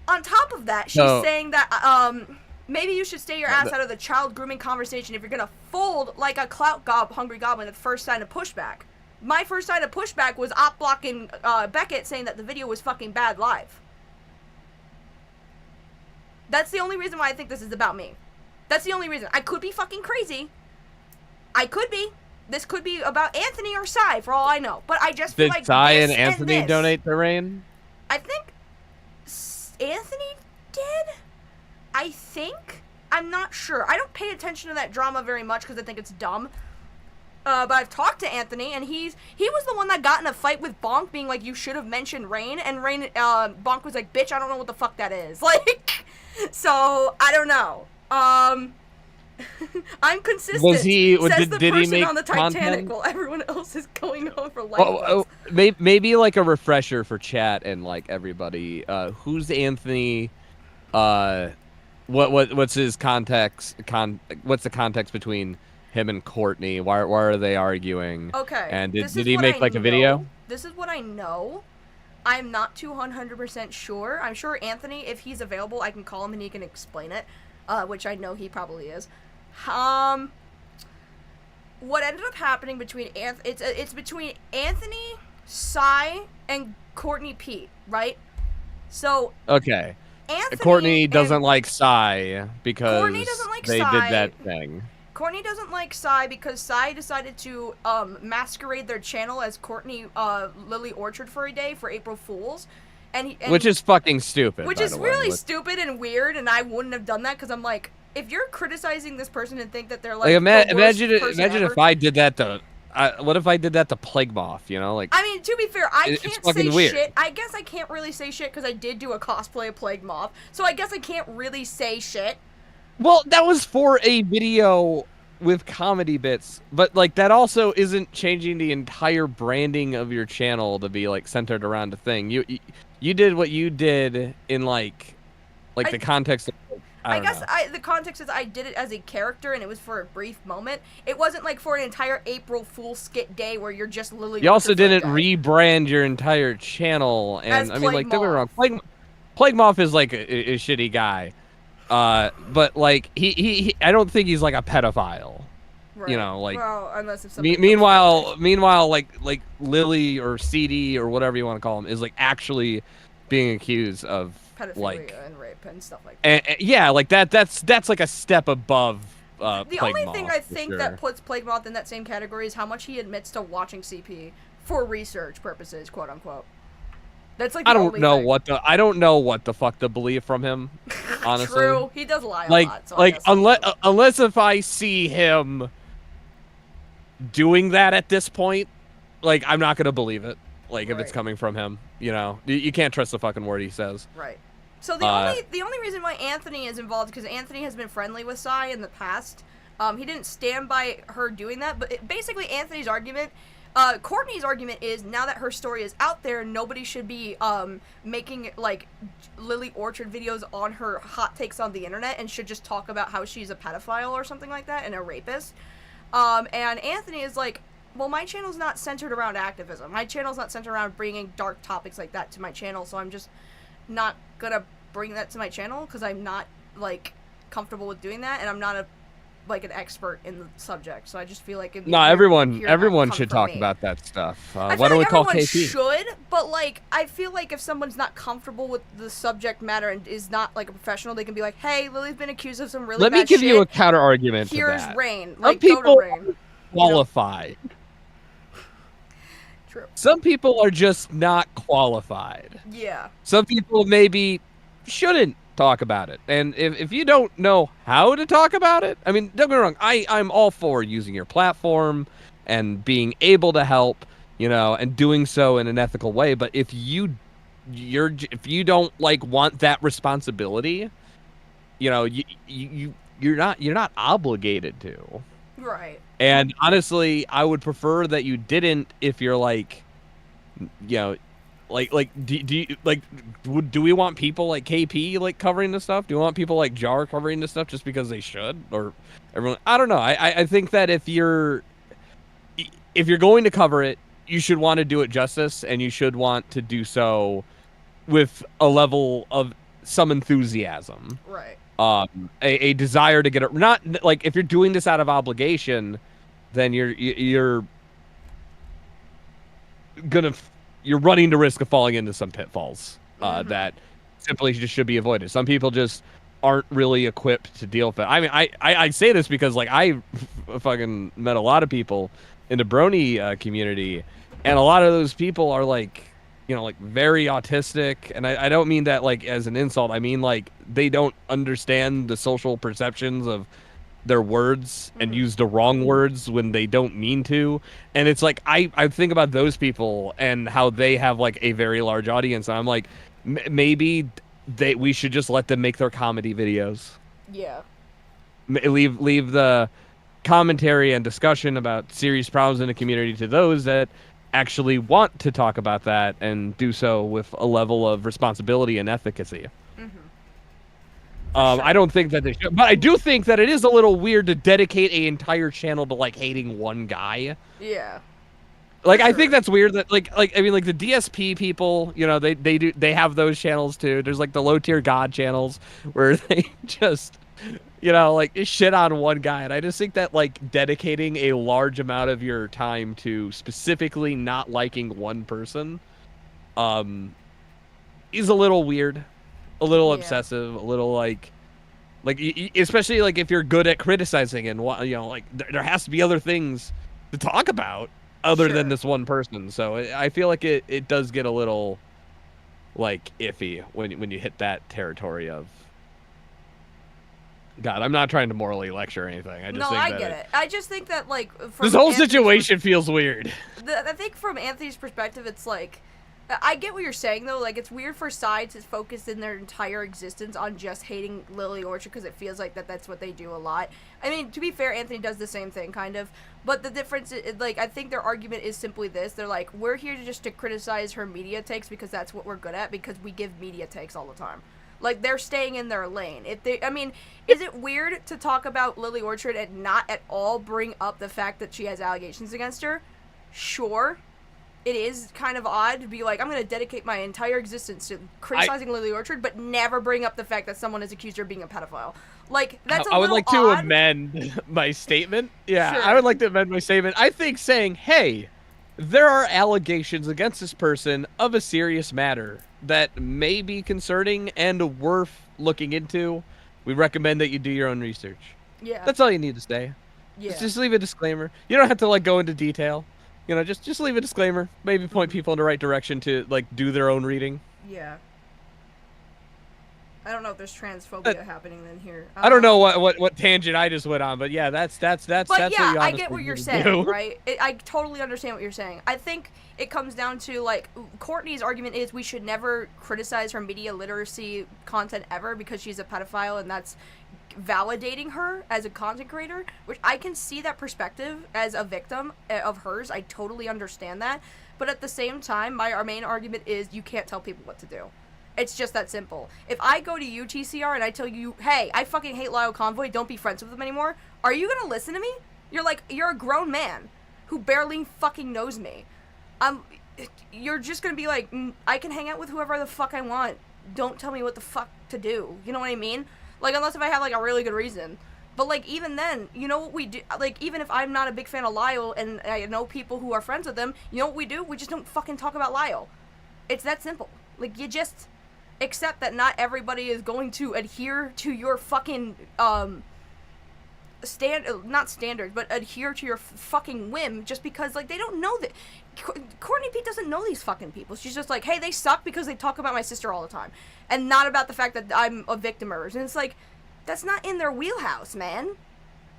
On top of that, she's saying that maybe you should stay your ass out of the child grooming conversation if you're gonna fold like a hungry goblin at the first sign of pushback. My first sign of pushback was op blocking Beckett, saying that the video was fucking bad live. That's the only reason why I think this is about me. That's the only reason. I could be fucking crazy. I could be. This could be about Anthony or Sai, for all I know. But I just feel like Did Sai and Anthony donate to Rain? I think Anthony did. I think. I'm not sure. I don't pay attention to that drama very much because I think it's dumb. But I've talked to Anthony, and he was the one that got in a fight with Bonk, being like, you should have mentioned Rain, and Bonk was like, bitch, I don't know what the fuck that is. Like, so, I don't know. I'm consistent. Was he? Says the did he person make on the Titanic content? while everyone else is going home for life. Maybe like a refresher for chat and like everybody. Who's Anthony? What's his context? What's the context between him and Courtney? Why are they arguing? Okay. And did he make like a video? This is what I know. I'm not 100% sure. I'm sure Anthony, if he's available, I can call him and he can explain it. Which I know he probably is. What ended up happening between it's between Anthony, Sai, and Courtney Pete, right? So okay. Anthony Courtney doesn't like Sai because Courtney doesn't like they Sai. did that thing. Courtney doesn't like Sai because Sai decided to masquerade their channel as Courtney Lily Orchard for a day for April Fools. And which is fucking stupid. Which is really stupid and weird, and I wouldn't have done that because I'm like, if you're criticizing this person and think that they're like imagine ever, if I did that to what if I did that to Plague Moth, you know, like I mean, to be fair, I can't say weird. shit. I guess I can't really say shit because I did do a cosplay of Plague Moth, so I guess I can't really say shit. Well, that was for a video with comedy bits, but like that also isn't changing the entire branding of your channel to be like centered around a thing. You did what you did in like the context of, I guess the context is I did it as a character and it was for a brief moment. It wasn't like for an entire April Fool skit day where you're just literally. You also didn't rebrand your entire channel, and I mean, like, don't get me wrong, Plague Moth is like a shitty guy, but like he I don't think he's like a pedophile. Right. You know, like. Well, unless if meanwhile, like Lily or CD or whatever you want to call him is like actually being accused of pedophilia like and rape and stuff like that. And yeah, like that's like a step above. The Plague only Moth, thing I think sure. that puts Plague Moth in that same category is how much he admits to watching CP for research purposes, quote unquote. That's like the I don't only know thing. what the fuck to believe from him. Honestly, True, he does lie a like, lot. So like unless if I see him doing that at this point, like I'm not gonna believe it. Like if it's coming from him, you know, you can't trust the fucking word he says. Right. So the only reason why Anthony is involved because Anthony has been friendly with Sai in the past. He didn't stand by her doing that, but basically Anthony's argument, Courtney's argument is now that her story is out there, nobody should be making like Lily Orchard videos on her hot takes on the internet and should just talk about how she's a pedophile or something like that and a rapist. And Anthony is like, well, my channel's not centered around activism. My channel's not centered around bringing dark topics like that to my channel, so I'm just not gonna bring that to my channel because I'm not, like, comfortable with doing that, and I'm not a like an expert in the subject, so I just feel like No, everyone should talk about that stuff. I Why feel don't we like call everyone KP? should, but like I feel like if someone's not comfortable with the subject matter and is not like a professional, they can be like, "Hey, Lily's been accused of some really Let bad me give shit. you a counter argument to Here's that. Rain. Some Like, go people to Rain." qualify. True. Some people are just not qualified. Yeah. Some people maybe shouldn't talk about it. And if you don't know how to talk about it, I mean, don't get me wrong, I'm all for using your platform and being able to help, you know, and doing so in an ethical way. But if you don't like want that responsibility, you know, you're not obligated to. Right. And honestly, I would prefer that you didn't if you're like, you know, do we want people like KP like covering this stuff? Do we want people like Jar covering this stuff just because they should? Or everyone? I don't know. I think that if you're going to cover it, you should want to do it justice, and you should want to do so with a level of some enthusiasm. Right. A desire to get it. Not like if you're doing this out of obligation, then you're running the risk of falling into some pitfalls that simply just should be avoided. Some people just aren't really equipped to deal with it. I mean, I say this because like I fucking met a lot of people in the Brony community, and a lot of those people are like, you know, like very autistic, and I don't mean that like as an insult. I mean like they don't understand the social perceptions of their words and use the wrong words when they don't mean to. And it's like I think about those people and how they have like a very large audience, and I'm like maybe we should just let them make their comedy videos. Yeah. Leave the commentary and discussion about serious problems in the community to those that actually want to talk about that and do so with a level of responsibility and efficacy. I don't think that they should, but I do think that it is a little weird to dedicate an entire channel to like hating one guy. Yeah. Like I think that's weird that like I mean like the DSP people, you know, they have those channels too. There's like the low tier god channels where they just, you know, like shit on one guy, and I just think that like dedicating a large amount of your time to specifically not liking one person is a little weird. A little obsessive, a little like especially like if you're good at criticizing and you know like there has to be other things to talk about other than this one person. So I feel like it does get a little like iffy when you hit that territory of God. I'm not trying to morally lecture or anything. I just think I get it. I just think that like from this whole situation feels weird. I think from Anthony's perspective, it's like. I get what you're saying, though. Like, it's weird for sides to focus in their entire existence on just hating Lily Orchard because it feels like that's what they do a lot. I mean, to be fair, Anthony does the same thing, kind of. But the difference is, like, I think their argument is simply this. They're like, we're here just to criticize her media takes because that's what we're good at, because we give media takes all the time. Like, they're staying in their lane. I mean, is it weird to talk about Lily Orchard and not at all bring up the fact that she has allegations against her? Sure. It is kind of odd to be like, I'm going to dedicate my entire existence to criticizing Lily Orchard, but never bring up the fact that someone has accused her of being a pedophile. Like, that's a little odd. I would like to amend my statement. Yeah, Sure. I would like to amend my statement. I think saying, hey, there are allegations against this person of a serious matter that may be concerning and worth looking into. We recommend that you do your own research. Yeah. That's all you need to say. Yeah. Just leave a disclaimer. You don't have to like go into detail. You know, just leave a disclaimer. Maybe point people in the right direction to like do their own reading. Yeah. I don't know if there's transphobia happening then here. I don't know what tangent I just went on, but yeah, that's But yeah, what I get what you're saying, right? I totally understand what you're saying. I think it comes down to like Courtney's argument is we should never criticize her media literacy content ever because she's a pedophile, and that's validating her as a content creator, which I can see that perspective as a victim of hers. I totally understand that, but at the same time, our main argument is you can't tell people what to do. It's just that simple. If I go to UTCR and I tell you, hey, I fucking hate Lyle Convoy, don't be friends with them anymore, are you gonna listen to me? You're a grown man who barely fucking knows me. You're just gonna be like, I can hang out with whoever the fuck I want. Don't tell me what the fuck to do. You know what I mean? Like, unless if I have, like, a really good reason. But, like, even then, you know what we do? Like, even if I'm not a big fan of Lyle and I know people who are friends with him, you know what we do? We just don't fucking talk about Lyle. It's that simple. Like, you just accept that not everybody is going to adhere to your fucking, not standards, but adhere to your fucking whim just because, like, they don't know that. Courtney Pete doesn't know these fucking people. She's just like, hey, they suck because they talk about my sister all the time. And not about the fact that I'm a victimers. And it's like, that's not in their wheelhouse, man.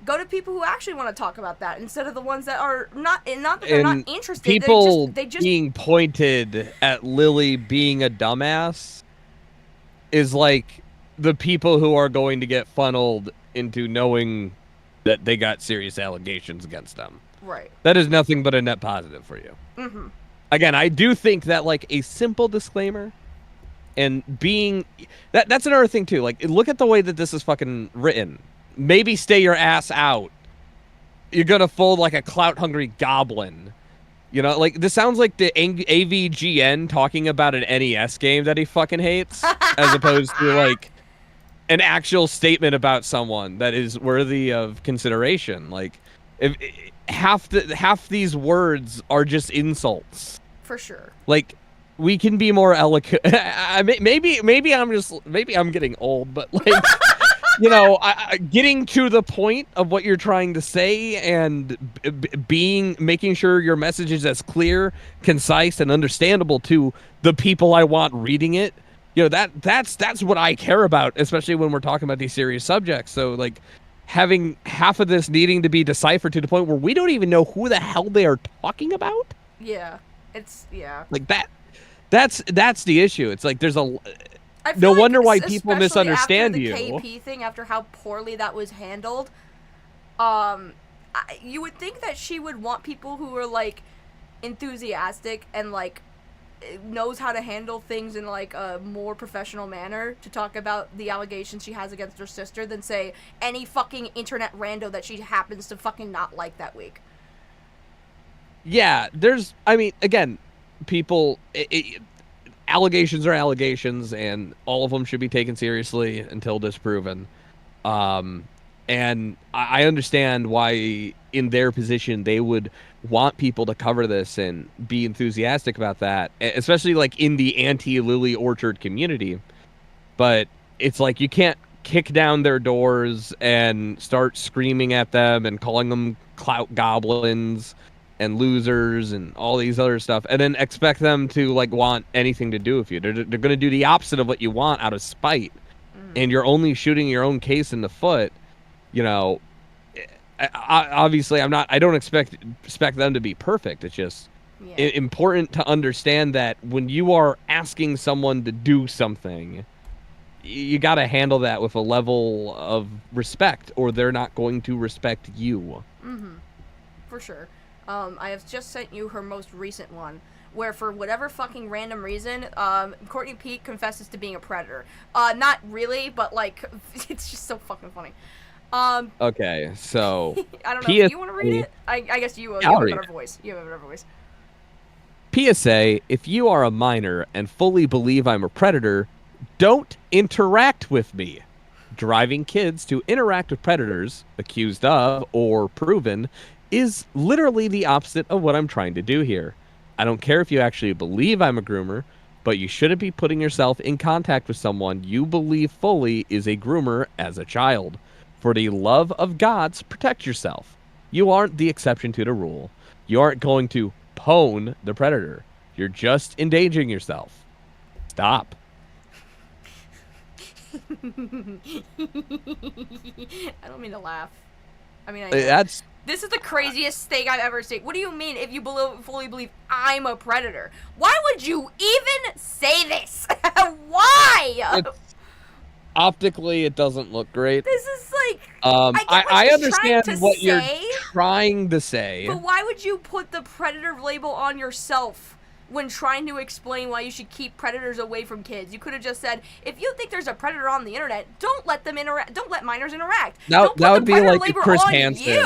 Go to people who actually want to talk about that instead of the ones that are not that they're not interested. People they just being pointed at Lily being a dumbass is like the people who are going to get funneled into knowing that they got serious allegations against them. Right. That is nothing but a net positive for you. Mm-hmm. Again, I do think that like a simple disclaimer and being that's another thing too. Like, look at the way that this is fucking written. Maybe stay your ass out. You're gonna fold like a clout-hungry goblin. You know, like, this sounds like the AVGN talking about an NES game that he fucking hates, as opposed to like an actual statement about someone that is worthy of consideration. Like, if half these words are just insults. For sure. Like, we can be more eloquent. maybe I'm getting old, but like, you know, getting to the point of what you're trying to say and making sure your message is as clear, concise, and understandable to the people I want reading it. You know, that's what I care about, especially when we're talking about these serious subjects. So like, having half of this needing to be deciphered to the point where we don't even know who the hell they are talking about. Yeah, it's like that. That's the issue. It's like there's no like wonder why people misunderstand after you. The KP thing, after how poorly that was handled, you would think that she would want people who are like enthusiastic and like knows how to handle things in like a more professional manner to talk about the allegations she has against her sister than say any fucking internet rando that she happens to fucking not like that week. Yeah, I mean, again, people, allegations are allegations, and all of them should be taken seriously until disproven. And I understand why, in their position, they would want people to cover this and be enthusiastic about that, especially like in the anti-Lily Orchard community. But it's like, you can't kick down their doors and start screaming at them and calling them clout goblins and losers and all these other stuff, and then expect them to like want anything to do with you. They're going to do the opposite of what you want out of spite, and you're only shooting your own case in the foot. You know, obviously, I don't expect them to be perfect. It's just important to understand that when you are asking someone to do something, you got to handle that with a level of respect, or they're not going to respect you. Mm-hmm. For sure. I have just sent you her most recent one, where for whatever fucking random reason, Courtney Pete confesses to being a predator. Not really, but like, it's just so fucking funny. Okay, so I don't know. Do you want to read it? I guess you have a better voice. You have a better voice. PSA: if you are a minor and fully believe I'm a predator, don't interact with me. Driving kids to interact with predators, accused of or proven, is literally the opposite of what I'm trying to do here. I don't care if you actually believe I'm a groomer, but you shouldn't be putting yourself in contact with someone you believe fully is a groomer as a child. For the love of gods, protect yourself. You aren't the exception to the rule. You aren't going to pwn the predator. You're just endangering yourself. Stop. I don't mean to laugh. I mean, this is the craziest thing I've ever seen. What do you mean if you fully believe I'm a predator? Why would you even say this? Why? Optically, it doesn't look great. This is like... I understand what you're trying to say. But why would you put the predator label on yourself when trying to explain why you should keep predators away from kids? You could have just said, if you think there's a predator on the internet, don't let them interact. Don't let minors interact. That would be like a Chris Hansen.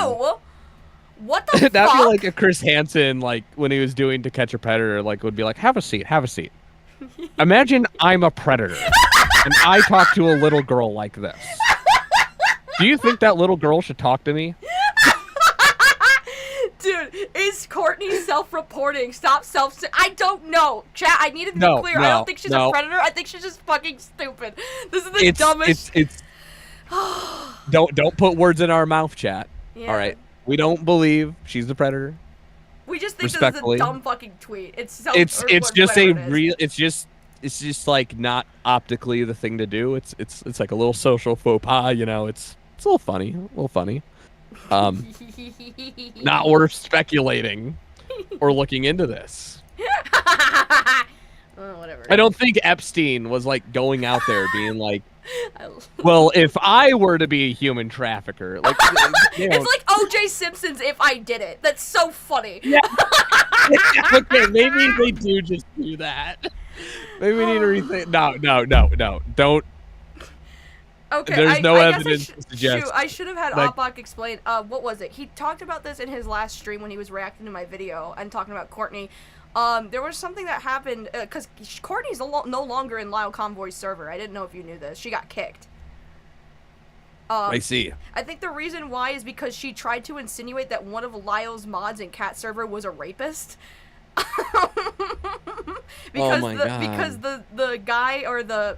What the fuck? That'd be like a Chris Hansen, like when he was doing To Catch a Predator, like would be like, have a seat. Imagine I'm a predator and I talk to a little girl like this. Do you think that little girl should talk to me? Dude, is Courtney self-reporting? Stop I don't know. Chat, I need to be clear. I don't think she's a predator. I think she's just fucking stupid. This is the dumbest. Don't put words in our mouth, chat. Yeah. All right. We don't believe she's the predator. We just think this is a dumb fucking tweet. It's just like not optically the thing to do. It's like a little social faux pas, you know. It's a little funny. Not worth speculating or looking into this. Whatever. I don't think Epstein was like going out there being like, well, if I were to be a human trafficker, like, you know, it's like O.J. Simpson's "If I Did It." That's so funny. Yeah. Okay, maybe they do just do that. Maybe we need to rethink. No, don't. Okay, there's no I evidence to suggest. I should have had like, Opbok explain. What was it? He talked about this in his last stream when he was reacting to my video and talking about Courtney. There was something that happened because Courtney's no longer in Lyle Convoy's server. I didn't know if you knew this. She got kicked. I see. I think the reason why is because she tried to insinuate that one of Lyle's mods in Cat server was a rapist. Because because the guy or the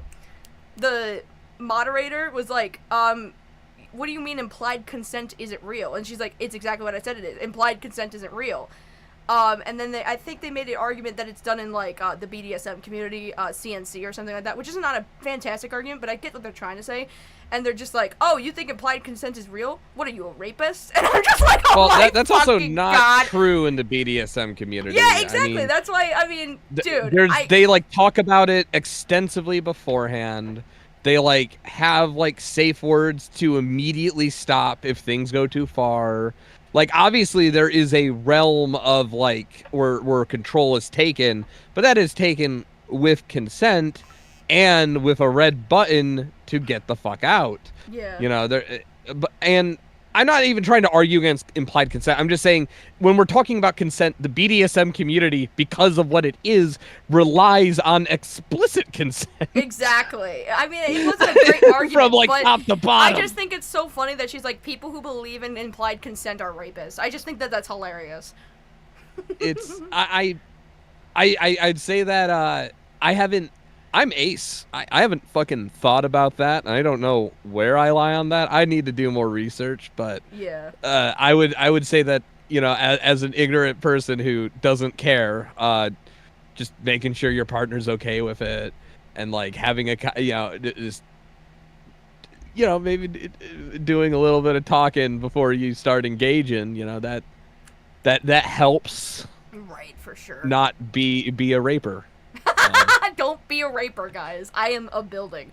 moderator was like, what do you mean implied consent isn't real? And she's like, it's exactly what I said it is. Implied consent isn't real. And then I think they made an argument that it's done in like the BDSM community, CNC or something like that, which is not a fantastic argument, but I get what they're trying to say. And they're just like, oh, you think implied consent is real? What are you, a rapist? And I'm just like, oh well, that's also not God. True in the BDSM community. Yeah, exactly. I mean, that's why, I mean, dude. They like talk about it extensively beforehand. They like have like safe words to immediately stop if things go too far. Like, obviously there is a realm of like where control is taken, but that is taken with consent and with a red button to get the fuck out. Yeah. You know, and I'm not even trying to argue against implied consent. I'm just saying when we're talking about consent, the BDSM community, because of what it is, relies on explicit consent. Exactly. I mean, it wasn't a great argument. From like but top to bottom. I just think it's so funny that she's like, people who believe in implied consent are rapists. I just think that that's hilarious. It's I'd say that I'm ace. I haven't fucking thought about that. I don't know where I lie on that. I need to do more research, but yeah. I would say that, you know, as an ignorant person who doesn't care, just making sure your partner's okay with it and like having just maybe doing a little bit of talking before you start engaging, you know, that helps. Right, for sure. Not be a raper. Don't be a raper, guys. I am a building.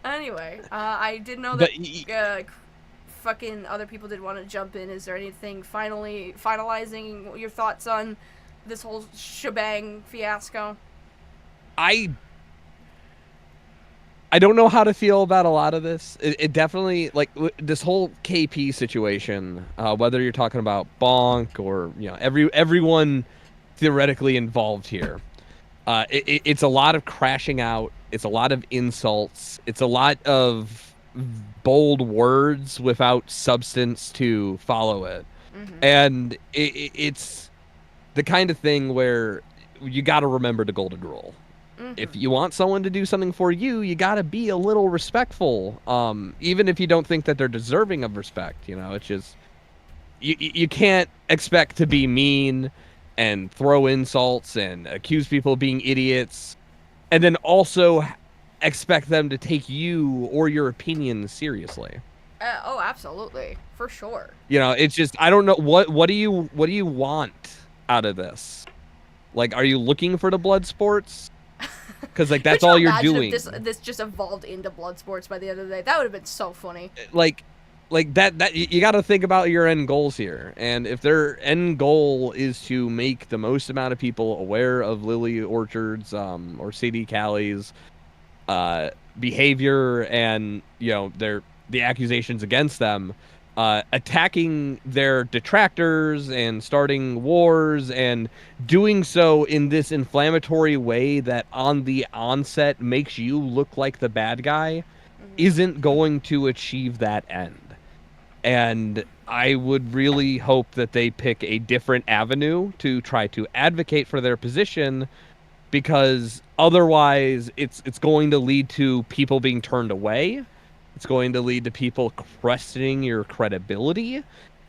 Anyway, I didn't know that fucking other people did want to jump in. Is there anything finalizing your thoughts on this whole shebang fiasco? I don't know how to feel about a lot of this. It definitely, like, this whole KP situation, whether you're talking about Bonk or, you know, everyone theoretically involved here. It's a lot of crashing out. It's a lot of insults. It's a lot of bold words without substance to follow it. Mm-hmm. And it's the kind of thing where you got to remember the golden rule. Mm-hmm. If you want someone to do something for you, you got to be a little respectful. Even if you don't think that they're deserving of respect, you know, it's just, you can't expect to be mean and throw insults and accuse people of being idiots, and then also expect them to take you or your opinion seriously. Oh, absolutely, for sure. You know, it's just, I don't know, what do you want out of this? Like, are you looking for the blood sports? Because like that's all you're doing. If this just evolved into blood sports by the end of the day, that would have been so funny. Like that you got to think about your end goals here, and if their end goal is to make the most amount of people aware of Lily Orchard's or CD Callie's behavior and, you know, the accusations against them, attacking their detractors and starting wars and doing so in this inflammatory way that on the onset makes you look like the bad guy, isn't going to achieve that end. And I would really hope that they pick a different avenue to try to advocate for their position, because otherwise it's going to lead to people being turned away. It's going to lead to people questioning your credibility.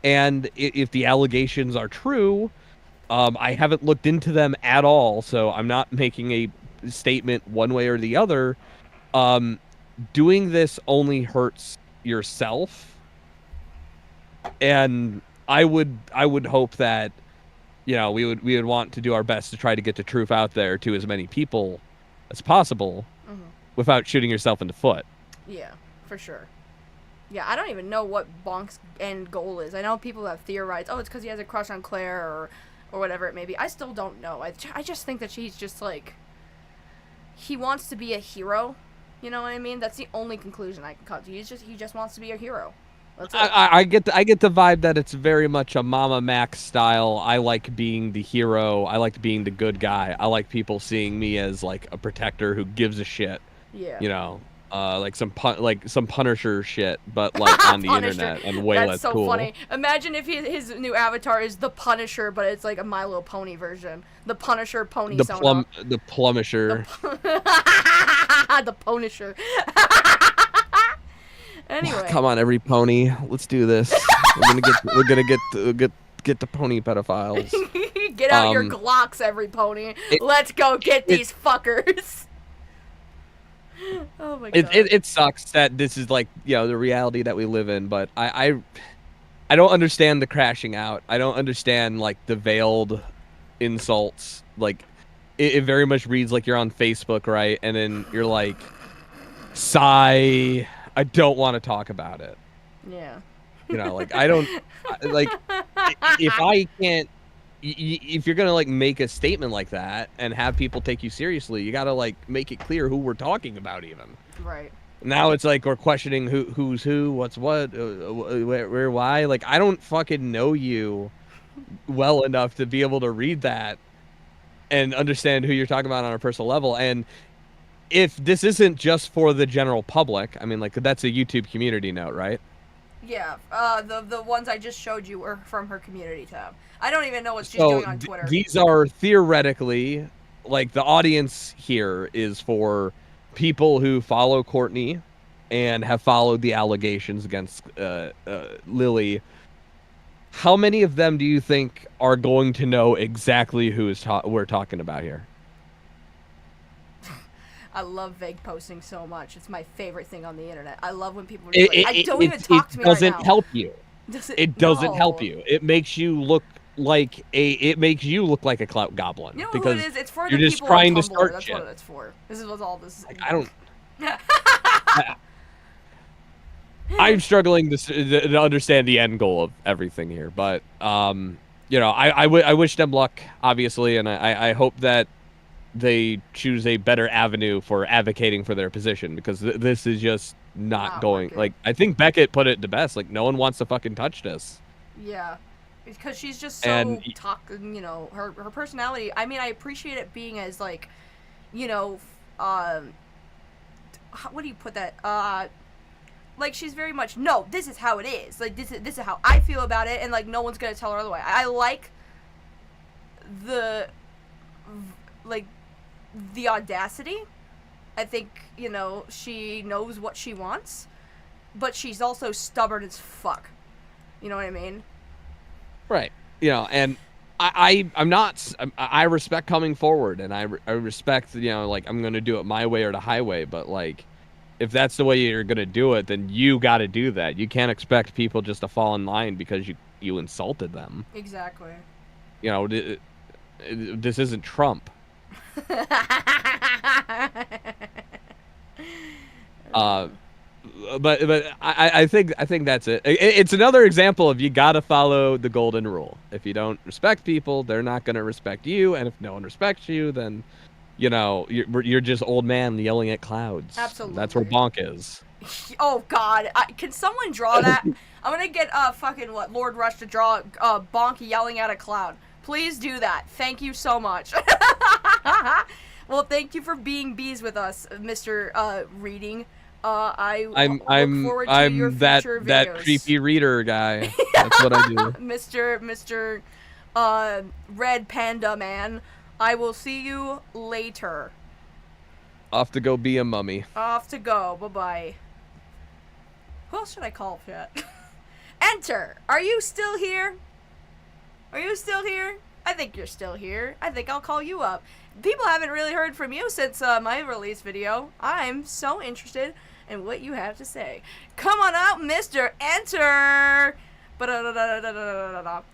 And if the allegations are true, I haven't looked into them at all, so I'm not making a statement one way or the other. Doing this only hurts yourself. And I would hope that, you know, we would want to do our best to try to get the truth out there to as many people as possible without shooting yourself in the foot. Yeah, for sure. Yeah, I don't even know what Bonk's end goal is. I know people have theorized, oh, it's because he has a crush on Claire or whatever it may be. I still don't know. I just think that he's just like, he wants to be a hero. You know what I mean? That's the only conclusion I can come to. He just wants to be a hero. I get the vibe that it's very much a Mama Max style. I like being the hero. I like being the good guy. I like people seeing me as like a protector who gives a shit. Yeah. You know, like some Punisher shit, but like on the internet and way That's less so cool. funny. Imagine if his new avatar is the Punisher, but it's like a My Little Pony version. The Punisher pony. The Plumisher. The Punisher. Anyway. Come on, every pony. Let's do this. We're gonna get the pony pedophiles. Get out your Glocks, every pony. Let's go get these fuckers. Oh my god. It sucks that this is like, you know, the reality that we live in, but I don't understand the crashing out. I don't understand like the veiled insults. Like it very much reads like you're on Facebook, right? And then you're like, sigh. I don't want to talk about it. Yeah. You know, like I don't like if I can't. If you're gonna like make a statement like that and have people take you seriously, you gotta like make it clear who we're talking about. Even right now, it's like we're questioning who's who, what's what, where, why. Like I don't fucking know you well enough to be able to read that and understand who you're talking about on a personal level. And if this isn't just for the general public, I mean, like that's a YouTube community note, right? Yeah, the ones I just showed you were from her community tab. I don't even know what she's doing on Twitter. These are theoretically, like the audience here is for people who follow Courtney and have followed the allegations against Lily. How many of them do you think are going to know exactly who is we're talking about here? I love vague posting so much. It's my favorite thing on the internet. I love when people are just like, I don't even talk to me right now. It doesn't help you. It doesn't No. help you. It makes you look like a clout goblin. You know because what it is? It's for you're the just people trying on to Tumblr. start That's shit. what it's for. This is what all this is. Like, I don't. I'm struggling to understand the end goal of everything here, but you know, I wish them luck, obviously, and I hope that they choose a better avenue for advocating for their position, because this is just not going. working. Like, I think Beckett put it the best. Like, no one wants to fucking touch this. Yeah, because she's just so you know, her personality. I mean, I appreciate it being as like, you know, what do you put that? Like, she's very much, no, this is how it is. Like, this is how I feel about it, and like no one's gonna tell her otherwise. I like the audacity. I think, you know, she knows what she wants, but she's also stubborn as fuck. You know what I mean? Right. You know, and I respect coming forward, and I respect, you know, like, I'm going to do it my way or the highway, but like, if that's the way you're going to do it, then you got to do that. You can't expect people just to fall in line because you insulted them. Exactly. You know, this isn't Trump. But I think that's it. It's another example of you gotta follow the golden rule. If you don't respect people, they're not gonna respect you, and if no one respects you, then, you know, you're just old man yelling at clouds. Absolutely. That's where Bonk is. Oh God! Can someone draw that? I'm gonna get fucking Lord Rush to draw Bonk yelling at a cloud. Please do that. Thank you so much. Well, thank you for being bees with us, Mr. Reading. I I'm look forward to your that future that videos. creepy reader guy. That's what I do. Mr. Red Panda Man. I will see you later. Off to go be a mummy. Off to go. Bye-bye. Who else should I call, chat? Enter! Are you still here? Are you still here? I think you're still here. I think I'll call you up. People haven't really heard from you since my release video. I'm so interested in what you have to say. Come on out, Mr. Enter!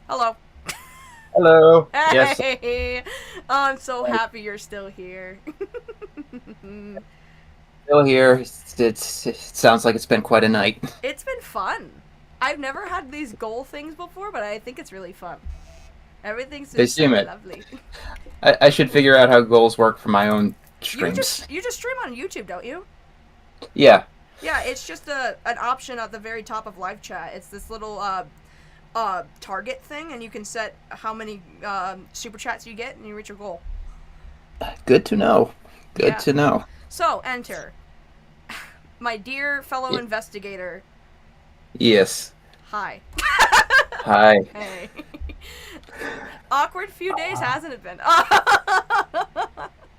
Hello. Hello. Hey! Yes. I'm so happy you're still here. Still here. It sounds like it's been quite a night. It's been fun. I've never had these goal things before, but I think it's really fun. Everything's They just so seem it. lovely. I should figure out how goals work for my own streams. You just stream on YouTube, don't you? Yeah. Yeah, it's just an option at the very top of live chat. It's this little target thing, and you can set how many super chats you get, and you reach your goal. Good to know. Good Yeah. to know. So, Enter. My dear fellow investigator. Yes. Hi. Hi. Hey. Awkward few days, hasn't it been?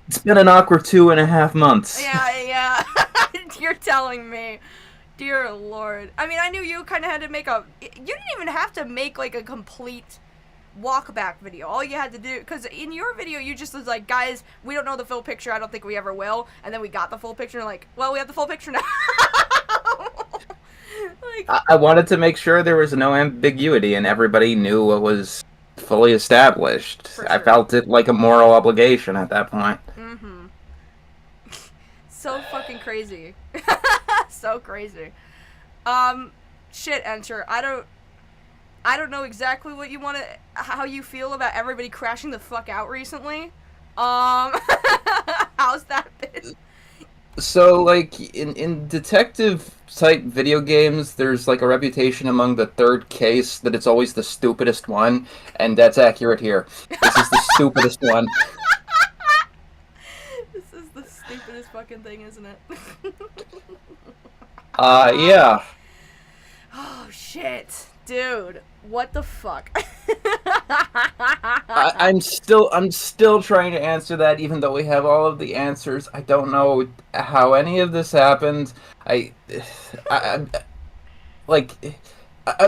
It's been an awkward 2.5 months. Yeah. You're telling me. Dear Lord. I mean, I knew you kind of had to make a... You didn't even have to make, like, a complete walk-back video. All you had to do... Because in your video, you just was like, guys, we don't know the full picture. I don't think we ever will. And then we got the full picture, and like, well, we have the full picture now. I wanted to make sure there was no ambiguity and everybody knew what was fully established. I felt it like a moral obligation at that point. Mm-hmm. So fucking crazy. So crazy. Shit, Enter. I don't know exactly what you want to... How you feel about everybody crashing the fuck out recently. How's that been? So, like, in detective-type video games, there's, like, a reputation among the third case that it's always the stupidest one, and that's accurate here. This is the stupidest one. This is the stupidest fucking thing, isn't it? Yeah. Oh, shit. Dude, what the fuck? I'm still trying to answer that, even though we have all of the answers. I don't know how any of this happened. I'm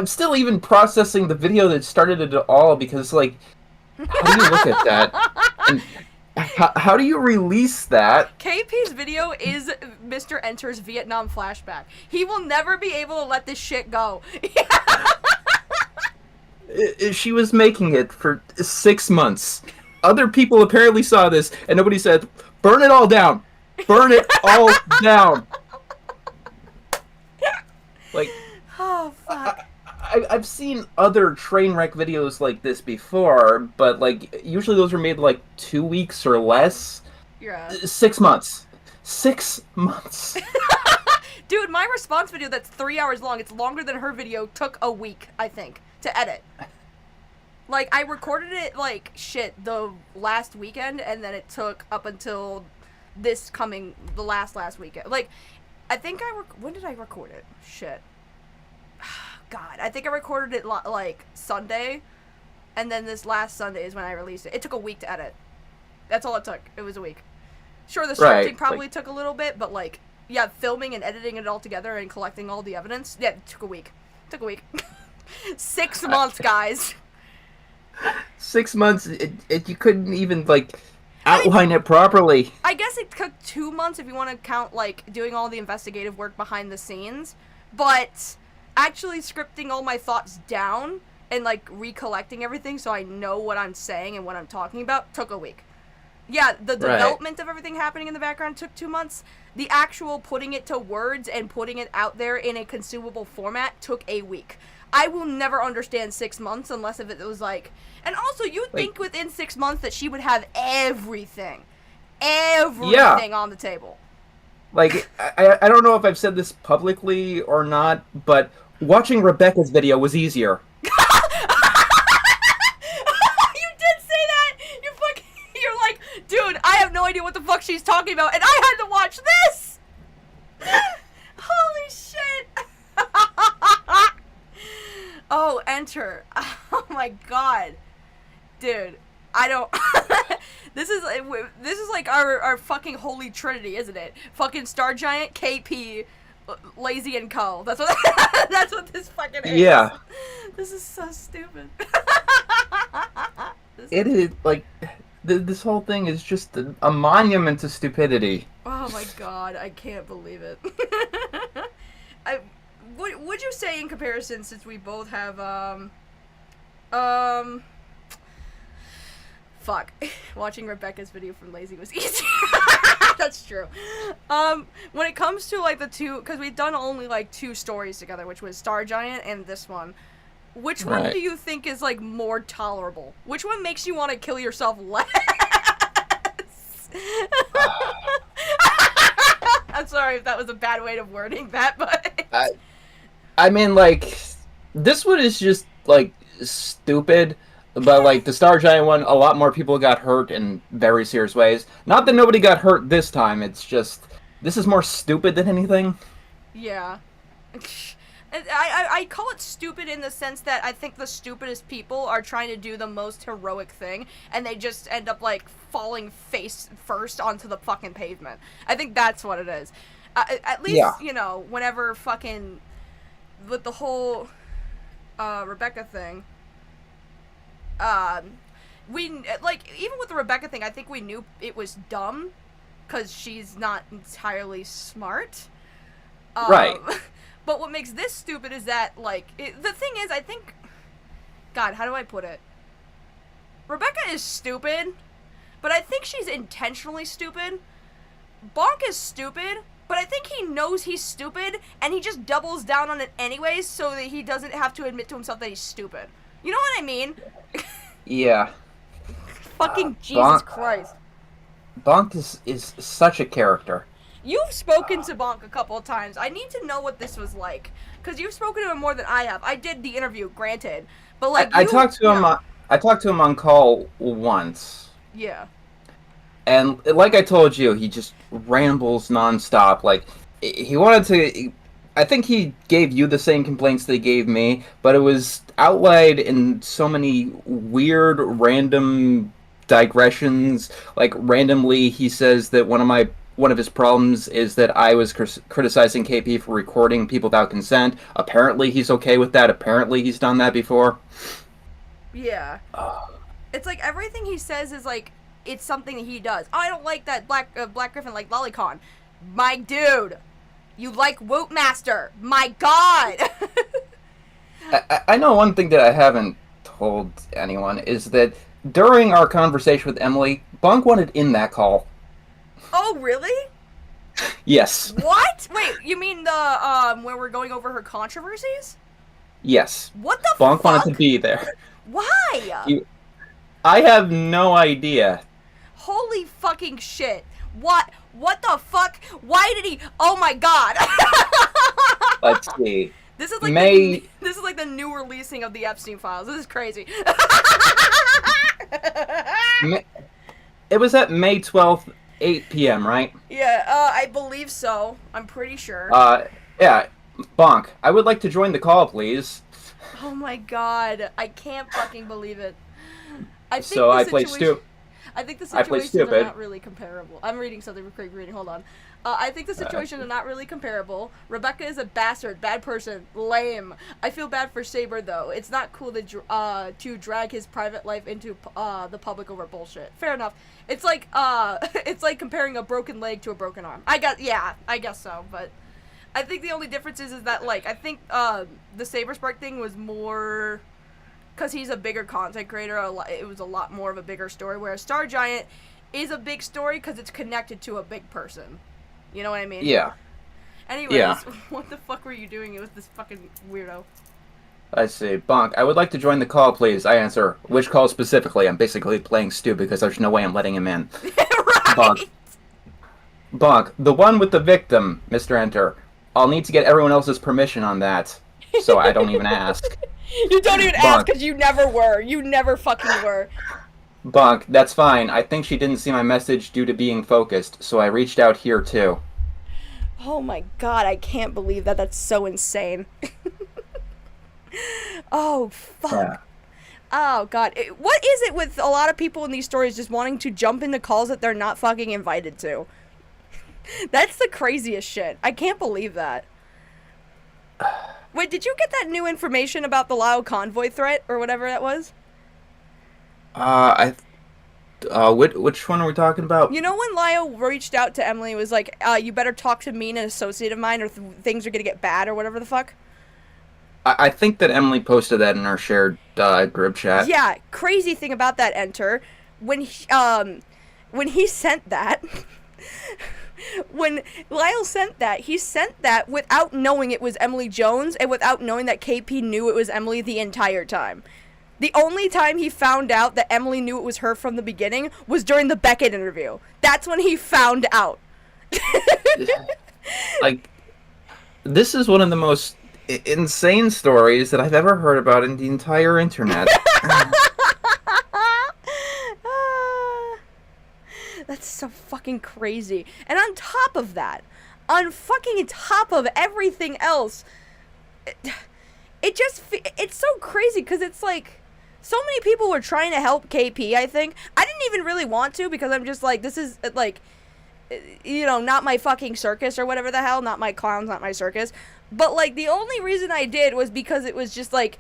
still even processing the video that started it all, because, like, how do you look at that? And how do you release that? KP's video is Mr. Enter's Vietnam flashback. He will never be able to let this shit go. She was making it for 6 months. Other people apparently saw this, and nobody said, burn it all down. Burn it all down. Like, oh, fuck. I've seen other train wreck videos like this before, but, like, usually those are made, like, 2 weeks or less. Yeah. 6 months. 6 months. Dude, my response video that's 3 hours long, it's longer than her video, took a week, I think, to edit. Like, I recorded it, like, shit, the last weekend, and then it took up until the last weekend. Like, I think when did I record it? Shit. God, I think I recorded it, like, Sunday, and then this last Sunday is when I released it. It took a week to edit. That's all it took. It was a week. Sure, the scripting probably took a little bit, but, like, yeah, filming and editing it all together and collecting all the evidence, yeah, it took a week. 6 months, guys. 6 months, you couldn't even, like, outline it properly. I guess it took 2 months if you want to count, like, doing all the investigative work behind the scenes, but actually scripting all my thoughts down and, like, recollecting everything so I know what I'm saying and what I'm talking about took a week. Yeah, the development of everything happening in the background took 2 months. The actual putting it to words and putting it out there in a consumable format took a week. I will never understand 6 months unless if it was like... And also, you'd think within 6 months that she would have everything on the table. Like, I don't know if I've said this publicly or not, but watching Rebecca's video was easier. You did say that! You're like, dude, I have no idea what the fuck she's talking about, and I had to watch this! her. Oh my god. Dude, I don't... This is like our fucking holy trinity, isn't it? Fucking Star Giant, KP, Lazy, and Co. That's what that's what this fucking is. Yeah. This is so stupid. It is, like, this whole thing is just a monument to stupidity. Oh my god, I can't believe it. What would you say in comparison, since we both have, fuck. Watching Rebecca's video from Lazy was easier. That's true. When it comes to, like, the two, because we've done only, like, 2 stories together, which was Star Giant and this one. Which one do you think is, like, more tolerable? Which one makes you want to kill yourself less? I'm sorry if that was a bad way of wording that, but... I mean, like, this one is just, like, stupid. But, like, the Star Giant one, a lot more people got hurt in very serious ways. Not that nobody got hurt this time, it's just... This is more stupid than anything. Yeah. I call it stupid in the sense that I think the stupidest people are trying to do the most heroic thing, and they just end up, like, falling face first onto the fucking pavement. I think that's what it is. At least, you know, whenever fucking... With the whole, Rebecca thing, we, like, even with the Rebecca thing, I think we knew it was dumb, because she's not entirely smart. Right. But what makes this stupid is that, like, the thing is, I think, God, how do I put it? Rebecca is stupid, but I think she's intentionally stupid. Bonk is stupid, but I think he knows he's stupid, and he just doubles down on it anyways, so that he doesn't have to admit to himself that he's stupid. You know what I mean? Yeah. Fucking Jesus Christ. Bonk is such a character. You've spoken to Bonk a couple of times. I need to know what this was like, because you've spoken to him more than I have. I did the interview, granted, but like I talked to him. I talked to him on call once. Yeah. And like I told you, he just rambles nonstop. Like, he wanted to... I think he gave you the same complaints they gave me, but it was outlined in so many weird, random digressions. Like, randomly, he says that one of his problems is that I was criticizing KP for recording people without consent. Apparently, he's okay with that. Apparently, he's done that before. Yeah. It's like everything he says is like... It's something that he does. Oh, I don't like that Black Griffin like Lolicon. My dude, you like Woot Master. My God. I know one thing that I haven't told anyone is that during our conversation with Emily, Bonk wanted in that call. Oh, really? Yes. What? Wait, you mean the where we're going over her controversies? Yes. What the Bonk fuck? wanted to be there. Why? I have no idea. Holy fucking shit. What the fuck? Why did he... Oh my God. Let's see. This is like this is like the new releasing of the Epstein files. This is crazy. It was at May 12th, 8 p.m., right? Yeah, I believe so. I'm pretty sure. Yeah. Bonk, I would like to join the call, please. Oh my God. I can't fucking believe it. I think the situations are not really comparable. I'm reading something Craig reading. Hold on. I think the situations are not really comparable. Rebecca is a bastard, bad person, lame. I feel bad for Saber though. It's not cool to drag his private life into the public over bullshit. Fair enough. It's like comparing a broken leg to a broken arm. I guess so. But I think the only difference is that, like, I think the Saber Spark thing was more. Because he's a bigger content creator, it was a lot more of a bigger story, whereas Star Giant is a big story because it's connected to a big person. You know what I mean? Yeah. Anyways, what the fuck were you doing with this fucking weirdo? I see. Bonk, I would like to join the call, please. I answer. Which call specifically? I'm basically playing Stu because there's no way I'm letting him in. Right! Bonk, the one with the victim, Mr. Enter. I'll need to get everyone else's permission on that, so I don't even ask. You don't even ask because you never were. You never fucking were. Bonk, that's fine. I think she didn't see my message due to being focused, so I reached out here too. Oh my God, I can't believe that. That's so insane. Oh, fuck. Yeah. Oh, God. What is it with a lot of people in these stories just wanting to jump into calls that they're not fucking invited to? That's the craziest shit. I can't believe that. Wait, did you get that new information about the Lao convoy threat or whatever that was? Which one are we talking about? You know when Lyle reached out to Emily and was like, you better talk to me and an associate of mine or things are gonna get bad or whatever the fuck? I think that Emily posted that in our shared group chat. Yeah, crazy thing about that, Enter, when he sent that, when Lyle sent that, he sent that without knowing it was Emily Jones and without knowing that KP knew it was Emily the entire time. The only time he found out that Emily knew it was her from the beginning was during the Beckett interview. That's when he found out. Like, this is one of the most insane stories that I've ever heard about in the entire internet. That's so fucking crazy. And on top of that, on fucking top of everything else, it's so crazy because it's like, so many people were trying to help KP, I think. I didn't even really want to because I'm just like, this is like, you know, not my fucking circus or whatever the hell, not my clowns, not my circus. But like, the only reason I did was because it was just like,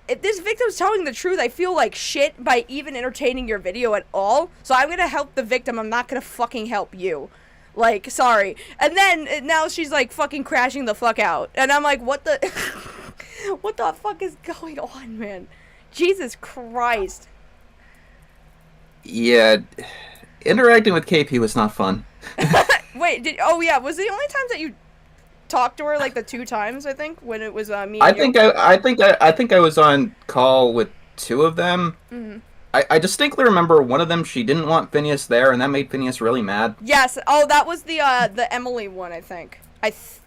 if this victim's telling the truth, I feel like shit by even entertaining your video at all. So I'm gonna help the victim, I'm not gonna fucking help you. Like, sorry. And then, now she's like fucking crashing the fuck out. And I'm like, what the... what the fuck is going on, man? Jesus Christ. Yeah, interacting with KP was not fun. Wait, oh yeah, was it the only times that you talked to her, like the 2 times, I think, when it was me I and think you? I think I was on call with 2 of them. Mm-hmm. I distinctly remember one of them, she didn't want Phineas there, and that made Phineas really mad. Yes, oh, that was the Emily one, I think.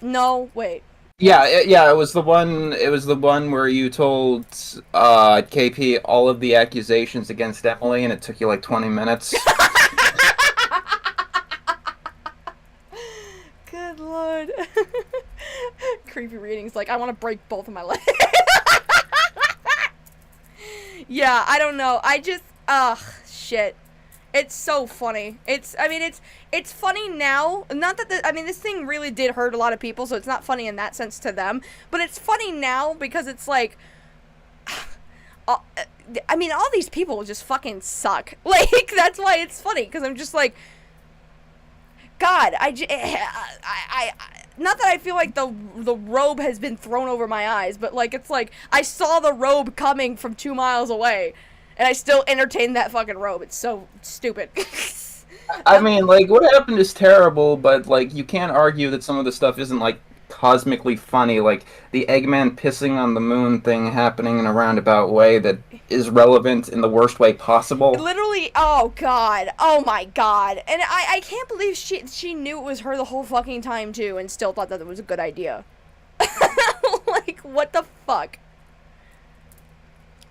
No, wait. Yeah, it was the one. It was the one where you told KP all of the accusations against Emily, and it took you like 20 minutes. Good lord. Creepy readings, like, I want to break both of my legs. Yeah, I don't know. I just, shit. It's so funny. It's funny now. Not that this thing really did hurt a lot of people, so it's not funny in that sense to them. But it's funny now because it's like, all these people just fucking suck. Like, that's why it's funny, because I'm just like, God, not that I feel like the robe has been thrown over my eyes, but like, it's like, I saw the robe coming from 2 miles away. And I still entertain that fucking robe. It's so stupid. I mean, like, what happened is terrible, but, like, you can't argue that some of the stuff isn't, like, cosmically funny. Like, the Eggman pissing on the moon thing happening in a roundabout way that is relevant in the worst way possible. Literally, oh, God. Oh, my God. And I can't believe she knew it was her the whole fucking time, too, and still thought that it was a good idea. Like, what the fuck?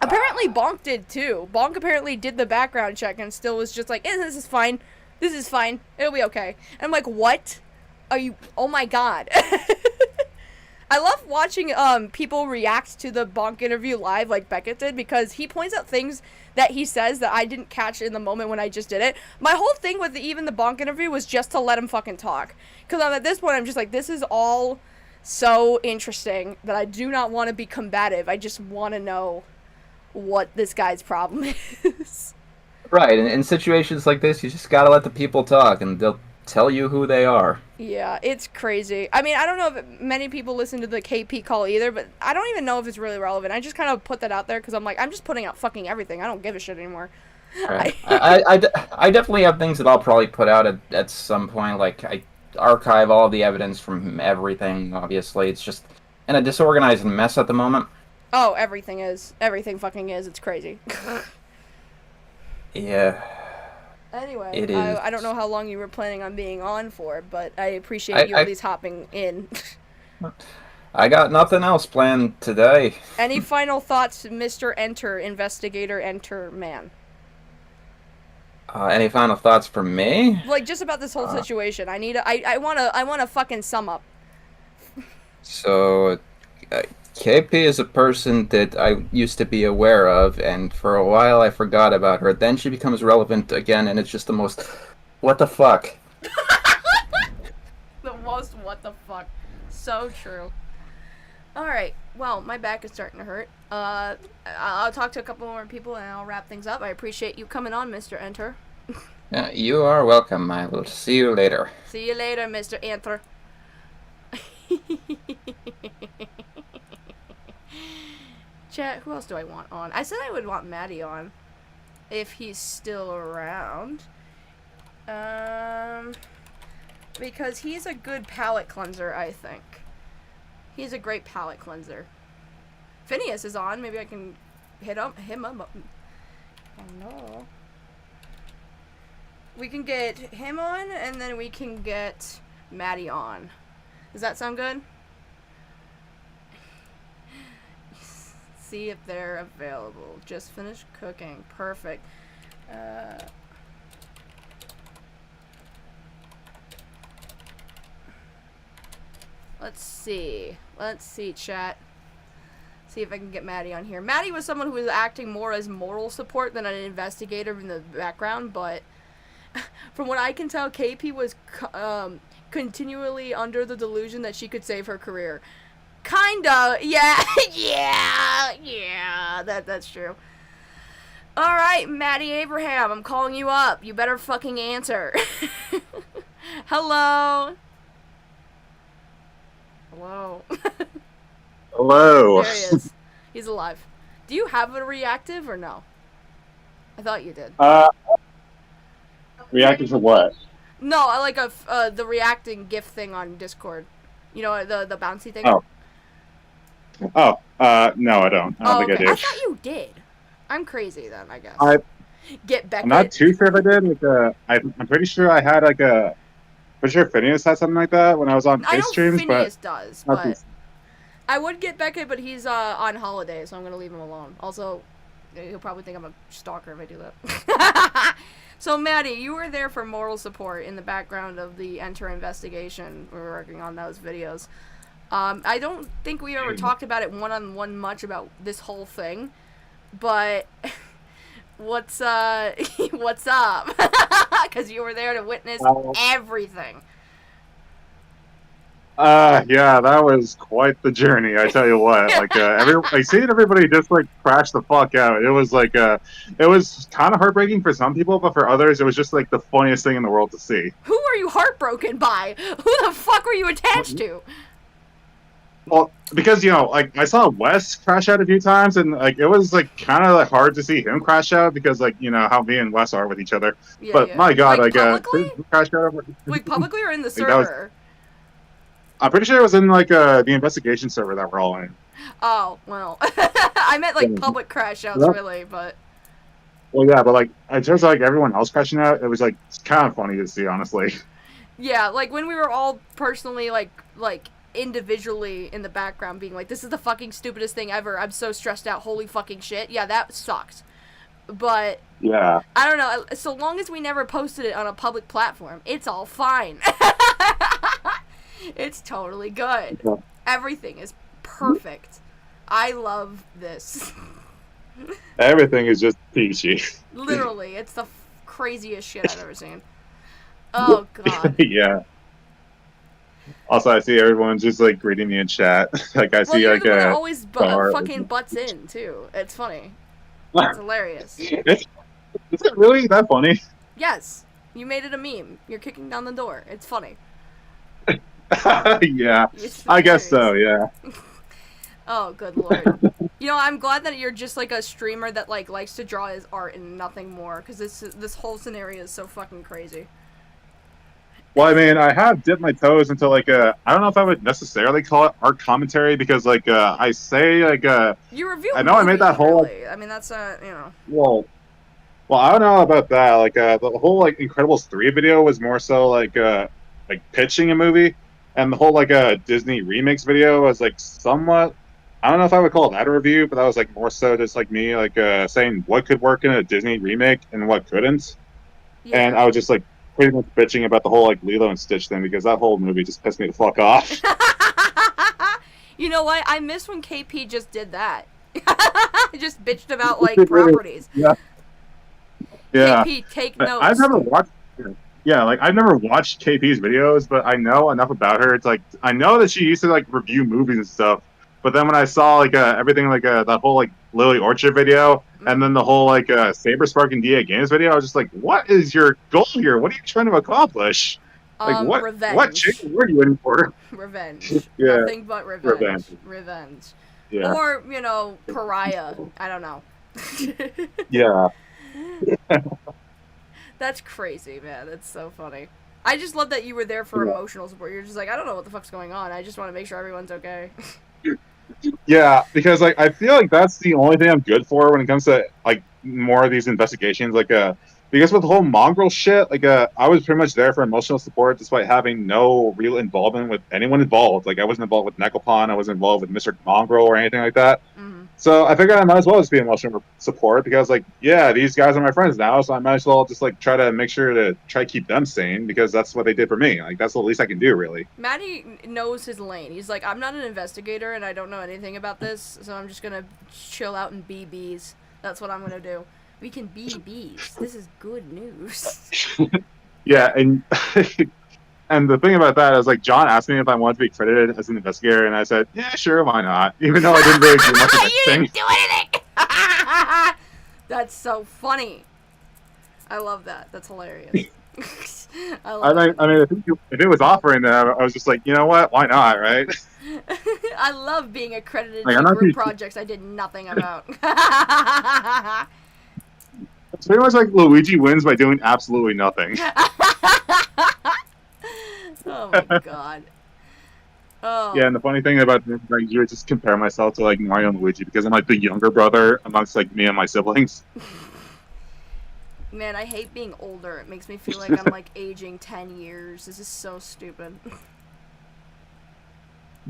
Apparently Bonk did too. Bonk apparently did the background check and still was just like, this is fine. This is fine. It'll be okay. And I'm like, what? Are you... Oh my God. I love watching people react to the Bonk interview live like Beckett did, because he points out things that he says that I didn't catch in the moment when I just did it. My whole thing with even the Bonk interview was just to let him fucking talk. Because at this point I'm just like, this is all so interesting that I do not want to be combative. I just want to know what this guy's problem is. Right, in situations like this, you just gotta let the people talk, and they'll tell you who they are. Yeah, it's crazy. I mean, I don't know if many people listen to the KP call either, but I don't even know if it's really relevant. I just kind of put that out there because I'm like, I'm just putting out fucking everything. I don't give a shit anymore. Right. I definitely have things that I'll probably put out at some point. Like, I archive all of the evidence from everything, obviously. It's just in a disorganized mess at the moment. Oh, everything is. Everything fucking is. It's crazy. Yeah. Anyway, it is. I don't know how long you were planning on being on for, but I appreciate you at least hopping in. I got nothing else planned today. Any final thoughts, Mr. Enter, Investigator Enter Man? Any final thoughts from me? Like, just about this whole situation. I wanna fucking sum up. So, KP is a person that I used to be aware of, and for a while I forgot about her. Then she becomes relevant again, and it's just the most... What the fuck? The most what the fuck. So true. Alright, well, my back is starting to hurt. I'll talk to a couple more people and I'll wrap things up. I appreciate you coming on, Mr. Enter. You are welcome, Milo. See you later. See you later, Mr. Enter. Chat, who else do I want on? I said I would want Maddie on. If he's still around. Because he's a good palate cleanser, I think. He's a great palate cleanser. Phineas is on. Maybe I can hit him up. Oh no. We can get him on, and then we can get Maddie on. Does that sound good? See if they're available. Just finished cooking. Perfect. Let's see. Let's see, chat. See if I can get Maddie on here. Maddie was someone who was acting more as moral support than an investigator in the background, but from what I can tell, KP was continually under the delusion that she could save her career. Kinda. Yeah. yeah. That's true. Alright, Maddie Abraham, I'm calling you up. You better fucking answer. Hello. Hello. Hello. There he is. He's alive. Do you have a reactive or no? I thought you did. Reactive to what? No, I like the reacting GIF thing on Discord. You know, the bouncy thing? Oh. No, I don't. I don't think okay. I do. I thought you did. I'm crazy then, I guess. Get Beckett. I'm not too sure if I did. Like, I'm pretty sure I had like a... Pretty sure Phineas had something like that when I was on his streams, Phineas but... does, but... I would get Beckett, but he's on holiday, so I'm gonna leave him alone. Also, he'll probably think I'm a stalker if I do that. So, Maddie, you were there for moral support in the background of the Enter investigation. We were working on those videos. I don't think we ever talked about it one-on-one much about this whole thing, but what's up? Because you were there to witness everything. Yeah, that was quite the journey, I tell you what. Like, seeing everybody just, like, crash the fuck out, it was, like, it was kind of heartbreaking for some people, but for others, it was just, like, the funniest thing in the world to see. Who were you heartbroken by? Who the fuck were you attached to? Well, because, you know, like, I saw Wes crash out a few times, and, like, it was, like, kind of, like, hard to see him crash out, because, like, you know, how me and Wes are with each other. Yeah, but, yeah. my God, like, publicly? Crash out. Like, publicly or in the Like, that was- server? I'm pretty sure it was in, like, the investigation server that we're all in. Oh, well. I meant, like, public crash outs, really, but... Well, yeah, but, like, in terms of, like, everyone else crashing out, it was, like, kind of funny to see, honestly. Yeah, like, when we were all personally, like, individually in the background being like, this is the fucking stupidest thing ever, I'm so stressed out, holy fucking shit. Yeah, that sucked. But... Yeah. I don't know, so long as we never posted it on a public platform, it's all fine. It's totally good. Yeah. Everything is perfect. I love this. Everything is just peachy. Literally, it's the craziest shit I've ever seen. Oh, God. Yeah. Also, I see everyone just, like, greeting me in chat. Like, I see, like, a always fucking butts in, too. It's funny. It's hilarious. Is it really that funny? Yes. You made it a meme. You're kicking down the door. It's funny. Yeah. I guess so, yeah. Oh, good lord. You know, I'm glad that you're just, like, a streamer that, like, likes to draw his art and nothing more, because this whole scenario is so fucking crazy. Well, I mean, I have dipped my toes into, like, I don't know if I would necessarily call it art commentary, because, like, I say, like, you review I know movies, I made that whole... Really. I mean, that's, you know... Well, I don't know about that. Like, the whole, like, Incredibles 3 video was more so, like pitching a movie, and the whole, like, Disney remix video was, like, somewhat... I don't know if I would call that a review, but that was, like, more so just, like, me, like, saying what could work in a Disney remake and what couldn't. Yeah. And I was just, like, pretty much bitching about the whole, like, Lilo and Stitch thing, because that whole movie just pissed me the fuck off. You know what? I miss when KP just did that. Just bitched about like properties. Yeah. Yeah. KP, take notes. I've never watched. Yeah, like I've never watched KP's videos, but I know enough about her. It's like I know that she used to like review movies and stuff. But then when I saw like everything like that whole like Lily Orchard video, and then the whole like Saber Spark and DA Games video, I was just like, what is your goal here? What are you trying to accomplish? Like what? Revenge. What chick were you in for? Revenge. Yeah. Nothing but revenge. Revenge. Yeah. Or, you know, pariah. I don't know. Yeah. That's crazy, man. That's so funny. I just love that you were there for emotional support. You're just like, I don't know what the fuck's going on. I just want to make sure everyone's okay. Yeah, because like I feel like that's the only thing I'm good for when it comes to like more of these investigations. Like because with the whole mongrel shit, like I was pretty much there for emotional support despite having no real involvement with anyone involved. Like I wasn't involved with Necropon, I wasn't involved with Mr. Mongrel or anything like that. So I figured I might as well just be emotional support because like yeah, these guys are my friends now, so I might as well just like try to make sure to try to keep them sane because that's what they did for me. Like that's the least I can do, really. Matty knows his lane. He's like, I'm not an investigator and I don't know anything about this, so I'm just gonna chill out and be bees. That's what I'm gonna do. We can be bees. This is good news. Yeah, and and the thing about that is like John asked me if I wanted to be credited as an investigator, and I said, yeah, sure, why not? Even though I didn't really do much of anything. Didn't do anything. That's so funny. I love that. That's hilarious. I mean, if it was offering that, I was just like, you know what? Why not, right? I love being accredited Like, to group projects I did nothing about. It's pretty much like Luigi wins by doing absolutely nothing. Oh my god. Oh. Yeah, and the funny thing about this, like, you just compare myself to like Mario and Luigi because I'm like the younger brother amongst like me and my siblings. Man, I hate being older. It makes me feel like I'm like aging 10 years. This is so stupid.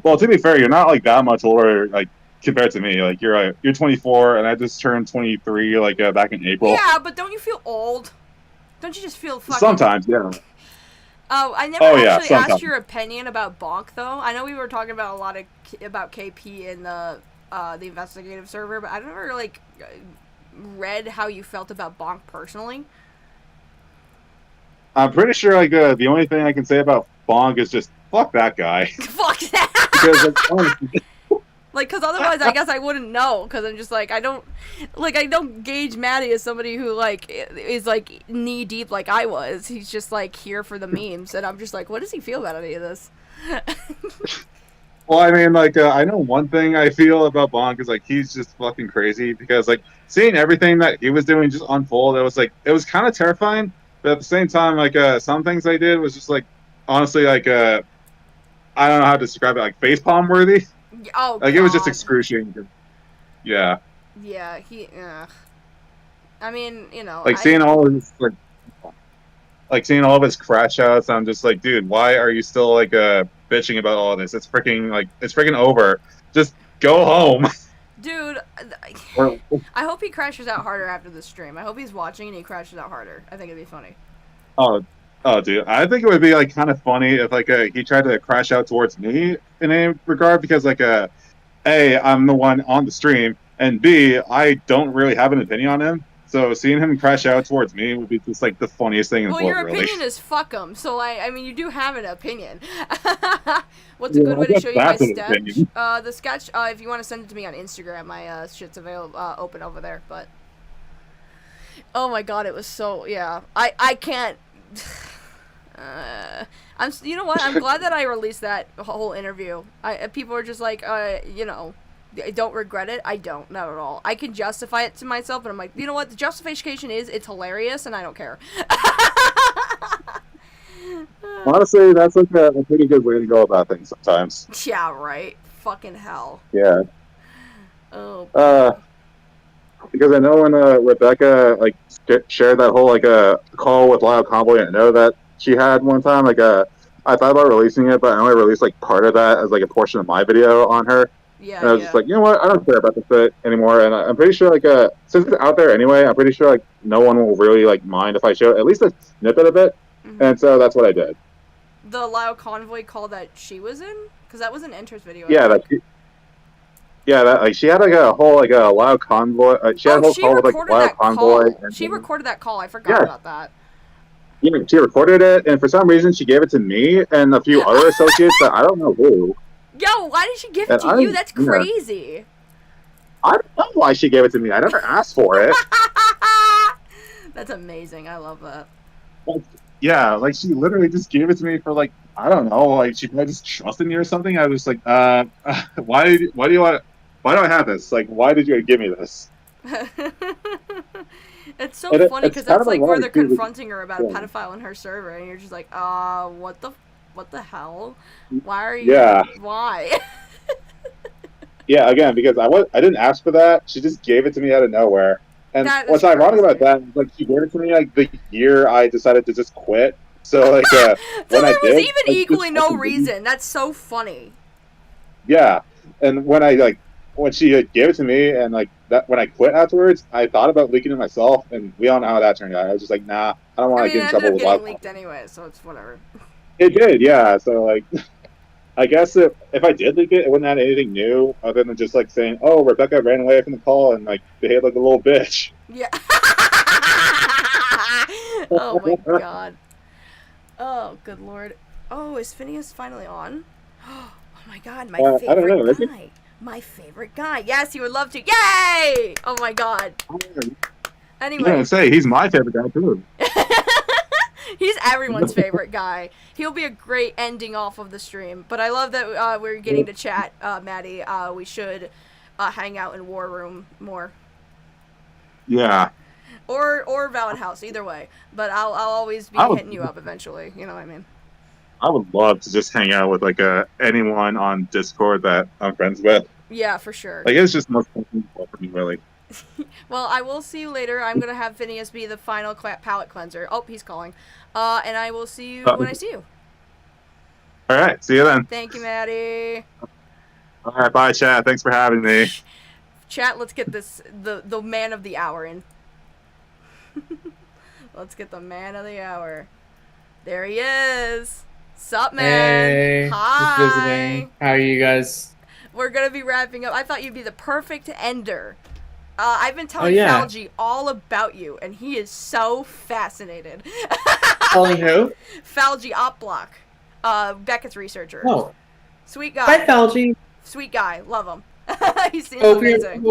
Well, to be fair, you're not like that much older, like compared to me. Like you're 24, and I just turned 23 like back in April. Yeah, but don't you feel old? Don't you just feel fucking... Sometimes, yeah. Oh, I never actually asked your opinion about Bonk, though. I know we were talking about a lot of about KP in the investigative server, but I never like read how you felt about Bonk personally. I'm pretty sure like the only thing I can say about Bonk is just fuck that guy. Fuck that. Because like, honestly, like, because otherwise, I guess I wouldn't know. Because I'm just like, I don't gauge Maddie as somebody who like is like knee deep like I was. He's just like here for the memes, and I'm just like, what does he feel about any of this? well, I mean, like I know one thing I feel about Bonk is like he's just fucking crazy because like seeing everything that he was doing just unfold, it was kind of terrifying. But at the same time, like some things I did was just like honestly like I don't know how to describe it, like facepalm worthy. Oh, like, it was just excruciating. Yeah. Yeah, I mean, you know... Like, seeing all of his, like, seeing all of his crash outs, I'm just like, dude, why are you still, like, bitching about all of this? It's freaking over. Just go home. Dude, I hope he crashes out harder after the stream. I hope he's watching and he crashes out harder. I think it'd be funny. Oh, dude, I think it would be, like, kind of funny if, like, he tried to crash out towards me in any regard, because, like, A, I'm the one on the stream, and B, I don't really have an opinion on him, so seeing him crash out towards me would be just, like, the funniest thing in the world, Well, your opinion is fuck him, so, I mean, you do have an opinion. What's a good way to show you my sketch? The sketch, if you want to send it to me on Instagram, my shit's available, open over there, but... Oh my god, it was so, yeah. I can't... you know what? I'm glad that I released that whole interview. People are just like, you know, I don't regret it. I don't, not at all. I can justify it to myself, but I'm like, you know what? The justification is it's hilarious, and I don't care. Honestly, that's like a pretty good way to go about things sometimes. Yeah, right. Fucking hell. Yeah. Oh. Because I know when Rebecca like shared that whole like call with Lyle Convoy, I know that she had one time like I thought about releasing it, but I only released like part of that as like a portion of my video on her. Yeah. And I was just like, you know what, I don't care about this bit anymore. And I'm pretty sure like since it's out there anyway, I'm pretty sure like no one will really like mind if I show at least a snippet of it. Mm-hmm. And so that's what I did. the Lyle convoy call that she was in? Because that was an Enter's video. Yeah, that she had like a whole like a loud convoy. She had a whole call with like loud convoy. She recorded that call. I forgot about that. Yeah, she recorded it, and for some reason she gave it to me and a few other associates that I don't know who. Yo, why did she give it to you? That's crazy. I don't know why she gave it to me. I never asked for it. That's amazing. I love that. Yeah, like she literally just gave it to me for like I don't know, like she probably just trusted me or something. I was like, why do I have this? Like, why did you give me this? It's so funny because that's like where they're confronting her about a pedophile in her server, and you're just like, what the hell? Why are you? Yeah. Why? Yeah, again, because I didn't ask for that. She just gave it to me out of nowhere. And what's ironic about that is like she gave it to me like the year I decided to just quit. So like so when I there did, was even equally no reason. That's so funny. Yeah, and when she gave it to me and like that when I quit afterwards, I thought about leaking it myself, and we all know how that turned out. I was just like, nah, I don't want to get in trouble with it leaked anyway, so it's whatever. It did, yeah. So like, I guess if I did leak it, it wouldn't add anything new other than just like saying, oh, Rebecca ran away from the call and like behaved like a little bitch. Yeah. Oh my god. Oh, good lord. Oh, is Phineas finally on? Oh my god, my favorite I don't know, guy. My favorite guy. Yes, he would love to. Yay! Oh my god. Anyway. I was gonna say, he's my favorite guy too. He's everyone's favorite guy. He'll be a great ending off of the stream. But I love that we're getting to chat, Maddie. We should hang out in War Room more. Yeah. Or Valid House, either way. But I'll always be hitting you up eventually. You know what I mean? I would love to just hang out with like anyone on Discord that I'm friends with. Yeah, for sure. Like it's just most comfortable for me, really. Well, I will see you later. I'm gonna have Phineas be the final palate cleanser. Oh, he's calling. And I will see you when I see you. All right, see you then. Thank you, Maddie. All right, bye, chat. Thanks for having me. Chat, let's get the man of the hour in. Let's get the man of the hour. There he is. Sup, man? Hey, hi. Just visiting. How are you guys? We're gonna be wrapping up. I thought you'd be the perfect ender. I've been telling Falgi all about you, and he is so fascinated. Telling who? Falgi Opblock, Beckett's researcher. Oh. Sweet guy. Hi, Falgi. Sweet guy. Love him. He seems amazing.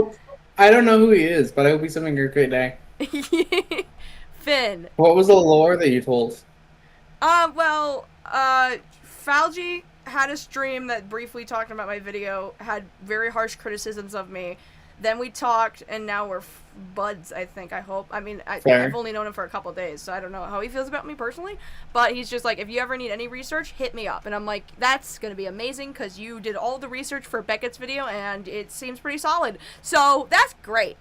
I don't know who he is, but I hope he's having a great day. Finn. What was the lore that you told? Falgi had a stream that briefly talked about my video, had very harsh criticisms of me. Then we talked, and now we're buds, I think, I hope. I mean, I've only known him for a couple days, so I don't know how he feels about me personally. But he's just like, if you ever need any research, hit me up. And I'm like, that's going to be amazing, because you did all the research for Beckett's video, and it seems pretty solid. So, that's great.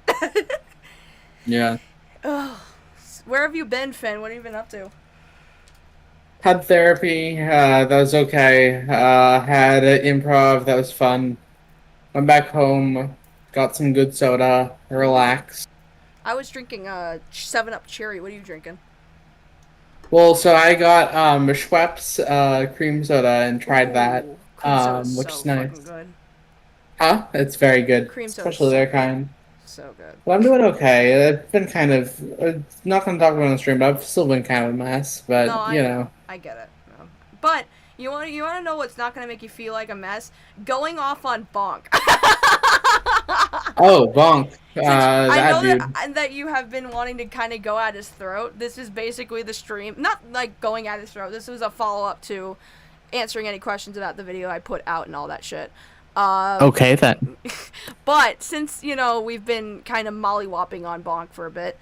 Yeah. Ugh. Where have you been, Finn? What have you been up to? Had therapy, that was okay. Had improv, that was fun. Went back home, got some good soda, relaxed. I was drinking 7-Up Cherry. What are you drinking? Well, so I got Schweppes cream soda and tried that, which is nice. Good. Huh? It's very good, Cream soda, especially their kind. So good. Well, I'm doing okay. I've been kind of not gonna talk about it on the stream, but I've still been kind of a mess. But No, you know, I get it. No. But you want to know what's not gonna make you feel like a mess? Going off on Bonk. Oh, Bonk. I know dude. that you have been wanting to kind of go at his throat. This is basically the stream. Not like going at his throat. This was a follow-up to answering any questions about the video I put out and all that shit. Okay, then. But since, we've been kind of mollywopping on Bonk for a bit,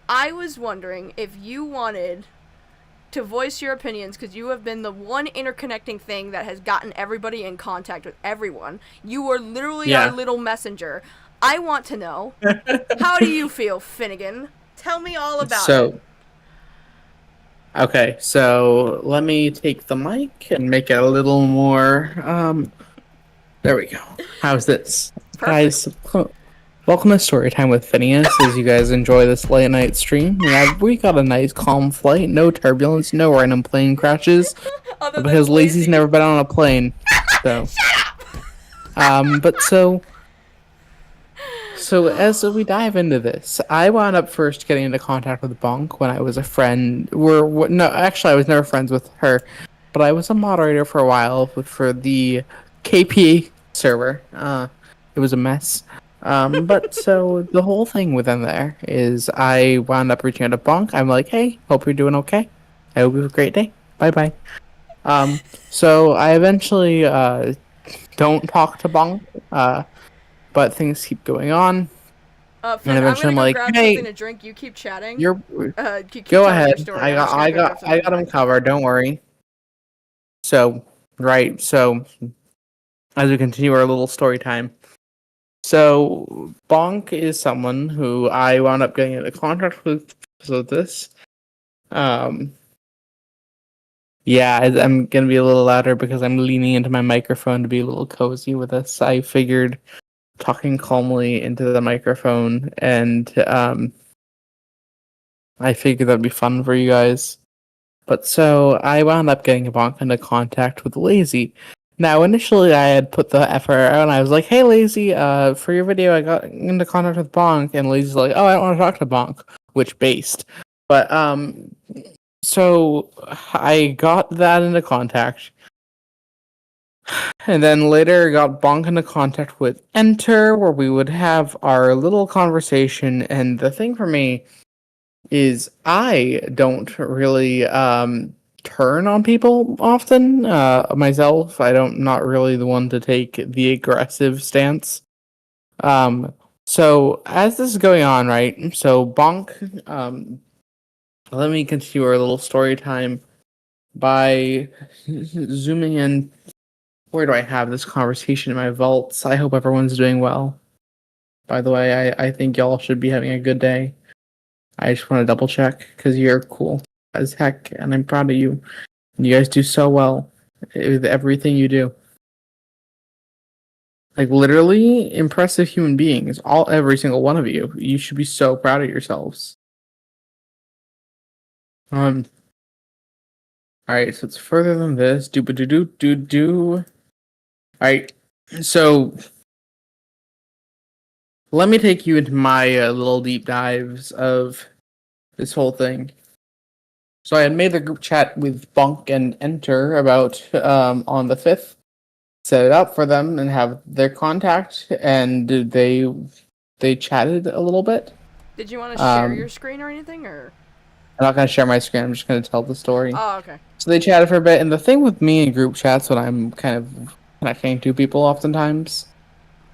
I was wondering if you wanted to voice your opinions, because you have been the one interconnecting thing that has gotten everybody in contact with everyone. You are literally our little messenger. I want to know, how do you feel, Finnegan? Tell me all about it. Okay, so let me take the mic and make it a little more, there we go. How's this? Perfect. Guys, Welcome to Storytime with Phineas. As you guys enjoy this late night stream, we got a nice calm flight, no turbulence, no random plane crashes, because Lazy's never been on a plane. So, So as we dive into this, I wound up first getting into contact with Bonk when I was a friend. I was never friends with her, but I was a moderator for a while for the KPA server. It was a mess. But so the whole thing within there is I wound up reaching out to Bonk. I'm like, hey, hope you're doing okay. I hope you have a great day. Bye bye. So I eventually don't talk to Bonk, but things keep going on. Finn, and eventually I'm I'm like, grab hey, something to drink. You keep chatting. Go telling ahead. your story. I got him covered. Don't worry. So as we continue our little story time. So, Bonk is someone who I wound up getting into contact with this. Yeah, I'm gonna be a little louder because I'm leaning into my microphone to be a little cozy with this. I figured talking calmly into the microphone, and I figured that'd be fun for you guys. But so, I wound up getting Bonk into contact with Lazy. Now, initially, I had put the effort out, and I was like, hey, Lazy, for your video, I got into contact with Bonk, and Lazy's like, oh, I don't want to talk to Bonk, which based. But, so, I got that into contact, and then later got Bonk into contact with Enter, where we would have our little conversation, and the thing for me is I don't really, turn on people often. Myself, not really the one to take the aggressive stance. So as this is going on, right? So Bonk, let me continue our little story time by zooming in. Where do I have this conversation in my vaults? I hope everyone's doing well. By the way, I think y'all should be having a good day. I just want to double check because you're cool as heck, and I'm proud of you. You guys do so well with everything you do. Like, literally impressive human beings. Every single one of you. You should be so proud of yourselves. Alright, so it's further than this. Alright, so let me take you into my little deep dives of this whole thing. So I had made the group chat with Bonk and Enter about on the 5th, set it up for them and have their contact, and they chatted a little bit. Did you want to share your screen or anything, or? I'm not going to share my screen, I'm just going to tell the story. Oh, okay. So they chatted for a bit, and the thing with me in group chats when I'm kind of connecting to people oftentimes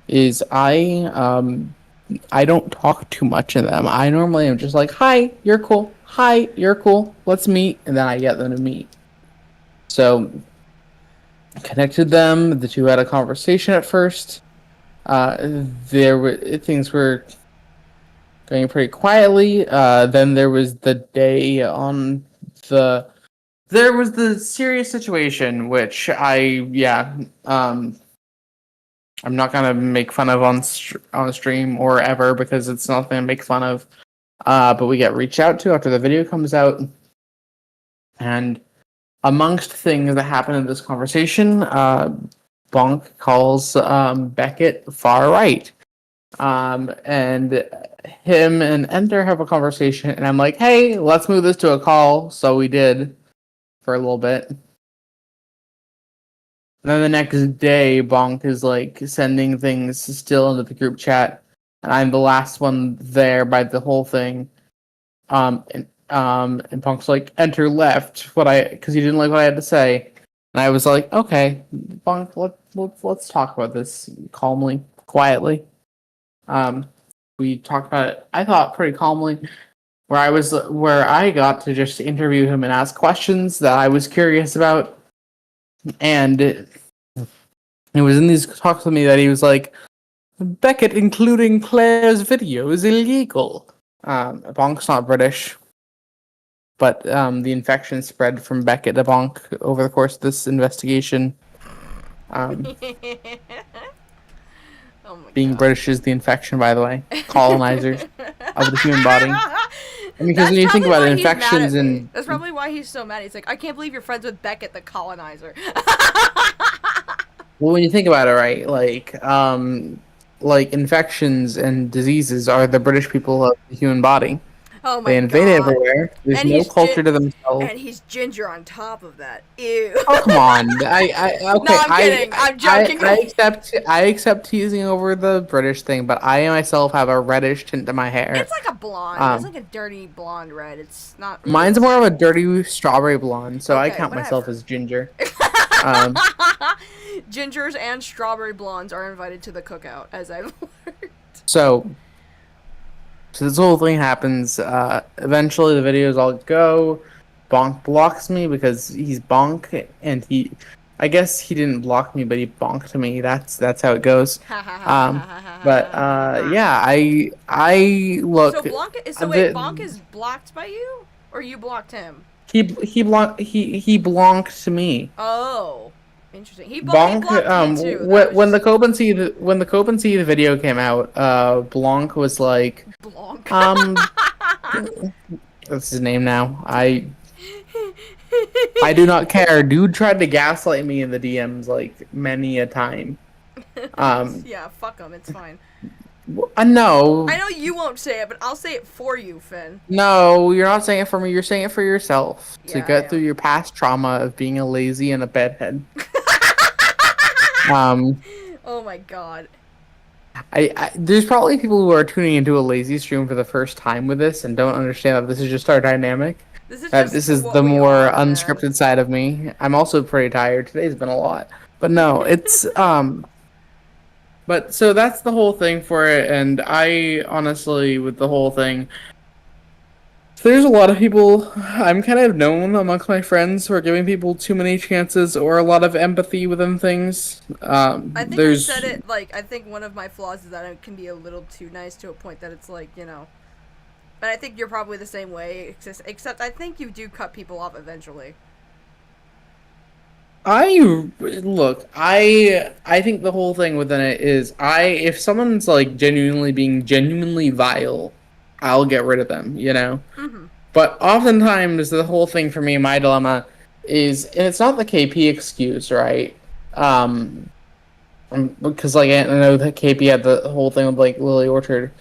is I don't talk too much in them. I normally am just like, hi, you're cool. Hi, you're cool. Let's meet. And then I get them to meet. So, connected them. The two had a conversation at first. Things were going pretty quietly. Then there was the day on there was the serious situation, which I'm not gonna make fun of on stream or ever because it's not gonna make fun of. But we get reached out to after the video comes out, and amongst things that happen in this conversation, Bonk calls Beckett far right, and him and Enter have a conversation, and I'm like, hey, let's move this to a call. So we did for a little bit. And then the next day, Bonk is like sending things still into the group chat, and I'm the last one there by the whole thing. And Bonk's like, Enter left because he didn't like what I had to say, and I was like, okay, Bonk, let's talk about this calmly, quietly. We talked about it, I thought, pretty calmly, where I got to just interview him and ask questions that I was curious about. And it was in these talks with me that he was like, Beckett including Claire's video is illegal. Bonk's not British, but the infection spread from Beckett to Bonk over the course of this investigation. Being British is the infection, by the way. Colonizers of the human body. Because when you think about it, infections and... That's probably why he's so mad. He's like, I can't believe you're friends with Beckett, the colonizer. Well, when you think about it, right, like infections and diseases are the British people of the human body. Oh my They invade God. everywhere. There's no culture to themselves. And he's ginger on top of that. Ew. Oh, come on. Okay, No, I'm kidding. I'm joking. I accept teasing over the British thing, but I myself have a reddish tint to my hair. It's like a blonde. It's like a dirty blonde red. It's not. Really Mine's more of a dirty strawberry blonde, so I Okay, count myself whatever. as ginger. Gingers and strawberry blondes are invited to the cookout, as I've learned. So this whole thing happens. Eventually, the videos all go. Bonk blocks me because he's Bonk, and I guess he didn't block me, but he bonked me. That's how it goes. But yeah, I look. So Bonk is blocked by you, or you blocked him? He blonked me. Oh, interesting. He Bonk. blocked me too. When the Copenhagen video came out, Blanc was like, that's his name now. I do not care. Dude tried to gaslight me in the DMs like many a time. Yeah, fuck him. It's fine. No. I know you won't say it, but I'll say it for you, Finn. No, you're not saying it for me. You're saying it for yourself to Yeah, get through your past trauma of being a lazy and a bedhead. Oh my God. There's probably people who are tuning into a lazy stream for the first time with this and don't understand that this is just our dynamic. This is the more unscripted side of me. I'm also pretty tired. Today's been a lot. But no, it's But so that's the whole thing for it, and I honestly, with the whole thing, there's a lot of people I'm kind of known amongst my friends who are giving people too many chances or a lot of empathy within things. I think I said it, like, I think one of my flaws is that I can be a little too nice to a point that it's like, you know. But I think you're probably the same way, except I think you do cut people off eventually. I think the whole thing within it is if someone's like being genuinely vile, I'll get rid of them, you know? Mm-hmm. But oftentimes the whole thing for me, my dilemma is, and it's not the KP excuse, right? Because like I know that KP had the whole thing with like Lily Orchard,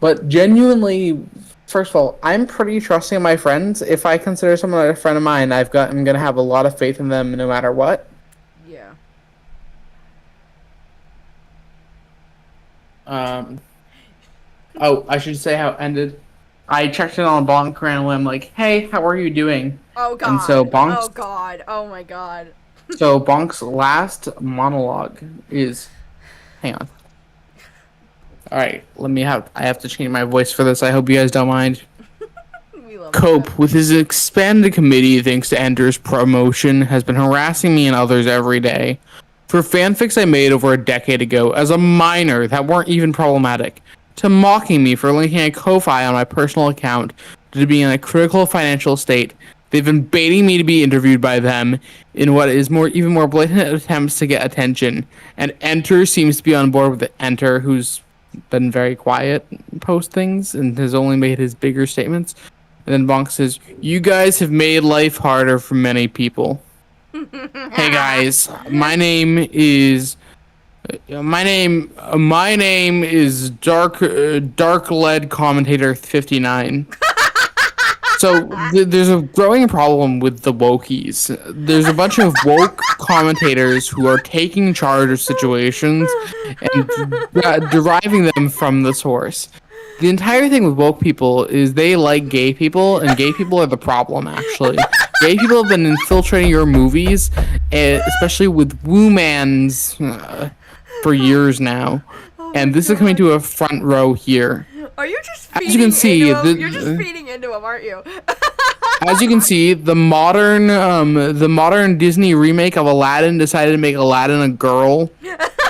but genuinely, first of all, I'm pretty trusting of my friends. If I consider someone a friend of mine, I'm gonna have a lot of faith in them no matter what. Yeah. Oh, I should say how it ended. I checked in on Bonk randomly. I'm like, hey, how are you doing? Oh God. And so Bonk's, Oh God. Oh my God. so Bonk's last monologue is, hang on. All right, I have to change my voice for this. I hope you guys don't mind. Cope with his expanded committee thanks to Ender's promotion has been harassing me and others every day. For fanfics I made over a decade ago as a minor that weren't even problematic, to mocking me for linking a Ko-Fi on my personal account to being in a critical financial state, they've been baiting me to be interviewed by them in what is even more blatant attempts to get attention. And Enter seems to be on board with Enter, who's been very quiet post things and has only made his bigger statements. And then Bonk says, "You guys have made life harder for many people." Hey guys, my name is Dark Led Commentator 59. So there's a growing problem with the wokies. There's a bunch of woke commentators who are taking charge of situations and deriving them from the source. The entire thing with woke people is they like gay people, and gay people are the problem, actually. Gay people have been infiltrating your movies, especially with Woo-Mans for years now. And this is coming to a front row here. Are you just feeding As you can see, you're just feeding into him, aren't you? As you can see, the modern Disney remake of Aladdin decided to make Aladdin a girl,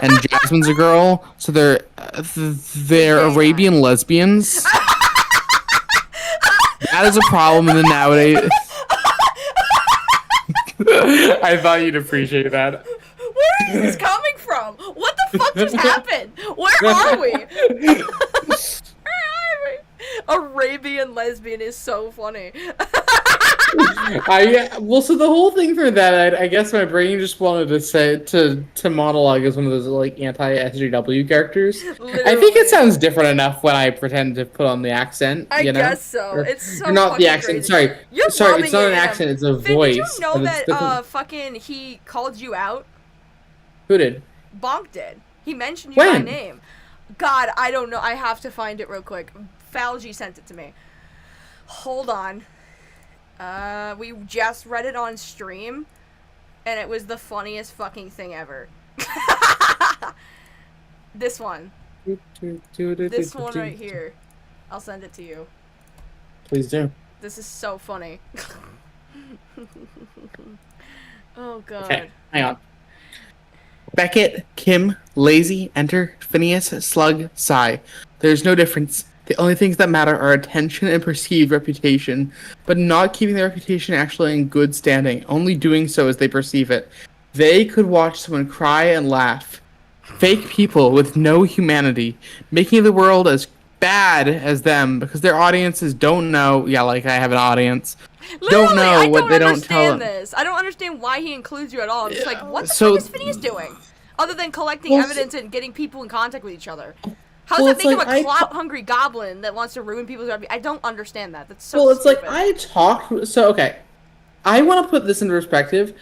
and Jasmine's a girl, so they're Arabian lesbians. That is a problem in the nowadays. I thought you'd appreciate that. Where is this coming from? What the fuck just happened? Where are we? Where are we? Arabian lesbian is so funny. So the whole thing for that, I guess my brain just wanted to say to monologue as one of those like anti-SJW characters. Literally. I think it sounds different enough when I pretend to put on the accent. I you know? guess so. It's so not the fucking accent. crazy. Sorry, You're sorry. It's not loving an it. accent. It's a Finn, voice. did you know but it's that different. fucking he called you out? Who did? Bonk did. He mentioned you by When? name. God, I don't know. I have to find it real quick. Falgy sent it to me. Hold on. We just read it on stream, and it was the funniest fucking thing ever. This one. This one right here. I'll send it to you. Please do. This is so funny. Oh god. Okay, hang on. Beckett, Kim, Lazy, Enter, Phineas, Slug, Sigh. There's no difference. The only things that matter are attention and perceived reputation, but not keeping their reputation actually in good standing, only doing so as they perceive it. They could watch someone cry and laugh. Fake people with no humanity, making the world as bad as them because their audiences don't know. Yeah, like I have an audience. Don't know what they don't tell them. This. I don't understand why he includes you at all. I'm just like, what the So- fuck is Phineas doing? Other than collecting Well, evidence and getting people in contact with each other. How Well, does that it's make like him a I- clout-hungry goblin that wants to ruin people's reputation? I don't understand that. That's so Well, it's stupid. like I talked. So okay, I want to put this into perspective.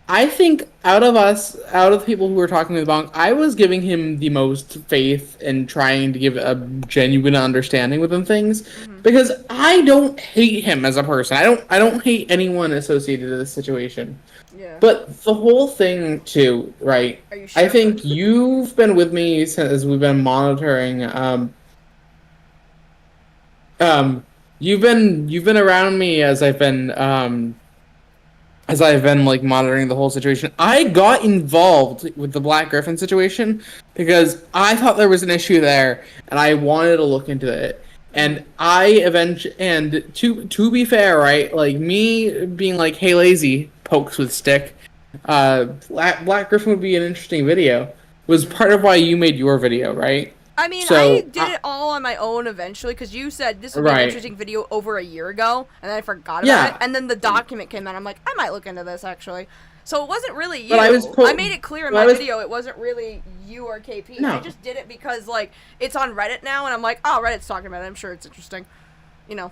I think out of the people who were talking to the Bonk, I was giving him the most faith and trying to give a genuine understanding within things, because I don't hate him as a person. I don't hate anyone associated with this situation. Yeah. But the whole thing too, right? Are you sure? I think you've been with me since we've been monitoring. You've been around me as I've been like monitoring the whole situation. I got involved with the Black Griffin situation because I thought there was an issue there, and I wanted to look into it. And to be fair, right, like me being like, hey, lazy, pokes with stick, Black Griffin would be an interesting video, was part of why you made your video, right? I mean, So, I did it all on my own eventually, because you said this would be an Right. interesting video over a year ago, and then I forgot about Yeah. it, and then the document came out, I'm like, I might look into this, actually. So it wasn't really you. But I made it clear in but I my was- video it wasn't really you or KP. No. I just did it because, like, it's on Reddit now, and I'm like, oh, Reddit's talking about it, I'm sure it's interesting. You know.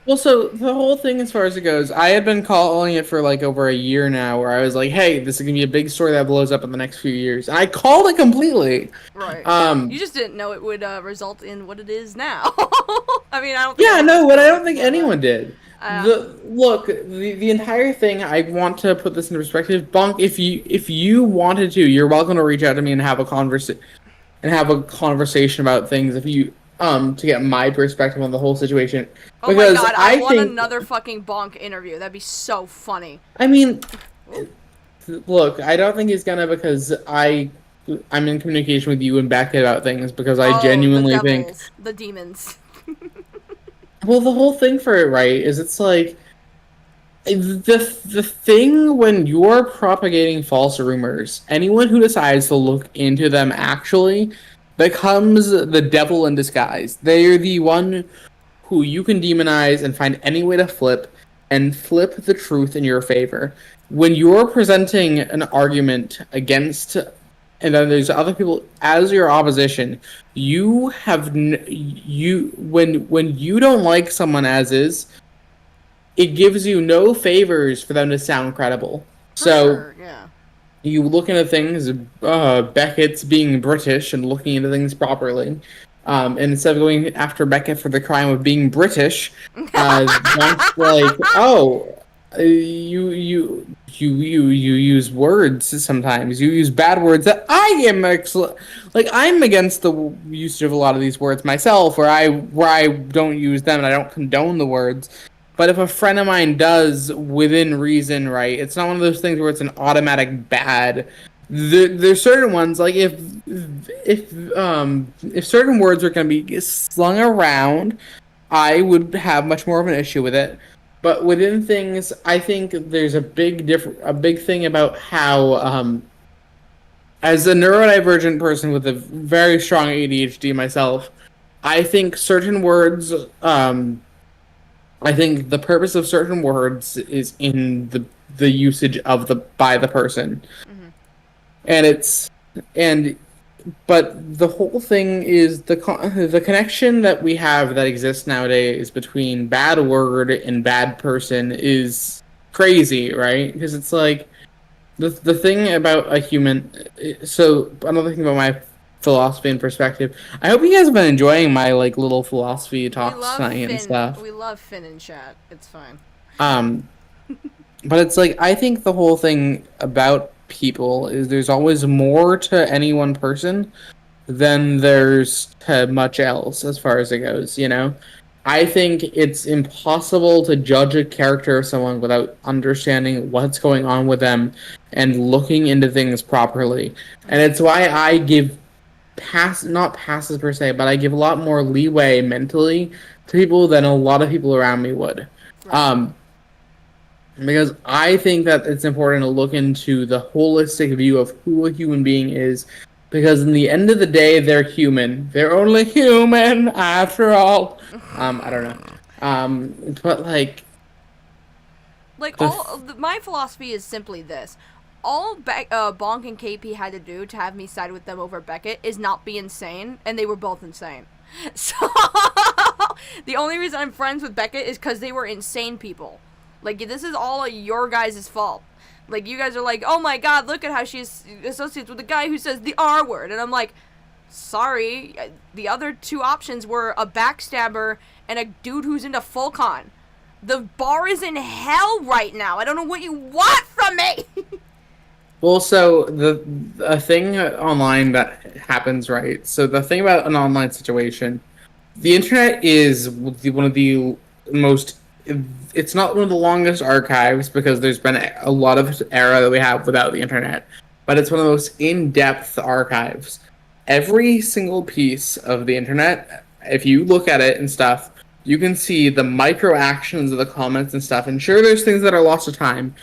Well, so the whole thing, as far as it goes, I had been calling it for like over a year now, where I was like, "Hey, this is gonna be a big story that blows up in the next few years." And I called it completely. Right. Um, You just didn't know it would result in what it is now. I mean, I don't think Yeah, anyone no, but I knows don't think that. anyone did. The entire thing, I want to put this into perspective. Bonk, if you wanted to, you're welcome to reach out to me and have a conversation about things. If you to get my perspective on the whole situation. Oh my Because god, I want think, another fucking Bonk interview. That'd be so funny. I mean, look, I don't think he's gonna, because I'm in communication with you and Beckett about things, because I genuinely the think. devils, the demons. Well, the whole thing for it, right, is it's like the thing when you're propagating false rumors, anyone who decides to look into them actually becomes the devil in disguise. They are the one who you can demonize and find any way to flip the truth in your favor. When you're presenting an argument against, and then there's other people as your opposition, you have when you don't like someone as is, it gives you no favors for them to sound credible. Sure, yeah. You look into things, Beckett's being British and looking into things properly. And instead of going after Beckett for the crime of being British, John's like, oh, you use words sometimes. You use bad words that I am like, I'm against the usage of a lot of these words myself, where I don't use them and I don't condone the words. But if a friend of mine does, within reason, right, it's not one of those things where it's an automatic bad. There's certain ones, like if certain words are going to be slung around, I would have much more of an issue with it. But within things, I think there's a big thing about how as a neurodivergent person with a very strong ADHD myself, I think certain words, I think the purpose of certain words is in the usage of by the person. But the whole thing is the connection that we have that exists nowadays between bad word and bad person is crazy, right? Because it's like the thing about a human. So another thing about my philosophy and perspective. I hope you guys have been enjoying my like little philosophy talks tonight and stuff. We love Finn in chat. It's fine. But it's like I think the whole thing about people is there's always more to any one person than there's to much else as far as it goes, you know? I think it's impossible to judge a character of someone without understanding what's going on with them and looking into things properly. And it's why I give not passes per se, but I give a lot more leeway mentally to people than a lot of people around me would. Because I think that it's important to look into the holistic view of who a human being is, because in the end of the day, they're human. They're only human, after all. I don't know. But, like... my philosophy is simply this. All Bonk and KP had to do to have me side with them over Beckett is not be insane, and they were both insane. So, the only reason I'm friends with Beckett is because they were insane people. Like, this is all your guys' fault. Like, you guys are like, oh my god, look at how she's associates with a guy who says the R word. And I'm like, sorry, the other two options were a backstabber and a dude who's into full con. The bar is in hell right now. I don't know what you want from me. Well, so a thing online that happens, right? So the thing about an online situation, the internet is one of the most... It's not one of the longest archives because there's been a lot of era that we have without the internet, but it's one of the most in-depth archives. Every single piece of the internet, if you look at it and stuff, you can see the micro actions of the comments and stuff. And sure, there's things that are lost to time,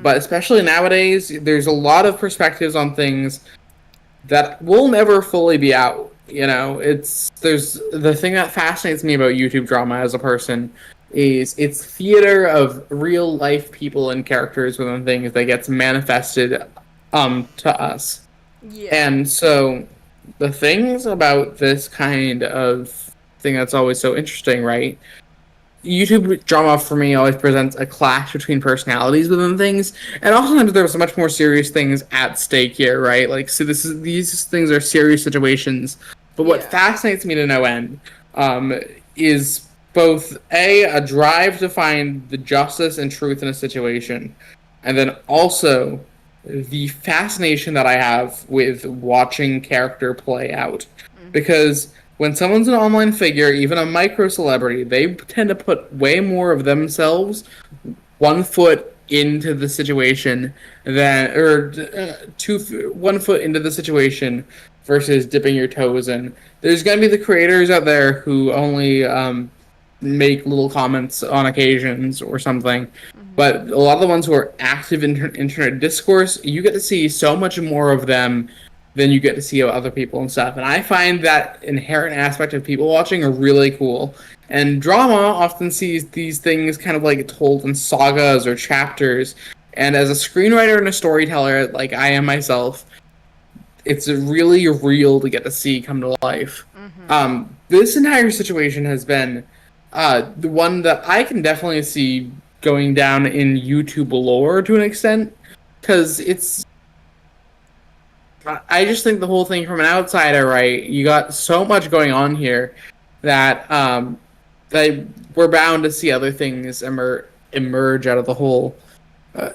but especially nowadays, there's a lot of perspectives on things that will never fully be out. You know, there's the thing that fascinates me about YouTube drama as a person is it's theater of real life people and characters within things that gets manifested to us. Yeah. And so the things about this kind of thing that's always so interesting, right? YouTube drama for me always presents a clash between personalities within things, and oftentimes there's much more serious things at stake here, right? Like, so these things are serious situations. But what fascinates me to no end is both a drive to find the justice and truth in a situation, and then also the fascination that I have with watching character play out. Because when someone's an online figure, even a micro celebrity, they tend to put way more of themselves 1 foot into the situation than, 1 foot into the situation versus dipping your toes in. There's going to be the creators out there who only make little comments on occasions or something, but a lot of the ones who are active in internet discourse, you get to see so much more of them than you get to see of other people and stuff. And I find that inherent aspect of people watching really cool. And drama often sees these things kind of like told in sagas or chapters. And as a screenwriter and a storyteller, like I am myself, it's really real to get to see come to life. This entire situation has been the one that I can definitely see going down in YouTube lore to an extent, because I just think the whole thing from an outsider, right, you got so much going on here that that we're bound to see other things emerge out of the whole.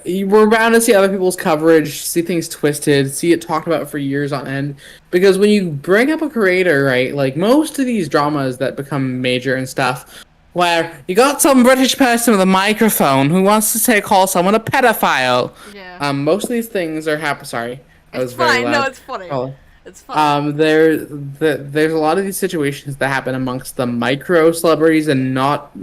We're bound to see other people's coverage, see things twisted, see it talked about for years on end. Because when you bring up a creator, right, like most of these dramas that become major and stuff, where you got some British person with a microphone who wants to call someone a pedophile. Yeah. Most of these things are Sorry, I was very loud. No, it's funny. Oh. It's funny. There's a lot of these situations that happen amongst the micro celebrities and not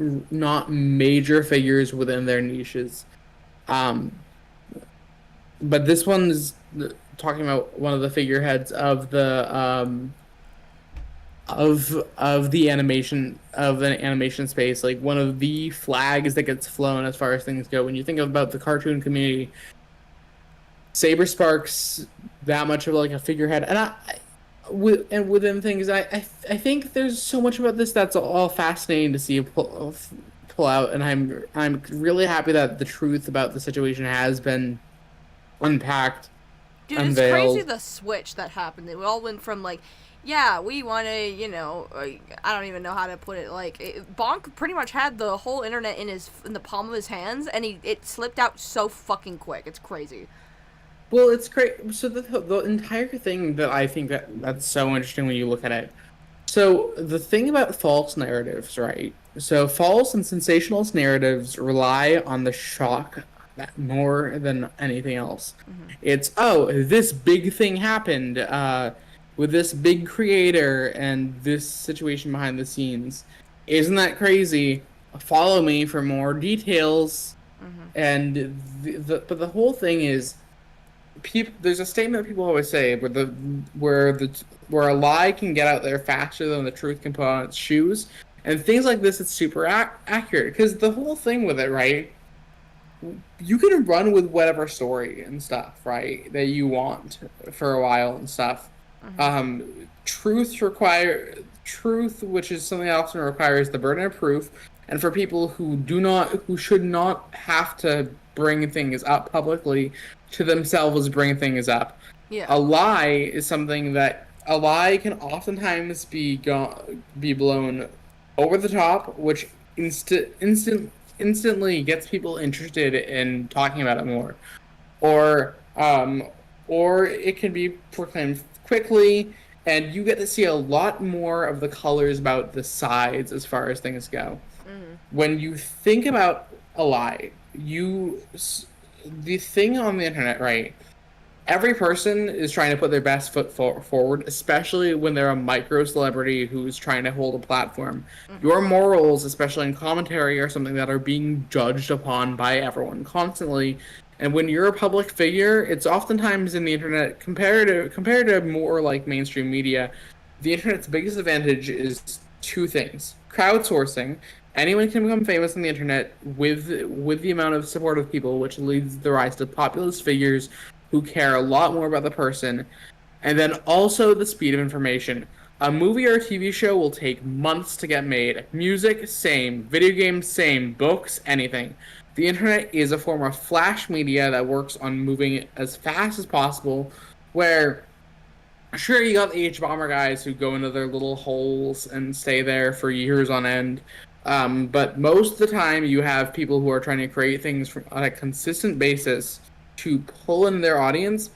but this one's talking about one of the figureheads of the of the animation space, like one of the flags that gets flown as far as things go. When you think about the cartoon community, Saber Sparks that much of like a figurehead, and within things, I think there's so much about this that's all fascinating to see pull out, and I'm really happy that the truth about the situation has been unpacked. Dude, unveiled. It's crazy the switch that happened. We all went from like, yeah, we want to, you know, I don't even know how to put it. Like, Bonk pretty much had the whole internet in the palm of his hands, and it slipped out so fucking quick. It's crazy. Well, it's great. So the entire thing that I think that's so interesting when you look at it. So the thing about false narratives, right? So false and sensationalist narratives rely on the shock more than anything else. Mm-hmm. It's, oh, this big thing happened with this big creator and this situation behind the scenes. Isn't that crazy? Follow me for more details. Mm-hmm. And but the whole thing is, there's a statement that people always say where a lie can get out there faster than the truth can put on its shoes, and things like this. It's super accurate, because the whole thing with it, right? You can run with whatever story and stuff, right, that you want for a while and stuff. Mm-hmm. Truth, which is something that often requires the burden of proof, and for people who should not have to bring things up publicly to themselves, bring things up. Yeah. A lie is something that a lie can oftentimes be blown over the top, which instantly gets people interested in talking about it more, or it can be proclaimed quickly, and you get to see a lot more of the colors about the sides as far as things go. Mm. When you think about a lie, the thing on the internet, right? Every person is trying to put their best foot forward, especially when they're a micro celebrity who's trying to hold a platform. Mm-hmm. Your morals, especially in commentary, are something that are being judged upon by everyone constantly. And when you're a public figure, it's oftentimes in the internet, compared to more like mainstream media, the internet's biggest advantage is two things. Crowdsourcing. Anyone can become famous on the internet with the amount of support of people, which leads to the rise to populist figures who care a lot more about the person. And then also the speed of information. A movie or a TV show will take months to get made. Music, same. Video games, same. Books, anything. The internet is a form of flash media that works on moving as fast as possible, where, sure, you got the H-bomber guys who go into their little holes and stay there for years on end. But most of the time, you have people who are trying to create things on a consistent basis to pull in their audience,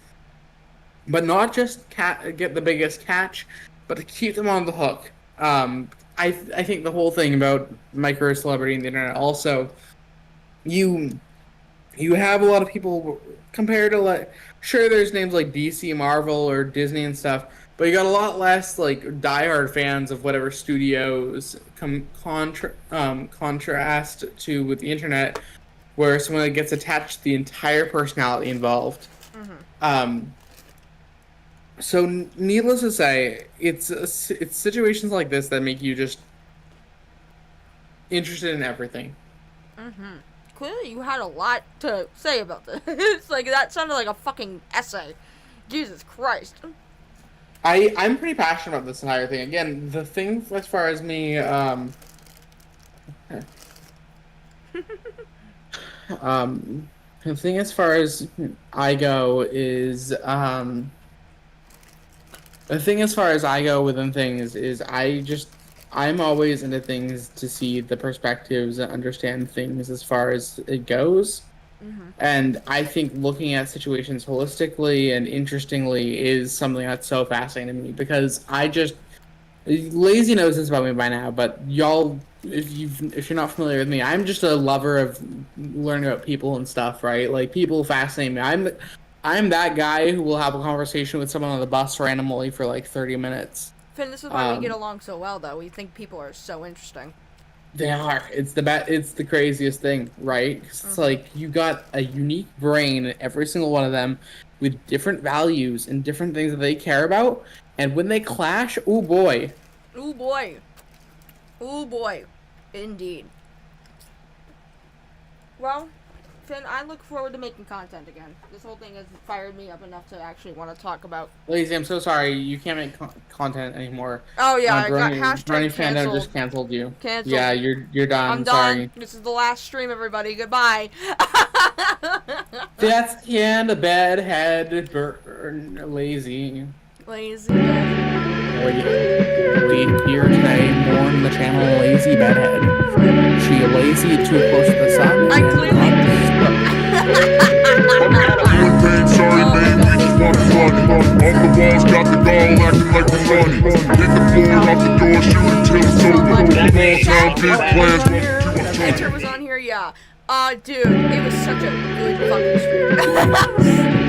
but not just get the biggest catch, but to keep them on the hook. I think the whole thing about micro celebrity in the internet also, you have a lot of people compared to, like, sure, there's names like DC, Marvel, or Disney and stuff, but you got a lot less like diehard fans of whatever studios contrast to with the internet, where someone that gets attached to the entire personality involved. Mm-hmm. So needless to say, it's situations like this that make you just interested in everything. Mm-hmm. Clearly, you had a lot to say about this. It's like, that sounded like a fucking essay. Jesus Christ. I'm pretty passionate about this entire thing. Again, the thing as far as me, the thing as far as I go is, the thing as far as I go within things is I'm always into things to see the perspectives and understand things as far as it goes. Mm-hmm. And I think looking at situations holistically and interestingly is something that's so fascinating to me, because Lazy knows this about me by now, but y'all, if you're not familiar with me, I'm just a lover of learning about people and stuff, right? Like, people fascinate me. I'm that guy who will have a conversation with someone on the bus randomly for like 30 minutes. Finn, this is why we get along so well, though. We think people are so interesting. They are. It's the craziest thing, right? 'Cause it's like you got a unique brain in every single one of them, with different values and different things that they care about, and when they clash, oh boy. Ooh boy. Ooh boy. Indeed. Well, Finn, I look forward to making content again. This whole thing has fired me up enough to actually want to talk about. Lazy, I'm so sorry. You can't make content anymore. Oh yeah, I got Bernie hashtag Fandom canceled. just canceled you. Canceled. Yeah, you're done. I'm Sorry. done. This is the last stream, everybody. Goodbye. That's the end of Bedhead. Lazy. Lazy. We here today mourn the channel Lazy Bedhead. She lazy too close to the sun. I clearly Sorry, man, we just want fun. Off the walls, got the doll acting like the money. Hit the floor, off the door, shooting till it's over. Small town, big plans. Winter was on here, yeah. Dude, it was such a good fucking stream.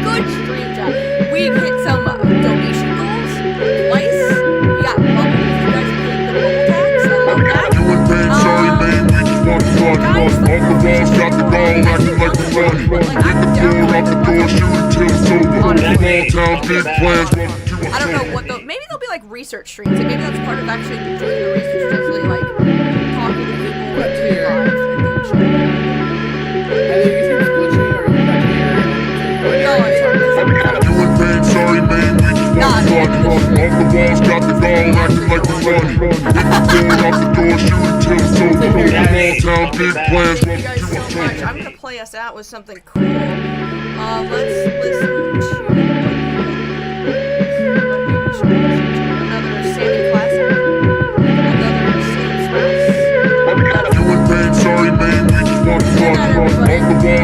Good stream, chat. We hit some donation goals twice. We got bubbles. You guys played the bubble tax. I love that. Sorry, man, we just want fun. Off the walls, got the doll acting like the money. Hit the floor, off the door, shooting till it's over. Small town, big plans. I don't know what maybe they'll be like research streams. Like maybe that's part of actually doing the research, actually like talking to people live and shit. Sorry, man, we just want fun. Off the walls, got the doll acting like the money. Hit the floor, off the door, shooting till it's over. Small town, big plans. Thank you guys so much. I'm gonna play us out with something cool. Let's listen to another Sammy classic. Another Sam Sprouse. Sorry, man, we just want fun. Off the walls,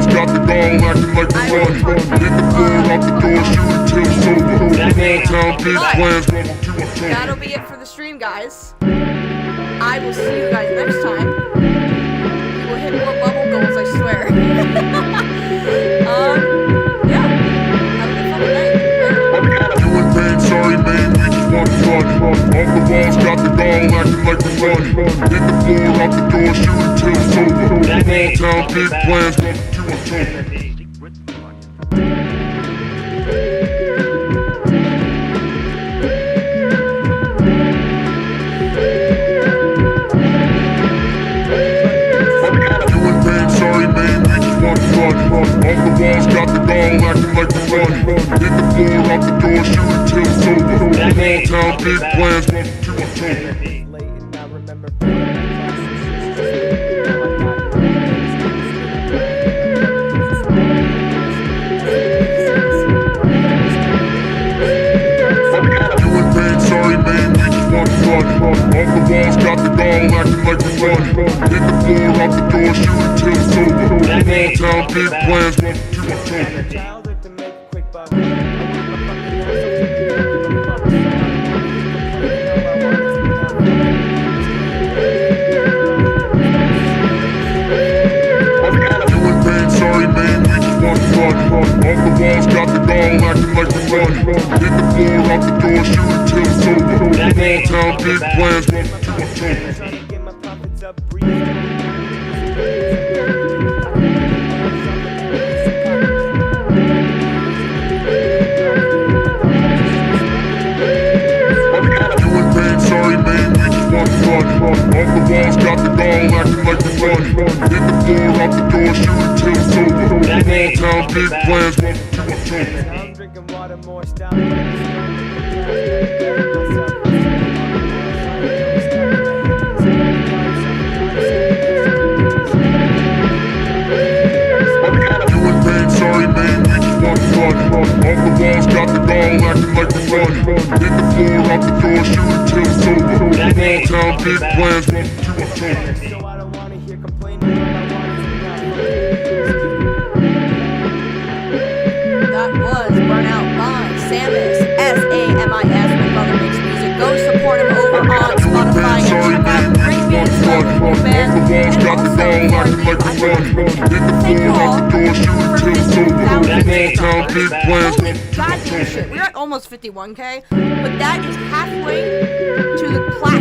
got the doll acting like the money. Hit the floor, off the door, shooting till it's over. Small town, big plans. That'll be it for the stream, guys. I will see you guys next time. We will hit more bubble goals, I swear. Yeah. Have a good fucking night. Sorry, man, we just want fun. Off the walls, got the doll acting like the money. Hit the floor, off the door, shooting till it's over. Small town, big plans. Sorry, man, we just want fun. Off the walls, got the doll acting like the money. Hit the floor, off the door, shooting till it's over. Small town, big plans. Sorry, man, we just want fun. Off the walls, got the doll acting like the money. Hit the floor, off the door, shooting till it's over. Small town, big plans. Sorry, man, we just want fun. Off the walls, got the doll acting like the money. Hit the floor, off the door, shooting till it's over. Small town, big plans. Sorry, man, we just want fun. Off the walls, got the doll acting like the money. Hit the floor, off the door, shooting till it's over. Small town, big plans. I'm drinking water, more style. Sorry, man, we just want fun. Off the walls, got the doll acting like the money. Hit the floor, off the door, shooting till it's over. Small town, big plans. So I don't wanna hear complaining. That was Burnout by Samus, Samis. My brother makes music. Go support him over on Spotify and check out great music from the band. And also, thank you all for 50,000 goddamn shit. We're at almost 51K, but that is halfway to the platinum.